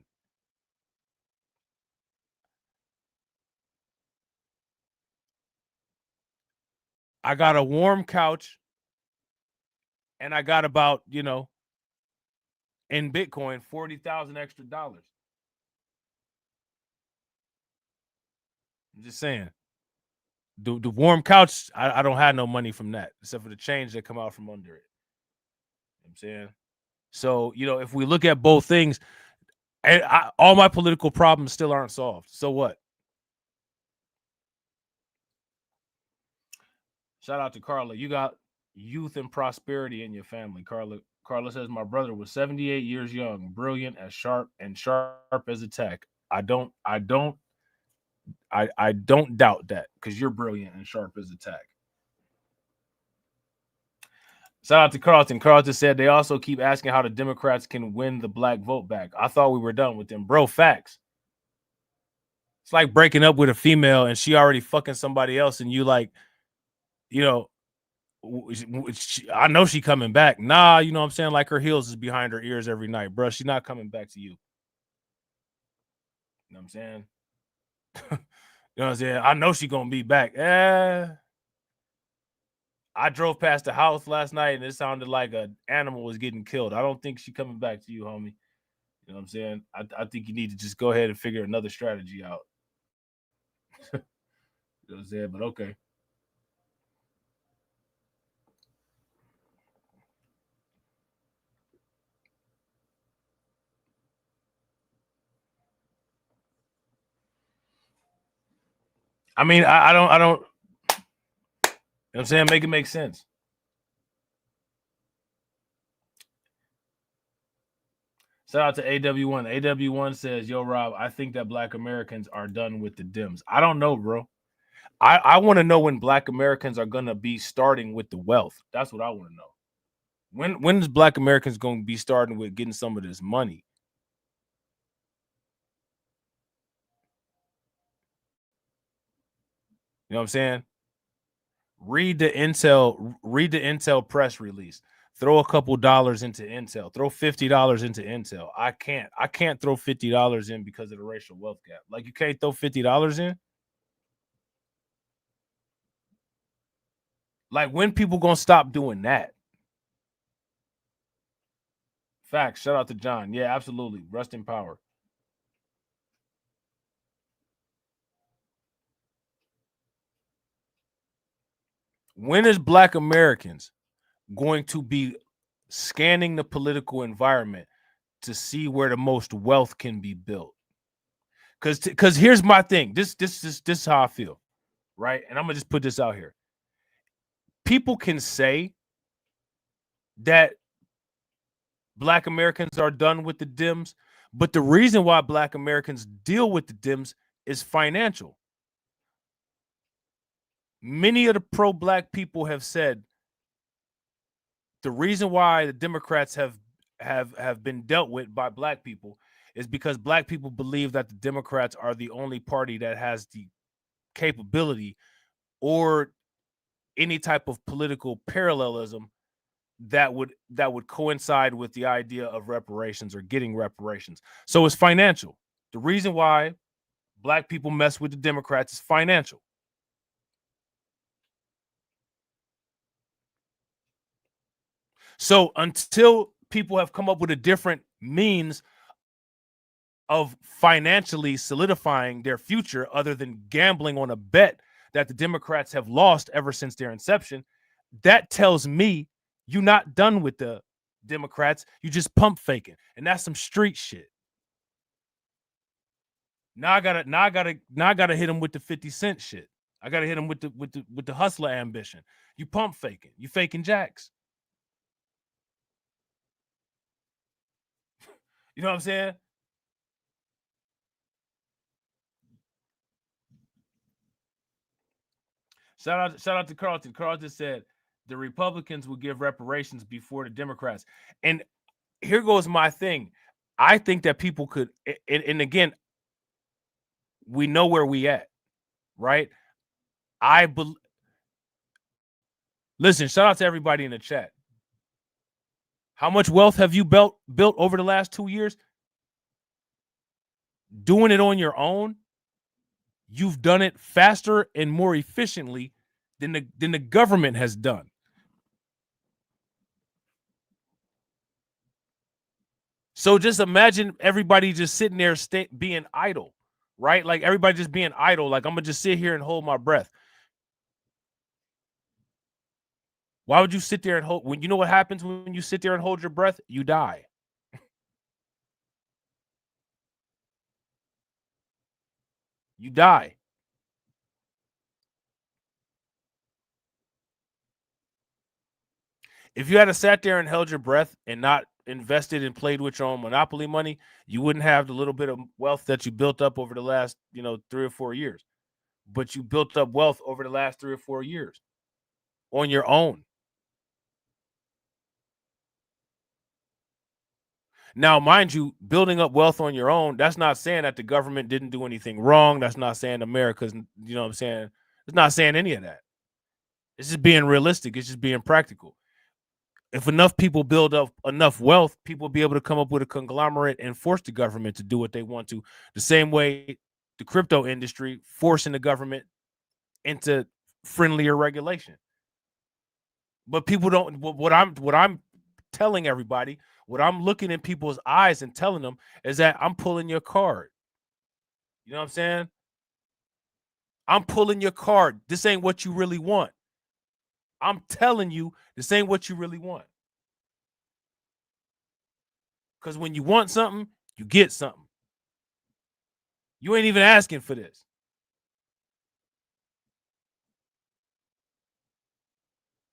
I got a warm couch and I got about, in Bitcoin, 40,000 extra dollars. I'm just saying. The warm couch, I don't have no money from that, except for the change that come out from under it. You know what I'm saying? So, if we look at both things, all my political problems still aren't solved. So what? Shout out to Carla. You got youth and prosperity in your family. Carla says, my brother was 78 years young, brilliant, as sharp as a tack. I don't I don't doubt that because you're brilliant and sharp as a tack. Shout out to Carlton. Carlton said they also keep asking how the Democrats can win the black vote back. I thought we were done with them. Bro, facts. It's like breaking up with a female and she already fucking somebody else and you like, you know, I know she coming back. Nah, you know what I'm saying? Like her heels is behind her ears every night, bro. She's not coming back to you. You know what I'm saying? You know what I'm saying? I know she gonna be back. I drove past the house last night and it sounded like an animal was getting killed. I don't think she coming back to you, homie. You know what I'm saying? I think you need to just go ahead and figure another strategy out. You know what I'm saying? But okay. I mean, I don't, you know what I'm saying? Make it make sense. Shout out to AW1. AW1 says, yo, Rob, I think that black Americans are done with the Dems. I don't know, bro. I want to know when black Americans are going to be starting with the wealth. That's what I want to know. When is black Americans going to be starting with getting some of this money? You know what I'm saying? Read the Intel press release. Throw a couple dollars into Intel. Throw $50 into Intel. I can't throw $50 in because of the racial wealth gap. Like you can't throw $50 in. Like when people gonna stop doing that? Facts. Shout out to John. Yeah, absolutely. Rest in power. When is black Americans going to be scanning the political environment to see where the most wealth can be built? Because here's my thing. This is how I feel, right? And I'm gonna just put this out here. People can say that black Americans are done with the Dems, but the reason why black Americans deal with the Dems is financial. Many of the pro-black people have said the reason why the Democrats have been dealt with by black people is because black people believe that the Democrats are the only party that has the capability or any type of political parallelism that would coincide with the idea of reparations or getting reparations. So it's financial. The reason why black people mess with the Democrats is financial. So until people have come up with a different means of financially solidifying their future other than gambling on a bet that the Democrats have lost ever since their inception, that tells me you're not done with the Democrats. You just pump faking. And that's some street shit. Now I gotta hit them with the 50 cent shit. I gotta hit them with the hustler ambition. You pump faking. You faking jacks. You know what I'm saying? Shout out to Carlton. Carlton said the Republicans will give reparations before the Democrats. And here goes my thing. I think that people could, and again, we know where we at, right? Listen, shout out to everybody in the chat. How much wealth have you built over the last 2 years? Doing it on your own, you've done it faster and more efficiently than the government has done. So just imagine everybody just sitting there being idle, right? Like everybody just being idle. Like I'm gonna just sit here and hold my breath. Why would you sit there and hold? When you know what happens when you sit there and hold your breath? You die. You die. If you had sat there and held your breath and not invested and played with your own monopoly money, you wouldn't have the little bit of wealth that you built up over the last, 3 or 4 years. But you built up wealth over the last 3 or 4 years on your own. Now, mind you, building up wealth on your own, that's not saying that the government didn't do anything wrong. That's not saying America's, you know what I'm saying? It's not saying any of that. It's just being realistic. It's just being practical. If enough people build up enough wealth, people will be able to come up with a conglomerate and force the government to do what they want to. The same way the crypto industry forcing the government into friendlier regulation. But people don't. What I'm telling everybody, what I'm looking in people's eyes and telling them is that I'm pulling your card. You know what I'm saying? I'm pulling your card. This ain't what you really want. I'm telling you, this ain't what you really want. Because when you want something, you get something. You ain't even asking for this.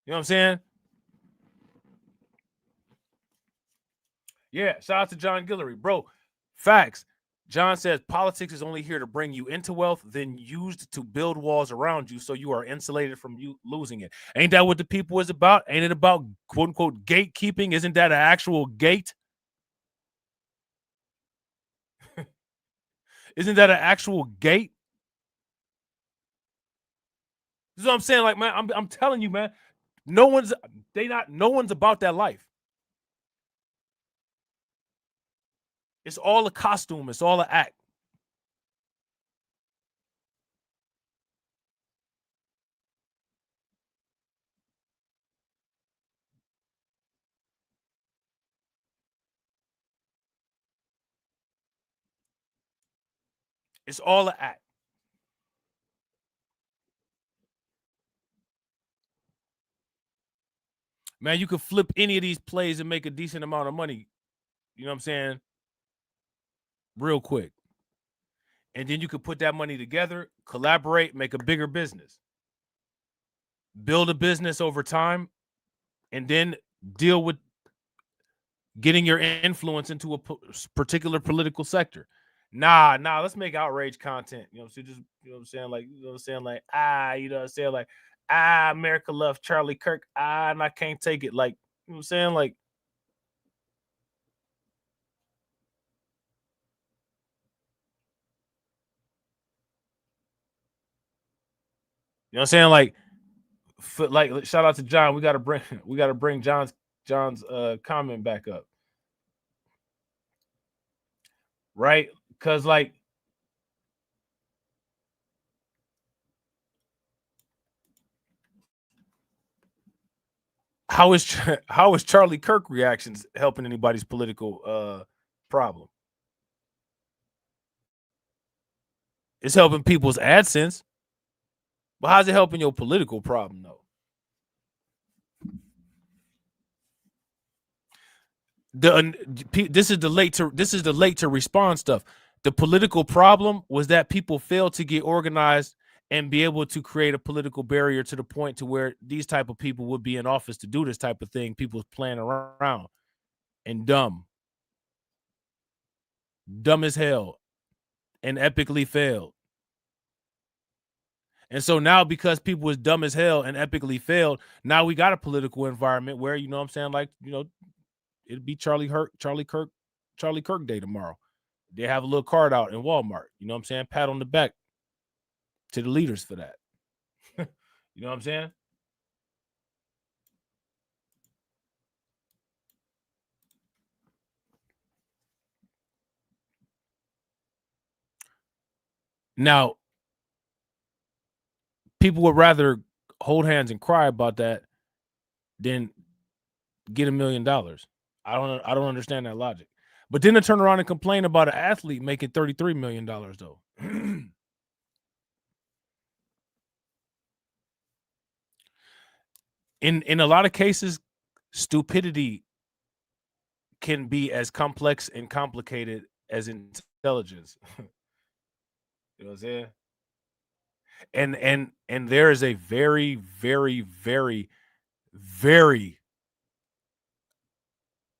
You know what I'm saying? Yeah, shout out to John Guillory. Bro, facts. John says politics is only here to bring you into wealth, then used to build walls around you so you are insulated from you losing it. Ain't that what the people is about? Ain't it about quote unquote gatekeeping? Isn't that an actual gate? Isn't that an actual gate? This is what I'm saying. Like, man, I'm telling you, man, no one's about that life. It's all a costume. It's all an act. It's all an act. Man, you could flip any of these plays and make a decent amount of money. You know what I'm saying? Real quick. And then you could put that money together, collaborate, make a bigger business. Build a business over time, and then deal with getting your influence into a particular political sector. Nah, let's make outrage content. You know, so just, you know what I'm saying? Like, you know what I'm saying? Like, you know what I'm saying? Like, America loves Charlie Kirk. And I can't take it. Like, you know what I'm saying? Like, you know what I'm saying? Like, shout out to John. We gotta bring John's comment back up. Right? Because like how is Charlie Kirk reactions helping anybody's political problem? It's helping people's AdSense. But how's it helping your political problem though? This is the late to respond stuff. The political problem was that people failed to get organized and be able to create a political barrier to the point to where these type of people would be in office to do this type of thing. People playing around and dumb as hell, and epically failed. And so now, because people was dumb as hell and epically failed, now we got a political environment where, you know what I'm saying, like, you know, it'd be Charlie Kirk Day tomorrow. They have a little card out in Walmart. You know what I'm saying? Pat on the back to the leaders for that. You know what I'm saying? Now, people would rather hold hands and cry about that than get $1 million. I don't understand that logic. But then to turn around and complain about an athlete making $33 million though. In a lot of cases, stupidity can be as complex and complicated as intelligence. You know what I'm saying? And there is a very, very, very, very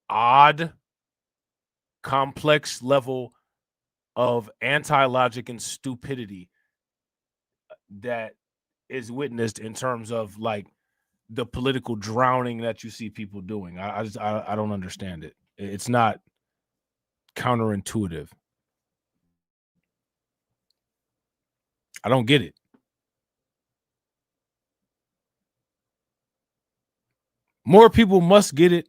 odd, complex level of anti-logic and stupidity that is witnessed in terms of like the political drowning that you see people doing. I don't understand it. It's not counterintuitive. I don't get it. More people must get it.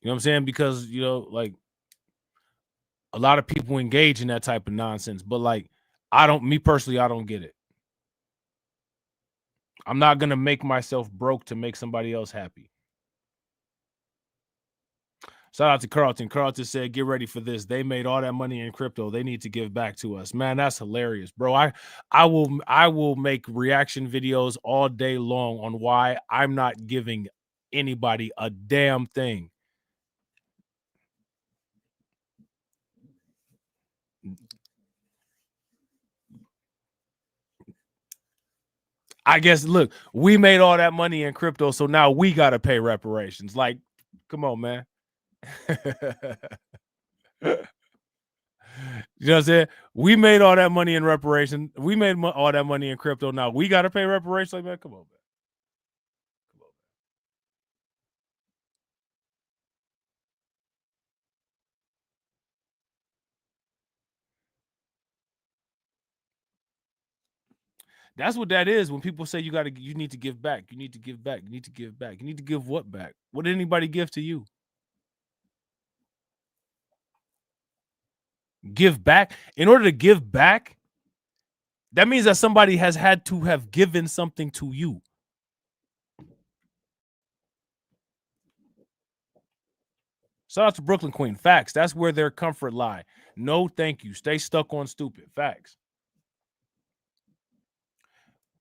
You know what I'm saying? Because, you know, like a lot of people engage in that type of nonsense, but like me personally, I don't get it. I'm not going to make myself broke to make somebody else happy. Shout out to Carlton. Carlton said, get ready for this. They made all that money in crypto. They need to give back to us. Man, that's hilarious, bro. I will make reaction videos all day long on why I'm not giving anybody a damn thing. I guess, look, we made all that money in crypto, so now we got to pay reparations. Like, come on, man. You know what I'm saying? We made all that money in reparation. We made all that money in crypto. Now we got to pay reparations. Like, man, come on, man. That's what that is when people say you need to give back. You need to give back. You need to give back. You need to give what back? What did anybody give to you? Give back? In order to give back, that means that somebody has had to have given something to you. Shout out to Brooklyn Queen. Facts. That's where their comfort lie. No, thank you. Stay stuck on stupid. Facts.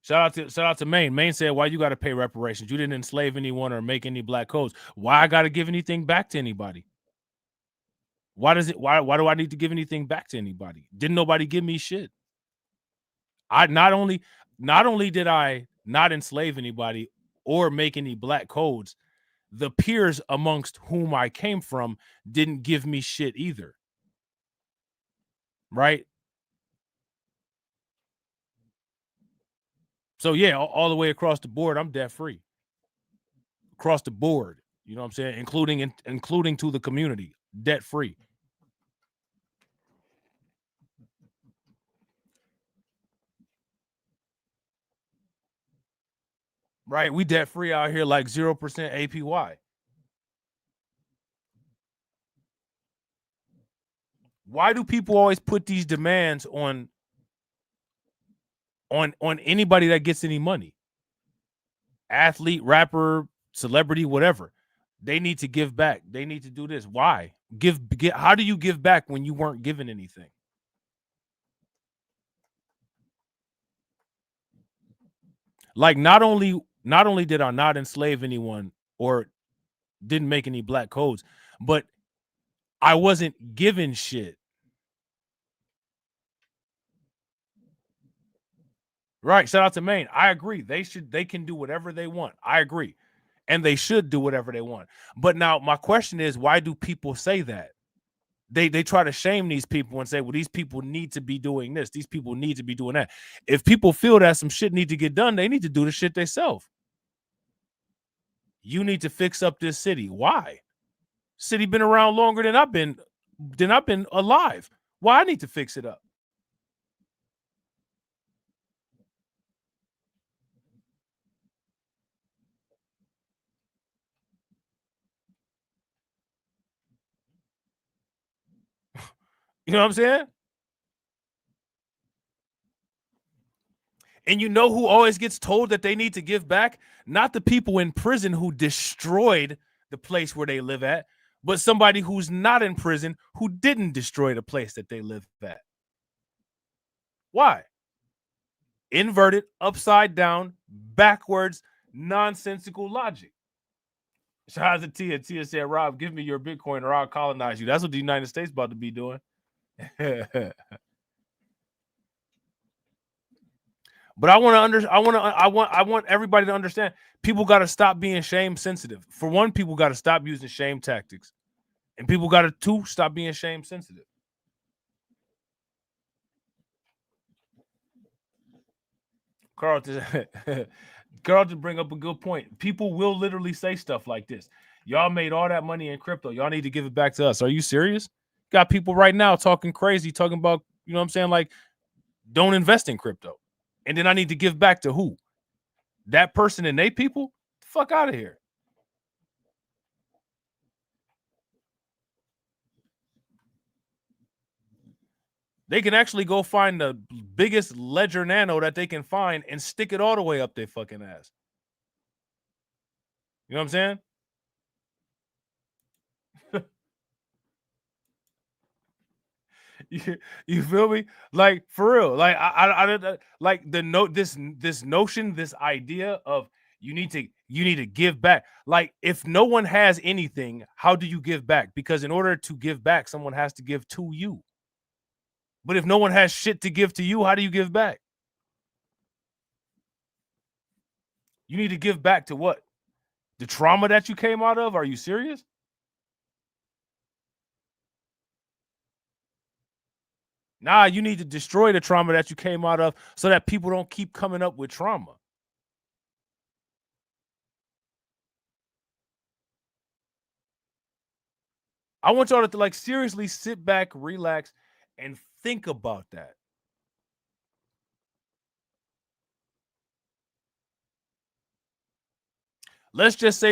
Shout out to Maine. Maine said, why you got to pay reparations? You didn't enslave anyone or make any black codes. Why I got to give anything back to anybody? Why do I need to give anything back to anybody? Didn't nobody give me shit? I not only did I not enslave anybody or make any black codes, the peers amongst whom I came from didn't give me shit either. Right? So yeah, all the way across the board, I'm debt free. Across the board, you know what I'm saying? Including to the community, debt free. Right, we debt free out here like 0% APY. Why do people always put these demands on anybody that gets any money? Athlete, rapper, celebrity, whatever. They need to give back. They need to do this. Why? How do you give back when you weren't given anything? Like not only did I not enslave anyone or didn't make any black codes, but I wasn't given shit. Right. Shout out to Maine. I agree. They can do whatever they want. I agree. And they should do whatever they want. But now my question is, why do people say that? They try to shame these people and say, well, these people need to be doing this. These people need to be doing that. If people feel that some shit need to get done, they need to do the shit themselves. You need to fix up this city. Why? City been around longer than I've been alive. Why I need to fix it up? You know what I'm saying? And you know who always gets told that they need to give back? Not the people in prison who destroyed the place where they live at, but somebody who's not in prison who didn't destroy the place that they live at. Why? Inverted, upside down, backwards, nonsensical logic. Shout out to Tia. Tia said, Rob, give me your Bitcoin or I'll colonize you. That's what the United States about to be doing. But I want everybody to understand. People got to stop being shame sensitive. For one, people got to stop using shame tactics. And people got to stop being shame sensitive. Carlton bring up a good point. People will literally say stuff like this. Y'all made all that money in crypto. Y'all need to give it back to us. Are you serious? Got people right now talking crazy, talking about, you know what I'm saying? Like, don't invest in crypto. And then I need to give back to who? That person and they people? Fuck out of here. They can actually go find the biggest Ledger Nano that they can find and stick it all the way up their fucking ass. You know what I'm saying? You feel me? Like, for real. Like, I like this notion, this idea of you need to give back. Like, if no one has anything, how do you give back? Because in order to give back, someone has to give to you. But if no one has shit to give to you, how do you give back? You need to give back to what? The trauma that you came out of? Are you serious? Nah, you need to destroy the trauma that you came out of so that people don't keep coming up with trauma. I want y'all to like seriously sit back, relax, and think about that. Let's just say,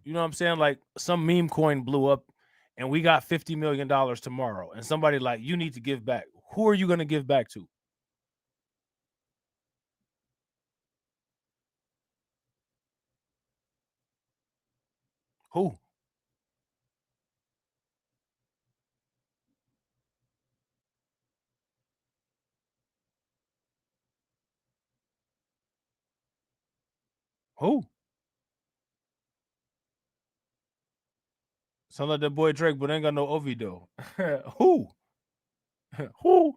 you know what I'm saying? Like some meme coin blew up and we got $50 million tomorrow. And somebody like, you need to give back. Who are you going to give back to? Who? Who? Sound like that boy Drake, but ain't got no Ovi though. Who? Who?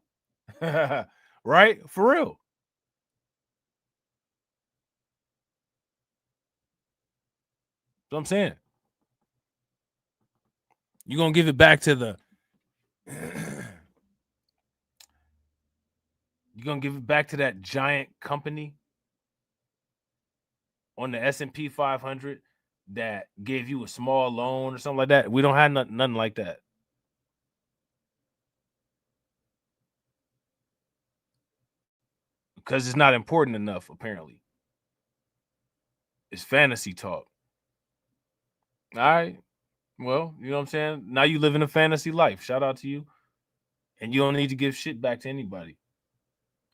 Right? For real. That's what I'm saying. You're going to give it back to the... You're going to give it back to that giant company on the S&P 500 that gave you a small loan or something like that? We don't have nothing like that. Because it's not important enough, apparently. It's fantasy talk. All right. Well, you know what I'm saying? Now you live in a fantasy life. Shout out to you. And you don't need to give shit back to anybody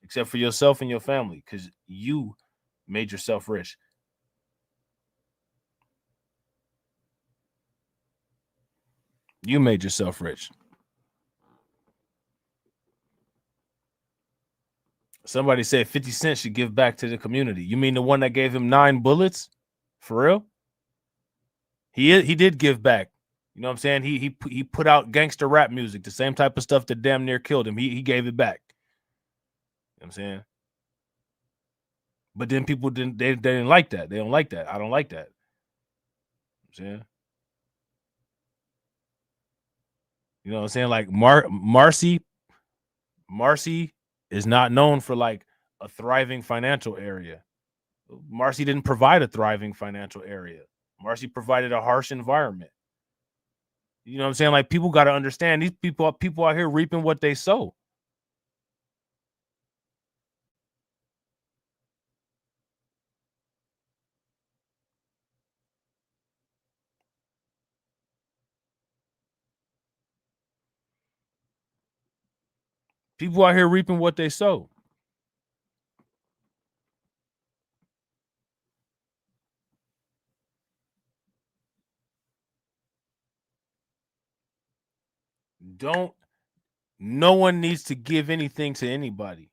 except for yourself and your family because you made yourself rich. You made yourself rich. Somebody said 50 Cent should give back to the community. You mean the one that gave him 9 bullets? For real? He did give back. You know what I'm saying? He put out gangster rap music, the same type of stuff that damn near killed him. He gave it back. You know what I'm saying? But then people didn't like that. They don't like that. I don't like that. You know what I'm saying? You know what I'm saying? Like Marcy is not known for like a thriving financial area. Marcy didn't provide a thriving financial area. Marcy provided a harsh environment. You know what I'm saying? Like people got to understand these people out here reaping what they sow. People out here reaping what they sow. No one needs to give anything to anybody.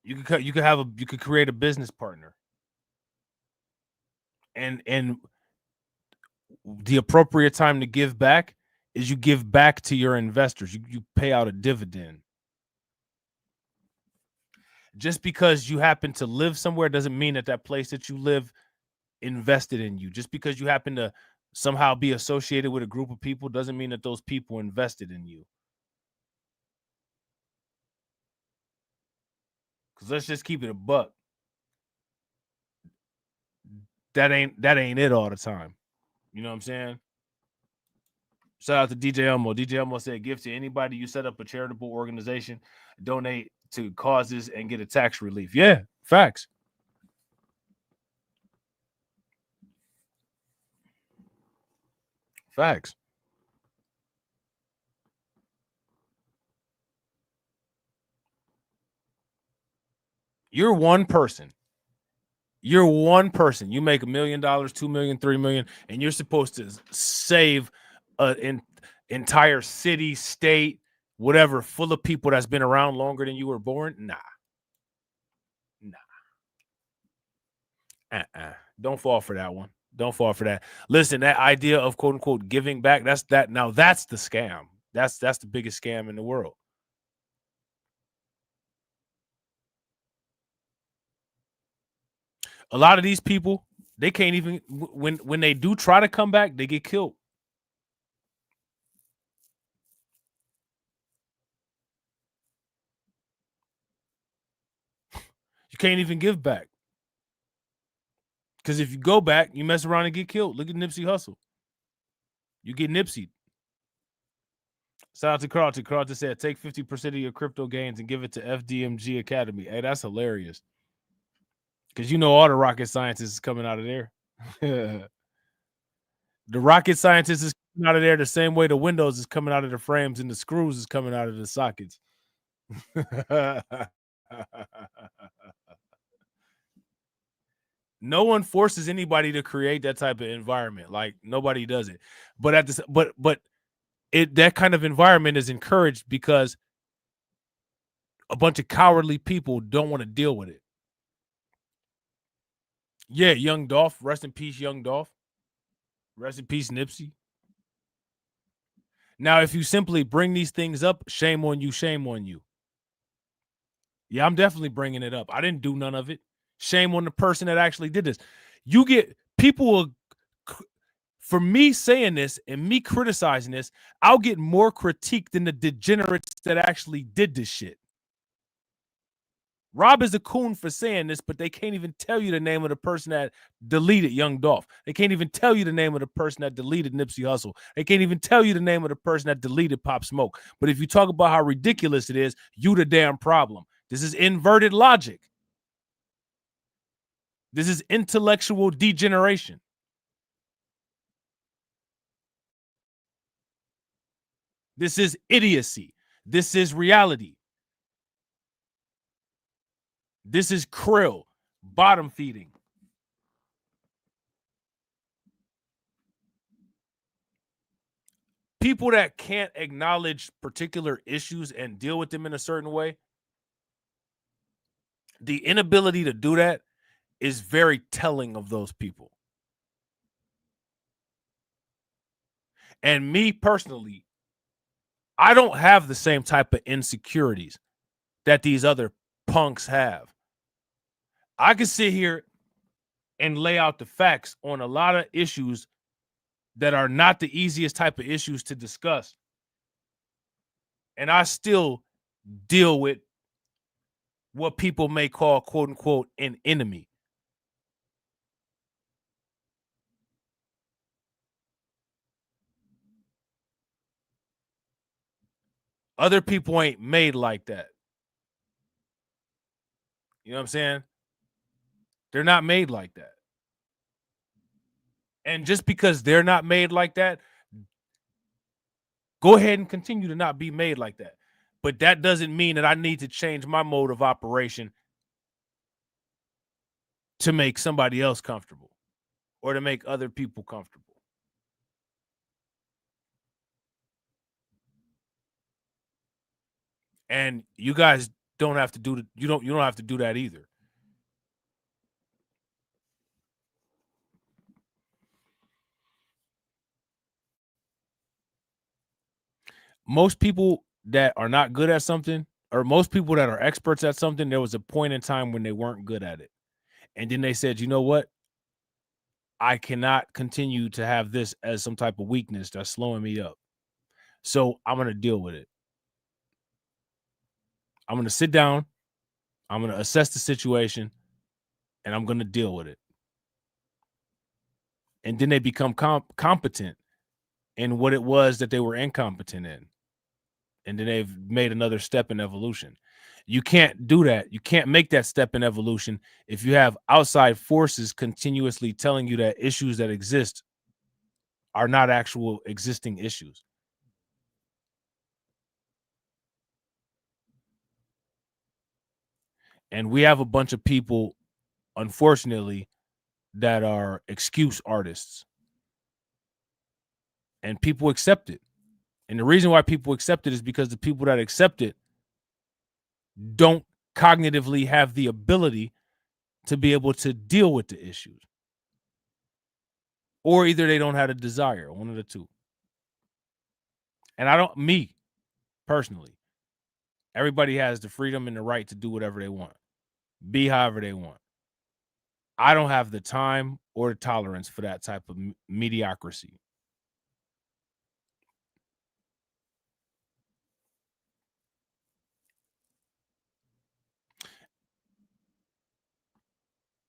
You could create a business partner. And the appropriate time to give back is you give back to your investors. You pay out a dividend. Just because you happen to live somewhere doesn't mean that place that you live invested in you. Just because you happen to somehow be associated with a group of people doesn't mean that those people invested in you. Because let's just keep it a buck. That ain't it all the time. You know what I'm saying? Shout out to DJ Elmo. DJ Elmo said, give to anybody you set up a charitable organization, donate to causes, and get a tax relief. Yeah, facts. Facts. You're one person. You're one person. You make $1 million, $2 million, $3 million, and you're supposed to save an entire city, state, whatever, full of people that's been around longer than you were born. Nah. Don't fall for that one. Don't fall for that. Listen, that idea of quote unquote giving back, that's the scam. That's the biggest scam in the world. A lot of these people, they can't even, when they do try to come back, they get killed. You can't even give back. Because if you go back, you mess around and get killed. Look at Nipsey Hussle. You get Nipsey'd. Shout out to Carlton. Carlton said, take 50% of your crypto gains and give it to FDMG Academy. Hey, that's hilarious. Because you know all the rocket scientists is coming out of there. The rocket scientists is coming out of there the same way the windows is coming out of the frames and the screws is coming out of the sockets. No one forces anybody to create that type of environment. Like nobody does it. But at this, but that kind of environment is encouraged because a bunch of cowardly people don't want to deal with it. Yeah, Young Dolph. Rest in peace, Young Dolph. Rest in peace, Nipsey. Now, if you simply bring these things up, shame on you, shame on you. Yeah, I'm definitely bringing it up. I didn't do none of it. Shame on the person that actually did this. You get people, for me saying this and me criticizing this, I'll get more critique than the degenerates that actually did this shit. Robb is a coon for saying this, but they can't even tell you the name of the person that deleted Young Dolph. They can't even tell you the name of the person that deleted Nipsey Hussle. They can't even tell you the name of the person that deleted Pop Smoke. But if you talk about how ridiculous it is, you the damn problem. This is inverted logic. This is intellectual degeneration. This is idiocy. This is reality. This is krill, bottom feeding. People that can't acknowledge particular issues and deal with them in a certain way, the inability to do that is very telling of those people. And me personally, I don't have the same type of insecurities that these other punks have. I can sit here and lay out the facts on a lot of issues that are not the easiest type of issues to discuss. And I still deal with what people may call, quote unquote, an enemy. Other people ain't made like that. You know what I'm saying? They're not made like that. And just because they're not made like that, go ahead and continue to not be made like that. But that doesn't mean that I need to change my mode of operation to make somebody else comfortable or to make other people comfortable. And you guys don't have to do you don't have to do that either. Most people that are not good at something, or most people that are experts at something, there was a point in time when they weren't good at it. And then they said, you know what? I cannot continue to have this as some type of weakness that's slowing me up. So I'm going to deal with it. I'm going to sit down. I'm going to assess the situation, and I'm going to deal with it. And then they become competent in what it was that they were incompetent in. And then they've made another step in evolution. You can't do that. You can't make that step in evolution if you have outside forces continuously telling you that issues that exist are not actual existing issues. And we have a bunch of people, unfortunately, that are excuse artists. And people accept it. And the reason why people accept it is because the people that accept it don't cognitively have the ability to be able to deal with the issues. Or either they don't have a desire, one of the two. And me personally, everybody has the freedom and the right to do whatever they want, be however they want. I don't have the time or the tolerance for that type of mediocrity.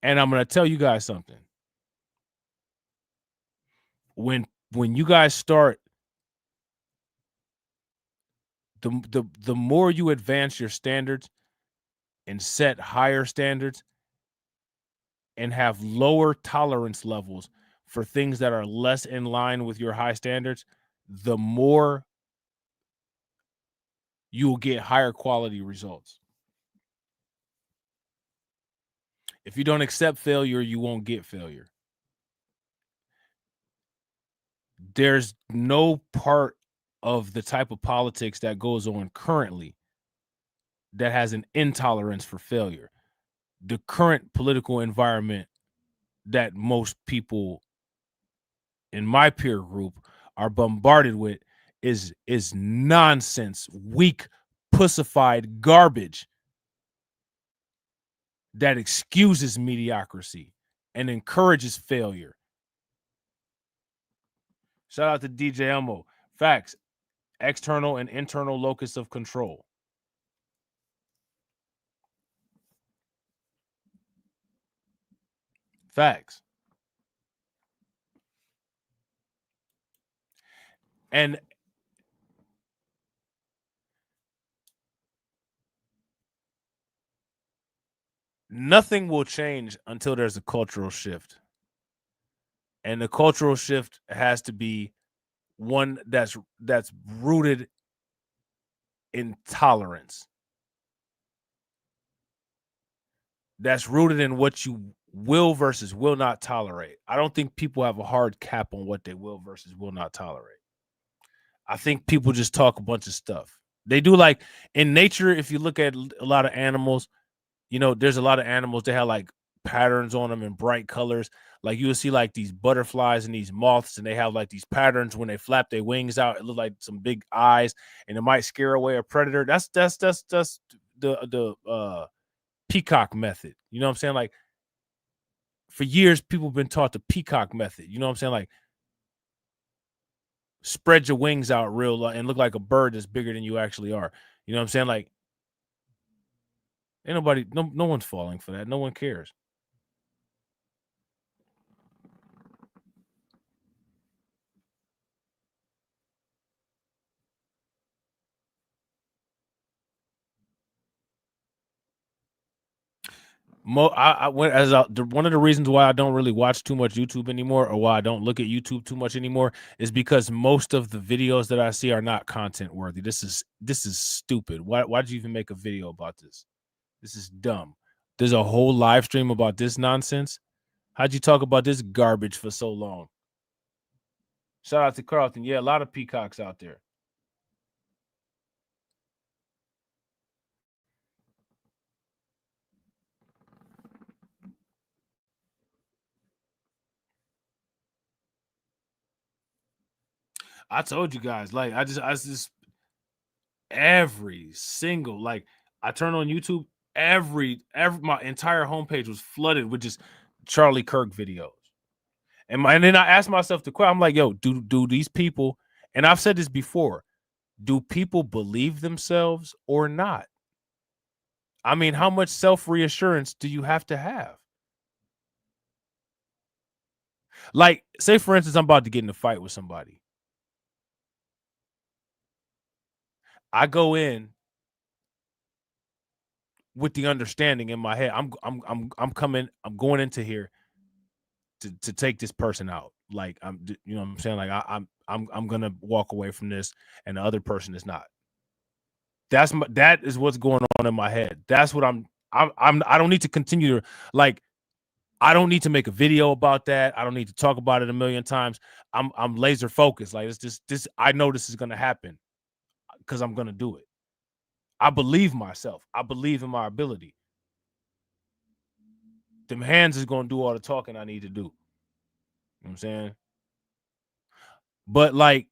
And I'm going to tell you guys something. When you guys start, the more you advance your standards and set higher standards and have lower tolerance levels for things that are less in line with your high standards, the more you will get higher quality results. If you don't accept failure, you won't get failure. There's no part of the type of politics that goes on currently that has an intolerance for failure. The current political environment that most people in my peer group are bombarded with is nonsense, weak, pussified garbage that excuses mediocrity and encourages failure. Shout out to DJ Elmo. Facts. External and internal locus of control. Facts. And nothing will change until there's a cultural shift. And the cultural shift has to be one that's rooted in tolerance. That's rooted in what you will versus will not tolerate. I don't think people have a hard cap on what they will versus will not tolerate. I think people just talk a bunch of stuff. They do, like in nature. If you look at a lot of animals, you know, there's a lot of animals that have like patterns on them in bright colors. Like you will see like these butterflies and these moths, and they have like these patterns when they flap their wings out. It looks like some big eyes, and it might scare away a predator. That's the peacock method. You know what I'm saying? Like for years, people have been taught the peacock method. You know what I'm saying? Like spread your wings out real and look like a bird that's bigger than you actually are. You know what I'm saying? Like ain't nobody, no one's falling for that. No one cares. One of the reasons why I don't really watch too much YouTube anymore, or why I don't look at YouTube too much anymore, is because most of the videos that I see are not content worthy. This is stupid. Why'd you even make a video about this? This is dumb. There's a whole live stream about this nonsense. How'd you talk about this garbage for so long? Shout out to Carlton. Yeah, a lot of peacocks out there. I told you guys, like, I just every single, like, I turn on YouTube, every my entire homepage was flooded with just Charlie Kirk videos. And then I asked myself the question, I'm like, yo, do these people, and I've said this before, do people believe themselves or not? I mean, how much self-reassurance do you have to have? Like, say, for instance, I'm about to get in a fight with somebody. I go in with the understanding in my head. I'm going into here to take this person out. Like, you know what I'm saying? Like, I'm gonna walk away from this, and the other person is not. That is what's going on in my head. That's what I don't need to continue to, like, I don't need to make a video about that. I don't need to talk about it a million times. I'm laser focused. Like, it's just this. I know this is gonna happen because I'm gonna do it. I believe myself. I believe in my ability. Them hands is gonna do all the talking I need to do. You know what I'm saying? But like,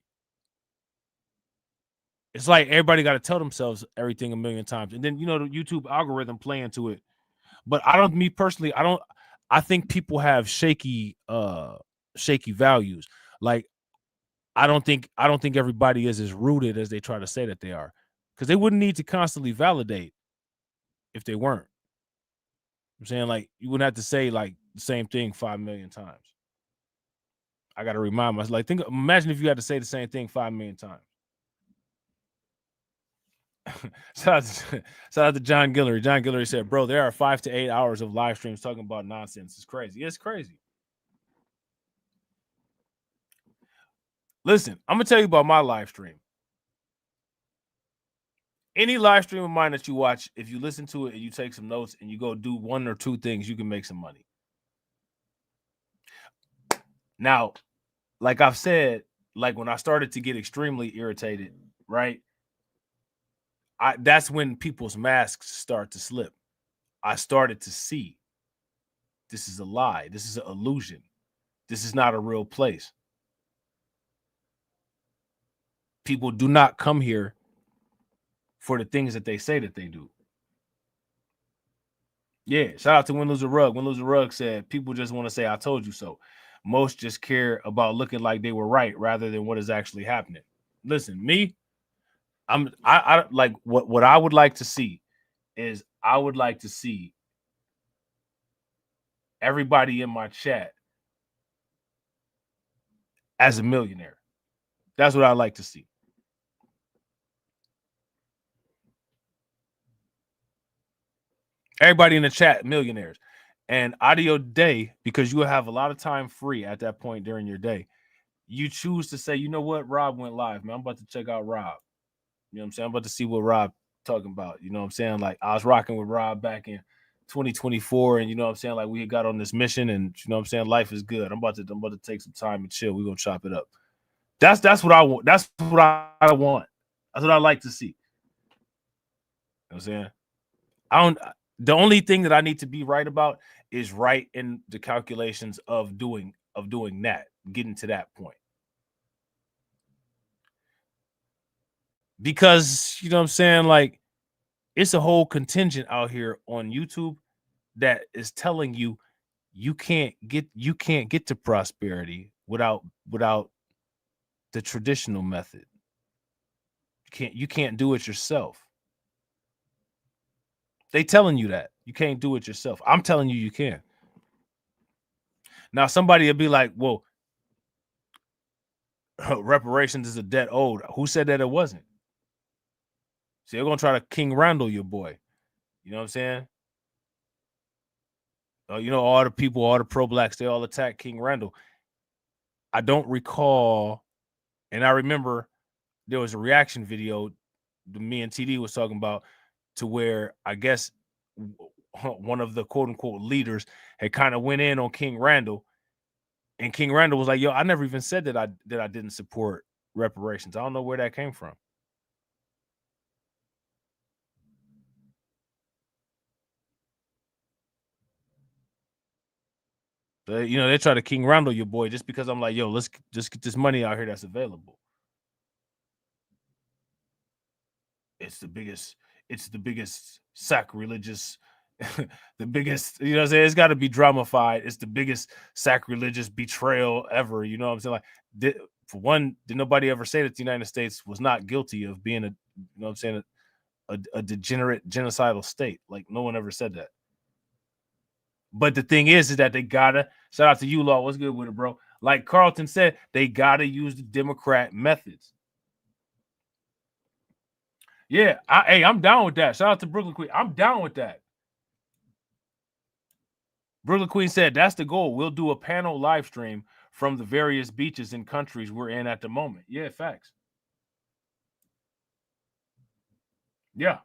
it's like everybody got to tell themselves everything a million times, and then the YouTube algorithm play into it. But me personally, I think people have shaky values. Like, I don't think everybody is as rooted as they try to say that they are, because they wouldn't need to constantly validate if they weren't. I'm saying, like, you wouldn't have to say like the same thing 5 million times. I got to remind myself. Like, imagine if you had to say the same thing 5 million times. Shout out to John Guillory. John Guillory said, bro, there are 5 to 8 hours of live streams talking about nonsense. It's crazy. It's crazy. Listen, I'm going to tell you about my live stream. Any live stream of mine that you watch, if you listen to it and you take some notes and you go do 1 or 2 things, you can make some money. Now, like I've said, like when I started to get extremely irritated, right? That's when people's masks start to slip. I started to see this is a lie. This is an illusion. This is not a real place. People do not come here for the things that they say that they do. Yeah, shout out to Win Lose a Rug. Win Lose a Rug said, people just want to say, I told you so. Most just care about looking like they were right rather than what is actually happening. Listen, me, I like what I would like to see is I would like to see everybody in my chat as a millionaire. That's what I like to see. Everybody in the chat, millionaires. And audio day, because you will have a lot of time free at that point during your day. You choose to say, you know what, Robb went live, man. I'm about to check out Robb. You know what I'm saying? I'm about to see what Robb talking about. You know what I'm saying? Like, I was rocking with Robb back in 2024, and you know what I'm saying? Like, we got on this mission, and you know what I'm saying? Life is good. I'm about to take some time and chill. We're gonna chop it up. That's what I want. That's what I want. That's what I like to see. You know what I'm saying? The only thing that I need to be right about is right in the calculations of doing that, getting to that point. Because, you know what I'm saying, like, it's a whole contingent out here on YouTube that is telling you you can't get to prosperity without the traditional method. You can't do it yourself. They telling you that you can't do it yourself. I'm telling you can. Now somebody will be like, well, reparations is a debt owed. Who said that it wasn't? So they're gonna try to King Randall your boy. You know what I'm saying? You know, all the people, all the pro-blacks, they all attack King Randall. I don't recall, and I remember there was a reaction video that me and TD was talking about, to where I guess one of the quote-unquote leaders had kind of went in on King Randall, and King Randall was like, yo, I never even said that I didn't support reparations. I don't know where that came from. You know, they try to King Randall your boy just because I'm like, yo, let's just get this money out here that's available. It's the biggest sacrilegious the biggest, you know what I'm saying? It's got to be dramatified. It's the biggest sacrilegious betrayal ever. You know what I'm saying? Like, for one, did nobody ever say that the United States was not guilty of being you know what I'm saying, a degenerate genocidal state? Like, no one ever said that. But the thing is that they gotta, shout out to you, Law. What's good with it, bro? Like Carlton said, they gotta use the Democrat methods. Yeah, I'm down with that. Shout out to Brooklyn Queen. I'm down with that. Brooklyn Queen said that's the goal. We'll do a panel live stream from the various beaches and countries we're in at the moment. Yeah, facts. Yeah.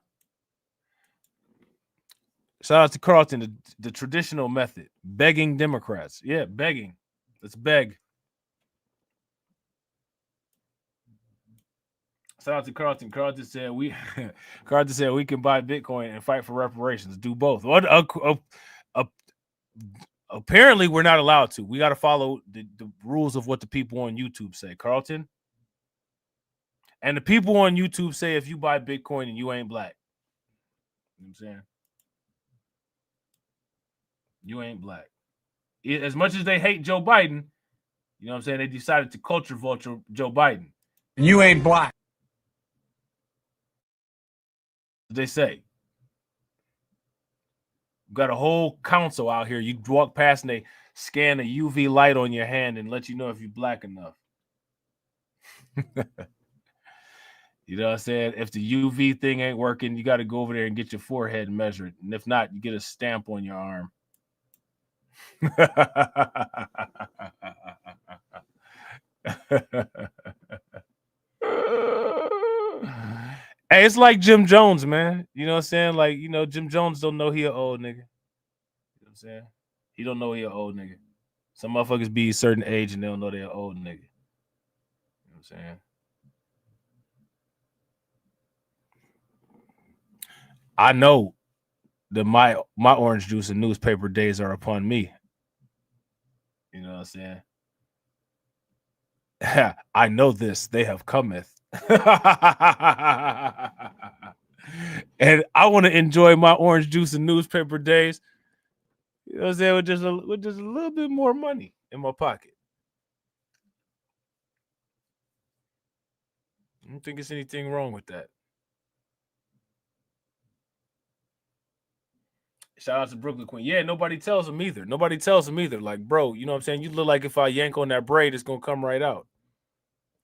Shout out to Carlton, the traditional method, begging Democrats. Yeah, begging. Let's beg. Shout out to Carlton. Carlton said we can buy Bitcoin and fight for reparations. Do both. Apparently, we're not allowed to. We got to follow the rules of what the people on YouTube say, Carlton. And the people on YouTube say if you buy Bitcoin and you ain't black. You know what I'm saying? You ain't black. As much as they hate Joe Biden, you know what I'm saying, they decided to culture vulture Joe Biden. You ain't black. They say. Got a whole council out here. You walk past and they scan a UV light on your hand and let you know if you're black enough. You know what I'm saying? If the UV thing ain't working, you got to go over there and get your forehead measured. And if not, you get a stamp on your arm. Hey, it's like Jim Jones, man. You know what I'm saying? Like, you know, Jim Jones don't know he an old nigga. You know what I'm saying? He don't know he an old nigga. Some motherfuckers be a certain age and they don't know they're an old nigga. You know what I'm saying? I know that my orange juice and newspaper days are upon me. You know what I'm saying? I know this. They have cometh. And I want to enjoy my orange juice and newspaper days. You know what I'm saying? With just a little bit more money in my pocket. I don't think there's anything wrong with that. Shout out to Brooklyn Queen. Yeah, nobody tells them either. Nobody tells them either. Like, bro, you know what I'm saying? You look like if I yank on that braid, it's going to come right out.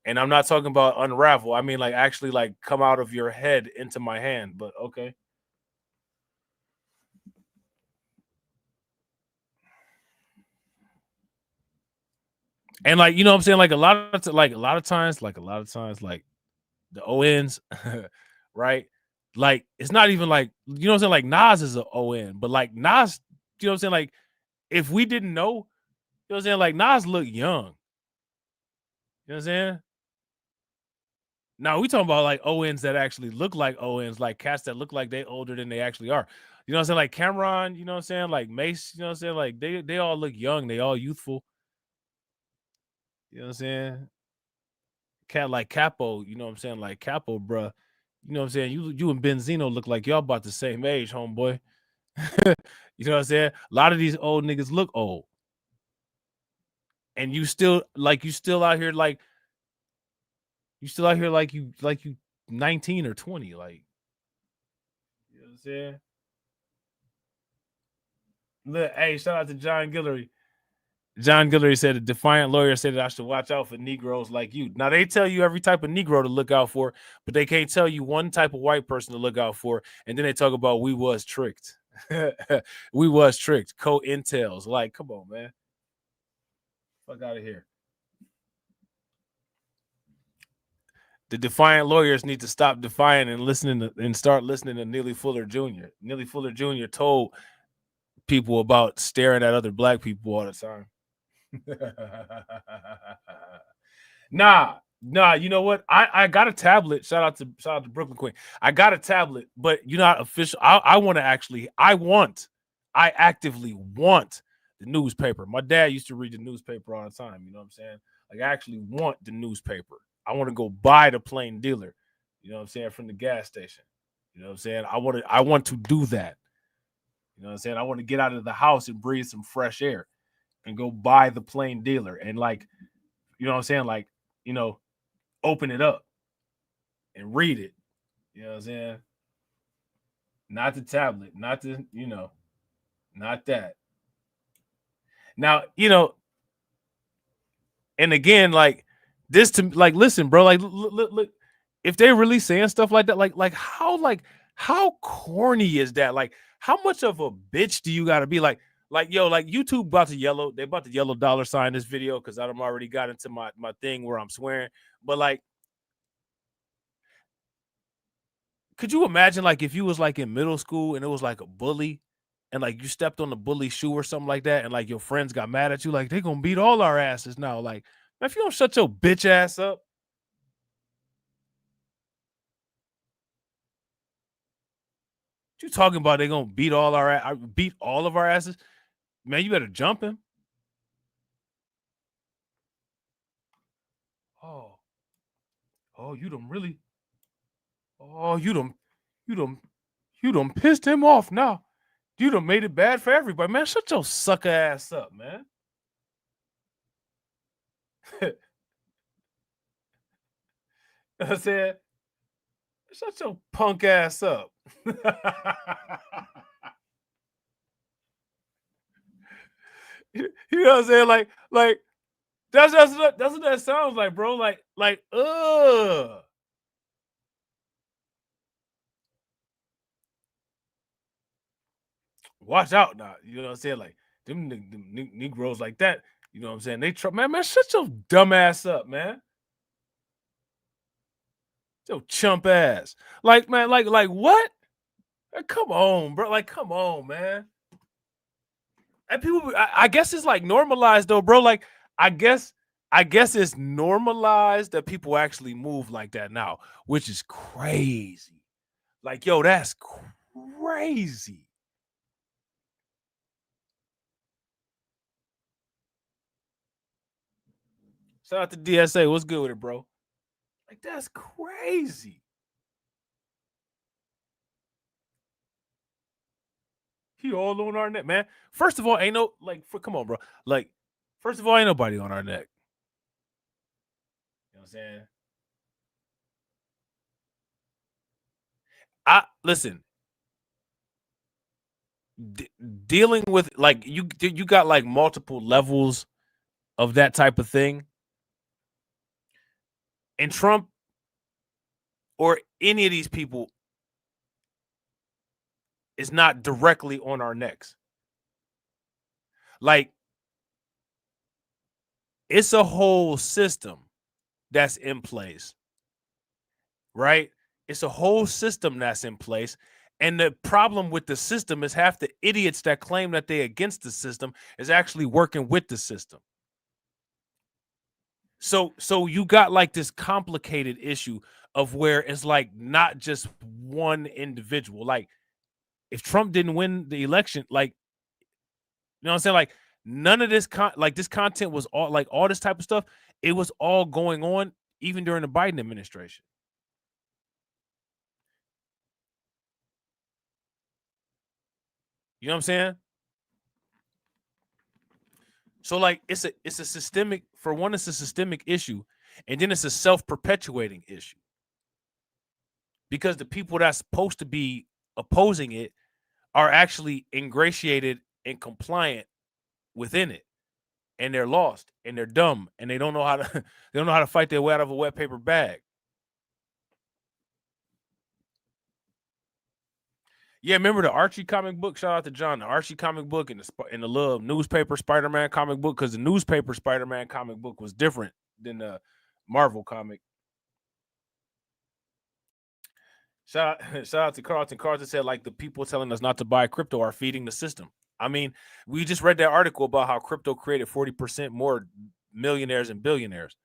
And I'm not talking about unravel. I mean, like, actually, like, come out of your head into my hand. But, okay. And, like, you know what I'm saying? Like, a lot of times, like, the ONs, right? Like, it's not even like, you know what I'm saying? Like, Nas is an ON, but like Nas, you know what I'm saying? Like, if we didn't know, you know what I'm saying? Like, Nas look young. You know what I'm saying? Now we talking about like ONs that actually look like ONs, like cats that look like they older than they actually are. You know what I'm saying? Like Cameron, you know what I'm saying? Like Mace, you know what I'm saying? Like they all look young, they all youthful. You know what I'm saying? Cat like Capo, you know what I'm saying? Like Capo, bruh. You know what I'm saying? You and Benzino look like y'all about the same age, homeboy. You know what I'm saying? A lot of these old niggas look old. And you still out here like you 19 or 20, like, you know what I'm saying? Look, hey, shout out to John Guillory. John Guillory said a defiant lawyer said that I should watch out for Negroes like you. Now, they tell you every type of Negro to look out for, but they can't tell you one type of white person to look out for. And then they talk about we was tricked. We was tricked. Co-intels. Like, come on, man. Fuck out of here. The defiant lawyers need to stop defying and start listening to Neely Fuller Jr. Neely Fuller Jr. told people about staring at other black people all the time. Nah, you know what? I got a tablet. Shout out to Brooklyn Queen. I got a tablet, but you're not official. I actively want the newspaper. My dad used to read the newspaper all the time. You know what I'm saying? Like, I actually want the newspaper. I want to go buy the plain dealer. You know what I'm saying? From the gas station. You know what I'm saying? I want to do that. You know what I'm saying? I want to get out of the house and breathe some fresh air and go buy the plain dealer and like, you know what I'm saying? Like, you know, open it up and read it. You know what I'm saying? Not the tablet, not the, you know, not that. Now, you know, and again, like this to like, listen, bro, like, look, if they really saying stuff like that, like how corny is that? Like, how much of a bitch do you got to be? Like, yo, like YouTube about to yellow, they about to yellow $ this video because I'm already got into my thing where I'm swearing. But like, could you imagine like if you was like in middle school and it was like a bully and like you stepped on the bully's shoe or something like that and like your friends got mad at you, like they gonna beat all our asses now. Like, man, if you don't shut your bitch ass up. You talking about they gonna beat all of our asses? Man, you better jump him. Oh, you done really. Oh, you done pissed him off now. You done made it bad for everybody, man. Shut your sucker ass up, man. You know what I'm saying? Shut your punk ass up. You know what I'm saying? Like that's what that sounds like, bro. Like, watch out now. You know what I'm saying? Like them Negroes like that. You know what I'm saying? They man, shut your dumb ass up, man. Your chump ass. Like, man, like what? Like, come on, bro. Like, come on, man. And people, I guess it's like normalized though, bro. Like, I guess it's normalized that people actually move like that now, which is crazy. Like, yo, that's crazy. Shout out to DSA. What's good with it, bro? Like, that's crazy. He all on our neck, man. First of all, ain't no like come on, bro. Like, first of all, ain't nobody on our neck. You know what I'm saying? Listen. Dealing with like you got like multiple levels of that type of thing. And Trump or any of these people is not directly on our necks. Like, it's a whole system that's in place, right? It's a whole system that's in place. And the problem with the system is half the idiots that claim that they're against the system is actually working with the system. So you got like this complicated issue of where it's like not just one individual. Like, if Trump didn't win the election, like, you know what I'm saying? Like, none of this this content was all like all this type of stuff. It was all going on even during the Biden administration. You know what I'm saying? So like it's a systemic, for one, it's a systemic issue, and then it's a self-perpetuating issue. Because the people that's supposed to be opposing it are actually ingratiated and compliant within it. And they're lost and they're dumb and they don't know how to fight their way out of a wet paper bag. Yeah, remember the Archie comic book? Shout out to John. The Archie comic book and the little newspaper Spider-Man comic book, because the newspaper Spider-Man comic book was different than the Marvel comic. Shout out to Carlton. Carlton said, like, the people telling us not to buy crypto are feeding the system. I mean, we just read that article about how crypto created 40% more millionaires and billionaires.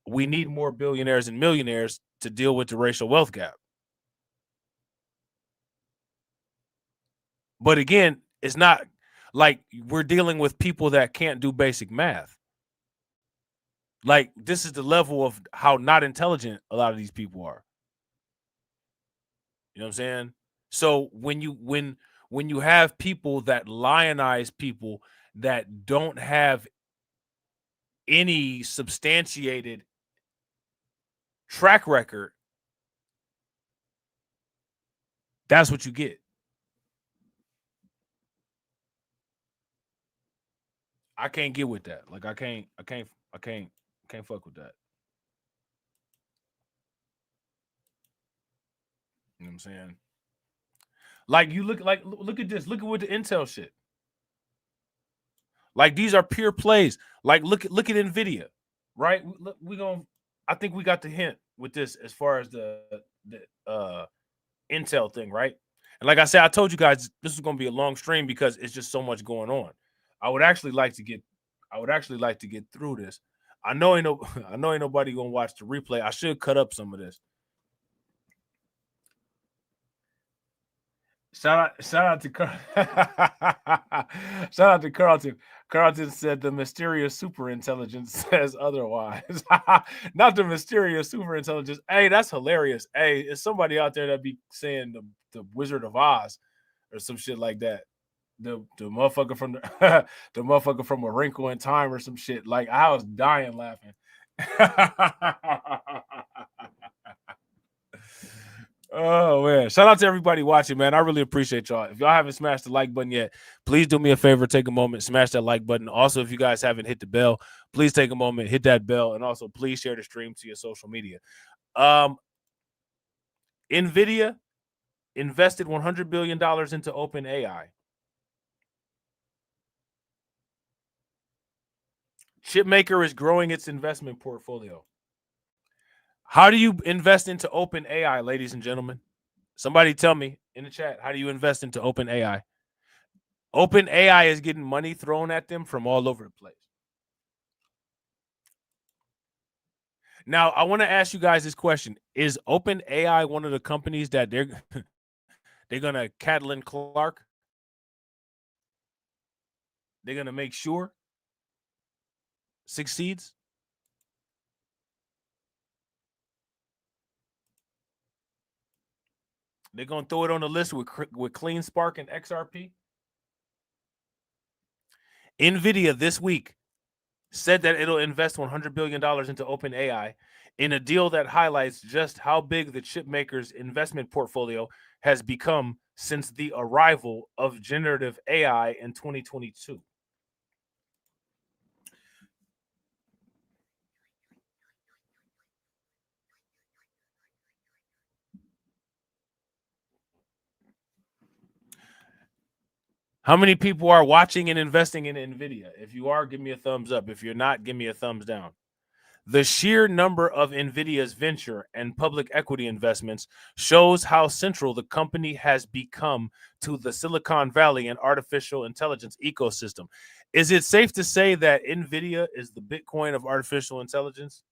We need more billionaires and millionaires to deal with the racial wealth gap. But again, it's not like we're dealing with people that can't do basic math. Like, this is the level of how not intelligent a lot of these people are. You know what I'm saying? So when when you have people that lionize people that don't have any substantiated track record, that's what you get. I can't get with that. Like I can't fuck with that. You know what I'm saying? Like you look at this. Look at what the Intel shit. Like these are pure plays. Like look at Nvidia, right? I think we got the hint with this as far as the Intel thing, right? And like I said, I told you guys this is going to be a long stream because it's just so much going on. I would actually like to get through this. I know ain't nobody gonna watch the replay. I should cut up some of this. Shout out to Carlton. Carlton said the mysterious superintelligence says otherwise. Not the mysterious superintelligence. Hey, that's hilarious. Hey, it's somebody out there that be saying the Wizard of Oz or some shit like that. The motherfucker from the motherfucker from A Wrinkle in Time or some shit. Like I was dying laughing. Oh man, shout out to everybody watching, man. I really appreciate y'all. If y'all haven't smashed the like button yet, please do me a favor, take a moment, smash that like button. Also, if you guys haven't hit the bell, please take a moment, hit that bell, and also please share the stream to your social media. Nvidia invested $100 billion into OpenAI. Chipmaker is growing its investment portfolio. How do you invest into OpenAI, ladies and gentlemen? Somebody tell me in the chat, how do you invest into OpenAI? OpenAI is getting money thrown at them from all over the place. Now, I want to ask you guys this question. Is OpenAI one of the companies that they're going to Catelyn Clark? They're going to make sure succeeds? They're going to throw it on the list with Clean Spark and XRP? NVIDIA this week said that it'll invest $100 billion into OpenAI in a deal that highlights just how big the chipmaker's investment portfolio has become since the arrival of generative AI in 2022. How many people are watching and investing in NVIDIA? If you are, give me a thumbs up. If you're not, give me a thumbs down. The sheer number of NVIDIA's venture and public equity investments shows how central the company has become to the Silicon Valley and artificial intelligence ecosystem. Is it safe to say that NVIDIA is the Bitcoin of artificial intelligence?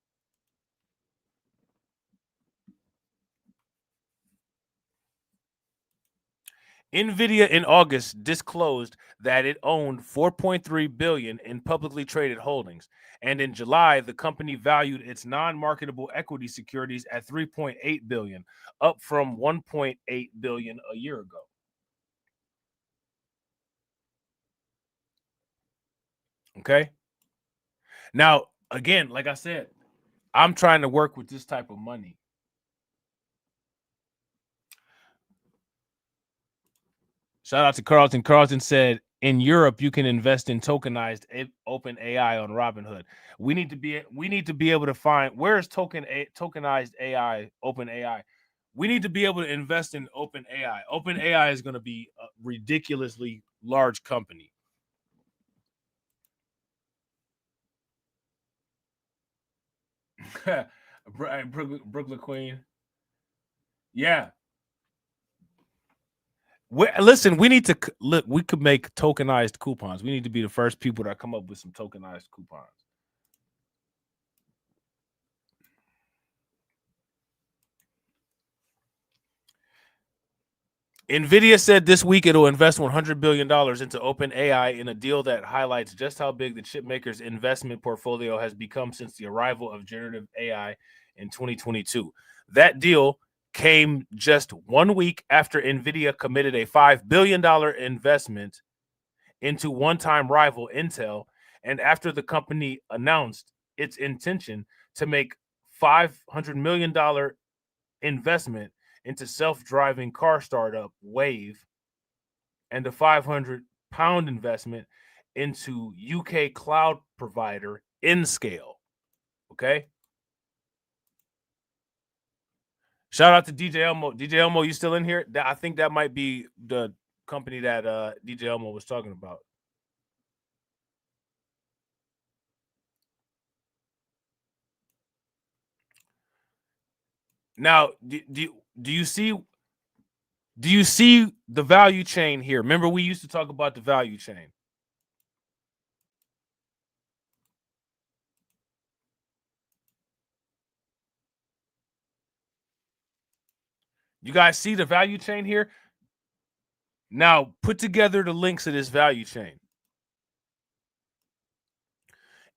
NVIDIA in August disclosed that it owned $4.3 billion in publicly traded holdings. And in July, the company valued its non-marketable equity securities at $3.8 billion, up from $1.8 billion a year ago. Okay. Now, again, like I said, I'm trying to work with this type of money. Shout out to Carlton. Carlton said, in Europe, you can invest in tokenized OpenAI on Robinhood. We need to be able to find, where is tokenized AI, OpenAI? We need to be able to invest in OpenAI. OpenAI is going to be a ridiculously large company. Brooklyn Queen. Yeah. Listen, we need to look. We could make tokenized coupons. We need to be the first people that come up with some tokenized coupons. NVIDIA said this week it'll invest $100 billion into OpenAI in a deal that highlights just how big the chipmaker's investment portfolio has become since the arrival of generative AI in 2022. That deal came just 1 week after NVIDIA committed a $5 billion investment into one-time rival Intel, and after the company announced its intention to make $500 million investment into self-driving car startup Wave and a £500 investment into UK cloud provider Nscale. Okay. Shout out to DJ Elmo. DJ Elmo, you still in here? I think that might be the company that DJ Elmo was talking about. Now, do you see the value chain here? Remember, we used to talk about the value chain. You guys see the value chain here? Now, put together the links of this value chain.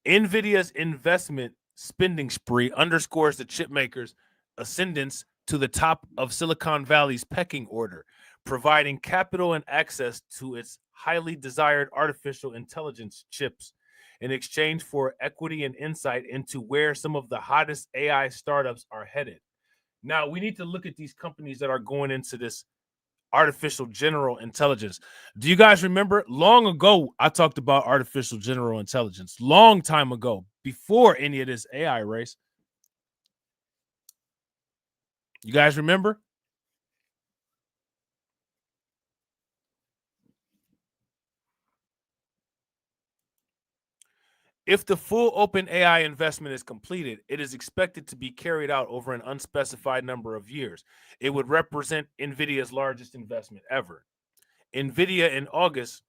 NVIDIA's investment spending spree underscores the chipmaker's ascendance to the top of Silicon Valley's pecking order, providing capital and access to its highly desired artificial intelligence chips in exchange for equity and insight into where some of the hottest AI startups are headed. Now, we need to look at these companies that are going into this artificial general intelligence. Do you guys remember? Long ago, I talked about artificial general intelligence. Long time ago, before any of this AI race. You guys remember? If the full OpenAI investment is completed, it is expected to be carried out over an unspecified number of years. It would represent NVIDIA's largest investment ever. NVIDIA in August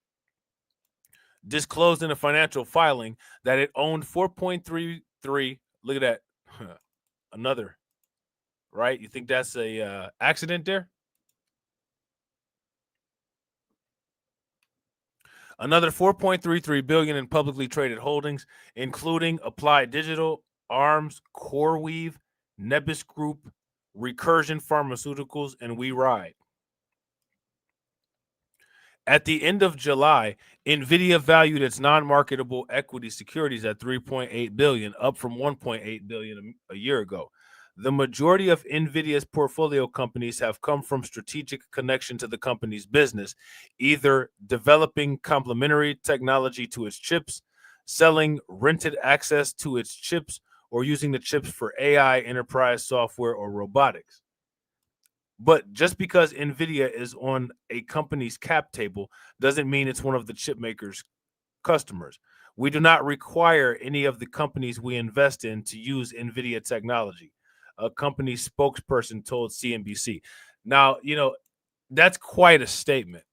disclosed in a financial filing that it owned 4.33. Look at that. Another, right? You think that's a accident there? Another 4.33 billion in publicly traded holdings, including Applied Digital, Arms, CoreWeave, Nebis Group, Recursion Pharmaceuticals, and We Ride. At the end of July, NVIDIA valued its non-marketable equity securities at 3.8 billion, up from 1.8 billion a year ago. The majority of NVIDIA's portfolio companies have come from strategic connection to the company's business, either developing complementary technology to its chips, selling rented access to its chips, or using the chips for AI, enterprise software, or robotics. But just because NVIDIA is on a company's cap table doesn't mean it's one of the chip makers' customers. We do not require any of the companies we invest in to use NVIDIA technology, a company spokesperson told CNBC. Now, you know, that's quite a statement.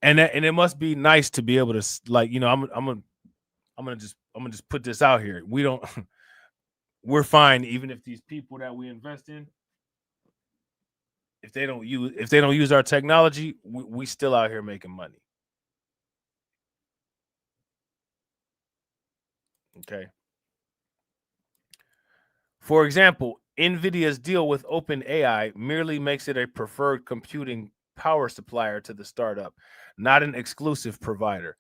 And it must be nice to be able to, like, you know, I'm gonna just put this out here. We're fine even if these people that we invest in, if they don't use our technology, we still out here making money. Okay. For example, NVIDIA's deal with OpenAI merely makes it a preferred computing power supplier to the startup, not an exclusive provider.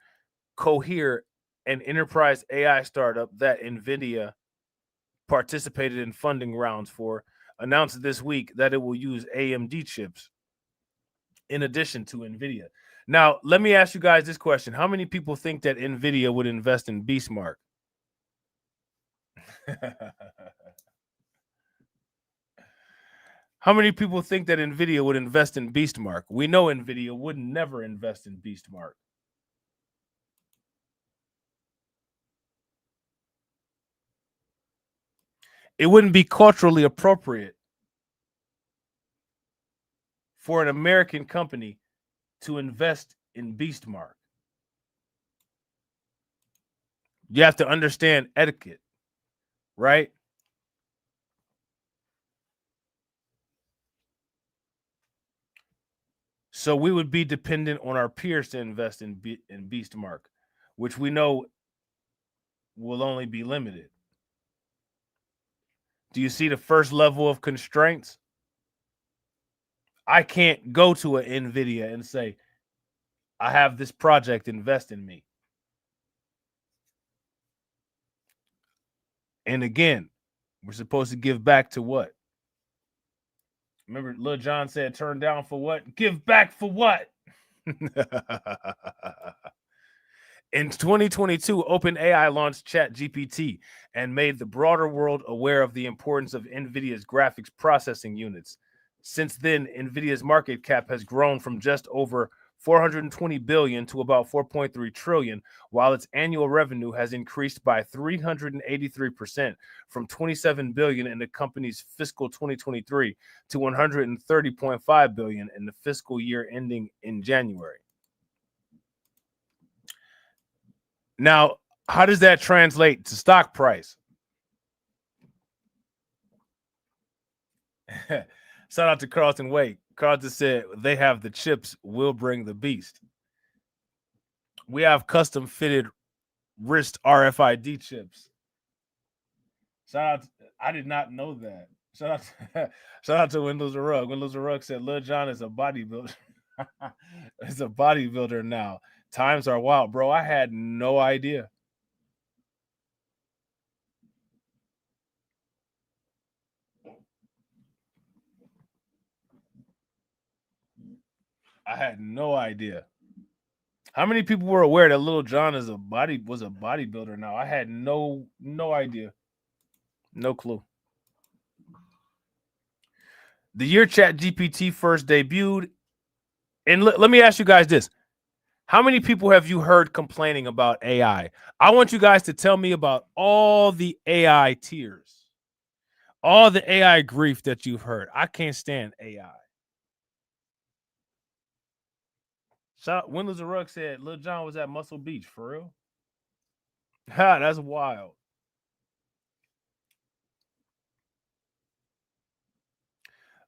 Cohere, an enterprise AI startup that NVIDIA participated in funding rounds for, announced this week that it will use AMD chips in addition to NVIDIA. Now, let me ask you guys this question. How many people think that NVIDIA would invest in Beastmark? How many people think that NVIDIA would invest in Beastmark? We know NVIDIA would never invest in Beastmark. It wouldn't be culturally appropriate for an American company to invest in Beastmark. You have to understand etiquette, right? So we would be dependent on our peers to invest in Beastmark, which we know will only be limited. Do you see the first level of constraints? I can't go to an NVIDIA and say, I have this project, invest in me. And again, we're supposed to give back to what? Remember, Lil Jon said, turn down for what? Give back for what? In 2022, OpenAI launched ChatGPT and made the broader world aware of the importance of NVIDIA's graphics processing units. Since then, NVIDIA's market cap has grown from just over 420 billion to about 4.3 trillion, while its annual revenue has increased by 383% from 27 billion in the company's fiscal 2023 to 130.5 billion in the fiscal year ending in January. Now, how does that translate to stock price? Shout out to Carlton Wake. Carlton said they have the chips, we'll bring the beast. We have custom fitted wrist RFID chips. Shout out, I did not know that. Shout out to Windows Rug. Windows Rug said Lil Jon is a bodybuilder. It's a bodybuilder now. Times are wild, bro. I had no idea. I had no idea. How many people were aware that Lil Jon was a bodybuilder now? I had no idea. No clue. The year ChatGPT first debuted, and let me ask you guys this. How many people have you heard complaining about AI? I want you guys to tell me about all the AI tears, all the AI grief that you've heard. I can't stand AI. Windows of Rug said Lil Jon was at Muscle Beach. For real? Ha, that's wild.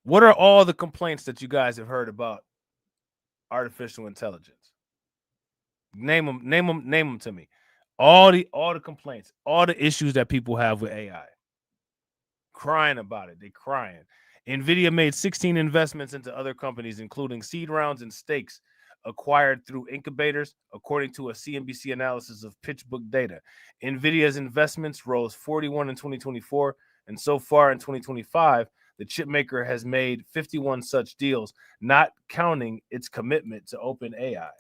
What are all the complaints that you guys have heard about artificial intelligence? Name them to me. All the complaints, all the issues that people have with AI. Crying about it. They're crying. NVIDIA made 16 investments into other companies, including seed rounds and stakes acquired through incubators, according to a CNBC analysis of PitchBook data. NVIDIA's investments rose 41 in 2024, and so far in 2025, the chipmaker has made 51 such deals, not counting its commitment to OpenAI.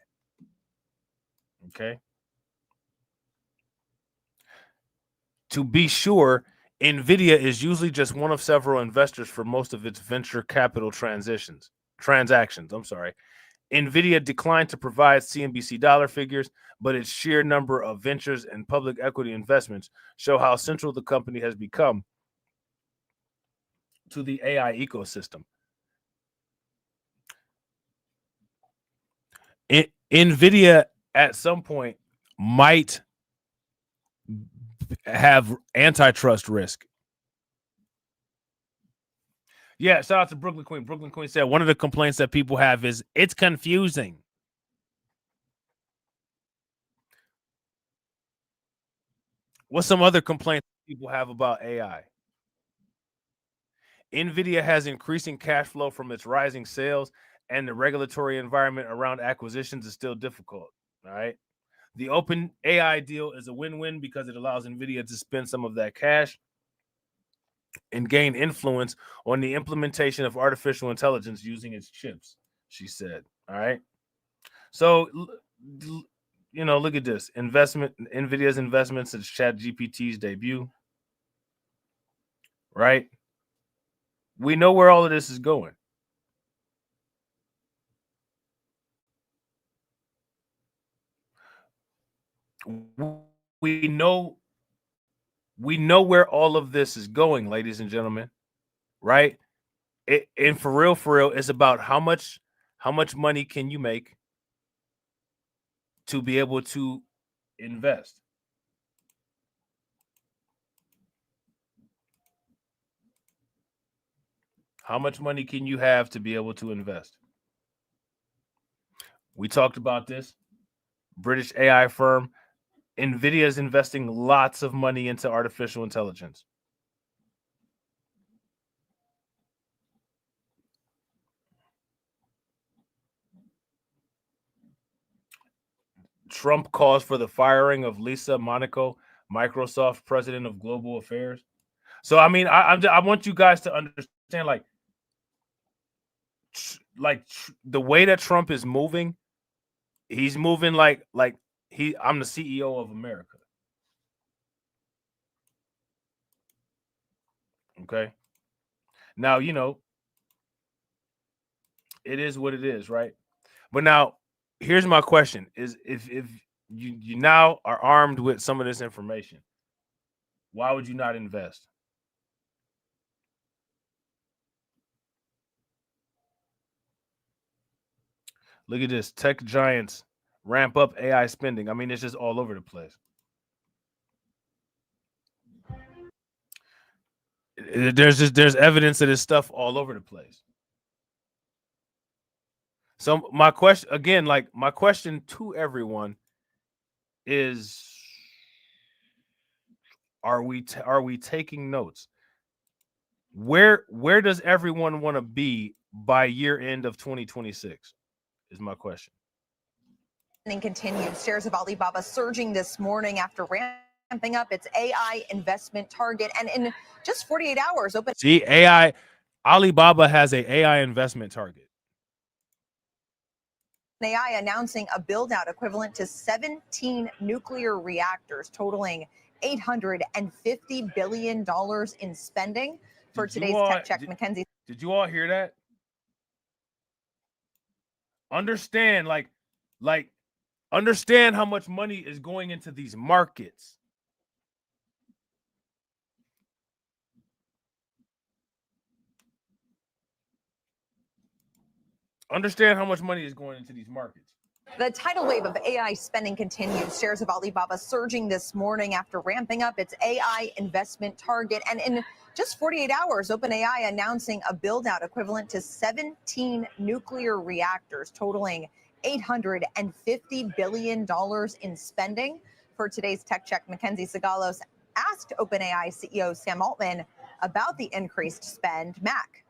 Okay. To be sure, NVIDIA is usually just one of several investors for most of its venture capital transactions. NVIDIA declined to provide CNBC dollar figures, but its sheer number of ventures and public equity investments show how central the company has become to the AI ecosystem. NVIDIA at some point might have antitrust risk. Yeah, shout out to Brooklyn Queen. Brooklyn Queen said one of the complaints that people have is it's confusing. What's some other complaints people have about AI? NVIDIA has increasing cash flow from its rising sales, and the regulatory environment around acquisitions is still difficult. All right. The OpenAI deal is a win-win because it allows NVIDIA to spend some of that cash and gain influence on the implementation of artificial intelligence using its chips, she said. All right. So, look at this. NVIDIA's investment since ChatGPT's debut. Right. We know where all of this is going. We know where all of this is going, ladies and gentlemen, right? And for real, it's about how much money can you make to be able to invest. How much money can you have to be able to invest? We talked about this. British AI firm NVIDIA is investing lots of money into artificial intelligence. Trump calls for the firing of Lisa Monaco, Microsoft president of global affairs. So I mean, I want you guys to understand, the way that Trump is moving, he's moving like I'm the CEO of America. Okay. Now, you know, it is what it is, right? But now, here's my question: is if you now are armed with some of this information, why would you not invest? Look at this. Tech giants ramp up AI spending. I mean, it's just all over the place. There's evidence of this stuff all over the place. So my question again, my question to everyone is, are we taking notes? Where does everyone want to be by year end of 2026? Is my question. And continued. Shares of Alibaba surging this morning after ramping up its AI investment target, and in just 48 hours, open. See, Alibaba has a AI investment target. AI announcing a build-out equivalent to 17 nuclear reactors, totaling $850 billion in spending for today's Tech Check. McKenzie. Did you all hear that? Understand, understand how much money is going into these markets. Understand how much money is going into these markets. The tidal wave of AI spending continues. Shares of Alibaba surging this morning after ramping up its AI investment target. And in just 48 hours, OpenAI announcing a build-out equivalent to 17 nuclear reactors, totaling $850 billion in spending for today's Tech Check. Mackenzie Sagalos asked OpenAI CEO Sam Altman about the increased spend. Mac.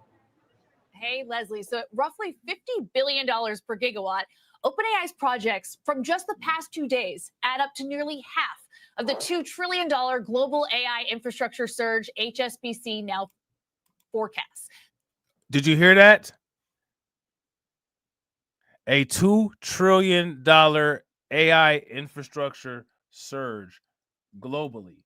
Hey, Leslie. So at roughly $50 billion per gigawatt, OpenAI's projects from just the past 2 days add up to nearly half of the $2 trillion global AI infrastructure surge HSBC now forecasts. Did you hear that? A $2 trillion AI infrastructure surge globally.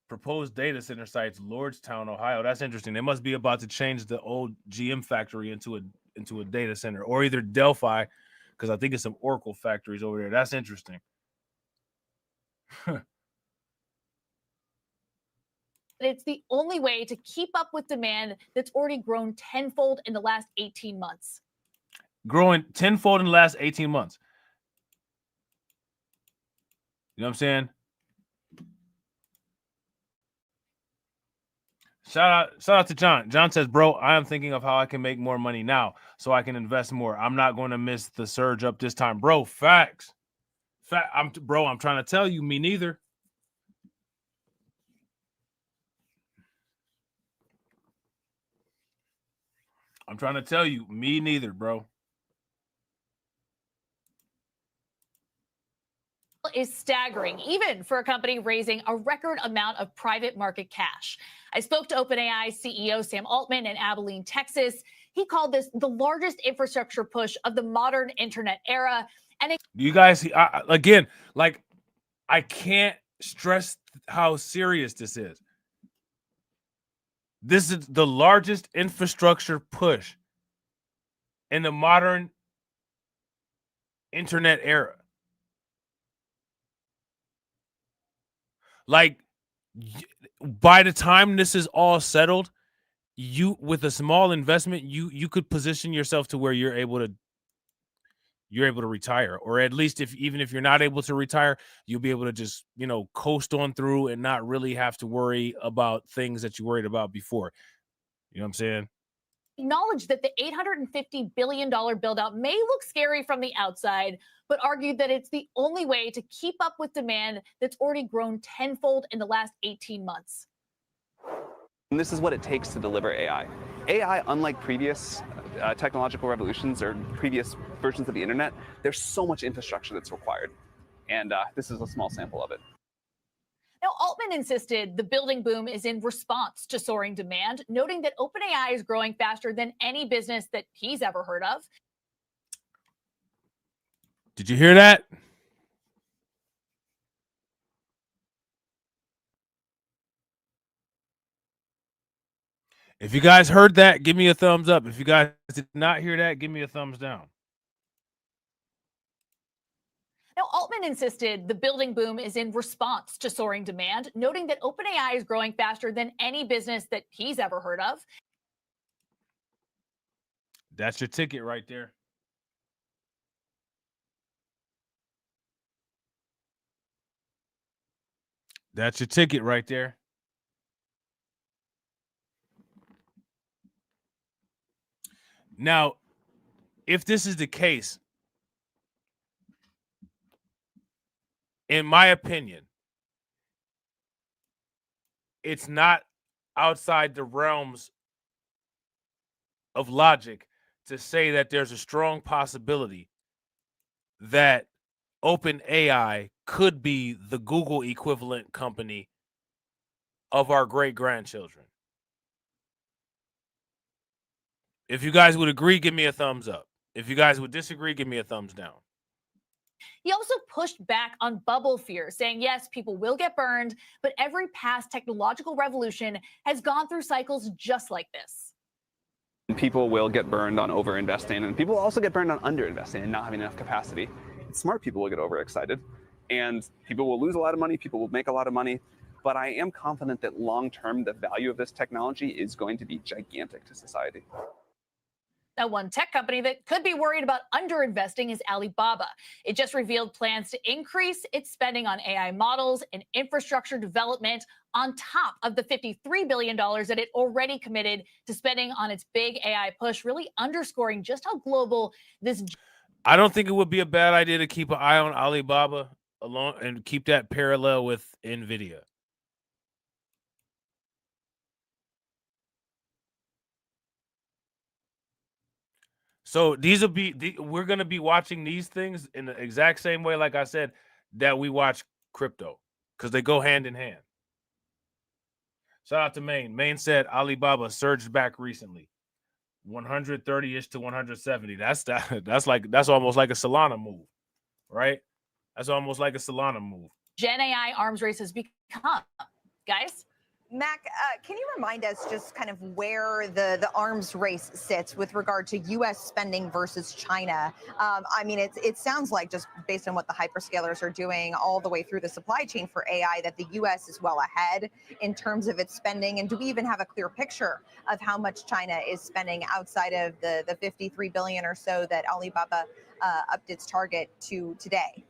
Proposed data center sites, Lordstown, Ohio. That's interesting. They must be about to change the old GM factory into a data center, or either Delphi, because I think it's some Oracle factories over there. That's interesting. It's the only way to keep up with demand that's already grown tenfold in the last 18 months. Growing tenfold in the last 18 months. You know what I'm saying? Shout out to John. John says, bro, I am thinking of how I can make more money now so I can invest more. I'm not going to miss the surge up this time. Bro, facts. I'm trying to tell you, me neither. I'm trying to tell you, me neither, bro. Is staggering, even for a company raising a record amount of private market cash. I spoke to OpenAI CEO Sam Altman in Abilene, Texas. He called this the largest infrastructure push of the modern internet era. And you guys, again, I can't stress how serious this is. This is the largest infrastructure push in the modern internet era. By the time this is all settled, you, with a small investment, you could position yourself to where you're able to retire, or at least even if you're not able to retire, you'll be able to just, coast on through and not really have to worry about things that you worried about before. You know what I'm saying? Acknowledged that the $850 billion build-out may look scary from the outside, but argued that it's the only way to keep up with demand that's already grown tenfold in the last 18 months. And this is what it takes to deliver AI. AI, unlike previous technological revolutions or previous versions of the internet, there's so much infrastructure that's required. And this is a small sample of it. Now, Altman insisted the building boom is in response to soaring demand, noting that OpenAI is growing faster than any business that he's ever heard of. Did you hear that? If you guys heard that, give me a thumbs up. If you guys did not hear that, give me a thumbs down. Now, Altman insisted the building boom is in response to soaring demand, noting that OpenAI is growing faster than any business that he's ever heard of. That's your ticket right there. That's your ticket right there. Now, if this is the case, in my opinion, it's not outside the realms of logic to say that there's a strong possibility that OpenAI could be the Google equivalent company of our great-grandchildren. If you guys would agree, give me a thumbs up. If you guys would disagree, give me a thumbs down. He also pushed back on bubble fear, saying, yes, people will get burned, but every past technological revolution has gone through cycles just like this. People will get burned on overinvesting, and people will also get burned on underinvesting and not having enough capacity. Smart people will get overexcited, and people will lose a lot of money, people will make a lot of money, but I am confident that long-term, the value of this technology is going to be gigantic to society. Now, one tech company that could be worried about underinvesting is Alibaba. It just revealed plans to increase its spending on AI models and infrastructure development on top of the $53 billion that it already committed to spending on its big AI push, really underscoring just how global this. I don't think it would be a bad idea to keep an eye on Alibaba along and keep that parallel with NVIDIA. So these will be, we're going to be watching these things in the exact same way, like I said, that we watch crypto, because they go hand in hand. Shout out to Maine. Maine said Alibaba surged back recently, 130-ish to 170. That's almost like a Solana move, right? That's almost like a Solana move. Gen AI arms race has become, guys. Mac, can you remind us just kind of where the arms race sits with regard to U.S. spending versus China? I mean, it sounds like, just based on what the hyperscalers are doing all the way through the supply chain for AI, that the U.S. is well ahead in terms of its spending. And do we even have a clear picture of how much China is spending outside of the $53 billion or so that Alibaba upped its target to today?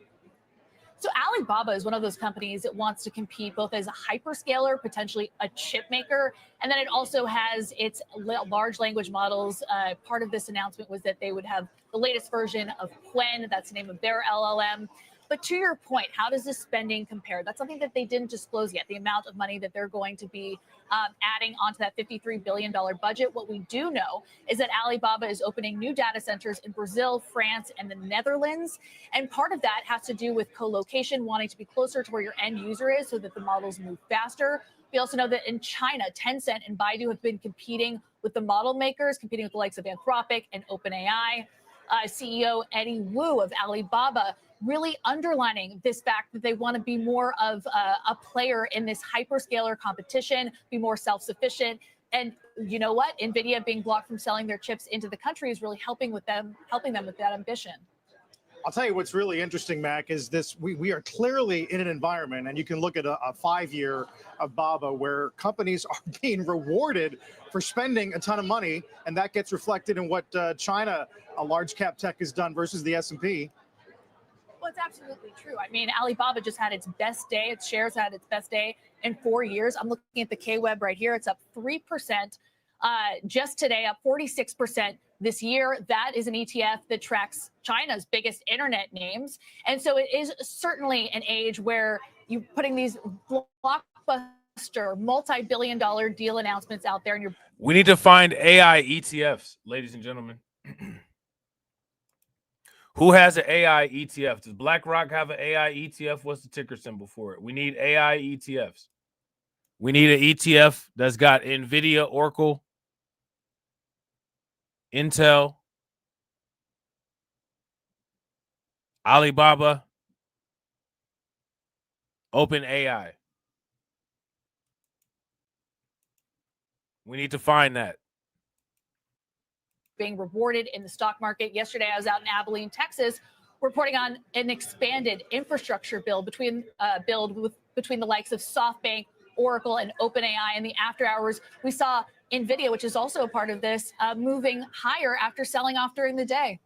So Alibaba is one of those companies that wants to compete both as a hyperscaler, potentially a chip maker, and then it also has its large language models. Part of this announcement was that they would have the latest version of Qwen. That's the name of their LLM. But to your point, how does this spending compare? That's something that they didn't disclose yet, the amount of money that they're going to be adding onto that $53 billion budget. What we do know is that Alibaba is opening new data centers in Brazil, France, and the Netherlands. And part of that has to do with co-location, wanting to be closer to where your end user is so that the models move faster. We also know that in China, Tencent and Baidu have been competing with the model makers, competing with the likes of Anthropic and OpenAI. CEO Eddie Wu of Alibaba really underlining this fact that they want to be more of a player in this hyperscaler competition, be more self-sufficient. And you know what? NVIDIA being blocked from selling their chips into the country is really helping them with that ambition. I'll tell you what's really interesting, Mac, is this. We are clearly in an environment, and you can look at a 5-year of Baba where companies are being rewarded for spending a ton of money, and that gets reflected in what China, a large cap tech, has done versus the S&P. Well, it's absolutely true. I mean, Alibaba just had its best day. Its shares had its best day in 4 years. I'm looking at the K-Web right here. It's up 3% just today, up 46% this year. That is an ETF that tracks China's biggest internet names. And so it is certainly an age where you're putting these blockbuster multi-billion-dollar deal announcements out there, and you're We need to find AI ETFs, ladies and gentlemen. Who has an AI ETF? Does BlackRock have an AI ETF? What's the ticker symbol for it? We need AI ETFs. We need an ETF that's got NVIDIA, Oracle, Intel, Alibaba, OpenAI. We need to find that. being rewarded in the stock market. Yesterday, I was out in Abilene, Texas, reporting on an expanded infrastructure bill between the likes of SoftBank, Oracle, and OpenAI. In the after hours, we saw NVIDIA, which is also a part of this, moving higher after selling off during the day.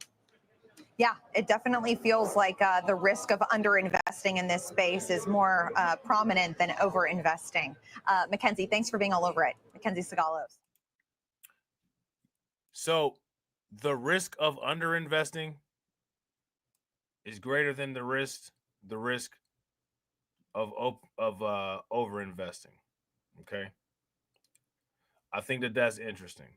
Yeah, it definitely feels like the risk of underinvesting in this space is more prominent than overinvesting. Mackenzie, thanks for being all over it. Mackenzie Sagalos. So the risk of underinvesting is greater than the risk of overinvesting. Okay, I think that's interesting.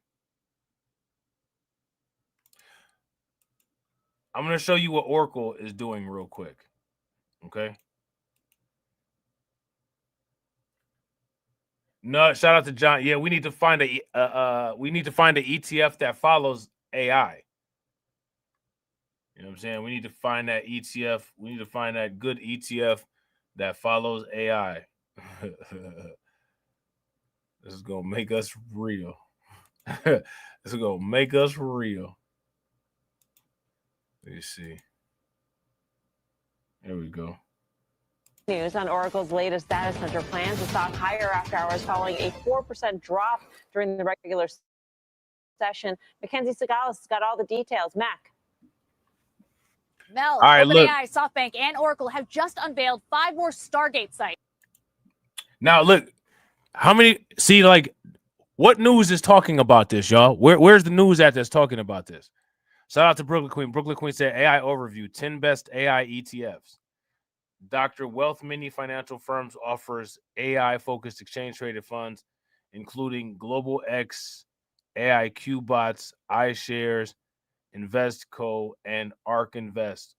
I'm going to show you what Oracle is doing real quick. Okay. No, shout out to John. Yeah, we need to find an ETF that follows AI. You know what I'm saying? We need to find that ETF. We need to find that good ETF that follows AI. This is going to make us real. This is going to make us real. Let me see. There we go. News on Oracle's latest data center plans. The stock higher after hours following a 4% drop during the regular session. Mackenzie Sagalos has got all the details. Mac. Mel, all right, OpenAI, SoftBank, and Oracle have just unveiled 5 more Stargate sites. Now, look, how many? See, like, what news is talking about this, y'all? Where's the news at that's talking about this? Shout out to Brooklyn Queen. Brooklyn Queen said AI overview, 10 best AI ETFs. Dr. Wealth Mini Financial Firms offers AI-focused exchange-traded funds, including Global X, AIQ bots, iShares, InvestCo, and ARK Invest,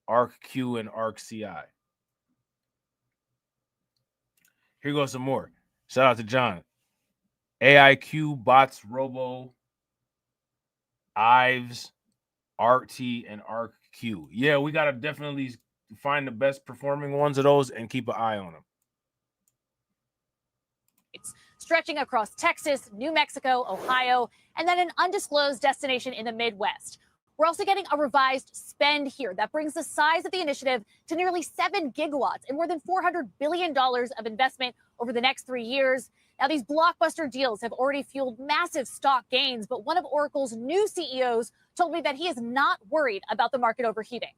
ARKQ, and ARKCI. Here goes some more. Shout out to John. AIQ bots, Robo, theives, RT, and ARKQ. Yeah, we got to definitely find the best performing ones of those and keep an eye on them. It's stretching across Texas, New Mexico, Ohio, and then an undisclosed destination in the Midwest. We're also getting a revised spend here that brings the size of the initiative to nearly 7 gigawatts and more than $400 billion of investment over the next 3 years. Now, these blockbuster deals have already fueled massive stock gains, but one of Oracle's new CEOs told me that he is not worried about the market overheating.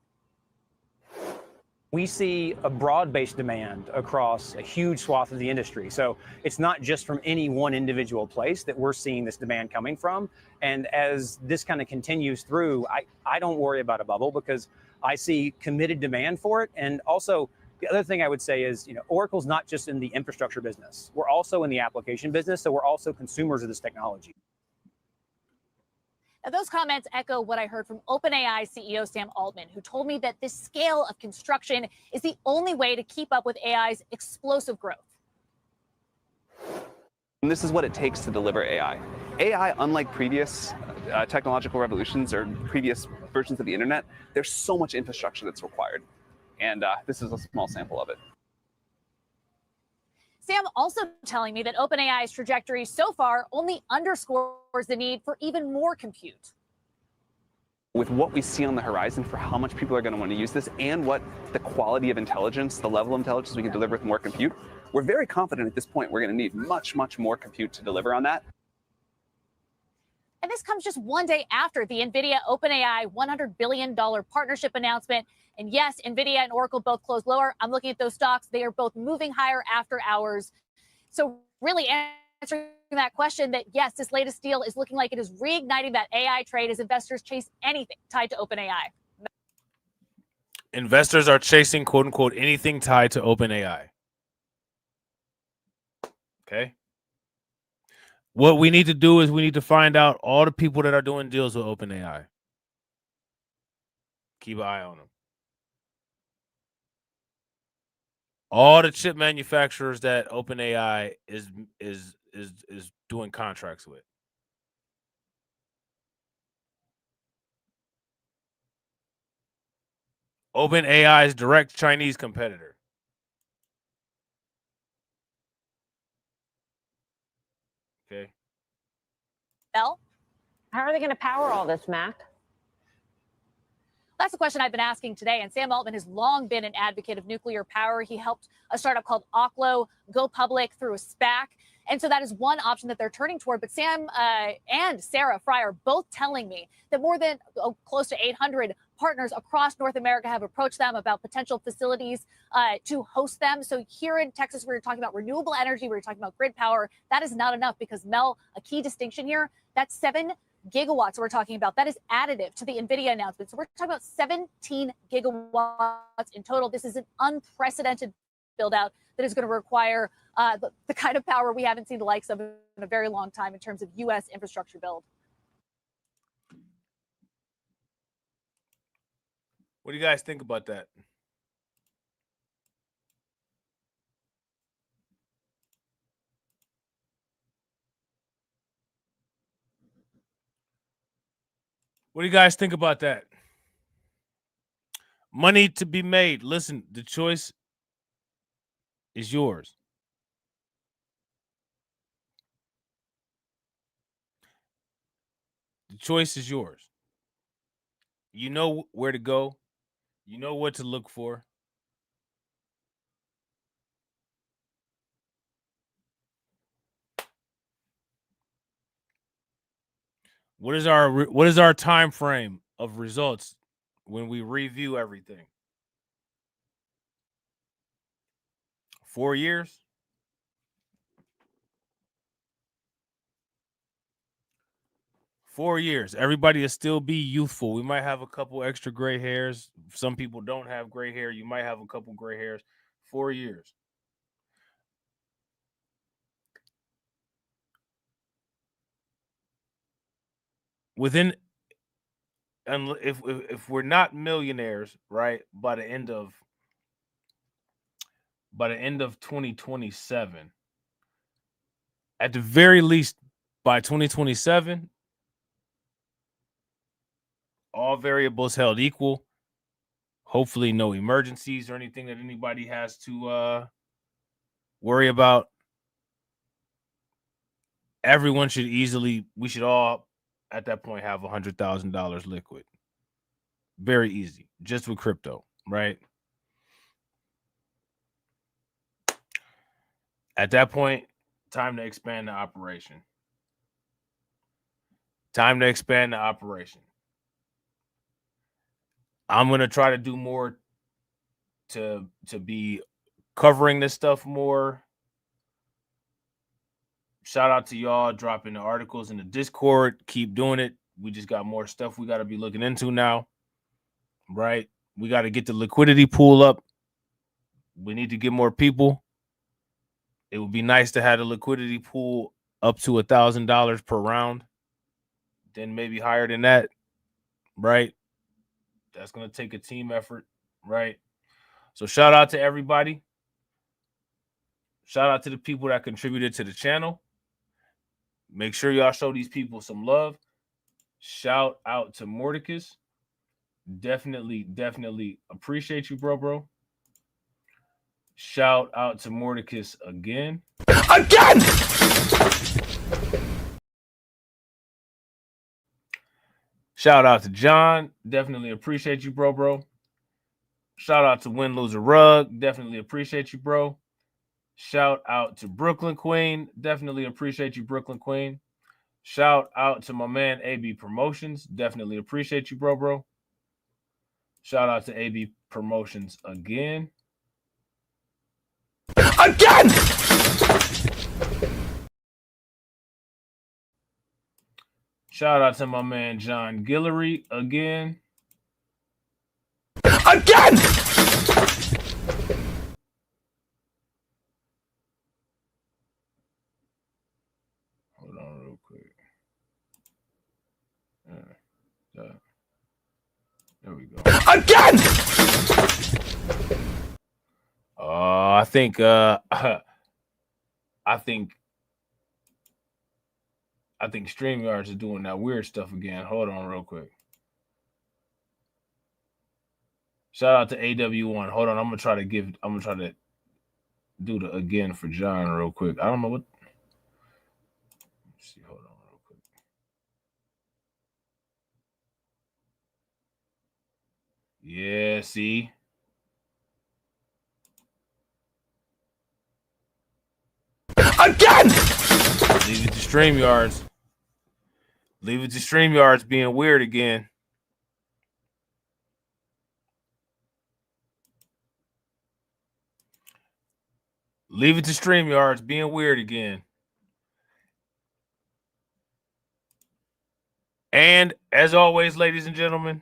We see a broad-based demand across a huge swath of the industry. So it's not just from any one individual place that we're seeing this demand coming from. And as this kind of continues through, I don't worry about a bubble because I see committed demand for it. And also, the other thing I would say is, Oracle's not just in the infrastructure business. We're also in the application business. So we're also consumers of this technology. Now, those comments echo what I heard from OpenAI CEO Sam Altman, who told me that this scale of construction is the only way to keep up with AI's explosive growth. And this is what it takes to deliver AI. AI, unlike previous technological revolutions or previous versions of the internet, there's so much infrastructure that's required. And this is a small sample of it. Sam also telling me that OpenAI's trajectory so far only underscores the need for even more compute. With what we see on the horizon for how much people are going to want to use this and what the quality of intelligence, the level of intelligence we can deliver with more compute, we're very confident at this point we're going to need much, much more compute to deliver on that. And this comes just one day after the NVIDIA OpenAI $100 billion partnership announcement. And yes, NVIDIA and Oracle both closed lower. I'm looking at those stocks. They are both moving higher after hours. So really answering that question that, yes, this latest deal is looking like it is reigniting that AI trade as investors chase anything tied to OpenAI. Investors are chasing, quote unquote, anything tied to OpenAI. Okay. What we need to do is we need to find out all the people that are doing deals with OpenAI. Keep an eye on them. All the chip manufacturers that OpenAI is doing contracts with. OpenAI's direct Chinese competitor. Okay. Mel? How are they going to power all this, Mac? That's the question I've been asking today. And Sam Altman has long been an advocate of nuclear power. He helped a startup called Oklo go public through a SPAC. And so that is one option that they're turning toward. But Sam and Sarah Fry are both telling me that more than close to 800 partners across North America have approached them about potential facilities to host them. So here in Texas, we were talking about renewable energy. We were talking about grid power. That is not enough because, Mel, a key distinction here, that's 7 gigawatts we're talking about. That is additive to the NVIDIA announcement. So we're talking about 17 gigawatts in total. This is an unprecedented build out that is going to require the kind of power we haven't seen the likes of in a very long time in terms of U.S. infrastructure build. What do you guys think about that? What do you guys think about that? Money to be made. Listen, the choice is yours. The choice is yours. You know where to go. You know what to look for. What is our time frame of results when we review everything? 4 years? 4 years. Everybody will still be youthful. We might have a couple extra gray hairs. Some people don't have gray hair. You might have a couple gray hairs. 4 years. Within, and if we're not millionaires, right, by the end of 2027, at the very least by 2027, all variables held equal, hopefully no emergencies or anything that anybody has to worry about. We should all at that point have $100,000 liquid. Very easy, just with crypto, right? At that point, time to expand the operation. I'm going to try to do more to be covering this stuff more. Shout out to y'all dropping the articles in the Discord. Keep doing it. We just got more stuff we got to be looking into now, right? We got to get the liquidity pool up. We need to get more people. It would be nice to have the liquidity pool up to $1,000 per round. Then maybe higher than that, right? That's going to take a team effort, right? So shout out to everybody. Shout out to the people that contributed to the channel. Make sure y'all show these people some love. Shout out to Mordecus. Definitely appreciate you, bro. Shout out to Mordecus again. Shout out to John. Definitely appreciate you, bro. Shout out to Win Loser Rug. Definitely appreciate you, bro. Shout out to Brooklyn Queen. Definitely appreciate you, Brooklyn Queen. Shout out to my man AB Promotions. Definitely appreciate you, bro. Shout out to AB Promotions again. Shout out to my man John Guillory again. Again! I think StreamYards is doing that weird stuff again. Hold on real quick. Shout out to AW1. Hold on, I'm gonna try to do the again for John real quick. I don't know what. Let's see, hold on real quick. Yeah, see. Again! Leave it to StreamYards. Leave it to StreamYards being weird again. Leave it to StreamYards being weird again. And as always, ladies and gentlemen,